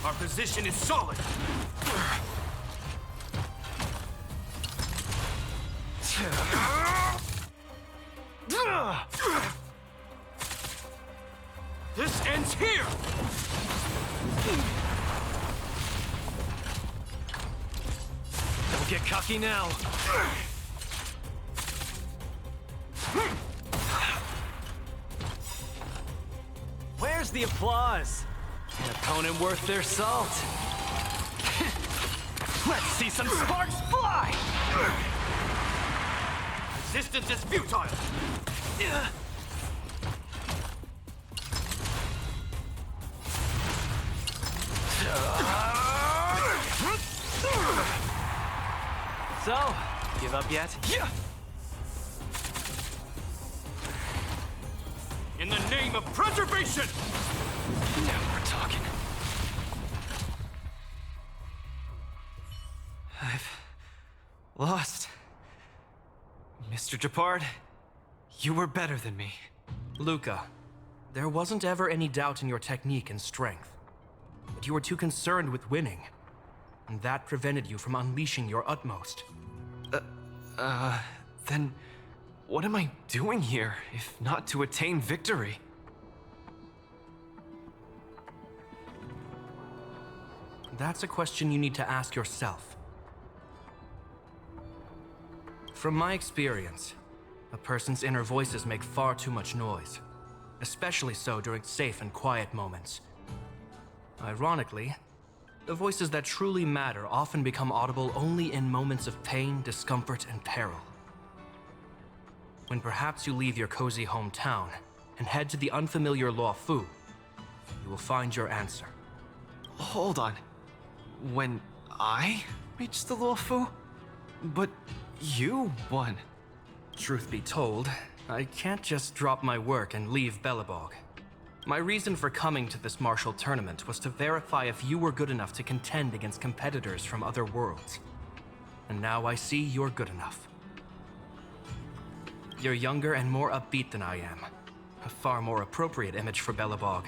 Our position is solid. This ends here! Don't get cocky now. Where's the applause? An opponent worth their salt. Let's see some sparks fly! Resistance is futile! So, give up yet? In the name of preservation! Now we're talking. I've lost. Mr. Japard, you were better than me. Luca, there wasn't ever any doubt in your technique and strength. But you were too concerned with winning. And that prevented you from unleashing your utmost. Then what am I doing here, if not to attain victory? That's a question you need to ask yourself. From my experience, a person's inner voices make far too much noise, especially so during safe and quiet moments. Ironically, the voices that truly matter often become audible only in moments of pain, discomfort, and peril. When perhaps you leave your cozy hometown and head to the unfamiliar Law Fu, you will find your answer. Hold on. When I reached the Law Fu? But you won. Truth be told, I can't just drop my work and leave Belobog. My reason for coming to this martial tournament was to verify if you were good enough to contend against competitors from other worlds. And now I see you're good enough. You're younger and more upbeat than I am. A far more appropriate image for Belobog.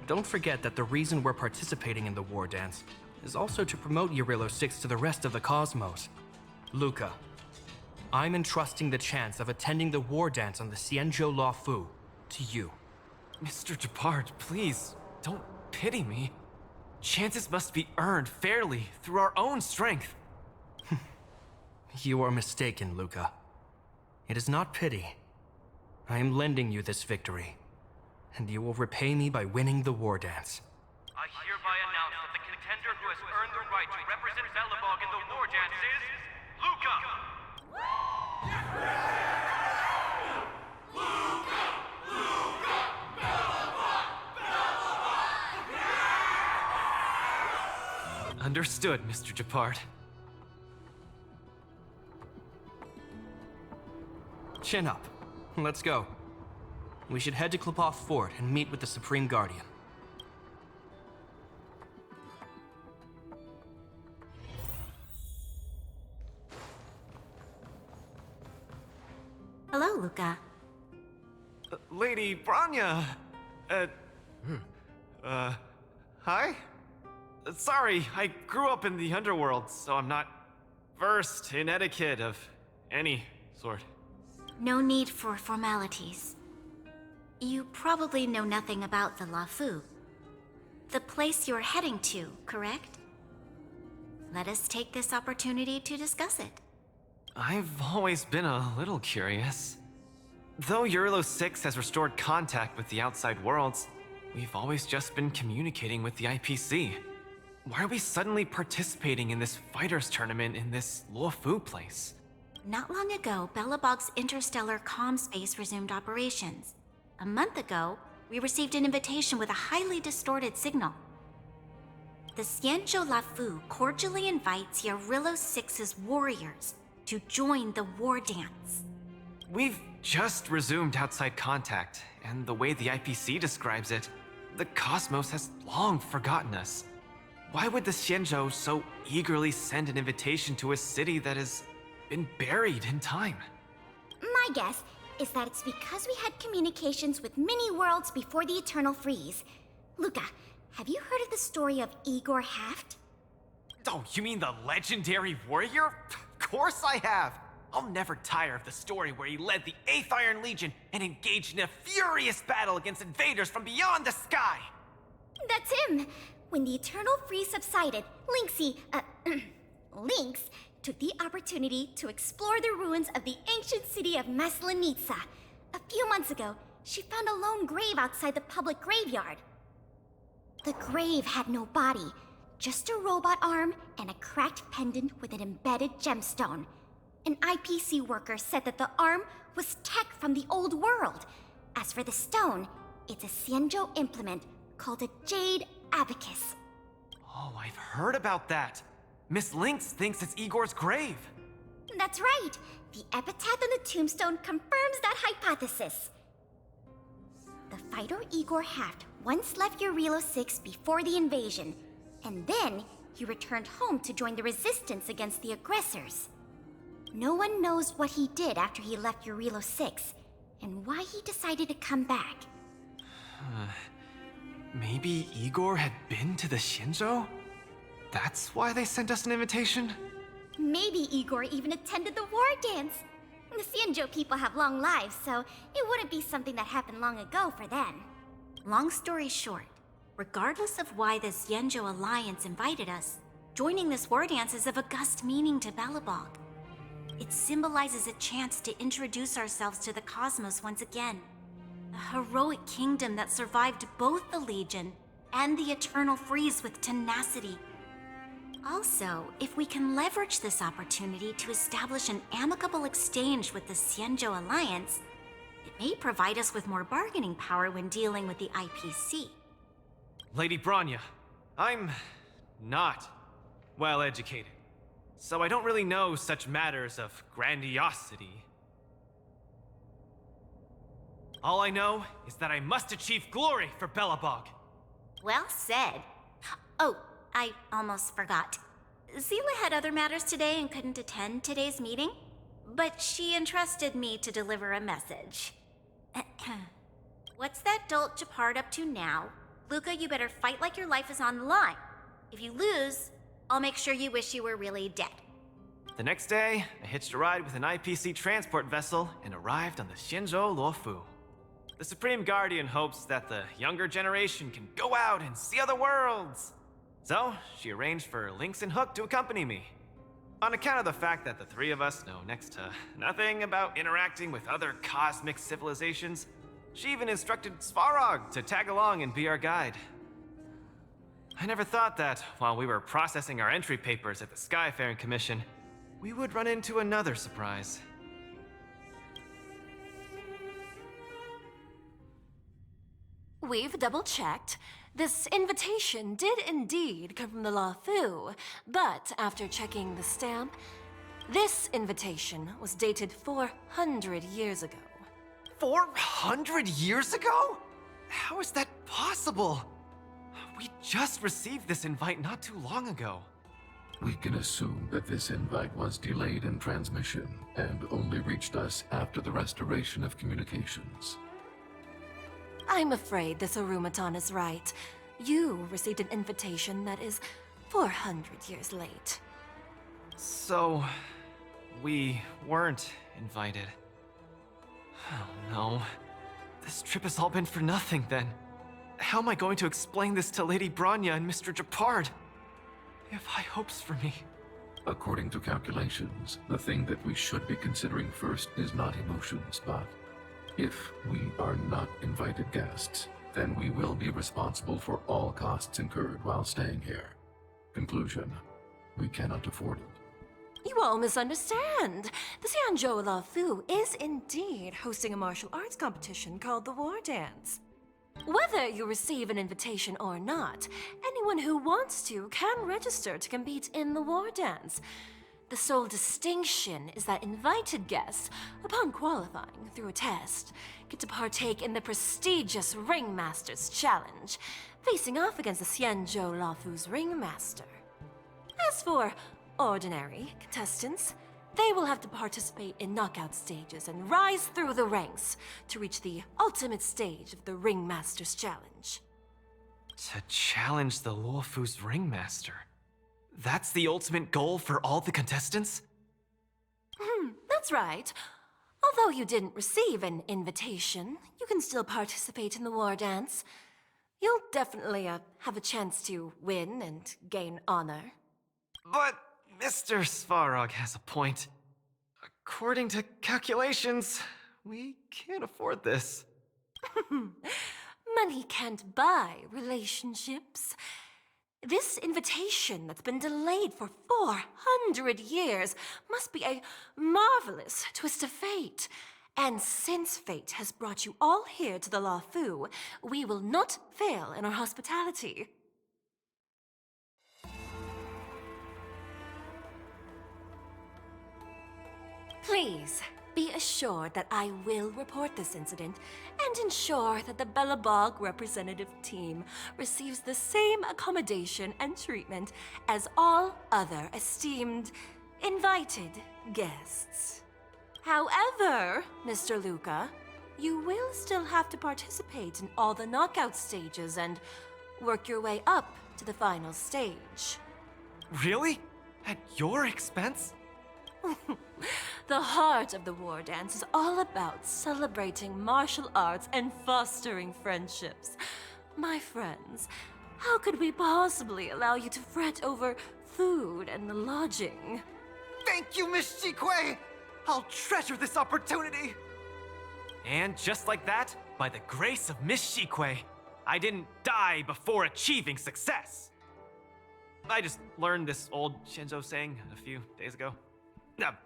Don't forget that the reason we're participating in the war dance is also to promote Eurillo 6 to the rest of the cosmos. Luca, I'm entrusting the chance of attending the war dance on the Xianzhou Law Fu to you. Mr. Japard, please, don't pity me. Chances must be earned fairly through our own strength. You are mistaken, Luca. It is not pity. I am lending you this victory, and you will repay me by winning the war dance. I hereby announce that the contender who has earned the right to represent Belobog in the war dance is Luca! Understood, Mr. Japard. Chin up. Let's go. We should head to Klopov Fort and meet with the Supreme Guardian. Hello, Luca. Lady Branya! Hi? Sorry, I grew up in the underworld, so I'm not versed in etiquette of any sort. No need for formalities. You probably know nothing about the La Fu. The place you're heading to, correct? Let us take this opportunity to discuss it. I've always been a little curious. Though Eurillo 6 has restored contact with the outside worlds, we've always just been communicating with the IPC. Why are we suddenly participating in this fighters tournament in this Law Fu place? Not long ago, Belobog's interstellar comm space resumed operations. A month ago, we received an invitation with a highly distorted signal. The Xianzhou La Fu cordially invites Eurillo 6's warriors to join the war dance. We've just resumed outside contact, and the way the IPC describes it, the cosmos has long forgotten us. Why would the Xianzhou so eagerly send an invitation to a city that has been buried in time? My guess is that it's because we had communications with many worlds before the Eternal Freeze. Luca, have you heard of the story of Igor Haft? Oh, you mean the legendary warrior? Of course I have! I'll never tire of the story where he led the 8th Iron Legion and engaged in a furious battle against invaders from beyond the sky! That's him! When the Eternal Freeze subsided, Lynx took the opportunity to explore the ruins of the ancient city of Maslenitsa. A few months ago, she found a lone grave outside the public graveyard. The grave had no body, just a robot arm and a cracked pendant with an embedded gemstone. An IPC worker said that the arm was tech from the old world. As for the stone, it's a Xianzhou implement called a Jade Abacus. Oh, I've heard about that. Miss Lynx thinks it's Igor's grave. That's right. The epitaph on the tombstone confirms that hypothesis. The fighter Igor Haft once left Eurilo 6 before the invasion, and then he returned home to join the resistance against the aggressors. No one knows what he did after he left Eurilo 6, and why he decided to come back. Maybe Igor had been to the Xianzhou? That's why they sent us an invitation? Maybe Igor even attended the war dance. The Xianzhou people have long lives, so it wouldn't be something that happened long ago for them. Long story short, regardless of why the Xianzhou Alliance invited us, joining this war dance is of august meaning to Belobog. It symbolizes a chance to introduce ourselves to the cosmos once again. A heroic kingdom that survived both the Legion and the Eternal Freeze with tenacity. Also, if we can leverage this opportunity to establish an amicable exchange with the Xianzhou Alliance, it may provide us with more bargaining power when dealing with the IPC. Lady Bronya, I'm not well educated, so I don't really know such matters of grandiosity. All I know is that I must achieve glory for Belobog. Well said. Oh, I almost forgot. Zila had other matters today and couldn't attend today's meeting, but she entrusted me to deliver a message. What's that dolt Japard up to now? Luca, you better fight like your life is on the line. If you lose, I'll make sure you wish you were really dead. The next day, I hitched a ride with an IPC transport vessel and arrived on the Xianzhou Luofu. The Supreme Guardian hopes that the younger generation can go out and see other worlds. So, she arranged for Lynx and Hook to accompany me. On account of the fact that the three of us know next to nothing about interacting with other cosmic civilizations, she even instructed Svarog to tag along and be our guide. I never thought that, while we were processing our entry papers at the Skyfaring Commission, we would run into another surprise. We've double-checked. This invitation did indeed come from the Luofu, but after checking the stamp, this invitation was dated 400 years ago. 400 years ago? How is that possible? We just received this invite not too long ago. We can assume that this invite was delayed in transmission and only reached us after the restoration of communications. I'm afraid this Arumaton is right. You received an invitation that is 400 years late. So, we weren't invited. Oh no. This trip has all been for nothing then. How am I going to explain this to Lady Bronya and Mr. Japard? They have high hopes for me. According to calculations, the thing that we should be considering first is not emotions, but if we are not invited guests, then we will be responsible for all costs incurred while staying here. Conclusion: we cannot afford it. You all misunderstand. The Xianzhou Luofu is indeed hosting a martial arts competition called the War Dance. Whether you receive an invitation or not, anyone who wants to can register to compete in the War Dance. The sole distinction is that invited guests, upon qualifying through a test, get to partake in the prestigious Ringmaster's Challenge, facing off against the Xianzhou Lafu's Ringmaster. As for ordinary contestants, they will have to participate in knockout stages and rise through the ranks to reach the ultimate stage of the Ringmaster's Challenge. To challenge the Luofu's Ringmaster? That's the ultimate goal for all the contestants? That's right. Although you didn't receive an invitation, you can still participate in the war dance. You'll definitely have a chance to win and gain honor. But Mr. Svarog has a point. According to calculations, we can't afford this. Money can't buy relationships. This invitation that's been delayed for 400 years must be a marvelous twist of fate. And since fate has brought you all here to the Luofu, we will not fail in our hospitality. Please, be assured that I will report this incident and ensure that the Belobog representative team receives the same accommodation and treatment as all other esteemed, invited guests. However, Mr. Luca, you will still have to participate in all the knockout stages and work your way up to the final stage. Really? At your expense? The heart of the war dance is all about celebrating martial arts and fostering friendships. My friends, how could we possibly allow you to fret over food and lodging? Thank you, Miss Shikue! I'll treasure this opportunity! And just like that, by the grace of Miss Shikue, I didn't die before achieving success! I just learned this old Shinzo saying a few days ago.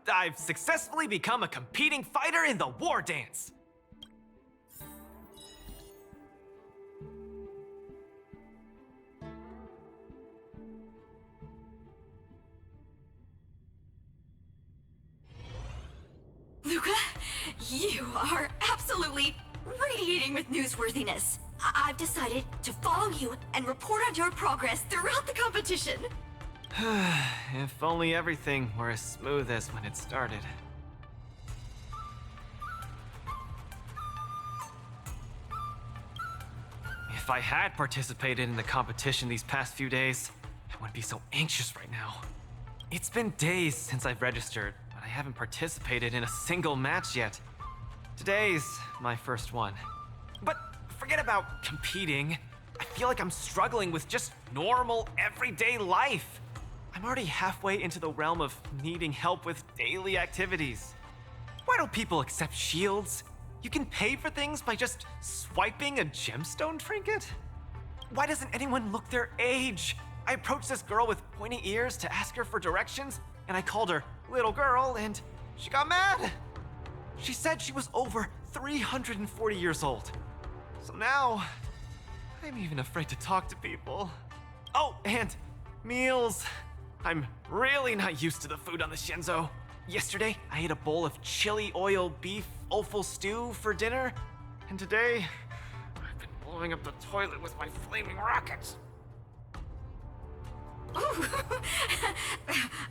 I've successfully become a competing fighter in the war dance! Luca, you are absolutely radiating with newsworthiness. I've decided to follow you and report on your progress throughout the competition. If only everything were as smooth as when it started. If I had participated in the competition these past few days, I wouldn't be so anxious right now. It's been days since I've registered, but I haven't participated in a single match yet. Today's my first one. But forget about competing. I feel like I'm struggling with just normal, everyday life. I'm already halfway into the realm of needing help with daily activities. Why don't people accept shields? You can pay for things by just swiping a gemstone trinket? Why doesn't anyone look their age? I approached this girl with pointy ears to ask her for directions, and I called her little girl, and she got mad. She said she was over 340 years old. So now, I'm even afraid to talk to people. Oh, and meals. I'm really not used to the food on the Shinzo. Yesterday, I ate a bowl of chili oil beef offal stew for dinner, and today, I've been blowing up the toilet with my flaming rockets.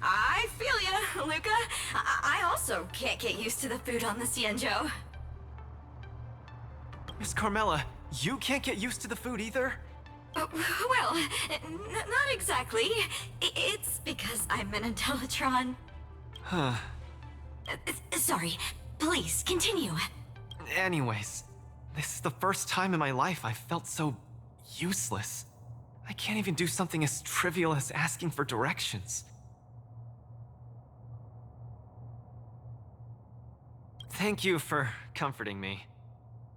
I feel ya, Luca. I also can't get used to the food on the Xianzhou. Miss Carmela, you can't get used to the food either? Well, not exactly. It's because I'm an Intellatron. Huh. Sorry. Please, continue. Anyways, this is the first time in my life I've felt so useless. I can't even do something as trivial as asking for directions. Thank you for comforting me.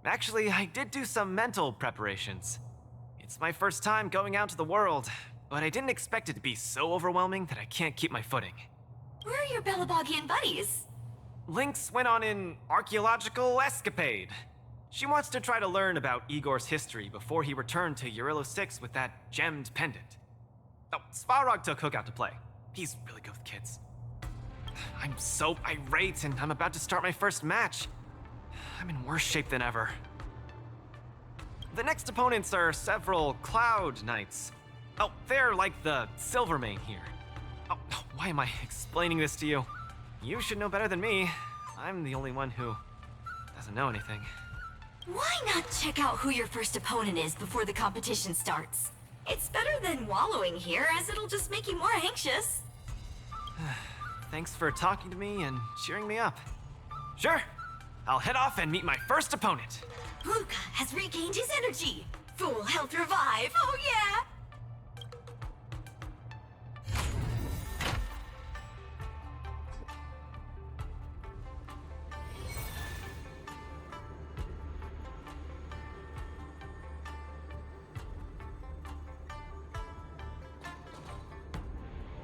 Actually, I did do some mental preparations. It's my first time going out to the world, but I didn't expect it to be so overwhelming that I can't keep my footing. Where are your Belabogian buddies? Lynx went on an archaeological escapade. She wants to try to learn about Igor's history before he returned to Eurylo 6 with that gemmed pendant. Oh, Svarog took Hook out to play. He's really good with kids. I'm so irate and I'm about to start my first match. I'm in worse shape than ever. The next opponents are several Cloud Knights. Oh, they're like the Silvermane here. Oh, why am I explaining this to you? You should know better than me. I'm the only one who doesn't know anything. Why not check out who your first opponent is before the competition starts? It's better than wallowing here, as it'll just make you more anxious. Thanks for talking to me and cheering me up. Sure, I'll head off and meet my first opponent. Luca has regained his energy. Full health revive, oh yeah!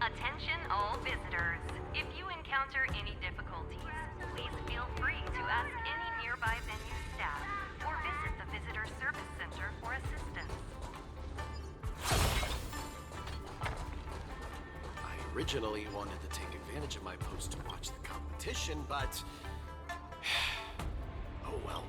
Attention all visitors. If you encounter any difficulties, please feel free to ask any nearby venue staff or visit the Visitor Service Center for assistance. I originally wanted to take advantage of my post to watch the competition, but... oh well.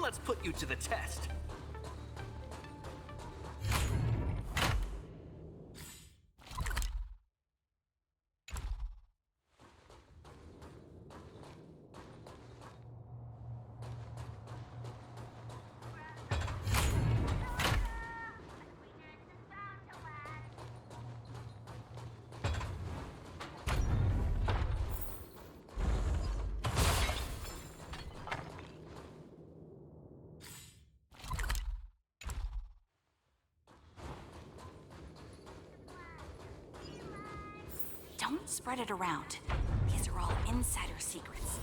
Let's put you to the test. Don't spread it around. These are all insider secrets.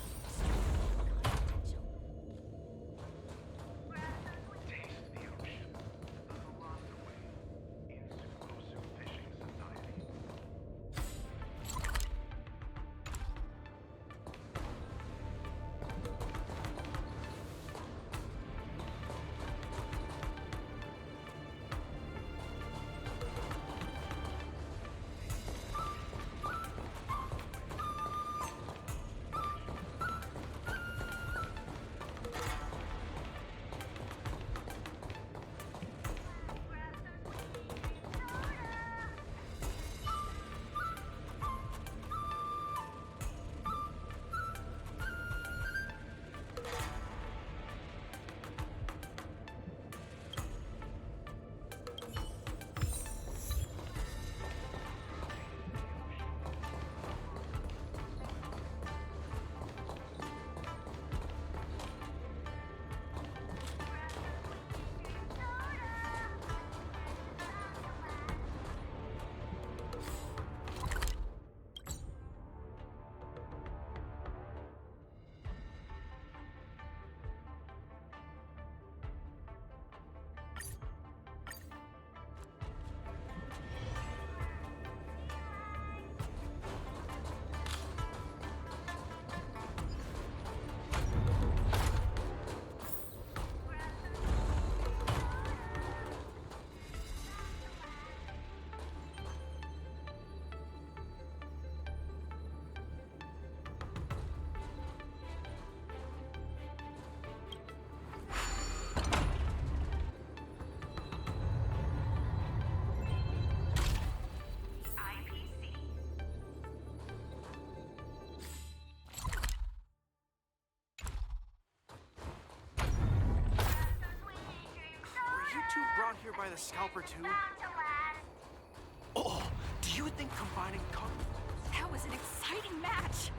around here by the scalper too? Oh, do you think combining That was an exciting match!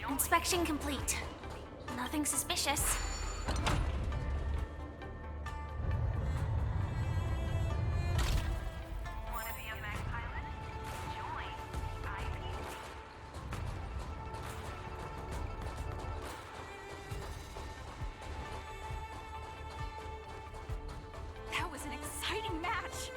Inspection complete. Nothing suspicious. That was an exciting match!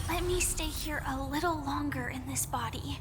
Let me stay here a little longer in this body.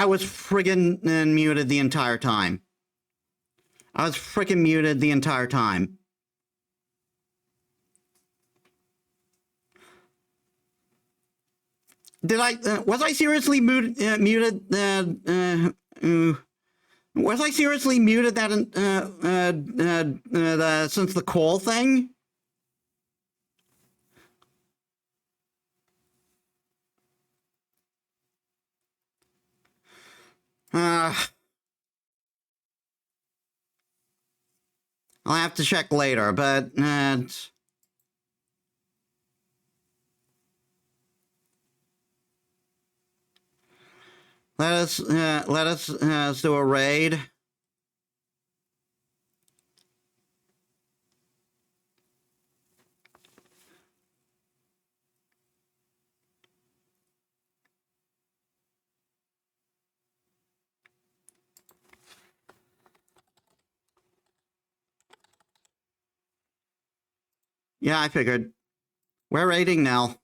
I was friggin' muted the entire time. I was freaking muted the entire time. Did I, was I seriously muted, was I seriously muted that, since the call thing? I'll have to check later, but, let us do a raid. Yeah, I figured. We're raiding now.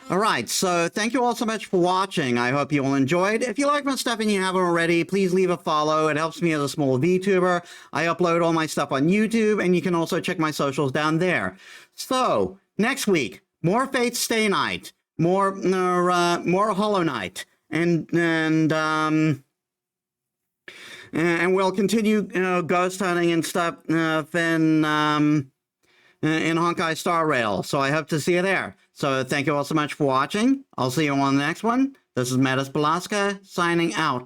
All right, so thank you all so much for watching. I hope you all enjoyed. If you like my stuff and you haven't already, please leave a follow. It helps me as a small VTuber. I upload all my stuff on YouTube, and you can also check my socials down there. So, next week, more Fate Stay Night, more Hollow Knight, and we'll continue, ghost hunting and stuff in Honkai Star Rail. So I hope to see you there. So thank you all so much for watching. I'll see you on the next one. This is Metis Balaska signing out.